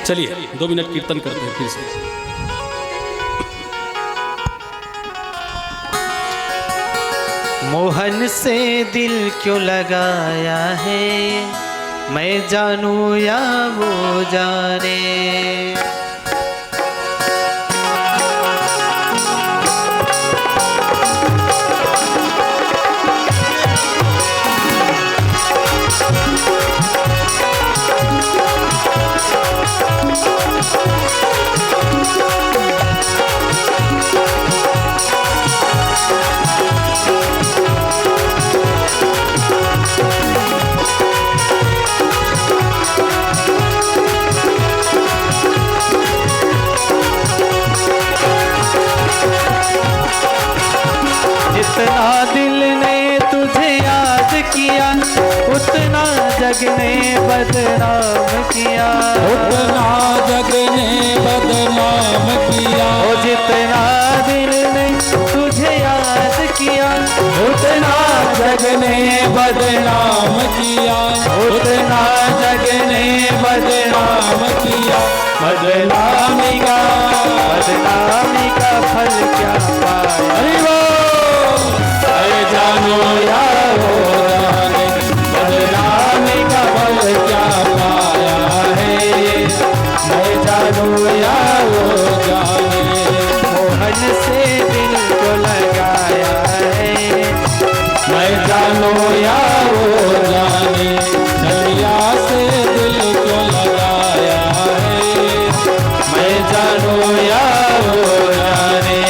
चलिए 2 मिनट कीर्तन करते हैं फिर से। मोहन से दिल क्यों लगाया है, मैं जानूं या वो जाने। जितना दिल ने तुझे याद किया, उतना जग ने बदनाम किया, उतना जग ने बदनाम किया। ओ जितना दिल ने तुझे याद किया, उतना जग ने बदनाम किया, उतना जग ने बदनाम किया। बदनामी का फल क्या पाया, जानो यारो जाने, बदनामी का फल क्या पाया है, मैं जानू यारो जाने। मोहन से दिल को लगाया है, मैं जानू यारो जाने, छलिया से दिल को लगाया है, मैं जानू यारो जाने।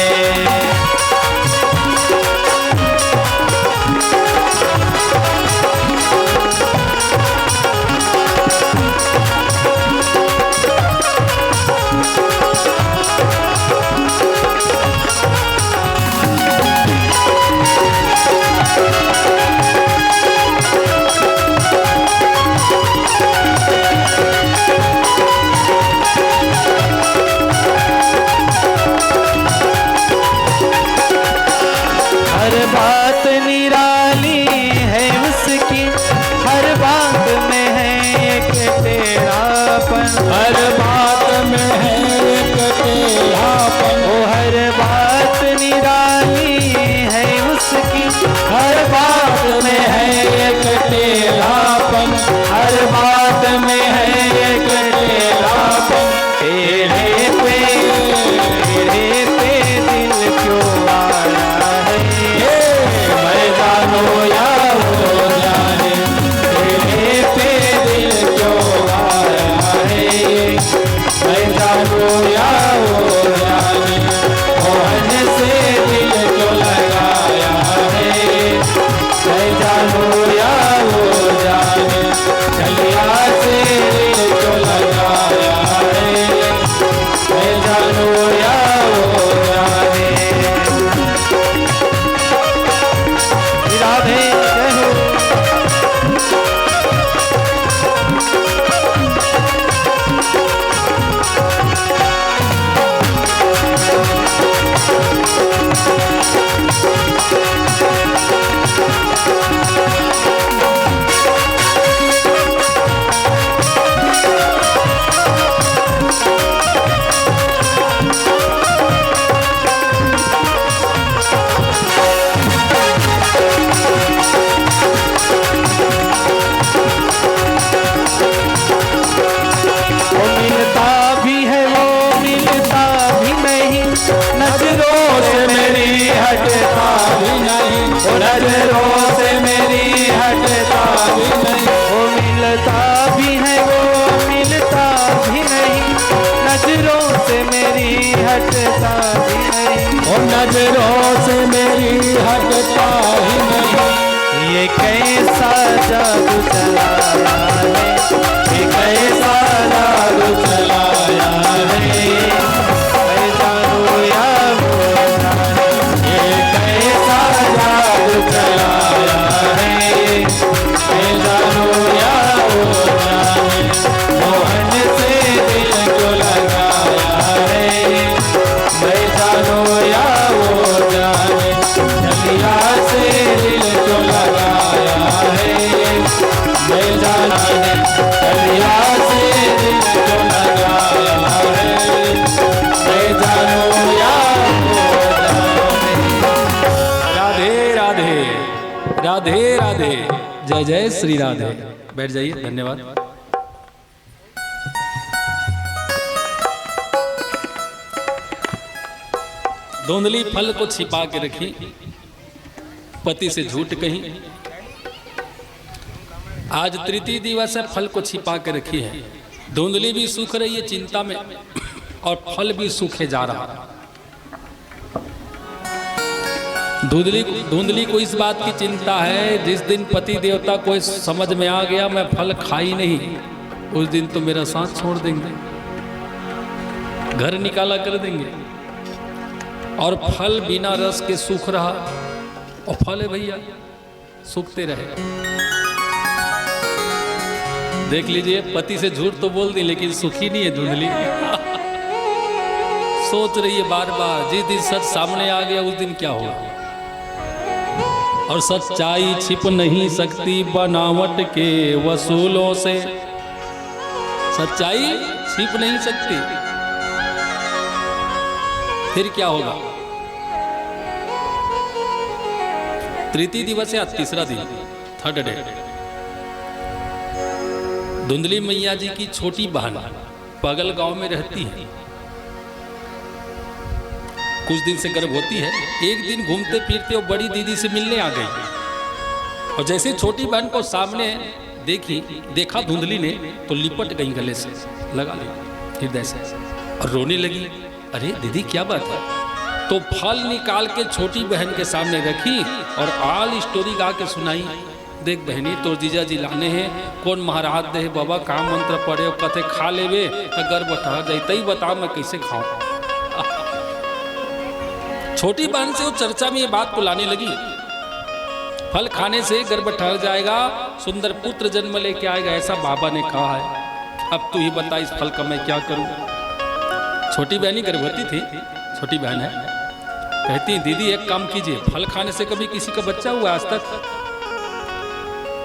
हर बात निराली है उसकी, हर बात में है एक तेरापन, हर बात में है एक टेढ़ापन, ओ हर बात निराली है उसकी, हर बात में है एक टेढ़ापन, हर बात में है एक टेढ़ापन। तेरे पे दिल क्यों आया है, मैं जानो यारो जाने, तेरे पे दिल क्यों आया है, नजरों से मेरी हटता ही नहीं, और नजरों से मेरी हटता ही नहीं। ये कैसा जादू चलाया है, ये कैसा जादू चलाया है, मैं जानू या वो जाने। ये कैसा जादू चलाया है, मैं जानूं या वो जाने। मोहन से दिल को लगाया है, मैं जानूं या वो जाने। चलिया से दिल को लगाया है, मैं जाने। चलिया से दिल को लगाया है, मैं जानूं या वो जाने। राधे राधे राधे राधे, जय जय श्री राधे। बैठ जाइए, धन्यवाद। धुंधली फल को छिपा के रखी, पति से झूठ कही। आज तृतीय दिवस है, फल को छिपा के रखी है। धुंधली भी सूख रही है चिंता में, और फल भी सूखे जा रहा है। धुंधली को इस बात की चिंता है, जिस दिन पति देवता को समझ में आ गया मैं फल खाई नहीं, उस दिन तो मेरा साथ छोड़ देंगे, घर निकाला कर देंगे। और फल बिना रस के सूख रहा, और फल है भैया सूखते रहे। देख लीजिए, पति से झूठ तो बोल दी लेकिन सुखी नहीं है धुंधली। सोच रही है बार बार, जिस दिन सच सामने आ गया उस दिन क्या होगा। और सच्चाई छिप नहीं सकती बनावट के वसूलों से, सच्चाई छिप नहीं सकती। फिर क्या होगा? तृतीय दिवस या तीसरा दिन, थर्ड डे, धुंधली मैया जी की छोटी बहन पगल गांव में रहती है। कुछ दिन से गर्भवती है। एक दिन घूमते फिरते वो बड़ी दीदी से मिलने आ गई, और जैसे छोटी बहन को सामने देखा धुंधली ने, तो लिपट गई गले से, लगा ली हृदय से, और रोने लगी। अरे दीदी क्या बात है? तो फल निकाल के छोटी बहन के सामने रखी और आल स्टोरी गा के सुनाई। देख बहनी, तो जीजा जी लाने हैं, कौन महाराज दे बाबा, काम मंत्र पढ़े, कथे खा लेवे तो गर्भ ठहर जाए, तई बता मैं कैसे खाऊं। छोटी बहन से वो चर्चा में ये बात को लाने लगी, फल खाने से गर्भ ठहर जाएगा, सुंदर पुत्र जन्म लेके आएगा, ऐसा बाबा ने कहा है। अब तू ही बता इस फल का मैं क्या करूं। छोटी बहनी गर्भवती थी, छोटी बहन है, कहती दीदी एक काम कीजिए, फल खाने से कभी किसी का बच्चा हुआ आज तक?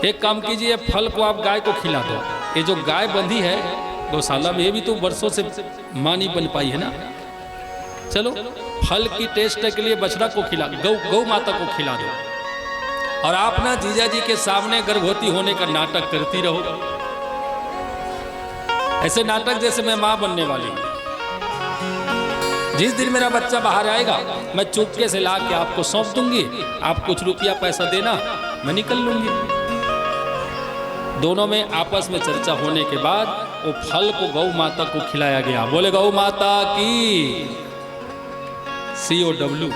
एक काम कीजिए, फल को आप गाय को खिला दो। ये जो गाय बंधी है गौशाला में, ये भी तो वर्षों से मां नहीं बन पाई है ना। चलो फल की टेस्ट के लिए बछड़ा को खिला, गौ माता को खिला दो, और आप ना जीजा जी के सामने गर्भवती होने का नाटक करती रहो। ऐसे नाटक जैसे मैं मां बनने वाली हूं। जिस दिन मेरा बच्चा बाहर आएगा, मैं चुपके से ला के आपको सौंप दूंगी, आप कुछ रुपया पैसा देना, मैं निकल लूंगी। दोनों में आपस में चर्चा होने के बाद वो फल को गौ माता को खिलाया गया। बोले गौ माता की COW।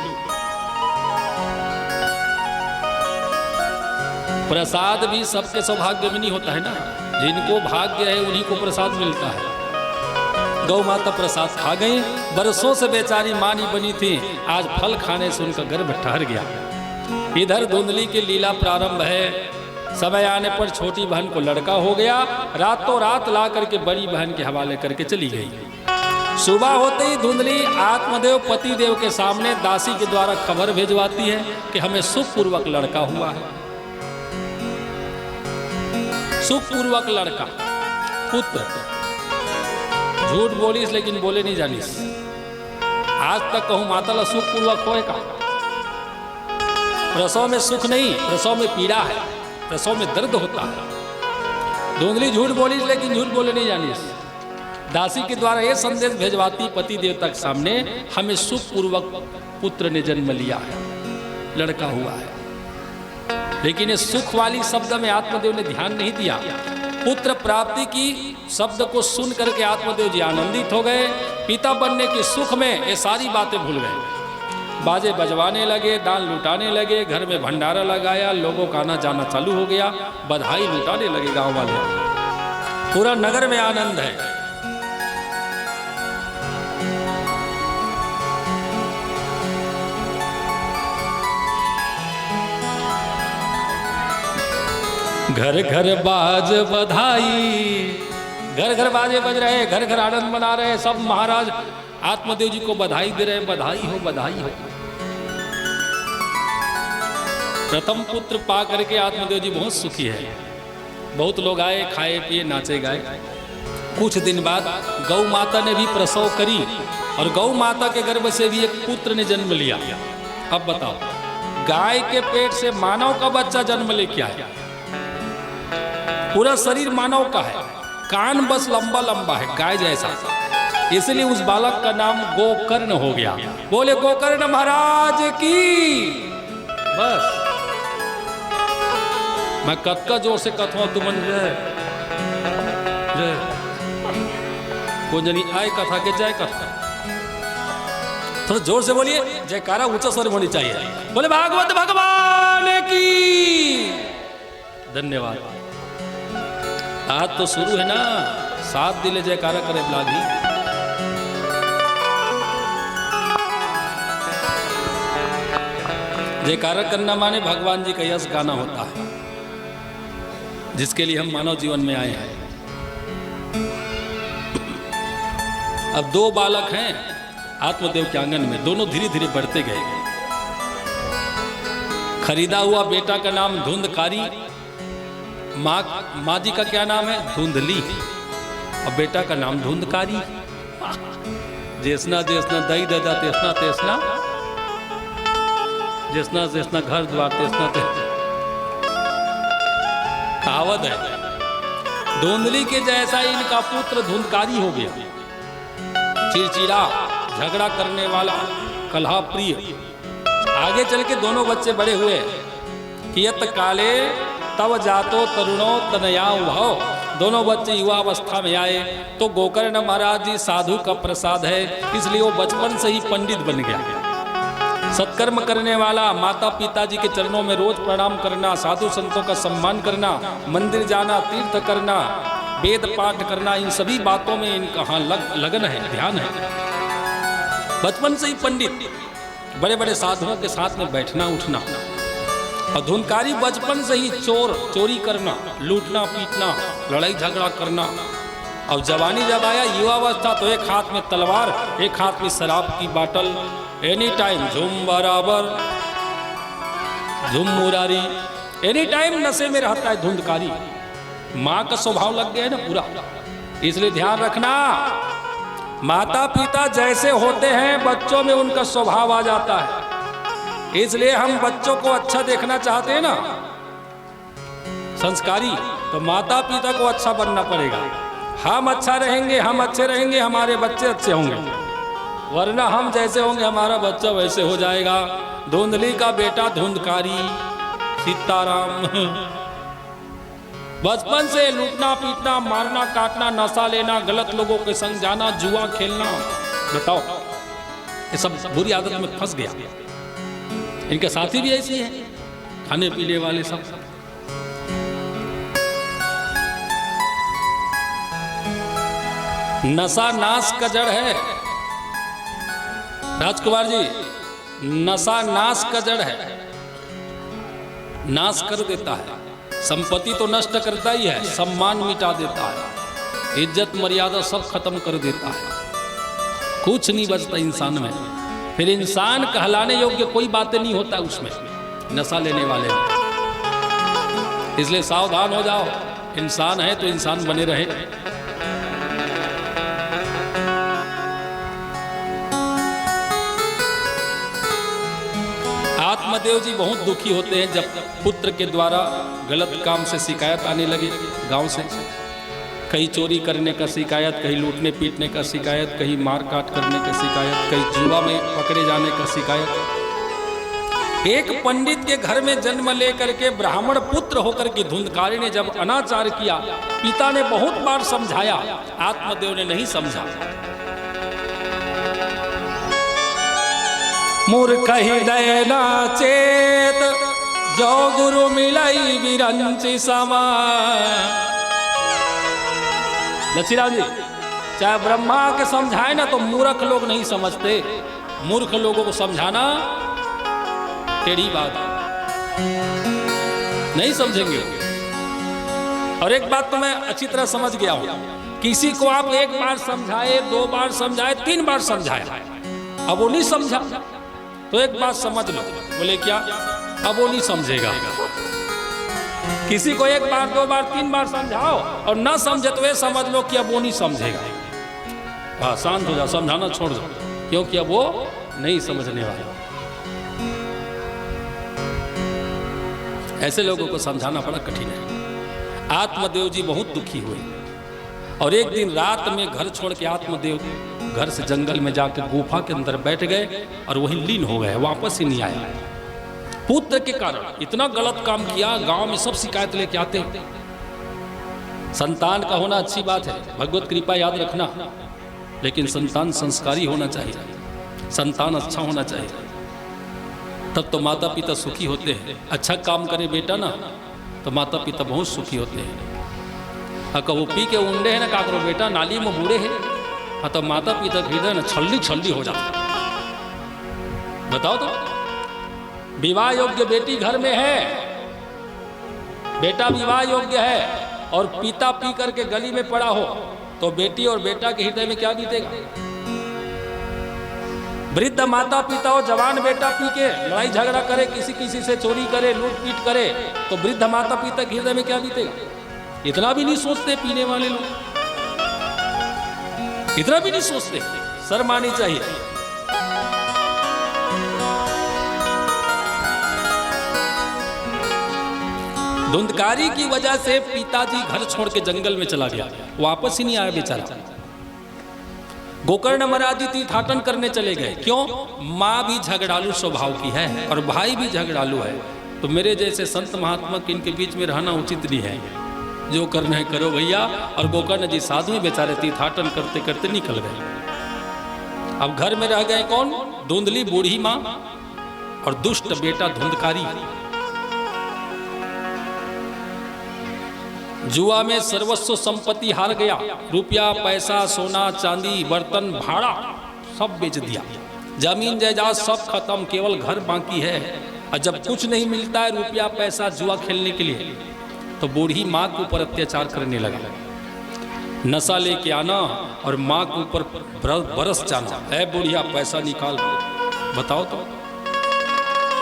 प्रसाद भी सबके सौभाग्य में नहीं होता है ना, जिनको भाग्य है उन्हीं को प्रसाद मिलता है। गौ माता प्रसाद खा गई, बरसों से बेचारी मां नहीं बनी थी, आज फल खाने से उनका गर्भ ठहर गया। इधर धुंधली की लीला प्रारंभ है। समय आने पर छोटी बहन को लड़का हो गया, रातों रात ला करके बड़ी बहन के हवाले करके चली गई। सुबह होते ही धुंधली आत्मदेव पति देव के सामने दासी के द्वारा खबर भेजवाती है कि हमें सुखपूर्वक लड़का हुआ है। सुखपूर्वक लड़का, पुत्र। झूठ बोलीस लेकिन बोले नहीं जानीस। आज तक कहूं माता सुखपूर्वक होए का? प्रसव में सुख नहीं, प्रसव में पीड़ा है, प्रसव में दर्द होता है। धुंधली झूठ बोलीस लेकिन झूठ बोले नहीं जानीस। दासी के द्वारा यह संदेश भेजवाती पति देवता के सामने, हमें सुखपूर्वक पुत्र ने जन्म लिया है, लड़का हुआ है। लेकिन ये सुख वाली शब्द में आत्मदेव ने ध्यान नहीं दिया। पुत्र प्राप्ति की शब्द को सुन करके आत्मदेव जी आनंदित हो गए। पिता बनने के सुख में ये सारी बातें भूल गए। बाजे बजवाने लगे, दान लुटाने लगे, घर में भंडारा लगाया, लोगों का आना जाना चालू हो गया, बधाई लुटाने लगे गांव वाले। पूरा नगर में आनंद है। घर घर बाज बधाई, घर घर बाजे बज रहे, घर घर आनंद मना रहे। सब महाराज आत्मदेव जी को बधाई दे रहे, बधाई हो बधाई हो। प्रथम पुत्र पा करके आत्मदेव जी बहुत सुखी है। बहुत लोग आए, खाए पिए, नाचे गाए। कुछ दिन बाद गौ माता ने भी प्रसव करी और गौ माता के गर्भ से भी एक पुत्र ने जन्म लिया। अब बताओ, गाय के पेट से मानव का बच्चा जन्म लेके आया। पूरा शरीर मानव का है, कान बस लंबा लंबा है गाय जैसा, इसलिए उस बालक का नाम गोकर्ण हो गया। बोले गोकर्ण महाराज की। बस मैं कतका जोर से कथवा तुमन कौन जनी आए कथा के जाए कथा। थोड़ा जोर से बोलिए, जयकारा ऊंचा स्वर होनी चाहिए। बोले भागवत भगवान की। धन्यवाद। आज तो शुरू है ना, 7 दिले जयकारा करे लागी। जयकारा करना माने भगवान जी का यश गाना होता है, जिसके लिए हम मानव जीवन में आए हैं। अब 2 बालक हैं आत्मदेव के आंगन में, दोनों धीरे धीरे बढ़ते गए। खरीदा हुआ बेटा का नाम धुंधकारी, माँ जी का क्या नाम है? धुंधली, और बेटा का नाम धुंधकारी। जैसना जैसना दही ददा तेसना तेसना, जैसना जैसना घर द्वार तेसना तेसना। कहावत है। धुंधली के जैसा इनका पुत्र धुंधकारी हो गया। चिड़चिड़ा, झगड़ा करने वाला, कलह प्रिय। आगे चल के दोनों बच्चे बड़े हुए। कियत काले तब जातो तरुणो तनया भव। दोनों बच्चे युवा अवस्था में आए तो गोकर्ण महाराज जी साधु का प्रसाद है, इसलिए वो बचपन से ही पंडित बन गया। सत्कर्म करने वाला, माता पिताजी के चरणों में रोज प्रणाम करना, साधु संतों का सम्मान करना, मंदिर जाना, तीर्थ करना, वेद पाठ करना, इन सभी बातों में इनका हाँ लगन है, ध्यान है। बचपन से ही पंडित, बड़े बड़े साधुओं के साथ में बैठना उठना। और धुंधकारी बचपन से ही चोरी करना, लूटना पीटना, लड़ाई झगड़ा करना। और जवानी जब आया, युवावस्था, तो एक हाथ में तलवार, एक हाथ में शराब की बाटल, एनी टाइम झूम बराबर, झूम मुरारी, एनी टाइम नशे में रहता है धुंधकारी। माँ का स्वभाव लग गया है ना पूरा, इसलिए ध्यान रखना। माता पिता जैसे होते हैं बच्चों में उनका स्वभाव आ जाता है। इसलिए हम बच्चों को अच्छा देखना चाहते हैं ना, संस्कारी, तो माता पिता को अच्छा बनना पड़ेगा। हम अच्छा रहेंगे, हम अच्छे रहेंगे, हमारे बच्चे अच्छे होंगे, वरना हम जैसे होंगे हमारा बच्चा वैसे हो जाएगा। धुंधली का बेटा धुंधकारी, सीताराम। बचपन से लूटना पीटना, मारना काटना, नशा लेना, गलत लोगों के संग जाना, जुआ खेलना। बताओ, ये सब बुरी आदत में फंस गया। इनके साथी भी ऐसे हैं, खाने पीने वाले सब। नशा नाश का जड़ है राजकुमार जी, नशा नाश का जड़ है, नाश कर देता है। संपत्ति तो नष्ट करता ही है, सम्मान मिटा देता है, इज्जत मर्यादा सब खत्म कर देता है, कुछ नहीं बचता इंसान में। फिर इंसान कहलाने योग्य कोई बातें नहीं होता उसमें, नशा लेने वाले में। इसलिए सावधान हो जाओ, इंसान है तो इंसान बने रहे। आत्मदेव जी बहुत दुखी होते हैं जब पुत्र के द्वारा गलत काम से शिकायत आने लगी गांव से। कहीं चोरी करने का शिकायत, कहीं लूटने पीटने का शिकायत, कहीं मार काट करने का शिकायत, कहीं जुआ में पकड़े जाने का शिकायत। एक पंडित के घर में जन्म लेकर के ब्राह्मण पुत्र होकर के धुंधकारी ने जब अनाचार किया, पिता ने बहुत बार समझाया, आत्मदेव ने नहीं समझा। मूर्ख हृदय ना चेत, जो गुरु मिलाई विरंचि समा। लक्ष्मीराम जी, चाहे ब्रह्मा के समझाए ना तो मूर्ख लोग नहीं समझते। मूर्ख लोगों को समझाना टेढ़ी बात नहीं समझेंगे। और एक बात तो मैं अच्छी तरह समझ गया हूं, किसी को आप एक बार समझाए, 2 बार समझाए, 3 बार समझाए, अब वो नहीं समझा तो एक बात समझ लो। बोले क्या? अब वो नहीं समझेगा। किसी को एक बार, 2 बार, 3 बार समझाओ और ना समझे तो ये समझ लो कि अब वो नहीं समझेगा। हाँ, शांत हो जाओ, समझाना छोड़ दो, क्योंकि अब वो नहीं समझने वाला। ऐसे लोगों को समझाना बड़ा कठिन है। आत्मदेव जी बहुत दुखी हुए और एक दिन रात में घर छोड़ के आत्मदेव घर से जंगल में जाकर गुफा के अंदर बैठ गए और वहीं लीन हो गए, वापस ही नहीं आए। पुत्र के कारण इतना गलत काम किया, गांव में सब शिकायत लेके आते हैं। संतान का होना अच्छी बात है, भगवत कृपा याद रखना, लेकिन संतान संस्कारी होना चाहिए, संतान अच्छा होना चाहिए, तब तो माता पिता सुखी होते हैं। अच्छा काम करे बेटा ना तो माता पिता बहुत सुखी होते हैं। कहो पी के उंडे है ना का करो बेटा, नाली में बूढ़े हैं, हाँ तो माता पिता हृदय ना छल्ली छल्ली हो जाता। बताओ तो, विवाह योग्य बेटी घर में है, बेटा विवाह योग्य है और पिता पी करके गली में पड़ा हो तो बेटी और बेटा के हृदय में क्या बीतेगा? वृद्ध माता पिता और जवान बेटा पी के लड़ाई झगड़ा करे, किसी किसी से चोरी करे, लूट पीट करे, तो वृद्ध माता पिता के हृदय में क्या बीतेगा? इतना भी नहीं सोचते पीने वाले लोग, इतना भी नहीं सोचते। शर्म आनी चाहिए। धुंधकारी की वजह से पिताजी घर छोड़ के जंगल में चला गया, वापस ही नहीं आया बेचारा। गोकर्ण महाराज जी तीर्थाटन करने चले गए। क्यों? माँ भी झगड़ालू स्वभाव की है और भाई भी झगड़ालू है, तो मेरे जैसे संत महात्मा के इनके बीच में रहना उचित नहीं है। जो करना है करो भैया। और गोकर्ण जी साधु ही बेचारे तीर्थाटन करते करते निकल गए। अब घर में रह गए कौन? धुंधली बूढ़ी माँ और दुष्ट बेटा धुंधकारी। जुआ में सर्वस्व संपत्ति हार गया, रुपया पैसा सोना चांदी बर्तन भाड़ा सब बेच दिया, जमीन जायदाद सब खत्म, केवल घर बाकी है। और जब कुछ नहीं मिलता है रुपया पैसा जुआ खेलने के लिए, तो बूढ़ी माँ के ऊपर अत्याचार करने लगा। नशा लेके आना और माँ के ऊपर बरस जाना, है बुढ़िया पैसा निकाल। बताओ तो,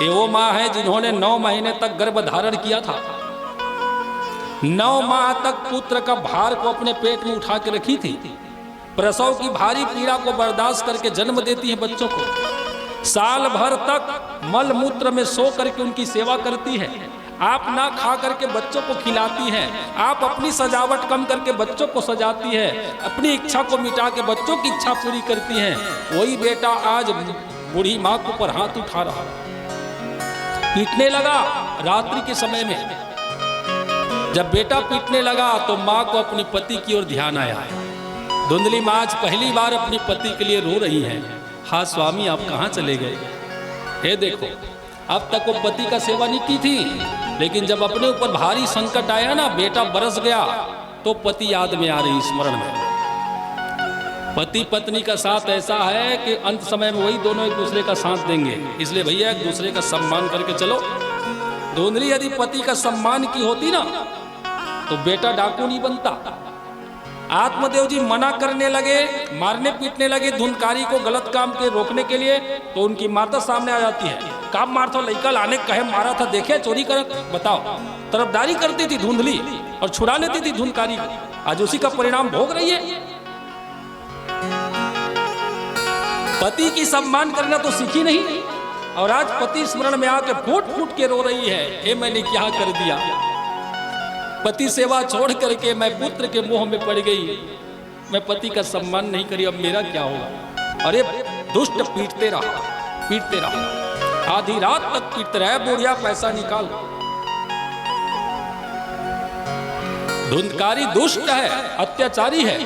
ये वो माँ है जिन्होंने 9 महीने तक गर्भ धारण किया था, 9 माह तक पुत्र का भार को अपने पेट में उठा के रखी थी, प्रसव की भारी पीड़ा को बर्दाश्त करके जन्म देती है बच्चों को, साल भर तक मल मूत्र में सो करके उनकी सेवा करती है, आप ना खा करके बच्चों को खिलाती है, आप अपनी सजावट कम करके बच्चों को सजाती है, अपनी इच्छा को मिटा के बच्चों की इच्छा पूरी करती है। वही बेटा आज बूढ़ी माँ के ऊपर हाथ उठा रहा, पीटने लगा। रात्रि के समय में जब बेटा पीटने लगा तो माँ को अपने पति की ओर ध्यान आया। धुंधली माँ आज पहली बार अपने पति के लिए रो रही हैं। हाँ स्वामी, आप कहाँ चले गए? ये देखो, अब तक वो पति का सेवा नहीं की थी, लेकिन जब अपने ऊपर भारी संकट आया ना, बेटा बरस गया, तो पति याद में आ रही, स्मरण में। पति पत्नी का साथ ऐसा है कि अंत समय में वही दोनों एक दूसरे का साथ देंगे, इसलिए भैया एक दूसरे का सम्मान करके चलो। धुंधली यदि पति का सम्मान की होती ना तो बेटा डाकू नहीं बनता। आत्मदेव जी मना करने लगे, मारने पीटने लगे धुंधकारी को गलत काम के रोकने के लिए, तो उनकी माता सामने आ जाती है। काम मार तो लड़का लाने कहे मारा था, देखे चोरी कर, बताओ। तरफदारी करती थी धुंधली और छुड़ा लेती थी धुंधकारी को, आज उसी का परिणाम भोग रही है। पति की सम्मान करना तो सीखी नहीं, और आज पति स्मरण में आके फूट फूट के रो रही है, ये मैंने क्या कर दिया। पति सेवा छोड़ करके मैं पुत्र के मोह में पड़ गई, मैं पति का सम्मान नहीं करी, अब मेरा क्या होगा। अरे दुष्ट पीटते रहा, पीटते रहा। आधी रात तक पीट रहा है, बुढ़िया पैसा निकाल। धुंधकारी दुष्ट है, अत्याचारी है।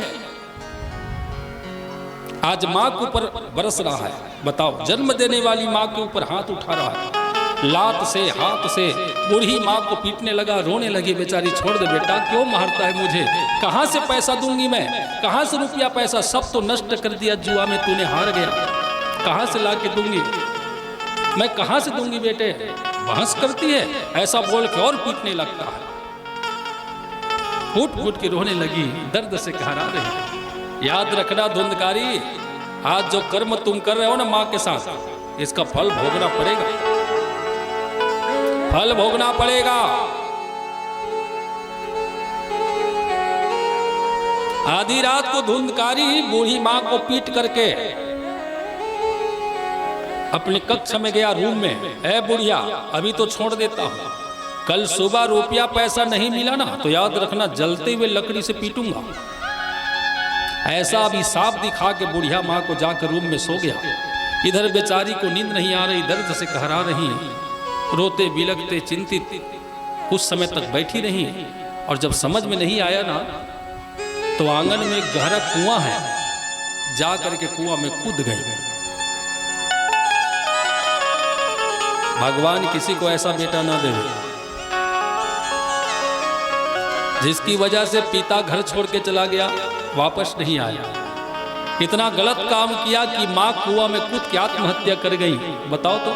आज मां के ऊपर बरस रहा है। बताओ, जन्म देने वाली मां के ऊपर हाथ उठा रहा है, लात से हाथ से। बूढ़ी माँ को पीटने लगा, रोने लगी, बेचारी छोड़ दे बेटा, क्यों मारता है मुझे, कहाँ से पैसा दूंगी मैं, कहाँ से रुपया पैसा, सब तो नष्ट कर दिया जुआ में, तूने हार गया, कहाँ से ला के दूंगी मैं, कहाँ से दूंगी बेटे। बहस करती है, ऐसा बोल के और पीटने लगता है। फूट फूट के रोने लगी, दर्द से कहरा रही। याद रखना धुंधकारी, आज जो कर्म तुम कर रहे हो ना माँ के साथ, इसका फल भोगना पड़ेगा, फल भोगना पड़ेगा। आधी रात को धुंधकारी बूढ़ी मां को पीट करके अपने कक्ष में गया, रूम में। ऐ बुढ़िया, अभी तो छोड़ देता हूं, कल सुबह रुपया पैसा नहीं मिला ना तो याद रखना जलते हुए लकड़ी से पीटूंगा। ऐसा अभी साफ दिखा के बुढ़िया मां को जाकर रूम में सो गया। इधर बेचारी को नींद नहीं आ रही, दर्द से कहरा रही, रोते बिलखते चिंतित कुछ समय तक बैठी रही। और जब समझ में नहीं आया ना तो आंगन में एक गहरा कुआं है, जा करके कुआं में कूद गई। भगवान किसी को ऐसा बेटा ना दे जिसकी वजह से पिता घर छोड़ के चला गया, वापस नहीं आया। इतना गलत काम किया कि मां कुआं में कूद के आत्महत्या कर गई। बताओ तो,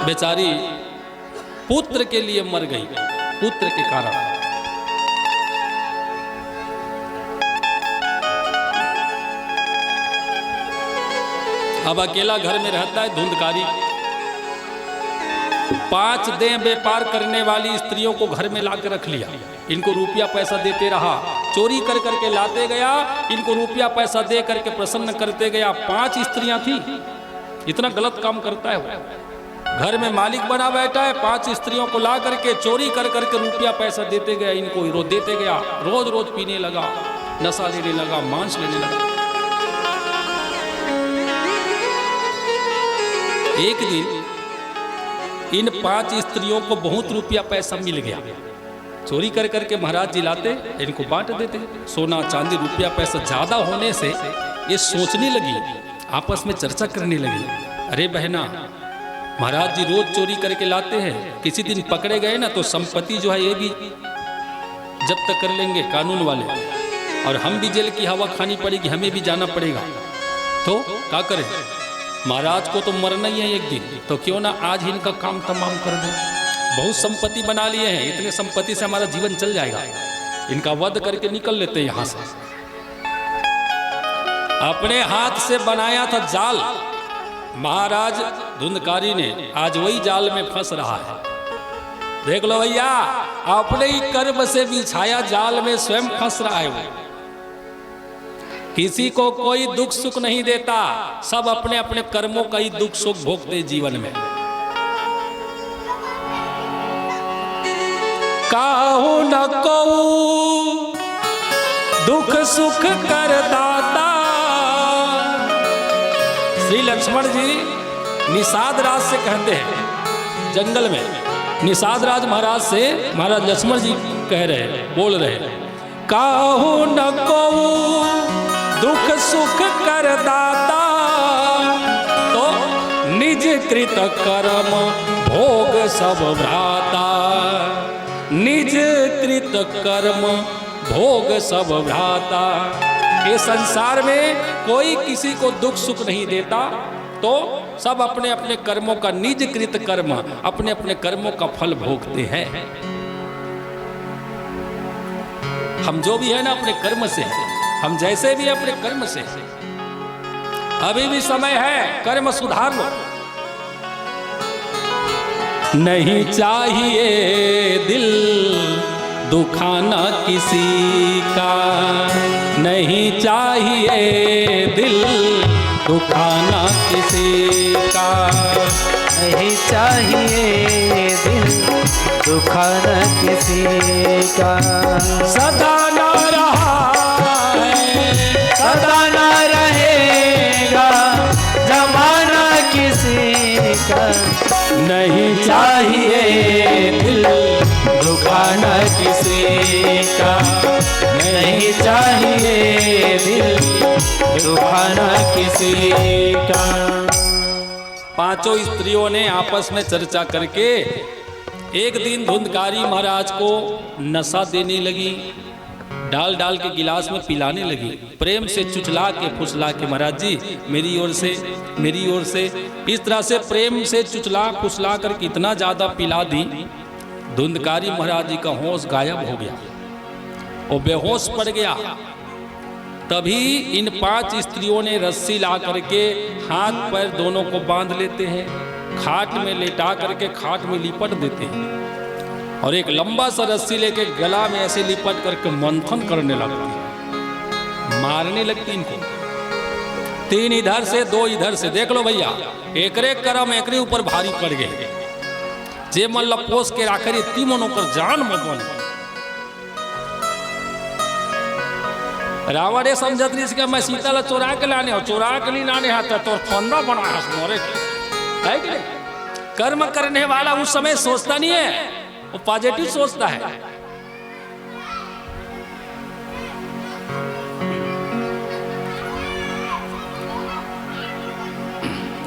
बेचारी पुत्र के लिए मर गई, पुत्र के कारण। अब अकेला घर में रहता है धुंधकारी। 5 दिन व्यापार करने वाली स्त्रियों को घर में लाकर रख लिया, इनको रुपया पैसा देते रहा, चोरी कर करके लाते गया, इनको रुपया पैसा दे करके प्रसन्न करते गया। 5 स्त्रियां थी। इतना गलत काम करता है वो। घर में मालिक बना बैठा है, 5 स्त्रियों को ला करके चोरी कर करके रुपया पैसा देते गया, इनको रोज देते गया। रोज रोज पीने लगा, नशा लेने लगा, मांस लेने लगा। एक दिन इन 5 स्त्रियों को बहुत रुपया पैसा मिल गया। चोरी कर करके महाराज जी लाते, इनको बांट देते। सोना चांदी रुपया पैसा ज्यादा होने से ये सोचने लगी, आपस में चर्चा करने लगी, अरे बहना, महाराज जी रोज चोरी करके लाते हैं, किसी दिन पकड़े गए ना तो संपत्ति जो है ये भी जब्त कर लेंगे कानून वाले, और हम भी जेल की हवा खानी पड़ेगी, हमें भी जाना पड़ेगा। तो क्या करें, महाराज को तो मरना ही है एक दिन, तो क्यों ना आज ही इनका काम तमाम कर दें। बहुत संपत्ति बना लिए हैं, इतने संपत्ति से हमारा जीवन चल जाएगा, इनका वध करके निकल लेते हैं यहां से। अपने हाथ से बनाया था जाल महाराज धुंधकारी ने, आज वही जाल में फंस रहा है। देख लो भैया, अपने ही कर्म से बिछाया जाल में स्वयं फंस रहा है वो। किसी को कोई दुख सुख नहीं देता, सब अपने अपने कर्मों का ही दुख सुख भोगते जीवन में। काहू न कहू दुख सुख कर दाता। श्री लक्ष्मण जी निषाद राज से कहते हैं, जंगल में निषाद राज महाराज से महाराज लक्ष्मण जी कह रहे, बोल रहे, काहू न कहू दुख सुख कर दाता, तो निज कृत कर्म भोग सब भ्राता। निज कृत कर्म भोग सब भ्राता। ये संसार में कोई किसी को दुख सुख नहीं देता, तो सब अपने अपने कर्मों का, निज कृत कर्म, अपने अपने कर्मों का फल भोगते हैं। हम जो भी है ना अपने कर्म से, हम जैसे भी अपने कर्म से, अभी भी समय है, कर्म सुधार लो। नहीं चाहिए दिल दुखाना किसी का, नहीं चाहिए दिल दुखाना किसी का, नहीं चाहिए दिल दुखाना किसी का। सदा ना रहा है, सदा न का, नहीं चाहिए दिल दुखाना किसी का। पांचों स्त्रियों ने आपस में चर्चा करके एक दिन धुंधकारी महाराज को नशा देने लगी, डाल डाल के गिलास में पिलाने लगी, प्रेम से चुचला के फुसला के, महाराज जी मेरी ओर से, मेरी ओर से, इस तरह से प्रेम से चुचला फुसला कर कितना ज्यादा पिला दी, धुंधकारी महाराज जी का होश गायब हो गया, वो बेहोश पड़ गया। तभी इन 5 स्त्रियों ने रस्सी ला करके हाथ पैर दोनों को बांध लेते हैं, खाट में लेटा करके खाट में लिपट देते हैं और एक लंबा सा रस्सी लेके गला में ऐसे लिपट करके मंथन करने लगती है, मारने लगती इनको। 3 इधर से 2 इधर से, देख लो भैया, एकरे करम एकरे ऊपर भारी पड़ गए, जे मन लपोस के आखिर तीमों पर जान मत। रावण समझत रही इसके मैं सीता ला चोरा के लाने हो, चोरा के नहीं लाने आता तो फंदा बना मोरे है कि नहीं? कर्म करने वाला उस समय सोचता नहीं है, वो पॉजिटिव सोचता है।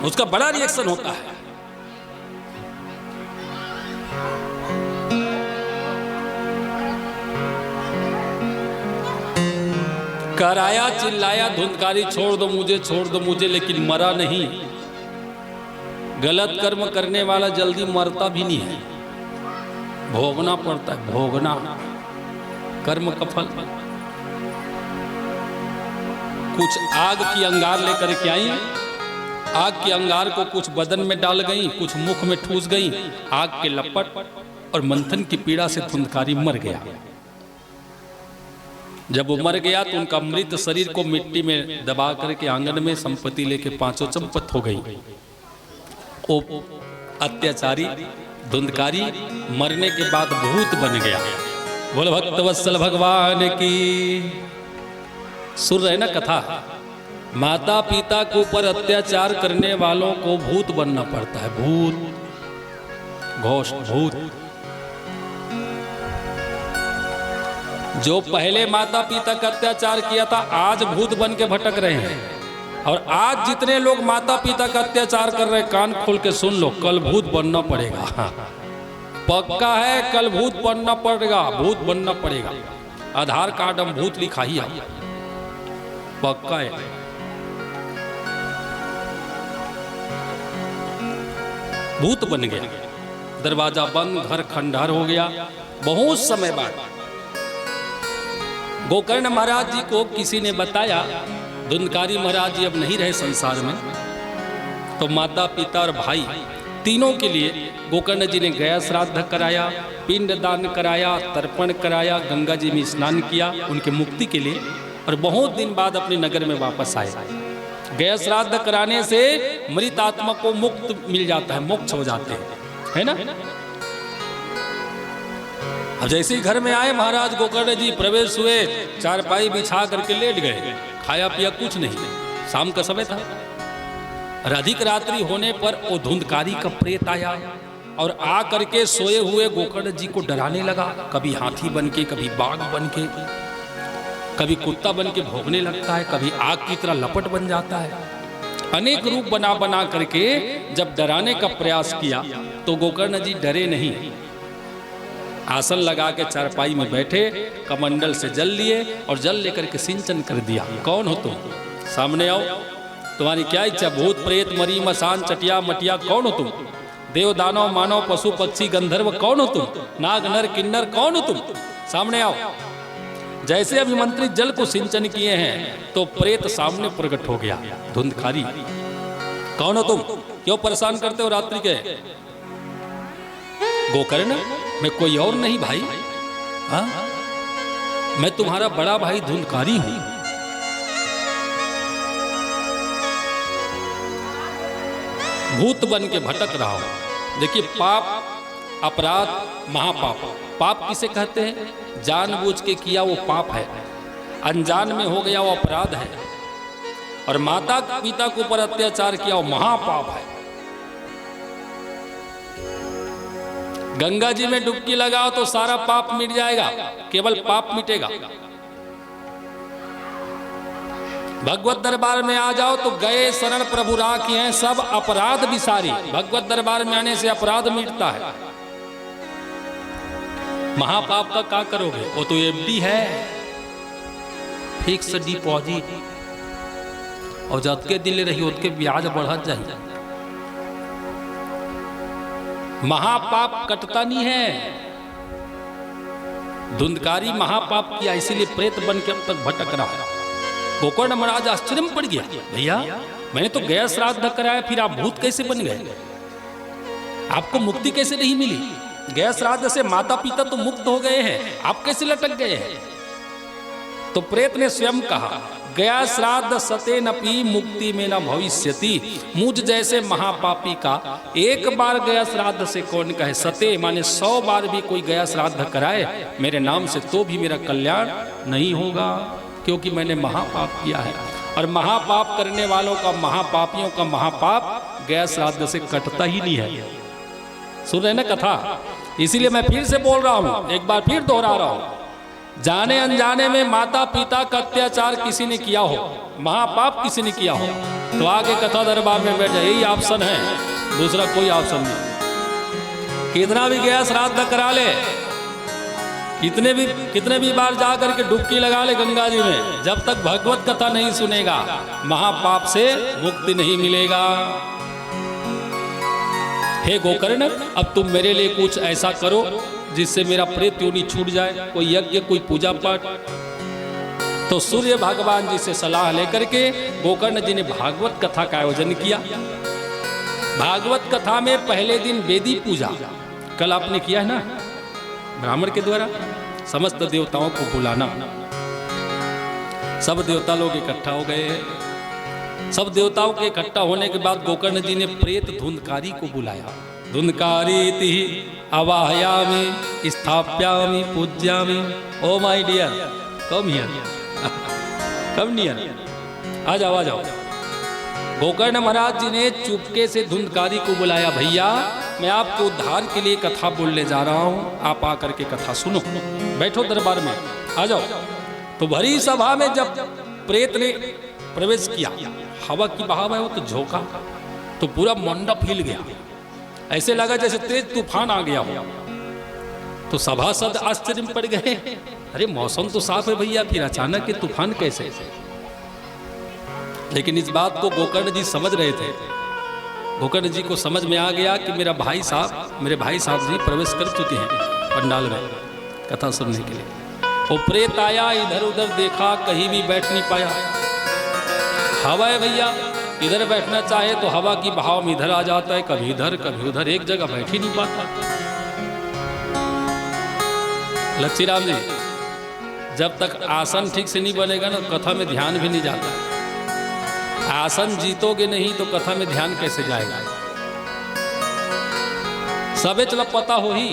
उसका बड़ा रिएक्शन होता है। कराया चिल्लाया धुंधकारी, छोड़ दो मुझे, छोड़ दो मुझे, लेकिन मरा नहीं। गलत कर्म करने वाला जल्दी मरता भी नहीं है, भोगना पड़ता है, भोगना कर्म का फल। कुछ आग की अंगार लेकर के आई, आग की अंगार को कुछ बदन में डाल गई, कुछ मुख में ठूस गई, आग के लपट और मंथन की पीड़ा से धुंधकारी मर गया। जब वो मर गया तो उनका मृत शरीर को मिट्टी में दबा करके आंगन में संपत्ति लेके 5 चंपत हो गई। वो अत्याचारी धुंधकारी मरने के बाद भूत बन गया। बोल भक्त वत्सल भगवान की। सुन रहे ना कथा, माता पिता के ऊपर अत्याचार करने वालों को भूत बनना पड़ता है, भूत घोष भूत। जो पहले माता पिता का अत्याचार किया था आज भूत बन के भटक रहे हैं, और आज जितने लोग माता पिता का अत्याचार कर रहे हैं कान खोल के सुन लो, कल भूत बनना पड़ेगा। पक्का है, कल भूत बनना पड़ेगा, भूत बनना पड़ेगा। आधार कार्ड हम भूत लिखा ही है, पक्का है। भूत बन गया, दरवाजा बंद, घर खंडहर हो गया। बहुत समय बाद गोकर्ण महाराज जी को किसी ने बताया धुंधकारी महाराज जी अब नहीं रहे संसार में, तो माता पिता और भाई तीनों के लिए गोकर्ण जी ने गया श्राद्ध कराया, पिंड दान कराया, तर्पण कराया, गंगा जी में स्नान किया उनके मुक्ति के लिए, और बहुत दिन बाद अपने नगर में वापस आए। गया श्राद्ध कराने से मृत आत्मा को मुक्त मिल जाता है, मोक्ष हो जाते हैं, है ना। अब जैसे ही घर में आए महाराज गोकर्ण जी प्रवेश हुए, चारपाई बिछा करके लेट गए, खाया पिया कुछ नहीं। शाम का समय था, अधिक रात्रि होने पर वो धुंधकारी का प्रेत आया और आ करके सोए हुए गोकर्ण जी को डराने लगा। कभी हाथी बन के, कभी बाघ बन के, कभी कुत्ता बन के भौंकने लगता है, कभी आग की तरह लपट बन जाता है। अनेक रूप बना बना करके जब डराने का प्रयास किया तो गोकर्ण जी डरे नहीं, आसन लगा के चारपाई में बैठे, कमंडल से जल लिए और जल लेकर के सिंचन कर दिया। कौन हो तुम? सामने आओ, तुम्हारी क्या इच्छा? भूत प्रेत मरी मसान चटिया मटिया कौन हो तुम? देव दानव मानव पशु पक्षी गंधर्व कौन हो तुम? नाग नर किन्नर कौन हो तुम? सामने आओ। जैसे अभिमंत्रित जल को सिंचन किए हैं तो प्रेत सामने प्रकट हो गया। धुंधकारी, कौन हो तुम? क्यों परेशान करते हो रात्रि के? गोकर्ण, मैं कोई और नहीं भाई, हाँ मैं तुम्हारा बड़ा भाई धुंधकारी हूं। भूत बन के भटक रहा हूं। देखिए, पाप, अपराध, महापाप। पाप किसे कहते हैं? जानबूझ के किया वो पाप है, अनजान में हो गया वो अपराध है, और माता पिता के ऊपर अत्याचार किया वो महापाप है। गंगा जी में डुबकी लगाओ तो सारा पाप मिट जाएगा, केवल पाप मिटेगा। भगवत दरबार में आ जाओ तो गए शरण प्रभु राखी हैं सब अपराध विसारी। भगवत दरबार में आने से अपराध मिटता है। महापाप का क्या करोगे? वो तो एफडी है, फिक्स डिपॉजिट, और जतके दिले रही उतके ब्याज बढ़त जाए। महापाप कटता नहीं है। धुंधकारी महापाप किया, इसीलिए प्रेत बन के अब तक भटक रहा है। गोकर्ण महाराज आश्चर्य में पड़ गया, भैया मैंने तो गया श्राद्ध कराया, फिर आप भूत कैसे बन गए? आपको मुक्ति कैसे नहीं मिली? गया श्राद्ध से माता पिता तो मुक्त हो गए हैं, आप कैसे लटक गए हैं? तो प्रेत ने स्वयं कहा, गया श्राद्ध सतेनपि मुक्ति में न भविष्यति। मुझ जैसे महापापी का एक बार गया श्राद्ध से कौन कहे? सते माने 100 बार भी कोई गया श्राद्ध कराए मेरे नाम से तो भी मेरा कल्याण नहीं होगा, क्योंकि मैंने महापाप किया है। और महापाप करने वालों का, महापापियों का महापाप गया श्राद्ध से कटता ही नहीं है। सुन रहे ना कथा? इसीलिए मैं फिर से बोल रहा हूं, एक बार फिर दोहरा रहा हूं। जाने अनजाने में माता पिता का अत्याचार किसी ने किया हो, महापाप किसी ने किया हो, तो आगे कथा दरबार में बैठ जाए, यही ऑप्शन है, दूसरा कोई ऑप्शन नहीं। कितना भी गया श्राद्ध करा ले, कितने भी बार जा करके डुबकी लगा ले गंगा जी में, जब तक भगवत कथा नहीं सुनेगा महापाप से मुक्ति नहीं मिलेगा। हे गोकर्ण, अब तुम मेरे लिए कुछ ऐसा करो जिससे मेरा प्रेत योनि छूट जाए, कोई यज्ञ, कोई पूजा पाठ। तो सूर्य भगवान जी से सलाह लेकर के गोकर्ण जी ने भागवत कथा का आयोजन किया। भागवत कथा में पहले दिन वेदी पूजा, कल आपने किया है ना, ब्राह्मण के द्वारा समस्त देवताओं को बुलाना। सब देवता लोग इकट्ठा हो गए हैं। सब देवताओं के इकट्ठा होने के बाद गोकर्ण जी ने प्रेत धुंधकारी को बुलाया। धुंधकारी आवाहयामि स्थाप्यामि पूज्यामि। Oh my dear, come here, come near, आ जाओ आ जाओ। गोकर्ण महाराज जी ने चुपके से धुंधकारी को बुलाया, भैया मैं आपको उद्धार के लिए कथा बोलने जा रहा हूं, आप आकर के कथा सुनो, बैठो दरबार में, आ जाओ। तो भरी सभा में जब प्रेत ने प्रवेश किया, हवा की बहाव है वो तो झोंका, तो पूरा मंडप हिल गया, ऐसे लगा जैसे तेज तूफान आ गया हो। तो सभासद आश्चर्य में पड़ गए, अरे मौसम तो साफ है भैया, फिर अचानक ये तूफान कैसे? लेकिन इस बात को गोकर्ण जी समझ रहे थे। गोकर्ण जी को समझ में आ गया कि मेरे भाई साहब जी प्रवेश कर चुके हैं पंडाल में कथा सुनने के लिए। वो प्रेत आया, इधर उधर देखा, कहीं भी बैठ नहीं पाया। हवा है भैया, इधर बैठना चाहे तो हवा की बहाव में इधर आ जाता है, कभी इधर कभी उधर, एक जगह बैठ ही नहीं पाता। लक्ष्मीराम जी, जब तक आसन ठीक से नहीं बनेगा ना, कथा में ध्यान भी नहीं जाता। आसन जीतोगे नहीं तो कथा में ध्यान कैसे जाएगा? सबे चल पता हो ही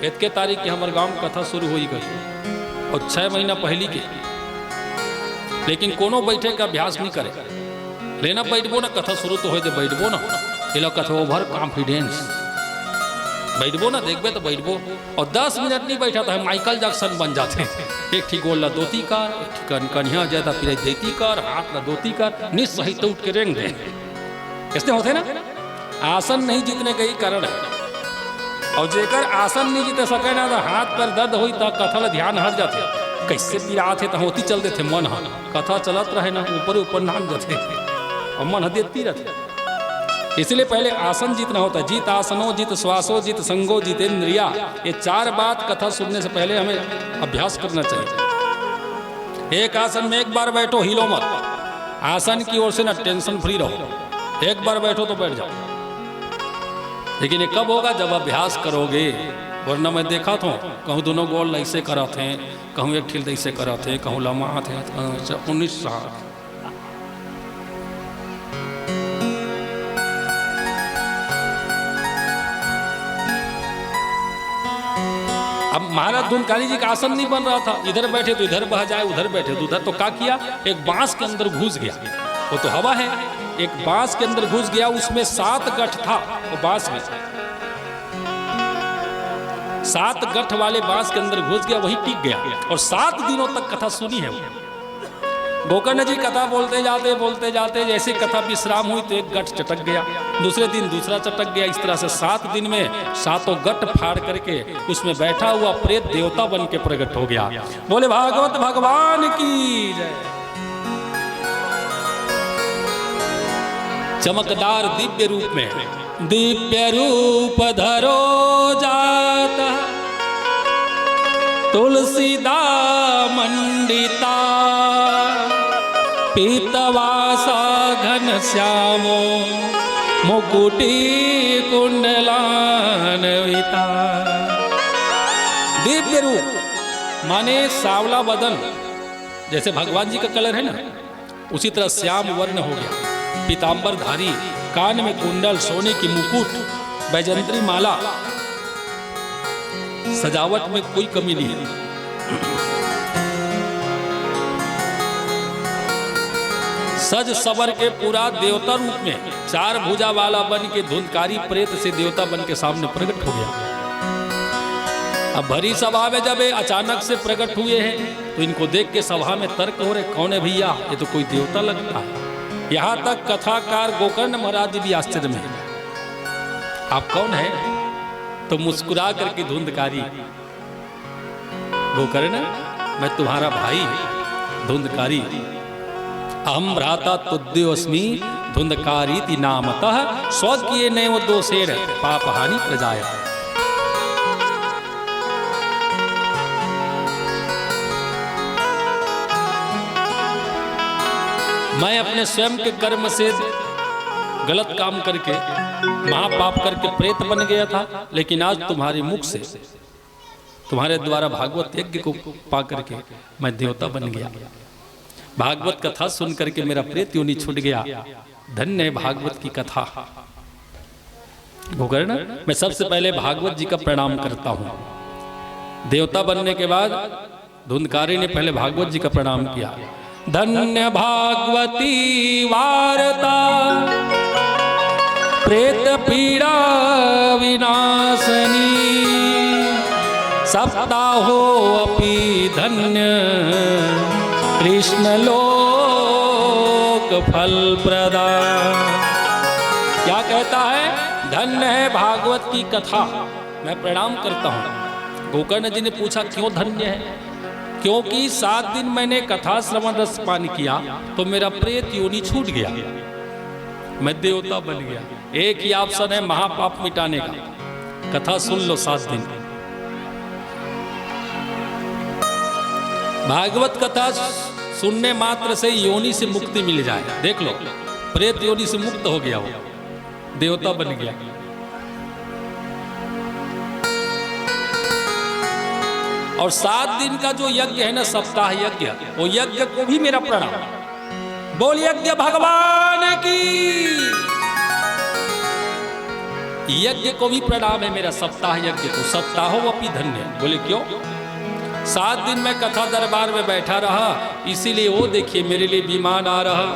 इतके तारीख की हमारे गांव में कथा शुरू हो ही गई, और 6 महीना पहली के। लेकिन कोनो बैठे का अभ्यास नहीं करे, लेना बैठबो ना, कथा शुरू तो हो जाए, बैठबो ना, ये कथा ओवर कॉन्फिडेंस, बैठबो ना, देखबे तो बैठबो। और 10 मिनट नहीं बैठा तो माइकल जैक्सन बन जाते। एक ठीक गोल ला धोती कर, एक ठीक कन्या ज्यादा फिर देती कर, हाथ ला धोती कर, निस्सही तो उठ के रेंग दे, ऐसे होते ना। आसन नहीं जीतने का ही कारण है। और जेकर आसन नहीं जीते सके ना, तो हाथ पर दर्द हुई तो कथा ला ध्यान हट जाते, कैसे पीड़ा थे तो होती चल देते, मन हाँ कथा चलत रहे ना, ऊपर ऊपर नाक जाते और मन देती रहते। इसलिए पहले आसन जीतना होता है। जीत आसनो, जीत श्वासो, जीत संगो, जीतेंद्रिया, ये 4 बात कथा सुनने से पहले हमें अभ्यास करना चाहिए। एक आसन में एक बार बैठो, हिलो मत। आसन की ओर से ना टेंशन फ्री रहो, एक बार बैठो तो बैठ जाओ। लेकिन ये कब होगा? जब अभ्यास करोगे। वरना मैं देखा था, कहूँ दोनों गोल ऐसे करा थे, कहूँ एक ठिल ऐसे करा थे, कहूँ लम्हा थे, 19 साल। अब महाराज धुंधकारी जी का आसन नहीं बन रहा था, इधर बैठे तो इधर बह जाए, उधर बैठे तो उधर। तो क्या किया? एक बांस के अंदर घुस गया, वो तो हवा है, एक बांस के अंदर घुस गया, उसमें 7 गठ था वो बांस में। 7 गठ वाले बांस के अंदर घुस गया, वही टिक गया और 7 दिनों तक कथा सुनी है। गोकर्ण जी कथा बोलते जाते जैसे कथा विश्राम हुई तो एक गठ चटक गया, दूसरे दिन दूसरा चटक गया। इस तरह से 7 दिन में 7 गठ फाड़ करके उसमें बैठा हुआ प्रेत देवता बन के प्रकट हो गया। बोले भागवत भगवान की जय। चमकदार दिव्य रूप में, दिव्य रूप धरो जाता तुलसीदा मंडिता, पीतवासा घन श्यामो मुकुटी कुंडलान्विता। दिव्य रूप माने सावला बदन, जैसे भगवान जी का कलर है ना, उसी तरह श्याम वर्ण हो गया, पीतांबर धारी, कान में कुंडल, सोने की मुकुट, बैजंत्री माला, सजावट में कोई कमी नहीं है। सज सवर के पूरा देवता रूप में 4 भुजा वाला बन के धुंधकारी प्रेत से देवता बन के सामने प्रकट हो गया। अब भरी सभा में जब अचानक से प्रकट हुए हैं तो इनको देख के सभा में तर्क हो रहे, कौन है भैया, ये तो कोई देवता लगता है। यहाँ तक कथाकार गोकर्ण महाराज भी आश्चर्य में, आप कौन है? तो मुस्कुरा करके धुंधकारी, गोकर्ण मैं तुम्हारा भाई धुंधकारी, अहम भ्राता तुद्योस्मि धुंधकारीति नामतः, स्वकीय नैव दोषेण पापहानि प्रजाया। मैं अपने स्वयं के कर्म से गलत काम करके महापाप करके प्रेत बन गया था, लेकिन आज तुम्हारे मुख से, तुम्हारे द्वारा भागवत यज्ञ को पा करके मैं देवता बन गया। भागवत कथा सुन करके मेरा प्रेत योनि छूट गया। धन्य है भागवत की कथा। गोकर्ण, मैं सबसे पहले भागवत जी का प्रणाम करता हूं। देवता बनने के बाद धुंधकारी ने पहले भागवत जी का प्रणाम किया। धन्य भागवती वार्ता प्रेत पीड़ा विनाशनी, सप्ताहो अपि धन्य कृष्ण लोक फल प्रदा। क्या कहता है? धन्य है भागवत की कथा, मैं प्रणाम करता हूं। गोकर्ण जी ने पूछा क्यों धन्य है? क्योंकि 7 दिन मैंने कथा श्रवण रस पान किया तो मेरा प्रेत योनि छूट गया, मैं देवता बन गया। एक ही ऑप्शन है महापाप मिटाने का, कथा सुन लो 7 दिन। भागवत कथा सुनने मात्र से योनि से मुक्ति मिल जाए। देख लो, प्रेत योनि से मुक्त हो गया, वो देवता बन गया। और 7 दिन का जो यज्ञ है ना, सप्ताह यज्ञ, वो यज्ञ को भी मेरा प्रणाम। बोल यज्ञ भगवान की। यज्ञ को भी प्रणाम है मेरा, सप्ताह यज्ञ को। सप्ताहो अपि धन्य। बोले क्यों? 7 दिन मैं कथा दरबार में बैठा रहा, इसीलिए वो देखिए मेरे लिए विमान आ रहा।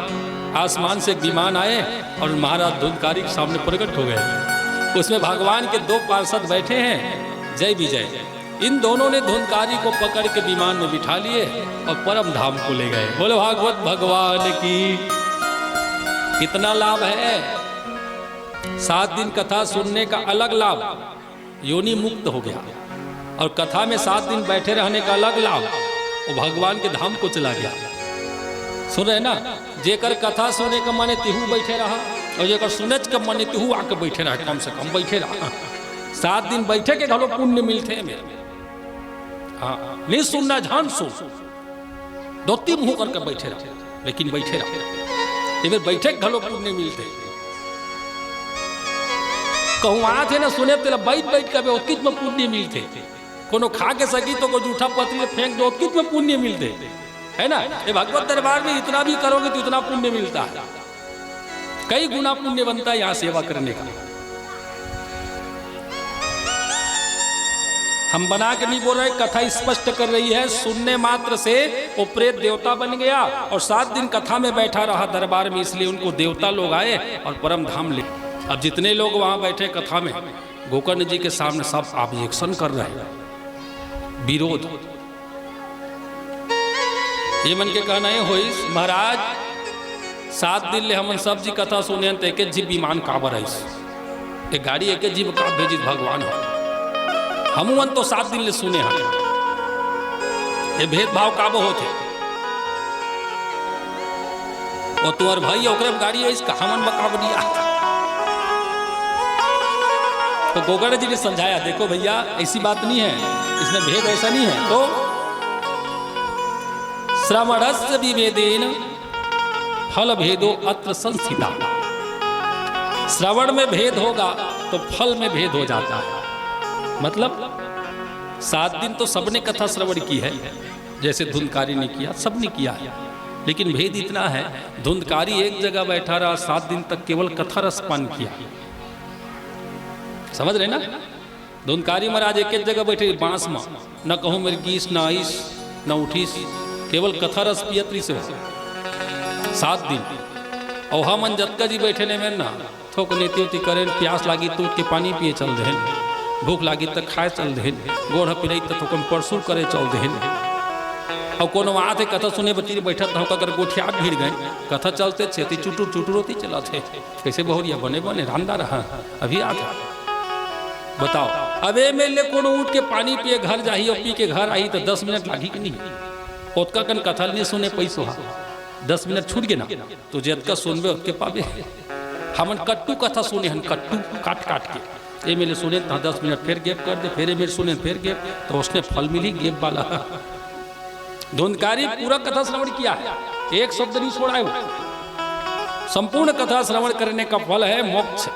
आसमान से विमान आए और महाराज धुंधकारी के सामने प्रकट हो गए। उसमें भगवान के 2 पार्षद बैठे हैं, जय विजय। इन दोनों ने धुंधकारी को पकड़ के विमान में बिठा लिए और परम धाम को ले गए। बोलो भागवत भगवान की। कितना लाभ है! 7 दिन कथा सुनने का अलग लाभ, योनि मुक्त हो गया। और कथा में 7 दिन बैठे रहने का अलग लाभ, वो भगवान के धाम को चला गया। सुन रहे ना, जेकर कथा सुने का माने तिहू बैठे रहा, और जेकर सुने का माने तिहू आके बैठे रहा, कम से कम बैठे रहा। 7 दिन बैठे के घलो पुण्य मिलते हैं मेरे। हाँ, नहीं सुनना, ध्यान सुन, 2-3 मुंह करके बैठे रहा, लेकिन बैठे रहा। ये बैठे के घलो पुण्य मिलते। कहूँ आते ना सुने तेरा बैठ के उतकित में पुण्य मिलते। कोनो खा के सकी तो को जूठा पत्री में फेंक दो, उतकित में पुण्य मिलते, है ना। ये भगवत दरबार में इतना भी करोगे तो इतना पुण्य मिलता है, कई गुना पुण्य बनता है यहाँ सेवा करने का। हम बना के नहीं बोल रहे, कथा स्पष्ट कर रही है। सुनने मात्र से वो प्रेत देवता बन गया और 7 दिन कथा में बैठा रहा दरबार में, इसलिए उनको देवता लोग आए और परम धाम ले। अब जितने लोग वहां बैठे कथा में, गोकर्ण जी के सामने सब ऑब्जेक्शन कर रहे हैं, विरोध। ये मन के कहना है होई महाराज 7 दिन ले हमन सब जी कथा सुने तो एक जीव विमान काबर है, एक गाड़ी एक जीव का भेजित भगवान हो, हम मन तो 7 दिन ले सुने हैं, ये भेदभाव काबो होते और तुम्हार भाई ओकरे गाड़ी है इसका हमन बकाब दिया। तो गोकर्ण जी ने समझाया देखो भैया ऐसी बात नहीं है, इसमें भेद ऐसा नहीं है। तो श्रवणस्य विभेदेन फल भेदो अत्र संस्थिता, श्रवण में भेद होगा तो फल में भेद हो जाता है। मतलब 7 दिन तो सबने कथा श्रवण की है, जैसे धुंधकारी ने किया, सबने किया है, लेकिन भेद इतना है धुंधकारी एक जगह बैठा रहा 7 दिन तक केवल कथा रस पान किया, समझ रहे ना। धुंधकारी महाराज एक जगह बैठे बांस में, न कहूँ मेरी गीस न आईस न उठीस, केवल कथा रस पियत्री से 7 दिन। और हम जतका जी बैठे ने में ना थोक नेती उती करें, प्यास लागी तो के पानी पिए चल देन, भूख लागी तो खाए चल देन, गोढ़ पिरई तो थोकन परसुर करे चल देन। और कोनो वहाँ थे कथा सुने बच्ची बैठा था अगर गोठियाट भीड़ गए, कथा चलते छेती चुटुर चुटुरोती चला थे, कैसे बहुरिया बने बने रांदा रहा अभी आ था। बताओ अब में ले कोनो उठ के पानी पिए घर जाही और पी के घर आई तो 10 मिनट लागी कि नहीं, ओतका कन कथा नहीं सुने पैसो 10 मिनट छूट गए ना, तो जितका सुनबे उतके पाबे। हमन कट्टू कथा सुने हन, कट्टू काट काट के ए मेले सुने तो 10 मिनट फिर गैप कर दे, फिर मेरे सुने फिर गैप, तो उसने फल मिली गैप वाला। धुंधकारी पूरा कथा श्रवण किया है, एक शब्द नहीं छोड़ा है वो। संपूर्ण कथा श्रवण करने का फल है मोक्ष,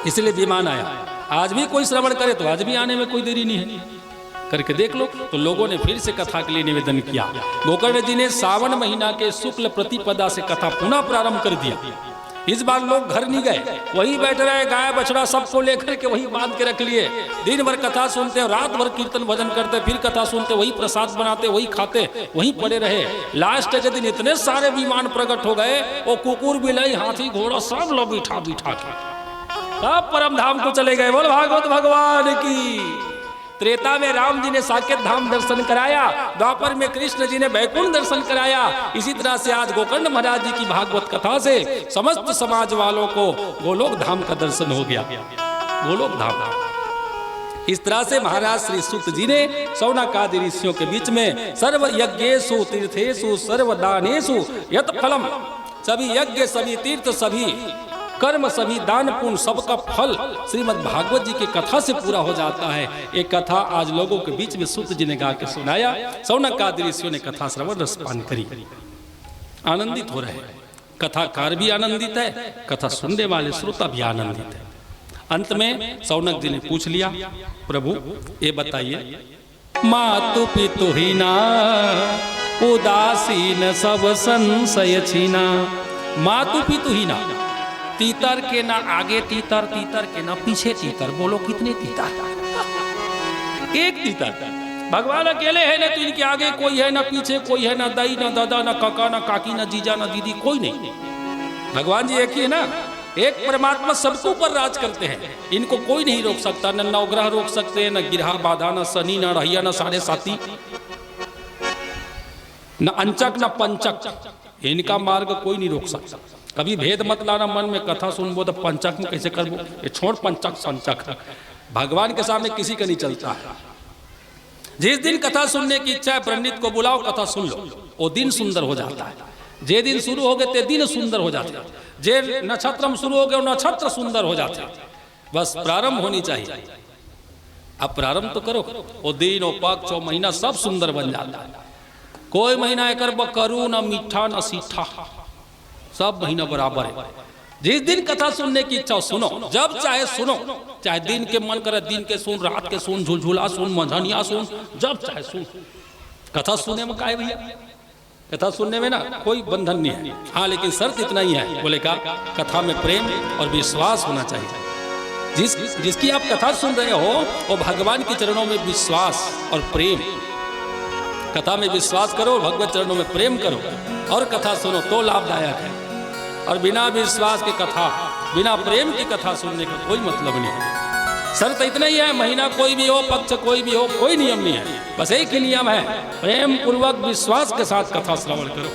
इसलिए विमान आया। आज भी कोई श्रवण करे तो आज भी आने में कोई देरी नहीं है, करके देख लो। तो लोगों ने फिर से कथा के लिए निवेदन किया। गोकर्ण जी ने सावन महीना के शुक्ल प्रतिपदा से कथा पुनः प्रारंभ कर दिया। इस बार लोग घर नहीं गए, वही बैठ रहे, गाय बछड़ा सबको लेकर के वही बांध के रख लिए। दिन भर कथा सुनते, रात भर कीर्तन भजन करते, फिर कथा सुनते, वही प्रसाद बनाते, वही खाते, वहीं पड़े रहे। लास्ट के दिन इतने सारे विमान प्रकट हो गए, वो कुकुर बिलाई हाथी घोड़ा सब लोग बिठा बिठा के सब परम धाम को चले गए। बोल भागवत भगवान की। त्रेता में राम जी ने साकेत धाम दर्शन कराया, द्वापर में कृष्ण जी ने बैकुंठ दर्शन कराया। इसी तरह से आज गोकर्ण महाराज जी की भागवत कथा से समस्त समाज वालों को गोलोक धाम का दर्शन हो गया। गोलोक धाम। इस तरह से महाराज श्री सूत जी ने शौनकादि ऋषियों के बीच में सर्व यज्ञेषु तीर्थेषु सर्व दानेषु यत फलम, सभी यज्ञ सभी तीर्थ सभी कर्म सभी दान पुण्य सबका फल श्रीमद् भागवत जी की कथा से पूरा हो जाता है। एक कथा आज लोगों के बीच में सूत जी ने गा के सुनाया। शौनकादि ऋषियों ने कथा श्रवण रसपान करी, आनंदित हो रहे हैं। कथाकार भी आनंदित है, कथा सुनने वाले श्रोता भी आनंदित है। अंत में शौनक जी ने पूछ लिया, प्रभु ये बताइए, मातु पितुहीना उदासीन सब संशय छीना। मातु पितुहीना, तीतर के ना आगे तीतर, तीतर के ना पीछे तीतर। बोलो कितने तीतर? एक तीतर। भगवान अकेले है ना, तो इनके आगे कोई है ना, पीछे कोई है ना, दाई ना दादा ना काका ना काकी ना जीजा ना दीदी, कोई नहीं। भगवान जी एक ही है ना, एक परमात्मा सबके ऊपर राज करते हैं। इनको कोई नहीं रोक सकता, न नवग्रह रोक सकते, न गिरहा बाधा, न शनि, न रहिया, न साढ़े साथी, न अंचक न पंचक। इनका मार्ग कोई नहीं रोक सकता। कभी भेद मत लाना मन में, कथा सुनबो तो पंचक में कैसे करबो, ये छोड़ पंचक संचक। भगवान के सामने किसी का नहीं चलता है। जिस दिन कथा सुनने की इच्छा है पंडित को बुलाओ, कथा सुन लो, वो दिन सुंदर हो जाता है। जे दिन शुरू हो गए ते दिन सुंदर हो जाता है। जे नक्षत्र शुरू हो गए वो नक्षत्र सुंदर हो जाते हैं। बस प्रारंभ होनी चाहिए। अब प्रारंभ तो करो, वो दिन वो पक्ष वो महीना सब सुंदर बन जाता है। कोई महीना एक करू न मीठा न सीठा, सब महीना बराबर है। जिस दिन कथा सुनने की इच्छा सुनो, जब चाहे सुनो, चाहे दिन के मन करे दिन के सुन, रात के सुन, झुलझुला सुन, मझनिया सुन, जब चाहे सुन। कथा सुनने में काहे भैया, कथा सुनने में ना कोई बंधन नहीं है। हाँ लेकिन शर्त इतना ही है, बोले का कथा में प्रेम और विश्वास होना चाहिए। जिसकी आप कथा सुन रहे हो वो भगवान के चरणों में विश्वास और प्रेम। कथा में विश्वास करो, भगवत चरणों में प्रेम करो और कथा सुनो तो लाभदायक है। और बिना विश्वास की कथा, बिना प्रेम की कथा सुनने का कोई मतलब नहीं है। शर्त इतना ही है, महीना कोई भी हो, पक्ष कोई भी हो, कोई नियम नहीं है। बस एक ही नियम है, प्रेम पूर्वक विश्वास के साथ कथा श्रवण करो।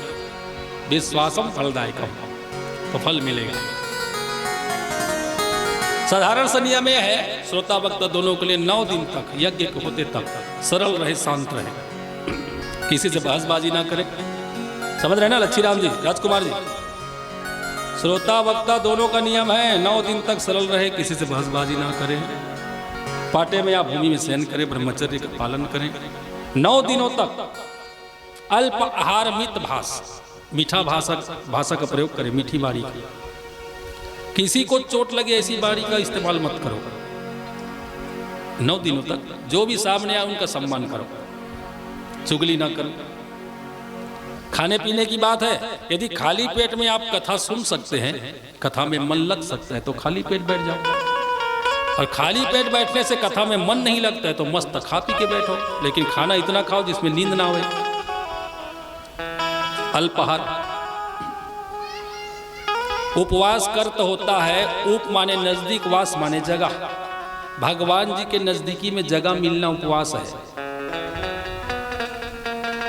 विश्वासम फलदायकम, तो फल मिलेगा। साधारण सा नियम यह है, श्रोता वक्ता दोनों के लिए 9 दिन तक यज्ञ के होते तक सरल रहे, शांत रहे, किसी से बहसबाजी ना करे। समझ रहे ना लक्ष्मीराम जी, राजकुमार जी? श्रोता वक्ता दोनों का नियम है 9 दिन तक सरल रहे, किसी से बहसबाजी ना करें, पाटे में या भूमि में शयन करें, ब्रह्मचर्य का पालन करें। 9 दिनों तक अल्प आहार मित भाष, मीठा भाषा का प्रयोग करें, मीठी बारी की। किसी को चोट लगे ऐसी बारी का इस्तेमाल मत करो। 9 दिनों तक जो भी सामने आए उनका सम्मान करो, चुगली ना करो। खाने पीने की बात है, यदि खाली पेट में आप कथा सुन सकते हैं, कथा में मन लग सकता है, तो खाली पेट बैठ जाओ। और खाली पेट बैठने से कथा में मन नहीं लगता है तो मस्त खा पी के बैठो, लेकिन खाना इतना खाओ जिसमें नींद ना हो। अल्पाहार। उपवास कर्त होता है, उप माने नजदीक, वास माने जगह। भगवान जी के नजदीकी में जगह मिलना उपवास है।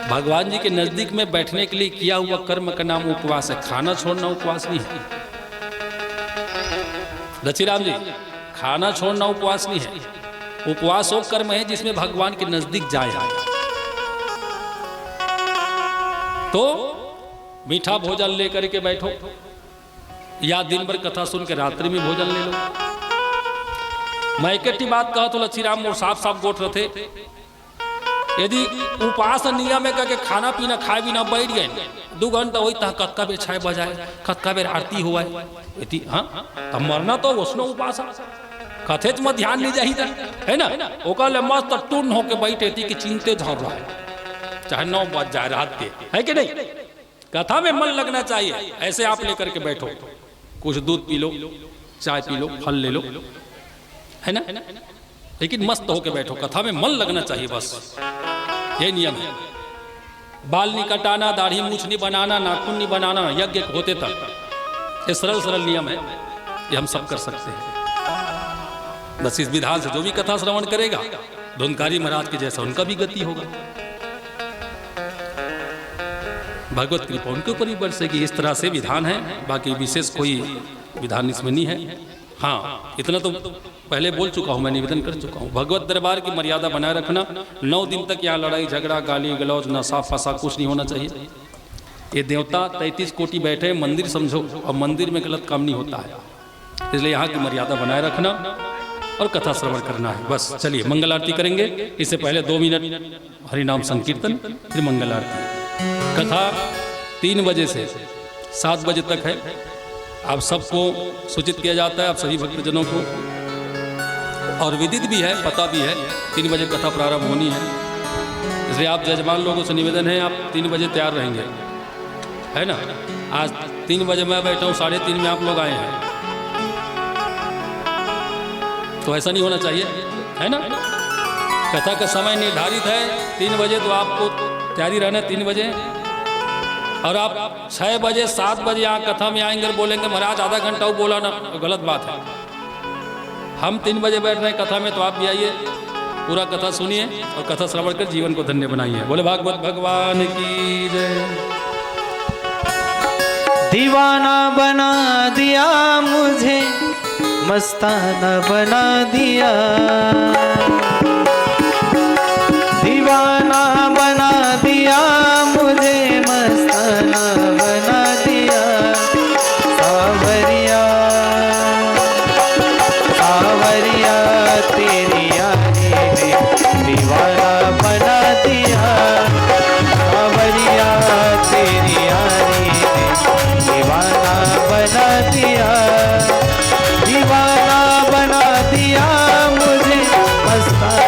भगवान जी के नजदीक में बैठने के लिए किया हुआ कर्म का नाम उपवास है। खाना छोड़ना उपवास नहीं है। दक्षिराम जी, खाना छोड़ना उपवास नहीं है। उपवास वो कर्म है जिसमें भगवान के नजदीक जाए। तो मीठा भोजन लेकर के बैठो, या दिन भर कथा सुन के रात्रि में भोजन ले लो। मैं इकट्ठी बात कहा तो लक्ष्मीराम और साफ साफ गोट रहे थे। यदि उपास नियम में करके खाना पीना खाए भी ना बैठ गए 2 घंटा वही तक कत्का बेर 6 बजाए, कत्का बेर आरती हुआ है। हाँ, तब मरना तो उसने उपास कथे में ध्यान नहीं जाहिदा है ना। ओकर मस्त टून होके बैठे थी कि चिंते झड़ रहा है, चाहे 9 बज जाए रात के, है कि नहीं? कथा में मन लगना चाहिए। ऐसे आप लेकर के बैठो, कुछ दूध पी लो, चाय पी लो, फल ले लो, है ना, लेकिन मस्त होके बैठो। कथा में मन लगना चाहिए, बस ये नियम है। बाल नहीं कटाना, दाढ़ी मूछ नहीं बनाना, नाखून नहीं बनाना यज्ञ होते तक। ये सरल सरल नियम है, ये हम सब कर सकते हैं। बस इस विधान से जो भी कथा श्रवण करेगा धुनकारी महाराज के जैसा उनका भी गति होगा। भगवत कृपा उनके ऊपर ही बरसेगी। इस तरह से विधान है, बाकी विशेष कोई विधान इसमें नहीं है। हाँ, इतना तो पहले बोल चुका हूँ, मैं निवेदन कर चुका हूँ। भगवत दरबार की मर्यादा बनाए रखना। 9 दिन तक यहाँ लड़ाई झगड़ा, गाली गलौज, नशा फसा कुछ नहीं होना चाहिए। ये देवता 33 कोटि बैठे, मंदिर समझो, और मंदिर में गलत काम नहीं होता है। इसलिए यहाँ की मर्यादा बनाए रखना और कथा श्रवण करना है। बस चलिए मंगल आरती करेंगे। इससे पहले 2 मिनट हरिनाम संकीर्तन, फिर मंगल आरती। कथा 3 बजे से 7 बजे तक है। आप सबको सूचित किया जाता है, आप सभी भक्तजनों को, और विदित भी है, पता भी है 3 बजे कथा प्रारंभ होनी है। इसलिए आप जजमान लोगों से निवेदन है, आप 3 बजे तैयार रहेंगे, है ना। आज 3 बजे मैं बैठा हूँ, 3:30 में आप लोग आए हैं, तो ऐसा नहीं होना चाहिए, है ना। कथा का समय निर्धारित है 3 बजे, तो आपको तैयारी रहना है 3 बजे। और आप 6 बजे 7 बजे यहाँ कथा में आएंगे और बोलेंगे महाराज आधा घंटा वो बोला ना, तो गलत बात है। हम 3 बजे बैठ रहे हैं कथा में, तो आप भी आइए, पूरा कथा सुनिए और कथा श्रवण कर जीवन को धन्य बनाइए। बोले भागवत भगवान की जय। दीवाना बना दिया मुझे, मस्ताना बना दिया, दीवाना बना दिया मुझे, मस्ताना बना दिया। सावरिया सावरिया तेरी यारी ने दीवाना बना दिया, सावरिया तेरी यारी ने दीवाना बना दिया, दीवाना बना दिया मुझे, मस्ताना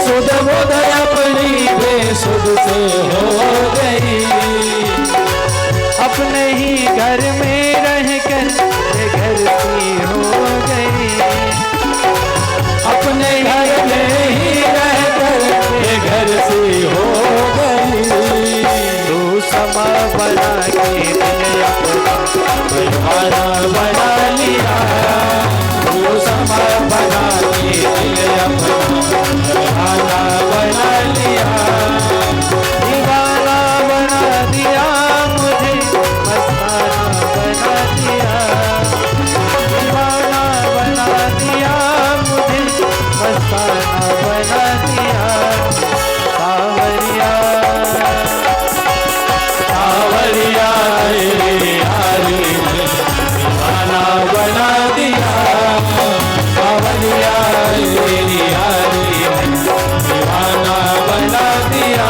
सुध बुध अपनी बेसुध से हो गई। अपने ही घर में रहकर बेघर सी हो गई। अपने घर में ही रहकर बेघर सी हो गई। तू समा बना के दिल अपना बलवाना बना लिया। तू समा बना के दिल अपना बलवाना बना लिया। दीवाना बना दिया मुझे, मस्ताना बना दिया। दीवाना बना दिया मुझे, मस्ताना बना दिया। सावरिया सावरिया यारी दीवाना बना दिया। सावरिया यारी दीवाना बना दिया।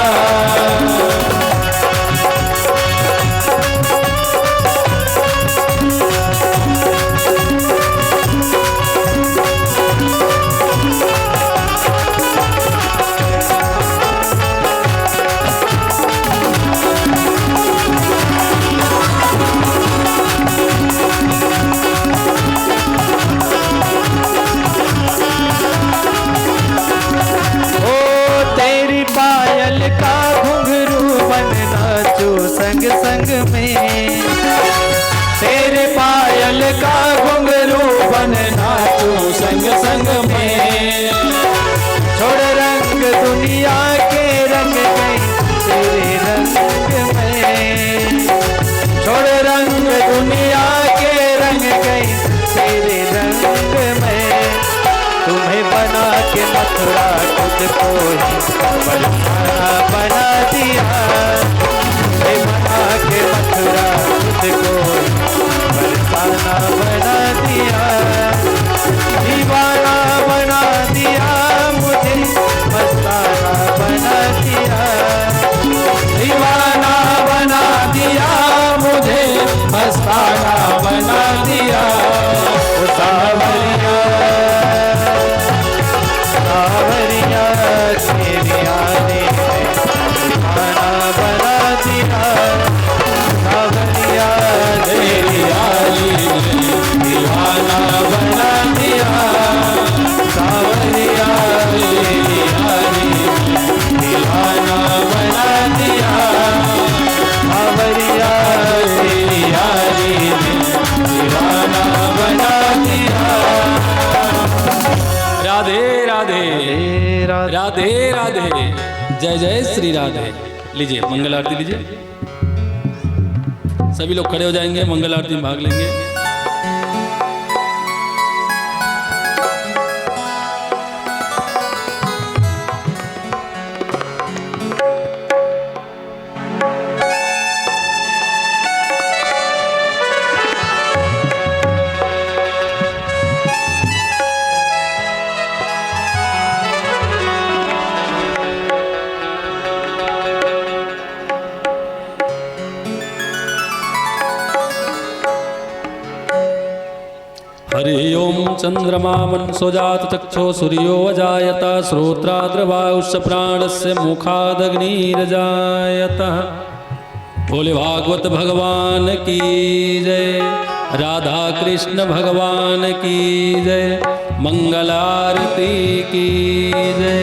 पायल का घुंघरू बन नाचो संग संग में। तेरे पायल का घुंघरू बन नाचो संग संग में। छोड़ रंग दुनिया के रंग गई तेरे रंग में। छोड़ रंग दुनिया के रंग गई तेरे रंग में। तुम्हें बना के मथुरा खुद को ही बलवाना बना दिया। तुम्हें बना के मथुरा खुद को ही बलवाना बना दिया। दीवाना बना दिया मुझे, मस्ताना बना दिया। दीवाना बना दिया मुझे, मस्ताना बना दिया। सावरिया सावरिया तेरी यादें दीवाना बना दिया। सावरिया तेरी यादें दीवाना बना दिया। सावरिया तेरी यादें दीवाना बना दिया। सावरिया तेरी यादें दीवाना बना दिया। राधे राधे राधे राधे। जय जय श्री राधे। लीजिए मंगल आरती लीजिए। सभी लोग खड़े हो जाएंगे, मंगल आरती में भाग लेंगे। हरि ओम चंद्रमा मनसो जात चक्षो सूर्यो अजायत श्रोत्राद्रवायुष्य प्राणस्य मुखादग्निरजायत। भोले भागवत भगवान की जय। राधा कृष्ण भगवान की जय। मंगल आरती की जय।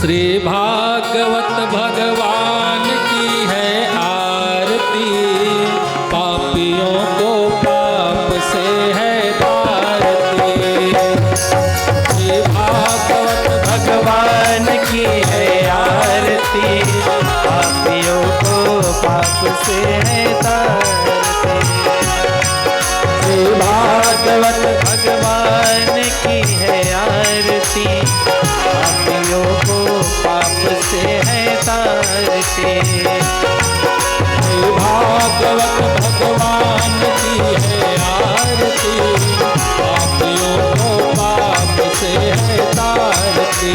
श्री भागवत भगवान की है आरती। पापियों को पाप से है तारती। श्री भागवत भगवान की है आरती। पापियों को पाप से है तारती। श्री भागवत भगवान की है आरती। पापियों को पाप से है तारती। भागवत भगवान की है आरती। पापियों को पाप से है तारती।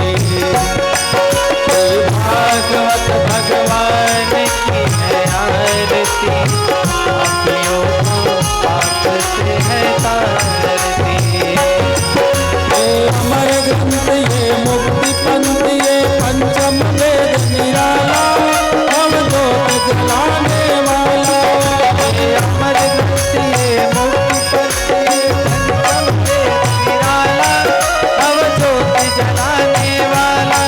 ग्रंथ ये मुक्ति पंथ ये पंचम वेद निराला अवधूत जलाने वाला। ये अमर ग्रंथ ये मुक्ति पंथ ये पंचम वेद निराला अवधूत जलाने वाला।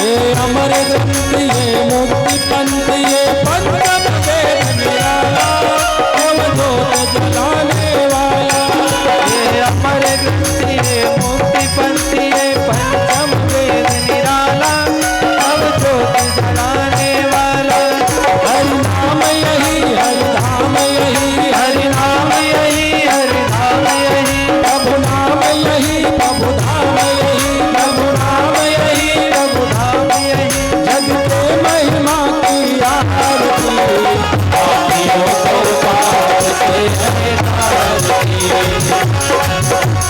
ये अमर ग्रंथ ये मुक्ति पंथ ये पंचम वेद निराला अवधूत जलाने वाला। ये अमर ग्रंथ ये मुक्ति पंथ ये पंचम वेद निराला अवधूत जलाने वाला। हरि नाम यही हरि धाम यही हरि नाम यही हरि नाम यही प्रभु नाम यही प्रभु धाम यही प्रभु नाम यही प्रभु धाम यही। जग के महिमा की आरती पापियों को पाप से है तारती।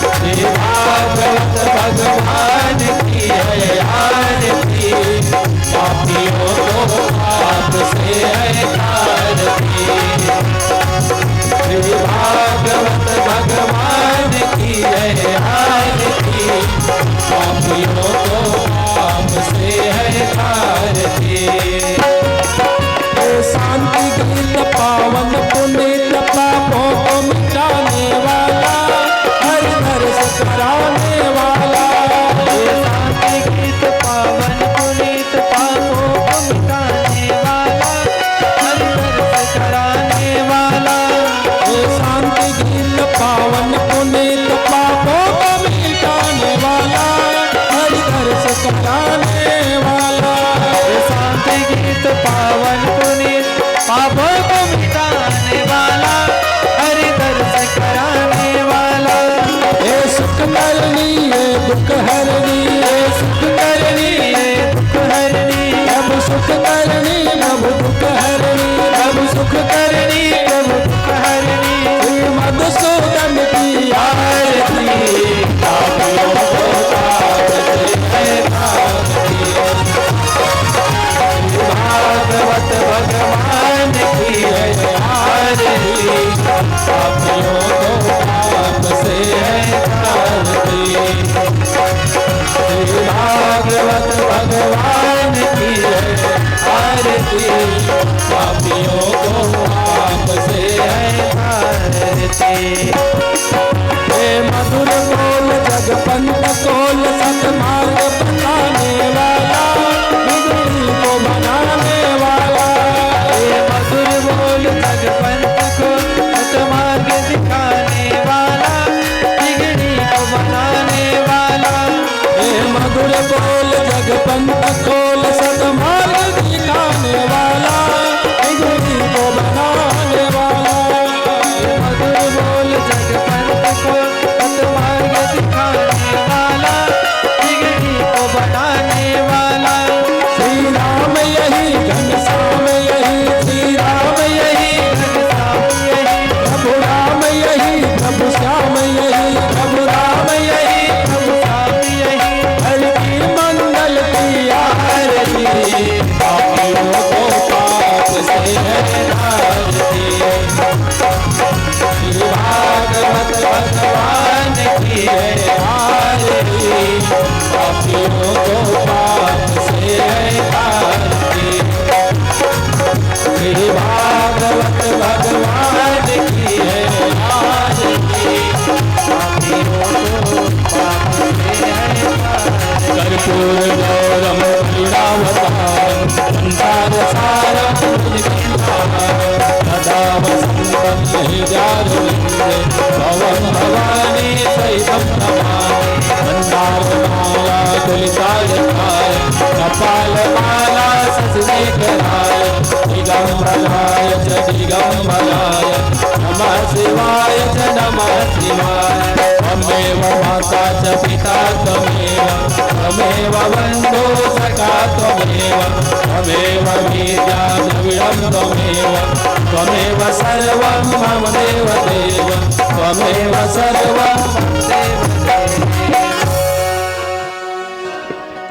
श्री भागवत भगवान की है आरती पापियों को पाप से है तारती। श्री भागवत भगवान की है आरती पापियों को पाप से है तारती। शांति गीत पावन पुनीत पापों को मिटाने वाला हरि दर्श कराने वाला। ये शांति गीत पावन पुनीत पापों को मिटाने वाला हरि दर्श कराने वाला। ये शांति गीत पावन पुनीत पापों को मिटाने वाला हरि दर्श कराने वाला। ये शांति गीत पावन पुनीत पापों को मिटाने वाला हरि दर्श कराने वाला। ये सुख करनी ये दुख हरनी ये सुख करनी ये दुख हरनी प्रभु सुख करनी प्रभु दुख हरनी प्रभु सुख करनी प्रभु दुख हरनी। श्री मधुसूदन की आरती पापियों को पाप से है तारती। भागवत भगवान की है आरती पापियों को पाप से है तारती। श्री भागवत भगवान की है आरती पापियों को पाप से है तारती। हे मधुर बोल जगपंत कोल सतमार्ग बताने वाला बिगड़ी को बनाने वाला। ये मधुर बोल जगपंत को सतमार्ग दिखाने वाला बिगड़ी को बनाने वाला। हे मधुर बोल जगपंत कोल सतमार्ग दिखाने वाला बिगड़ी को बनाने वाला। ये मधुर बोल जगपंत को सतमार्ग दिखाने वाला बिगड़ी को बनाने वाला। श्री राम यही घनश्याम यही श्री राम यही घनश्याम यही प्रभु राम यही प्रभु श्याम यही प्रभु राम यही प्रभु श्याम यही। हरि की मंगल की आरती पापियों को पाप से है तारती। श्री भागवत भगवान की है आरती पापियों को पाप से है तारती। श्री भागवत भगवान की है आरती पापियों को पाप से है तारती। कर्पूर गौरम लीलावतारम संसार सारम सदा वसंतम हृदयारविंदे भवं भवानी सहितं नमामि। मन्दारमाला तुलितालकाय कपालमाला शशिशेखराय दिगम्बराय च दिगम्बराय नमः शिवाय च नमः शिवाय। त्वमेव माता च पिता त्वमेव त्वमेव बन्धो सखा त्वमेव त्वमेव विद्या द्रविणं त्वमेव त्वमेव सर्वं मम देव देव त्वमेव सर्वं देव देव।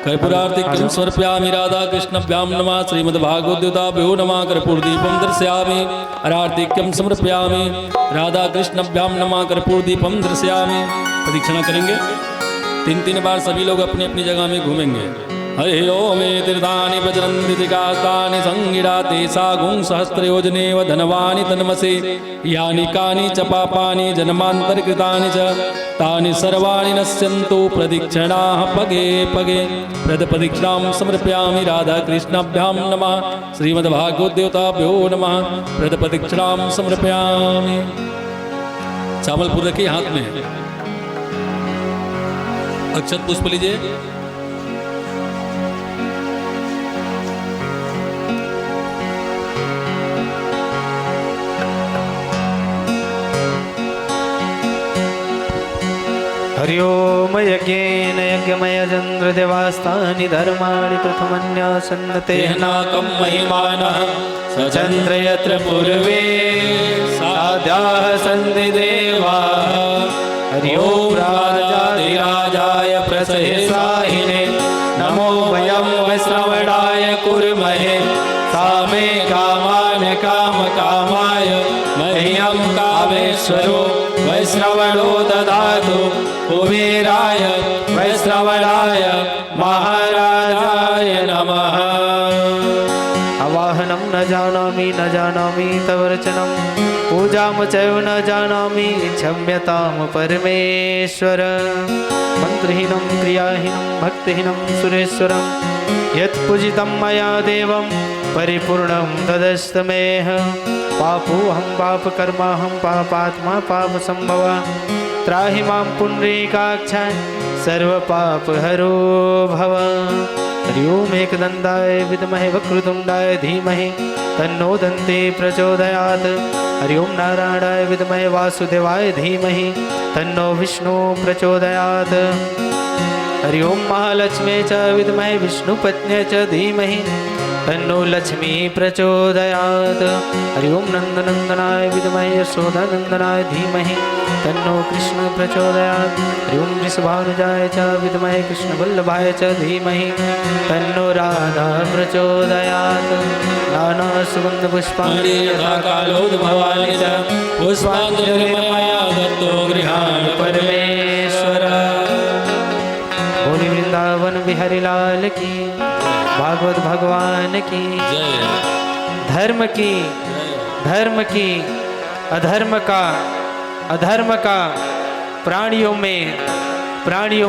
कर्पूरार्तिकं समर्पयामि राधा कृष्णभ्यां नमः श्रीमद्भागवद्गीताभ्यो नमः कर्पूरदीपं दर्शयामि। आरतिक्यं समर्पयामि राधा कृष्णभ्यां नमः कर्पूरदीपं दर्शयामि। प्रदक्षिणा करेंगे। 3 बार सभी लोग अपनी अपनी जगह में घूमेंगे। हरि ओम तीर्थानि वज्रन्ति कास्तानि संगिरा तेसा गुं सहस्त्रयोजने व धनवानि तन्मसे यानि कानि च पापानि जन्मान्तरकृतानि च तानि सर्वाणि नश्यन्तु प्रदक्षिणाः पगे पगे। प्रदप्रदक्षिणां समर्पयामि राधाकृष्णाभ्यां नमः श्रीमद्भागवतदेवताभ्यो नमः। प्रदप्रदक्षिणां समर्पयामि। चावल फूल रखिए हाथ में, अक्षत पुष्प लीजिए। हरि ओम यज्ञेन यज्ञमयचन्द्रदेवास्तानि धर्माणि प्रथमन्यासन्नते तेनाकं महिमानः चन्द्र यत्र पूर्वे साध्याः सन्ति देवाः। हरि ओम राजाधिराजाय प्रसहिसाहिने नमो वयं वैश्रवणाय कुर्महे सामे कामान् कामकामाय मह्यं कामेश्वरो वैश्रवणो ददातु कुबेराय वैश्रवणाय महाराजाय नमः। आवाहनं न जानामि तव रचनं पूजां चैव न जानामि क्षम्यतां परमेश्वर। मन्त्रहीनं क्रियाहीनं भक्तिहीनं सुरेश्वरं यत्पूजितं मया देवं परिपूर्णं तदस्तमेह। पापोऽहं पापकर्माहं पापात्मा पापसम्भवा त्राहि मां पुण्डरीकाक्षाय सर्वपापहरो भव। हरि ओम एकदन्ताय विद्महे वक्रतुण्डाय धीमहि तन्नो दन्ती प्रचोदयात्। हरि ओम नारायणाय विद्महे वासुदेवाय धीमहि तन्नो विष्णु प्रचोदयात्। हरि ओम महालक्ष्मी च विद्महे विष्णुपत्न्यै च धीमहि तन्नो लक्ष्मी प्रचोदयात्। हरि ओम नन्दनन्दनाय विद्महे यशोदानन्दनाय धीमहि तन्नो कृष्ण प्रचोदयात्। हरि ओम वृषभानुजाय च विद्महे कृष्णवल्लभाय च धीमहि तन्नो राधा प्रचोदयात्। नाना सुगन्धपुष्पाणि यथा कालोद्भवानि च पुष्पाञ्जलिर्मया दत्तो गृहाण परमेश्वर। बोली वृंदावन बिहारी लाल की, भागवत भगवान की जय। धर्म की अधर्म का प्राणियों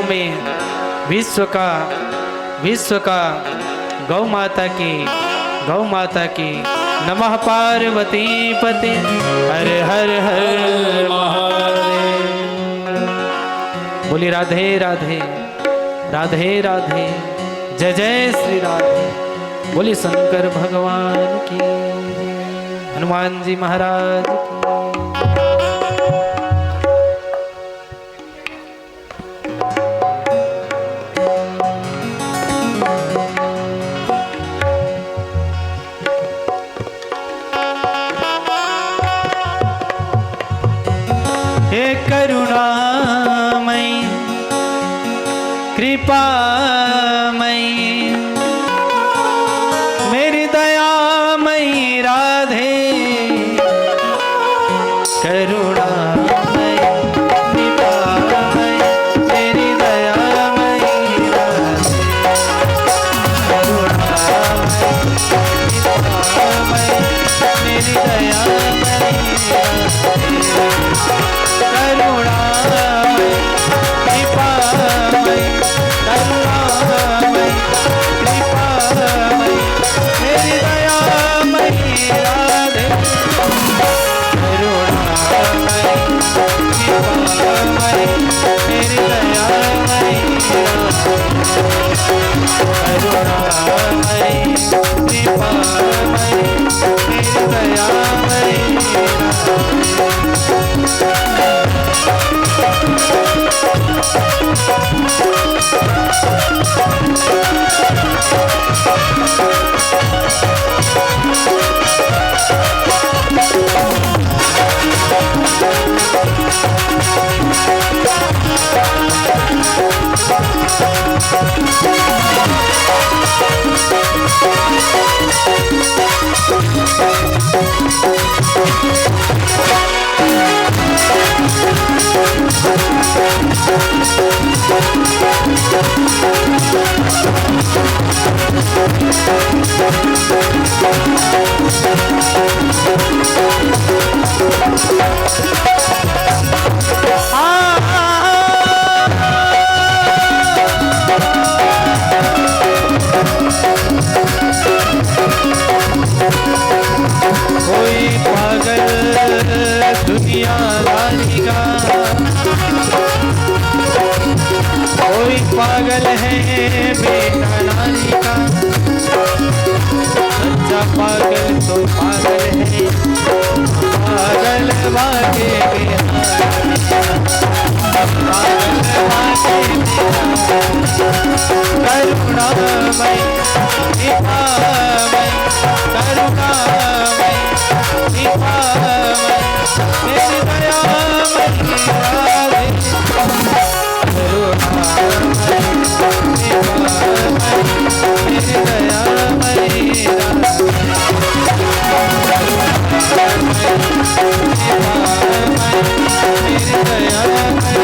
में विश्व का गौ माता की नमः पार्वती पति हर हर हर महादेव। बोली राधे राधे राधे राधे जय जय श्री राधे। बोली शंकर भगवान की, हनुमान जी महाराज की। हे करुणामयी कृपामयी मेरी दयामयी राधे। करुणामयी कृपामयी मेरी दयामयी राधे। करुणामयी कृपामयी मेरी दयामयी राधे। करुणामयी कृपामयी करुणामयी कृपामयी मेरी दयामयी राधे। करुणामयी कृपामयी मेरी दयामयी राधे। करुणामयी कृपामयी मेरी दयामयी कोई पागल दुनियादारी का, कोई पागल है बेटा नारी का। सच्चा पागल तो पागल है, पागल वाके बिहारी का, पागल वाके करुणामय निभामय, करुणामय निभामय, मेरी दयामय राधे। करुणामय निभामय, मेरी दयामय राधे। मेरी दयामय